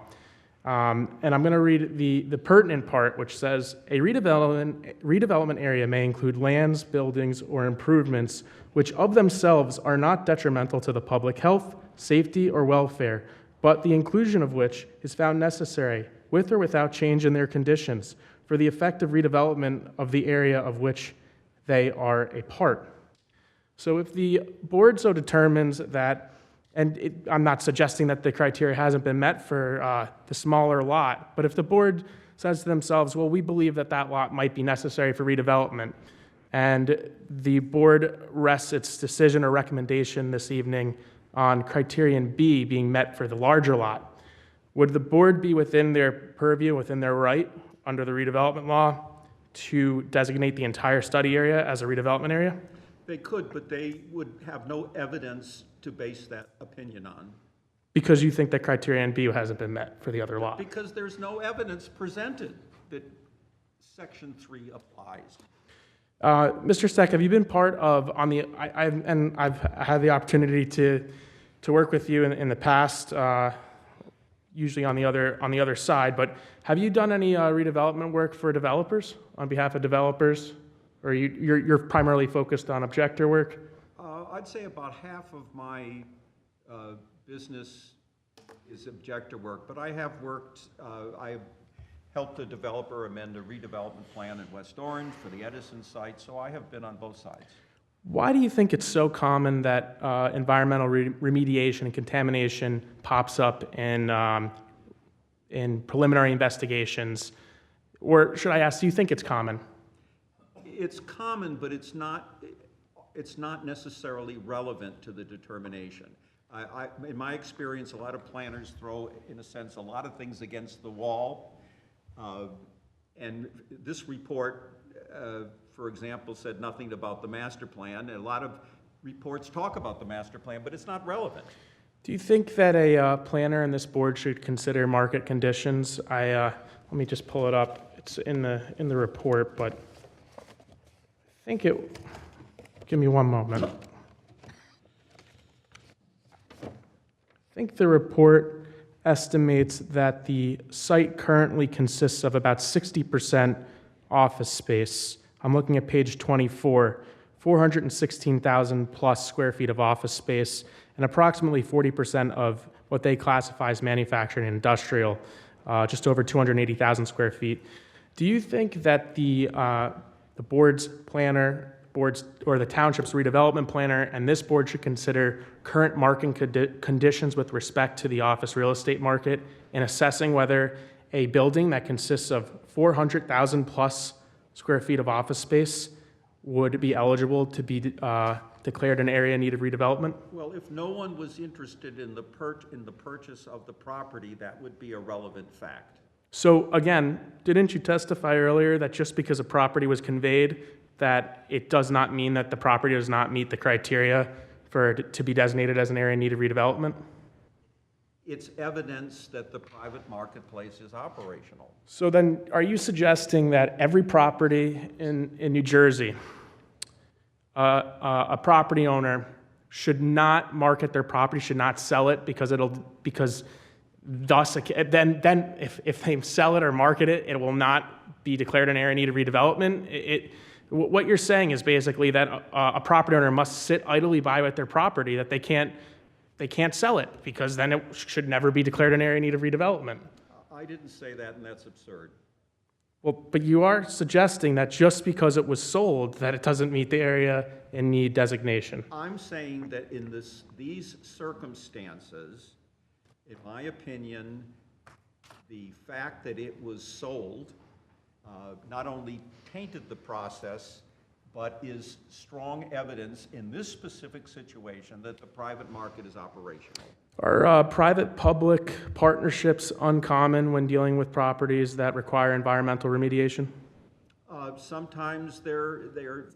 And I'm going to read the pertinent part, which says, a redevelopment area may include lands, buildings, or improvements which of themselves are not detrimental to the public health, safety, or welfare, but the inclusion of which is found necessary, with or without change in their conditions, for the effective redevelopment of the area of which they are a part. So if the board so determines that, and I'm not suggesting that the criteria hasn't been met for the smaller lot, but if the board says to themselves, well, we believe that that lot might be necessary for redevelopment, and the board rests its decision or recommendation this evening on criterion B being met for the larger lot, would the board be within their purview, within their right under the redevelopment law to designate the entire study area as a redevelopment area? They could, but they would have no evidence to base that opinion on. Because you think that criterion B hasn't been met for the other lot? Because there's no evidence presented that Section 3 applies. Mr. Steck, have you been part of I've had the opportunity to work with you in the past, usually on the other side, but have you done any redevelopment work for developers, on behalf of developers? Or you're primarily focused on objector work? I'd say about half of my business is objector work, but I have worked, I helped a developer amend a redevelopment plan in West Orange for the Edison site, so I have been on both sides. Why do you think it's so common that environmental remediation and contamination pops up in preliminary investigations? Or should I ask, do you think it's common? It's common, but it's not necessarily relevant to the determination. In my experience, a lot of planners throw, in a sense, a lot of things against the wall. And this report, for example, said nothing about the master plan. A lot of reports talk about the master plan, but it's not relevant. Do you think that a planner and this board should consider market conditions? Let me just pull it up. It's in the report, but I think it. Give me one moment. I think the report estimates that the site currently consists of about 60% office space. I'm looking at page 24, 416,000 plus square feet of office space, and approximately 40% of what they classify as manufacturing and industrial, just over 280,000 square feet. Do you think that the board's planner, or the township's redevelopment planner, and this board should consider current market conditions with respect to the office real estate market in assessing whether a building that consists of 400,000 plus square feet of office space would be eligible to be declared an area in need of redevelopment? Well, if no one was interested in the purchase of the property, that would be a relevant fact. So again, didn't you testify earlier that just because a property was conveyed, that it does not mean that the property does not meet the criteria for it to be designated as an area in need of redevelopment? It's evidence that the private marketplace is operational. So then, are you suggesting that every property in New Jersey, a property owner should not market their property, should not sell it because thus then if they sell it or market it, it will not be declared an area in need of redevelopment? What you're saying is basically that a property owner must sit idly by with their property, that they can't sell it because then it should never be declared an area in need of redevelopment. I didn't say that, and that's absurd. Well, but you are suggesting that just because it was sold, that it doesn't meet the area in need designation. I'm saying that in these circumstances, in my opinion, the fact that it was sold not only tainted the process, but is strong evidence in this specific situation that the private market is operational. Are private-public partnerships uncommon when dealing with properties that require environmental remediation? Sometimes there's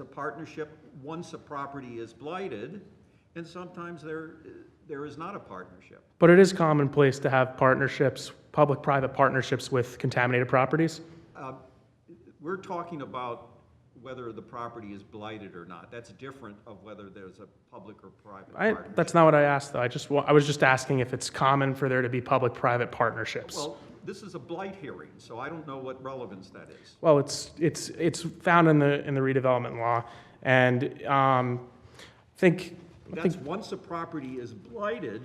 a partnership once a property is blighted, and sometimes there is not a partnership. But it is commonplace to have partnerships, public-private partnerships with contaminated properties? We're talking about whether the property is blighted or not. That's different of whether there's a public or private partnership. That's not what I asked, though. I was just asking if it's common for there to be public-private partnerships. Well, this is a blight hearing, so I don't know what relevance that is. Well, it's found in the redevelopment law, and That's once a property is blighted,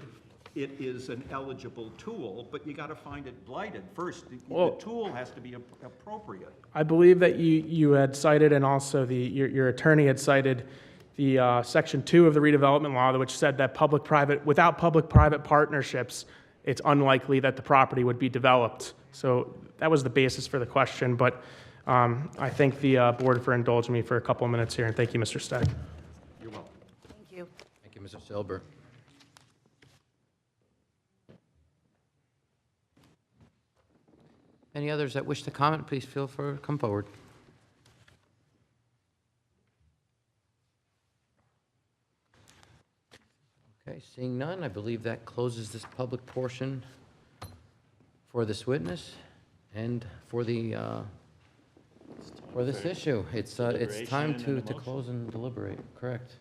it is an eligible tool, but you got to find it blighted first. The tool has to be appropriate. I believe that you had cited, and also your attorney had cited the Section 2 of the redevelopment law, which said that without public-private partnerships, it's unlikely that the property would be developed. So that was the basis for the question, but I thank the board for indulging me for a couple of minutes here, and thank you, Mr. Steck. You're welcome. Thank you. Thank you, Mr. Silber. Any others that wish to comment, please feel free to come forward. Okay, seeing none, I believe that closes this public portion for this witness and for the For this issue, it's time Deliberation to and a motion. close and deliberate, correct?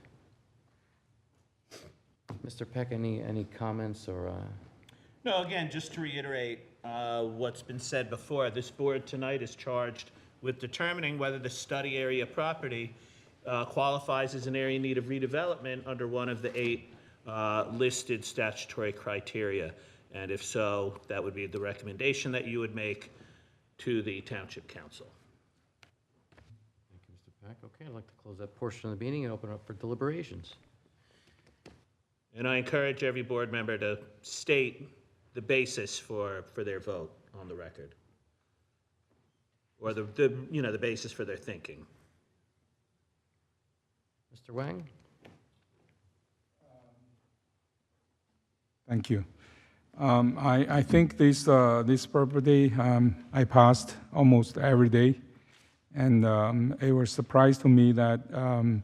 Mr. Peck, any comments or? No, again, just to reiterate what's been said before, this board tonight is charged with determining whether the study area property qualifies as an area in need of redevelopment under one of the 8 listed statutory criteria. And if so, that would be the recommendation that you would make to the Township Council. Thank you, Mr. Peck. Okay, I'd like to close that portion of the meeting and open it up for deliberations. And I encourage every board member to state the basis for their vote on the record, or the basis for their thinking. Mr. Wang? Thank you. I think this property, I passed almost every day, and it was surprised to me that the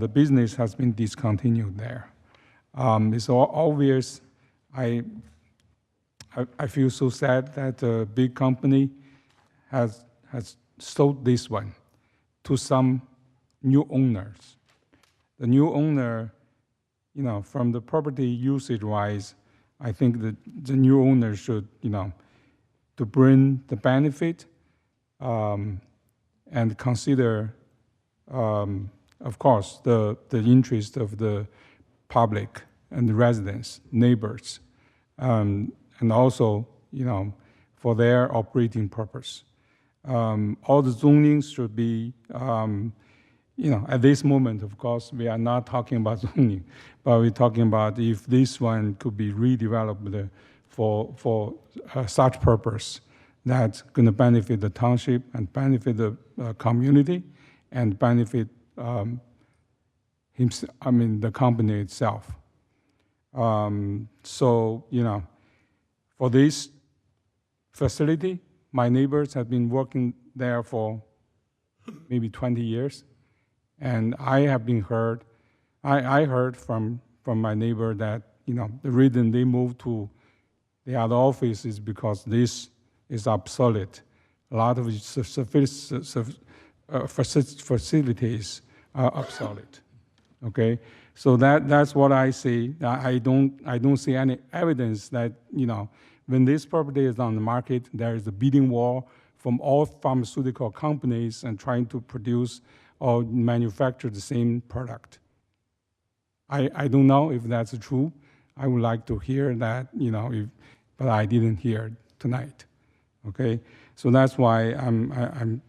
business has been discontinued there. It's obvious. I feel so sad that a big company has sold this one to some new owners. The new owner, from the property usage-wise, I think that the new owner should, to bring the benefit and consider, of course, the interest of the public and the residents, neighbors, and also, for their operating purpose. All the zonings should be, at this moment, of course, we are not talking about zoning, but we're talking about if this one could be redeveloped for such purpose that's going to benefit the township and benefit the community and benefit the company itself. So, for this facility, my neighbors have been working there for maybe 20 years. And I have been heard, I heard from my neighbor that, the reason they moved to the other office is because this is obsolete. A lot of facilities are obsolete. Okay, so that's what I see. I don't see any evidence that, when this property is on the market, there is a bidding war from all pharmaceutical companies and trying to produce or manufacture the same product. I don't know if that's true. I would like to hear that, but I didn't hear tonight. Okay, so that's why I'm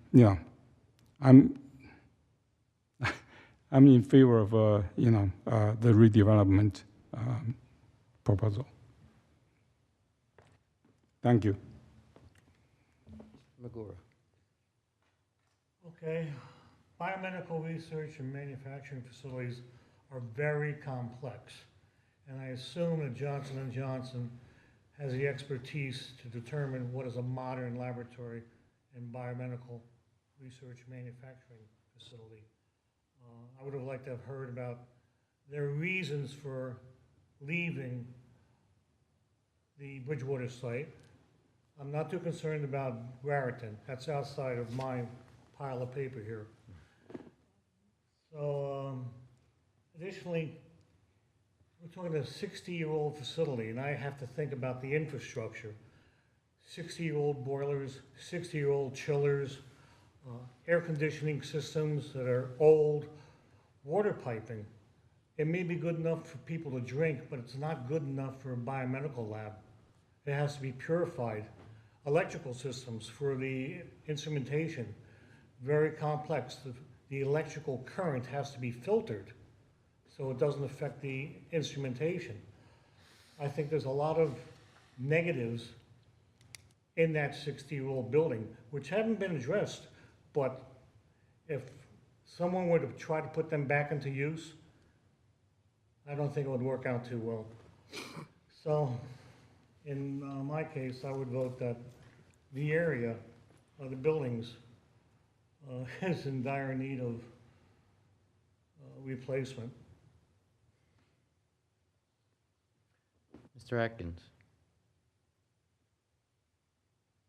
in favor of the redevelopment proposal. Thank you. Magura. Okay. Biomedical research and manufacturing facilities are very complex, and I assume that Johnson & Johnson has the expertise to determine what is a modern laboratory and biomedical research manufacturing facility. I would have liked to have heard about their reasons for leaving the Bridgewater site. I'm not too concerned about Raritan. That's outside of my pile of paper here. So, additionally, we're talking a 60-year-old facility, and I have to think about the infrastructure. 60-year-old boilers, 60-year-old chillers, air conditioning systems that are old, water piping. It may be good enough for people to drink, but it's not good enough for a biomedical lab. It has to be purified. Electrical systems for the instrumentation, very complex. The electrical current has to be filtered so it doesn't affect the instrumentation. I think there's a lot of negatives in that 60-year-old building, which haven't been addressed, but if someone were to try to put them back into use, I don't think it would work out too well. So, in my case, I would vote that the area of the buildings is in dire need of replacement. Mr. Atkins.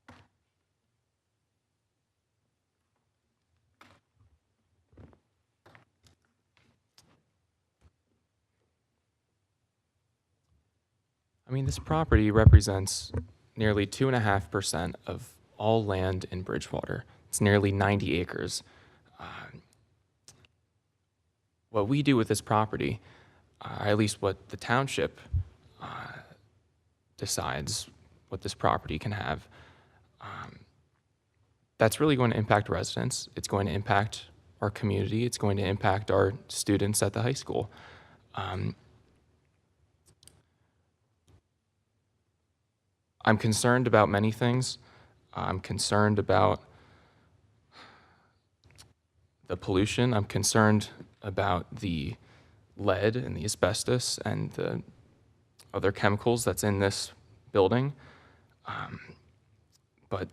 I I mean, this property represents nearly 2.5% of all land in Bridgewater. It's nearly 90 acres. What we do with this property, at least what the township decides what this property can have, that's really going to impact residents. It's going to impact our community. It's going to impact our students at the high school. I'm concerned about many things. I'm concerned about the pollution. I'm concerned about the lead and the asbestos and the other chemicals that's in this building. But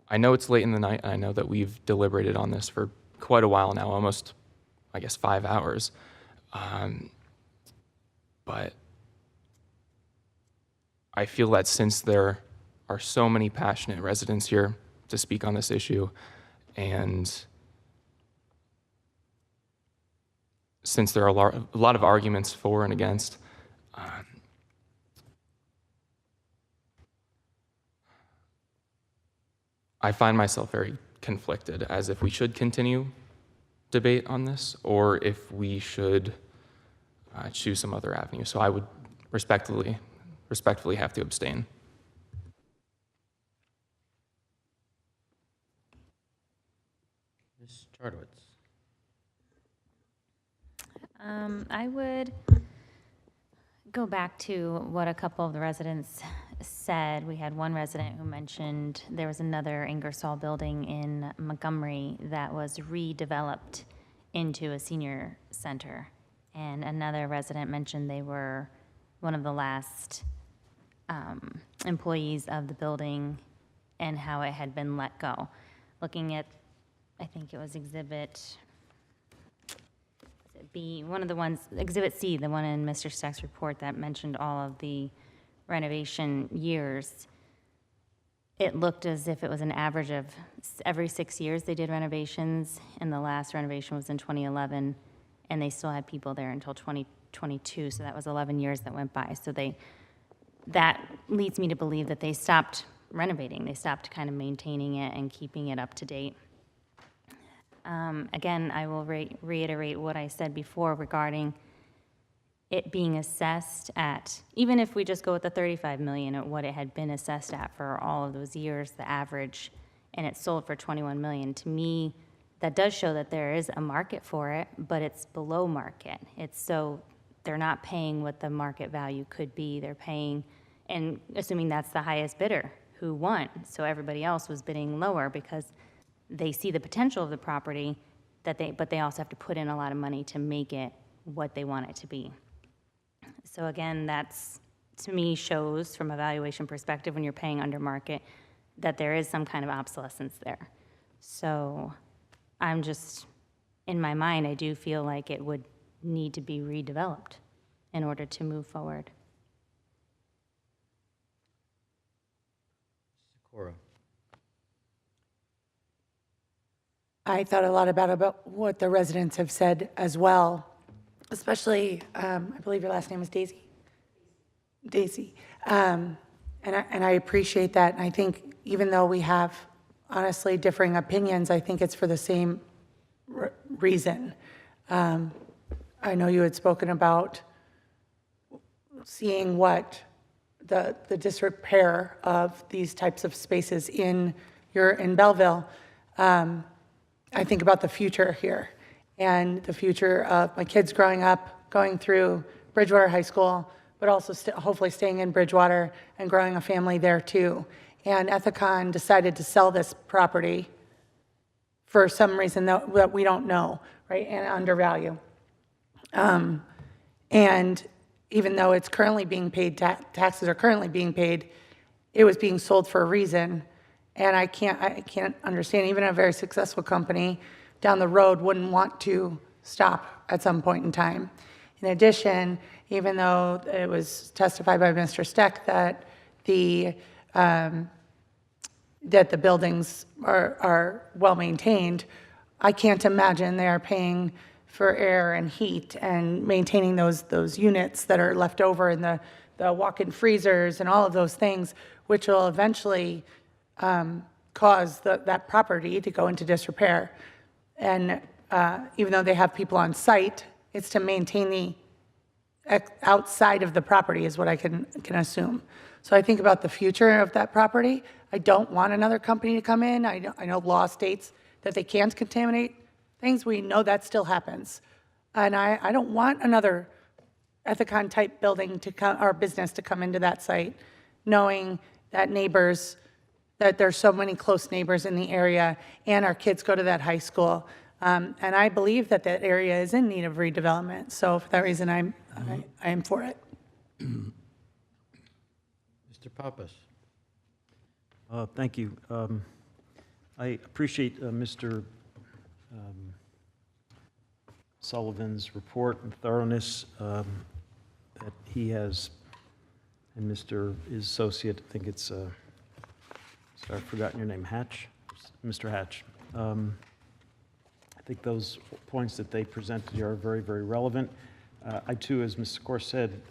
I know it's late in the night, and I know that we've deliberated on this for quite a while now, almost, I guess, 5 hours. But I feel that since there are so many passionate residents here to speak on this issue, and since there are a lot of arguments for and against, I find myself very conflicted as if we should continue debate on this or if we should choose some other avenue. So I would respectfully have to abstain. Ms. Chartowitz. I would go back to what a couple of the residents said. We had one resident who mentioned there was another Ingersoll building in Montgomery that was redeveloped into a senior center. And another resident mentioned they were one of the last employees of the building and how it had been let go. Looking at, I think it was Exhibit B, one of the ones, Exhibit C, the one in Mr. Steck's report that mentioned all of the renovation years, it looked as if it was an average of every 6 years they did renovations, and the last renovation was in 2011, and they still had people there until 2022, so that was 11 years that went by. So that leads me to believe that they stopped renovating. They stopped kind of maintaining it and keeping it up to date. Again, I will reiterate what I said before regarding it being assessed at, even if we just go with the 35 million at what it had been assessed at for all of those years, the average, and it sold for 21 million. To me, that does show that there is a market for it, but it's below market. It's so they're not paying what the market value could be. They're paying, and assuming that's the highest bidder who won. So everybody else was bidding lower because they see the potential of the property, but they also have to put in a lot of money to make it what they want it to be. So again, that's, to me, shows from a valuation perspective when you're paying under market that there is some kind of obsolescence there. So I'm just, in my mind, I do feel like it would need to be redeveloped in order to move forward. Cora. I thought a lot about what the residents have said as well, especially, I believe your last name is Daisy? Daisy. And I appreciate that. And I think even though we have honestly differing opinions, I think it's for the same reason. I know you had spoken about seeing what the disrepair of these types of spaces in Belleville. I think about the future here and the future of my kids growing up, going through Bridgewater High School, but also hopefully staying in Bridgewater and growing a family there too. And Ethicon decided to sell this property for some reason that we don't know, right, and undervalue. And even though it's currently being paid, taxes are currently being paid, it was being sold for a reason. And I can't understand, even a very successful company down the road wouldn't want to stop at some point in time. In addition, even though it was testified by Mr. Steck that the buildings are well maintained, I can't imagine they are paying for air and heat and maintaining those units that are left over in the walk-in freezers and all of those things, which will eventually cause that property to go into disrepair. And even though they have people on site, it's to maintain the outside of the property is what I can assume. So I think about the future of that property. I don't want another company to come in. I know law states that they can't contaminate things. We know that still happens. And I don't want another Ethicon type building to come, or business to come into that site, knowing that that there's so many close neighbors in the area and our kids go to that high school. And I believe that that area is in need of redevelopment. So for that reason, I am for it. Mr. Pappas. Thank you. I appreciate Mr. Sullivan's report and thoroughness that he has, and his associate, I think it's, sorry, I've forgotten your name, Hatch? Mr. Hatch. I think those points that they presented here are very, very relevant. I too, as Ms. Sikor said,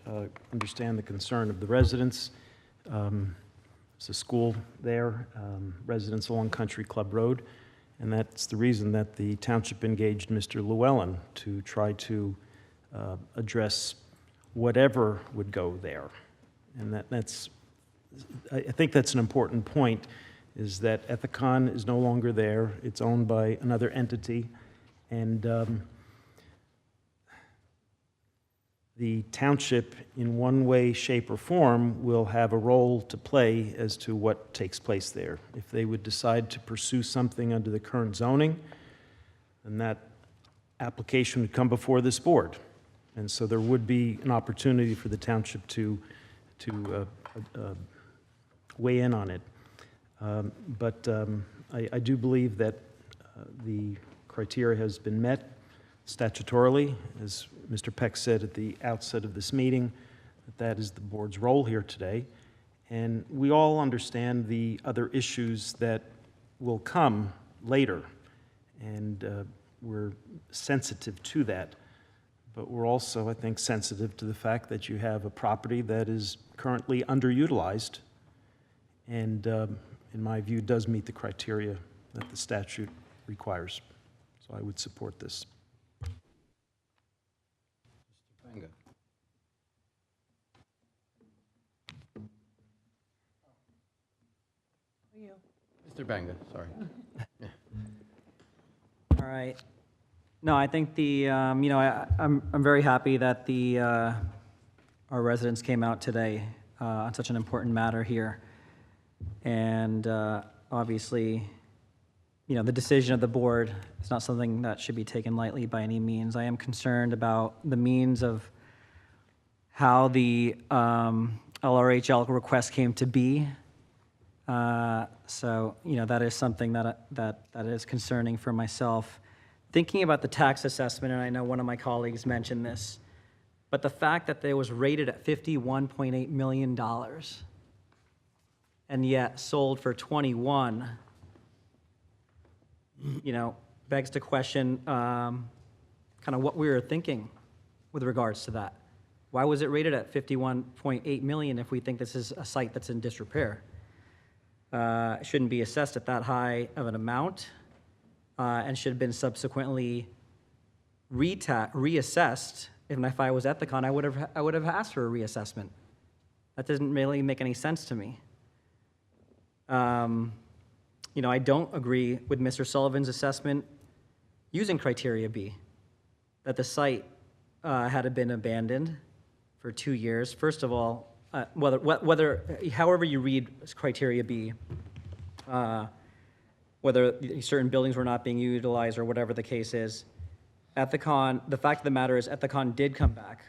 understand the concern of the residents. There's a school there, residents along Country Club Road, and that's the reason that the township engaged Mr. Llewellyn to try to address whatever would go there. And I think that's an important point, is that Ethicon is no longer there. It's owned by another entity, and the township, in one way, shape, or form, will have a role to play as to what takes place there. If they would decide to pursue something under the current zoning, then that application would come before this board. And so there would be an opportunity for the township to weigh in on it. But I do believe that the criteria has been met statutorily, as Mr. Peck said at the outset of this meeting, that is the board's role here today. And we all understand the other issues that will come later, and we're sensitive to that. But we're also, I think, sensitive to the fact that you have a property that is currently underutilized, and in my view, does meet the criteria that the statute requires. So I would support this. Banga. Mr. Banga, sorry. All right. No, I think I'm very happy that our residents came out today on such an important matter here. And obviously, the decision of the board is not something that should be taken lightly by any means. I am concerned about the means of how the LRHL request came to be. So, that is something that is concerning for myself. Thinking about the tax assessment, and I know one of my colleagues mentioned this, but the fact that it was rated at $51.8 million and yet sold for 21, begs to question kind of what we were thinking with regards to that. Why was it rated at $51.8 million if we think this is a site that's in disrepair? It shouldn't be assessed at that high of an amount, and should have been subsequently reassessed. If I was Ethicon, I would have asked for a reassessment. That doesn't really make any sense to me. I don't agree with Mr. Sullivan's assessment using criteria B, that the site had been abandoned for 2 years. First of all, however you read criteria B, whether certain buildings were not being utilized or whatever the case is, Ethicon, the fact of the matter is Ethicon did come back.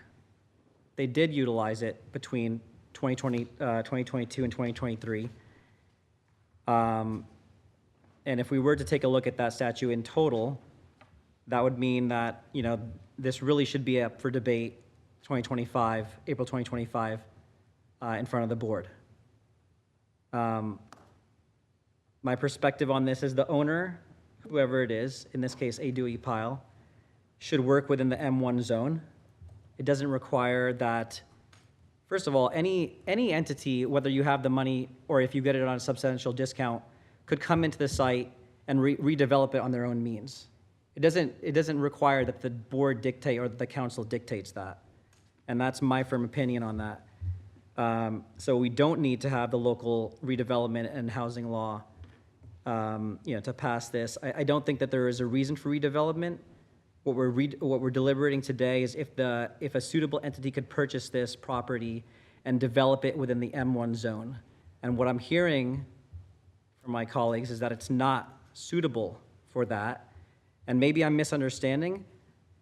They did utilize it between 2022 and 2023. And if we were to take a look at that statute in total, that would mean that, this really should be up for debate April 2025, in front of the board. My perspective on this is the owner, whoever it is, in this case, A. Dewey Pyle, should work within the M1 zone. It doesn't require that, first of all, any entity, whether you have the money or if you get it on a substantial discount, could come into the site and redevelop it on their own means. It doesn't require that the board dictate or that the council dictates that. And that's my firm opinion on that. So we don't need to have the local redevelopment and housing law, to pass this. I don't think that there is a reason for redevelopment. What we're deliberating today is if a suitable entity could purchase this property and develop it within the M1 zone. And what I'm hearing from my colleagues is that it's not suitable for that. And maybe I'm misunderstanding,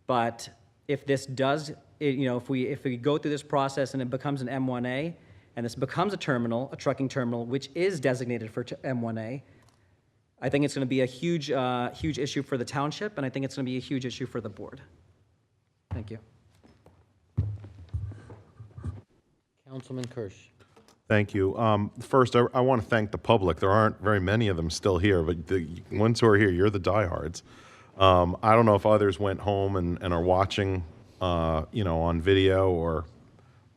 but if this does, if we go through this process and it becomes an M1A, and this becomes a terminal, a trucking terminal, which is designated for M1A, I think it's going to be a huge issue for the township, and I think it's going to be a huge issue for the board. Thank you. Councilman Kirsch. Thank you. First, I want to thank the public. There aren't very many of them still here, but the ones who are here, you're the diehards. I don't know if others went home and are watching, on video or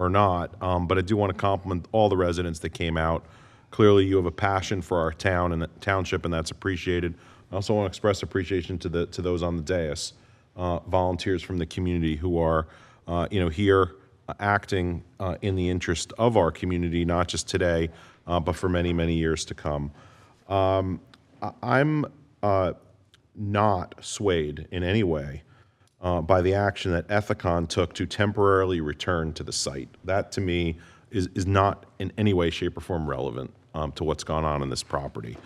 not, but I do want to compliment all the residents that came out. Clearly, you have a passion for our town and the township, and that's appreciated. I also want to express appreciation to those on the dais, volunteers from the community who are, here acting in the interest of our community, not just today, but for many, many years to come. I'm not swayed in any way by the action that Ethicon took to temporarily return to the site. That, to me, is not in any way, shape, or form relevant to what's gone on in this property.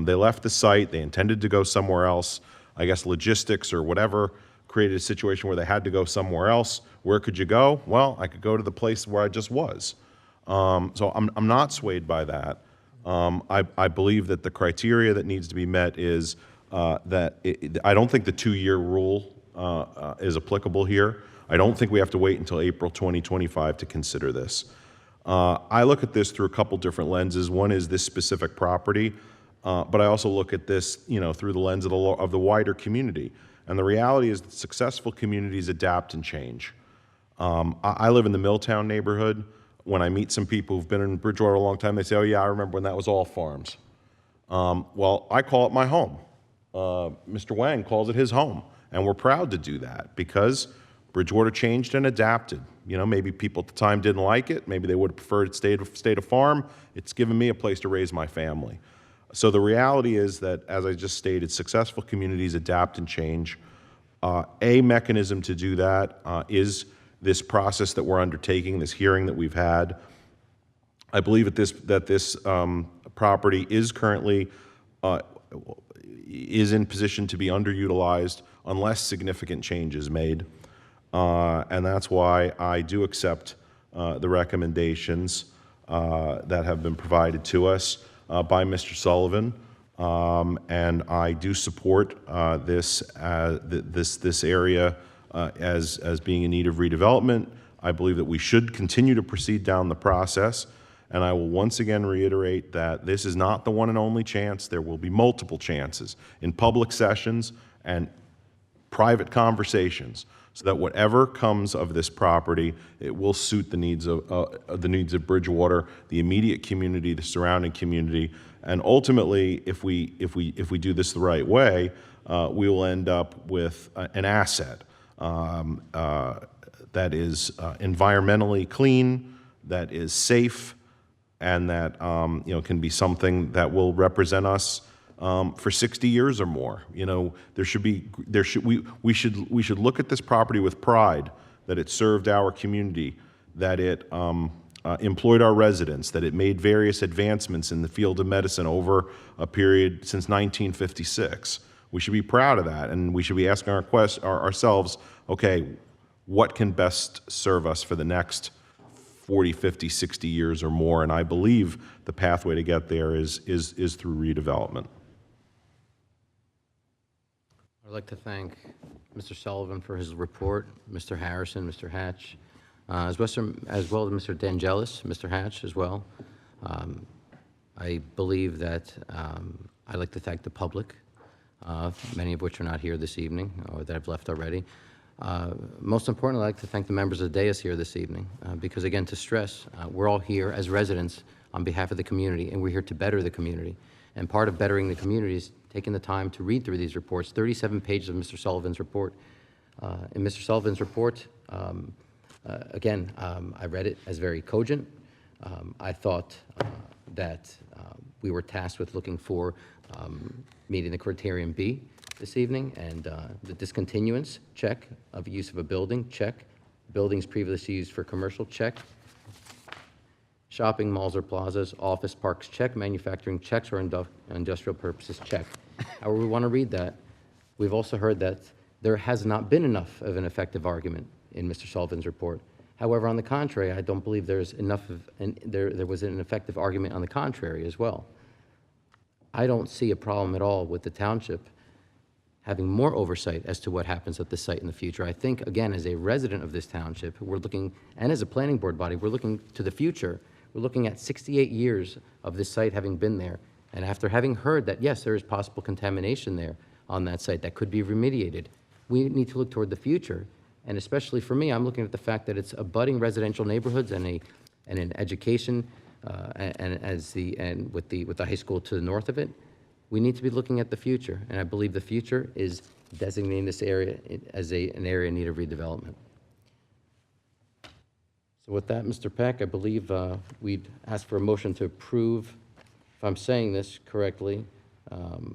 They left the site. They intended to go somewhere else. I guess logistics or whatever created a situation where they had to go somewhere else. Where could you go? Well, I could go to the place where I just was. So I'm not swayed by that. I believe that the criteria that needs to be met is that I don't think the 2-year rule is applicable here. I don't think we have to wait until April 2025 to consider this. I look at this through a couple different lenses. One is this specific property, but I also look at this, through the lens of the wider community. And the reality is that successful communities adapt and change. I live in the Milltown neighborhood. When I meet some people who've been in Bridgewater a long time, they say, "Oh yeah, I remember when that was all farms." Well, I call it my home. Mr. Wang calls it his home, and we're proud to do that because Bridgewater changed and adapted. Maybe people at the time didn't like it. Maybe they would have preferred it stayed a farm. It's given me a place to raise my family. So the reality is that, as I just stated, successful communities adapt and change. A mechanism to do that is this process that we're undertaking, this hearing that we've had. I believe that this property is currently is in position to be underutilized unless significant change is made. And that's why I do accept the recommendations that have been provided to us by Mr. Sullivan, and I do support this area as being in need of redevelopment. I believe that we should continue to proceed down the process, and I will once again reiterate that this is not the one and only chance. There will be multiple chances in public sessions and private conversations, so that whatever comes of this property, it will suit the needs of Bridgewater, the immediate community, the surrounding community, and ultimately, if we do this the right way, we will end up with an asset that is environmentally clean, that is safe, and that can be something that will represent us for 60 years or more. We should look at this property with pride that it served our community, that it employed our residents, that it made various advancements in the field of medicine over a period since 1956. We should be proud of that, and we should be asking ourselves, okay, what can best serve us for the next 40, 50, 60 years or more? And I believe the pathway to get there is through redevelopment. I'd like to thank Mr. Sullivan for his report, Mr. Harrison, Mr. Hatch, as well as Mr. D'Angelis, Mr. Hatch as well. I believe that I'd like to thank the public, many of which are not here this evening or that have left already. Most importantly, I'd like to thank the members of the dais here this evening, because again, to stress, we're all here as residents on behalf of the community, and we're here to better the community. And part of bettering the community is taking the time to read through these reports, 37 pages of Mr. Sullivan's report. In Mr. Sullivan's report, again, I read it as very cogent. I thought that we were tasked with looking for meeting the criterion B this evening, and the discontinuance, check, of use of a building, check, buildings previously used for commercial, check, shopping malls or plazas, office parks, check, manufacturing, checks, or industrial purposes, check. However, we want to read that. We've also heard that there has not been enough of an effective argument in Mr. Sullivan's report. However, on the contrary, I don't believe there's enough of, there was an effective argument on the contrary as well. I don't see a problem at all with the township having more oversight as to what happens at the site in the future. I think, again, as a resident of this township, we're looking, and as a planning board body, we're looking to the future. We're looking at 68 years of this site having been there, and after having heard that, yes, there is possible contamination there on that site that could be remediated, we need to look toward the future. And especially for me, I'm looking at the fact that it's abutting residential neighborhoods and an education, and with the high school to the north of it. We need to be looking at the future, and I believe the future is designating this area as an area in need of redevelopment. So with that, Mr. Peck, I believe we'd ask for a motion to approve, if I'm saying this correctly.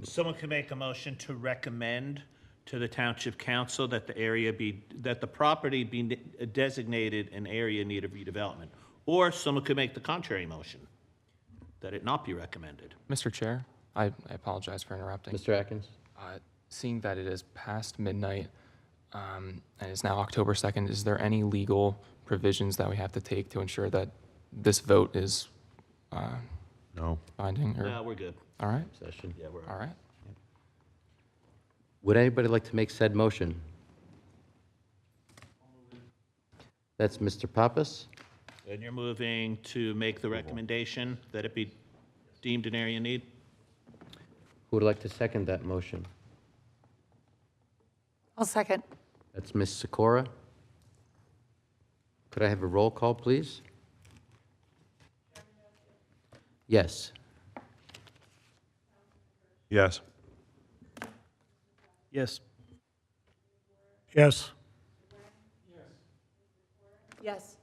Someone can make a motion to recommend to the Township Council that the property be designated an area in need of redevelopment. Or someone could make the contrary motion, that it not be recommended. Mr. Chair, I apologize for interrupting. Mr. Atkins? Seeing that it is past midnight and it's now October 2nd, is there any legal provisions that we have to take to ensure that this vote is No. binding? Or? No, we're good. All right. Session. Yeah, we're All right. Would anybody like to make said motion? That's Mr. Pappas. And you're moving to make the recommendation that it be deemed an area in need? Who would like to second that motion? I'll second. That's Ms. Sikora. Could I have a roll call, please? Yes. Yes. Yes. Yes. Yes.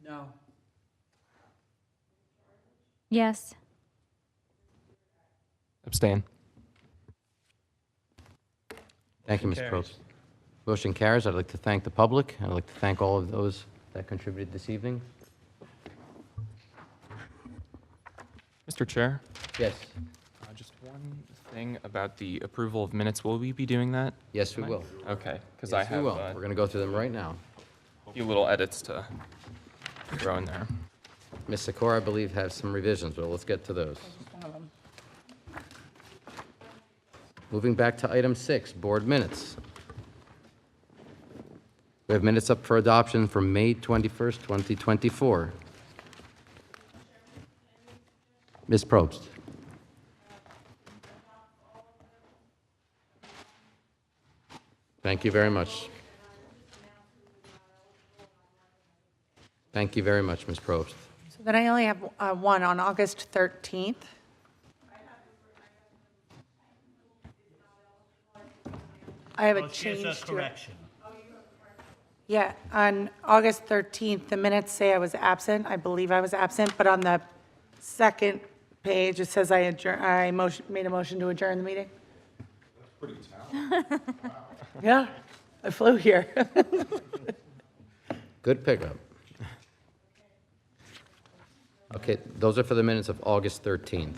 No. Yes. Abstain. Thank you, Mr. Probst. Motion carries. I'd like to thank the public. I'd like to thank all of those that contributed this evening. Mr. Chair? Yes. Just one thing about the approval of minutes. Will we be doing that? Yes, we will. Okay, because Yes, I have we will. We're going to go through them right now. a few little edits to throw in there. Ms. Sikora, I believe, has some revisions, but let's get to those. Moving back to item 6, board minutes. We have minutes up for adoption from May 21st, 2024. Ms. Probst. Thank you very much. Thank you very much, Ms. Probst. So then I only have one on August 13th. I have a change to it. Correction. Yeah, on August 13th, the minutes say I was absent. I believe I was absent, but on the second page, it says I made a motion to adjourn the meeting. That's pretty talented. Yeah, I flew here. Good pickup. Okay, those are for the minutes of August 13th.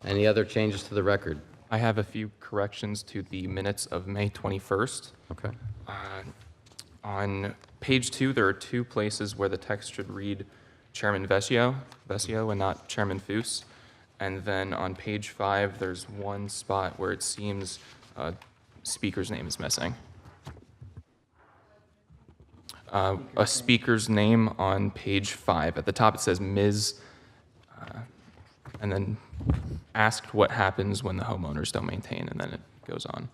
Any other changes to the record? I have a few corrections to the minutes of May 21st. Okay. On page 2, there are 2 places where the text should read Chairman Vesio, and not Chairman Foose. And then on page 5, there's one spot where it seems speaker's name is missing. A speaker's name on page 5. At the top it says Ms., and then asked what happens when the homeowners don't maintain, and then it goes on.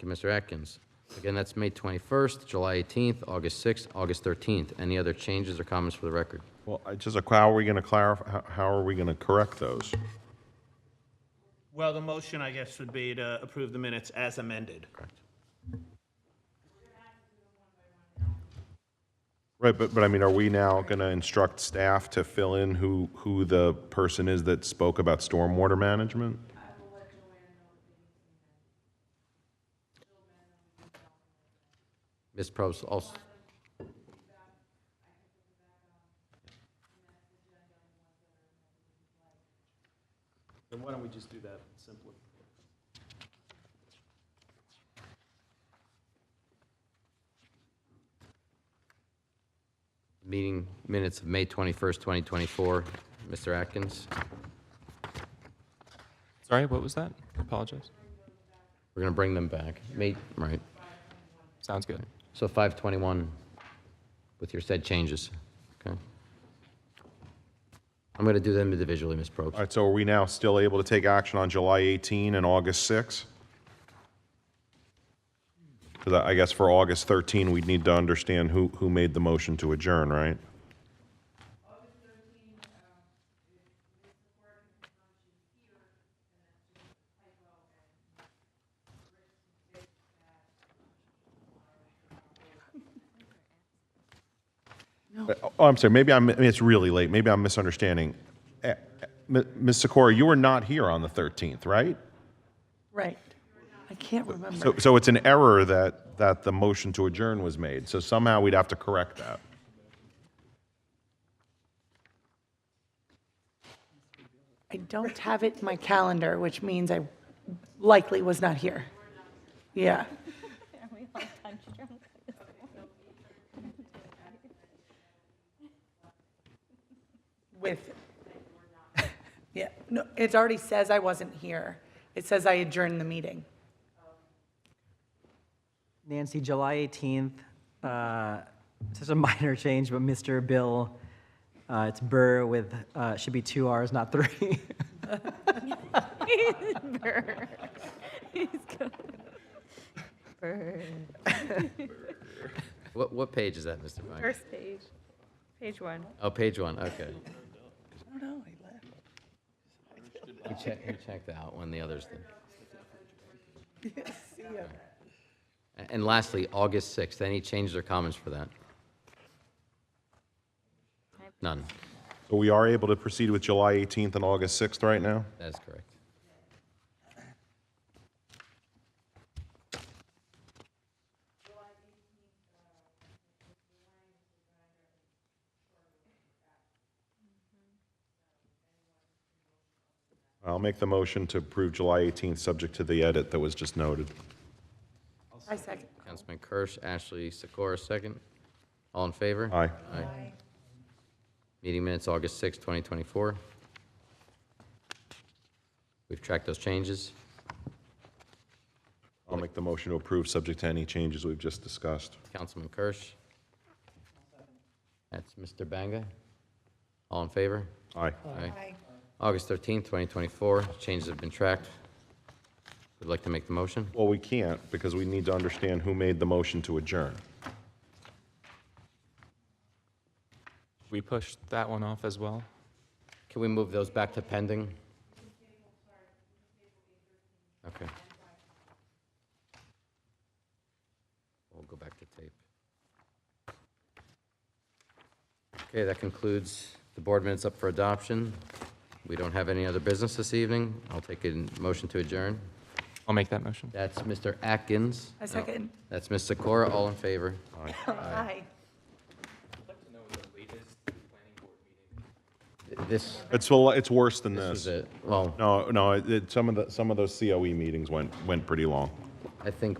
Thank you, Mr. Atkins. Again, that's May 21st, July 18th, August 6th, August 13th. Any other changes or comments for the record? Well, how are we going to clarify, how are we going to correct those? Well, the motion, I guess, would be to approve the minutes as amended. Correct. Right, but I mean, are we now going to instruct staff to fill in who the person is that spoke about stormwater management? Ms. Probst also. Then why don't we just do that simply? Meeting minutes of May 21st, 2024. Mr. Atkins, Sorry, what was that? Apologize. we're going to bring them back. Right. Sounds good. So 521 with your said changes. Okay. I'm going to do them individually, Ms. Probst. All right, so are we now still able to take action on July 18 and August 6? Because I guess for August 13, we'd need to understand who made the motion to adjourn, right? Oh, I'm sorry, maybe it's really late, maybe I'm misunderstanding. Ms. Sikora, you were not here on the 13th, right? Right. I can't remember. So it's an error that the motion to adjourn was made, so somehow we'd have to correct that. I don't have it in my calendar, which means I likely was not here. Yeah. With, yeah, no, it already says I wasn't here. It says I adjourned the meeting. Nancy, July 18th, it's just a minor change, but Mr. Bill, it's Burr with, should be 2 R's, not 3. Burr. He's good. Burr. What page is that, Mr. Mike? First page. Page 1. Oh, page 1, okay. Oh, no, I left. He checked out when the others did. See ya. And lastly, August 6th, any changes or comments for that? None. So we are able to proceed with July 18th and August 6th right now? That is correct. I'll make the motion to approve July 18th, subject to the edit that was just noted. I second. Councilman Kirsch, Ashley Sikora, second. All in favor? Aye. Aye. Meeting minutes, August 6th, 2024. We've tracked those changes. I'll make the motion to approve, subject to any changes we've just discussed. Councilman Kirsch. That's Mr. Banga. All in favor? Aye. Aye. August 13th, 2024. Changes have been tracked. Would like to make the motion? Well, we can't, because we need to understand who made the motion to adjourn. We pushed that one off as well. Can we move those back to pending? Okay. We'll go back to tape. Okay, that concludes the board minutes up for adoption. We don't have any other business this evening. I'll take a motion to adjourn. I'll make that motion. That's Mr. Atkins. I second. No, that's Ms. Sikora. All in favor? Aye. I'd like to know when the latest planning board meeting. It's worse than This this. was it. Well, No, some of those COE meetings went pretty long. I think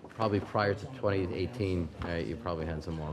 probably prior to 2018, you probably had some long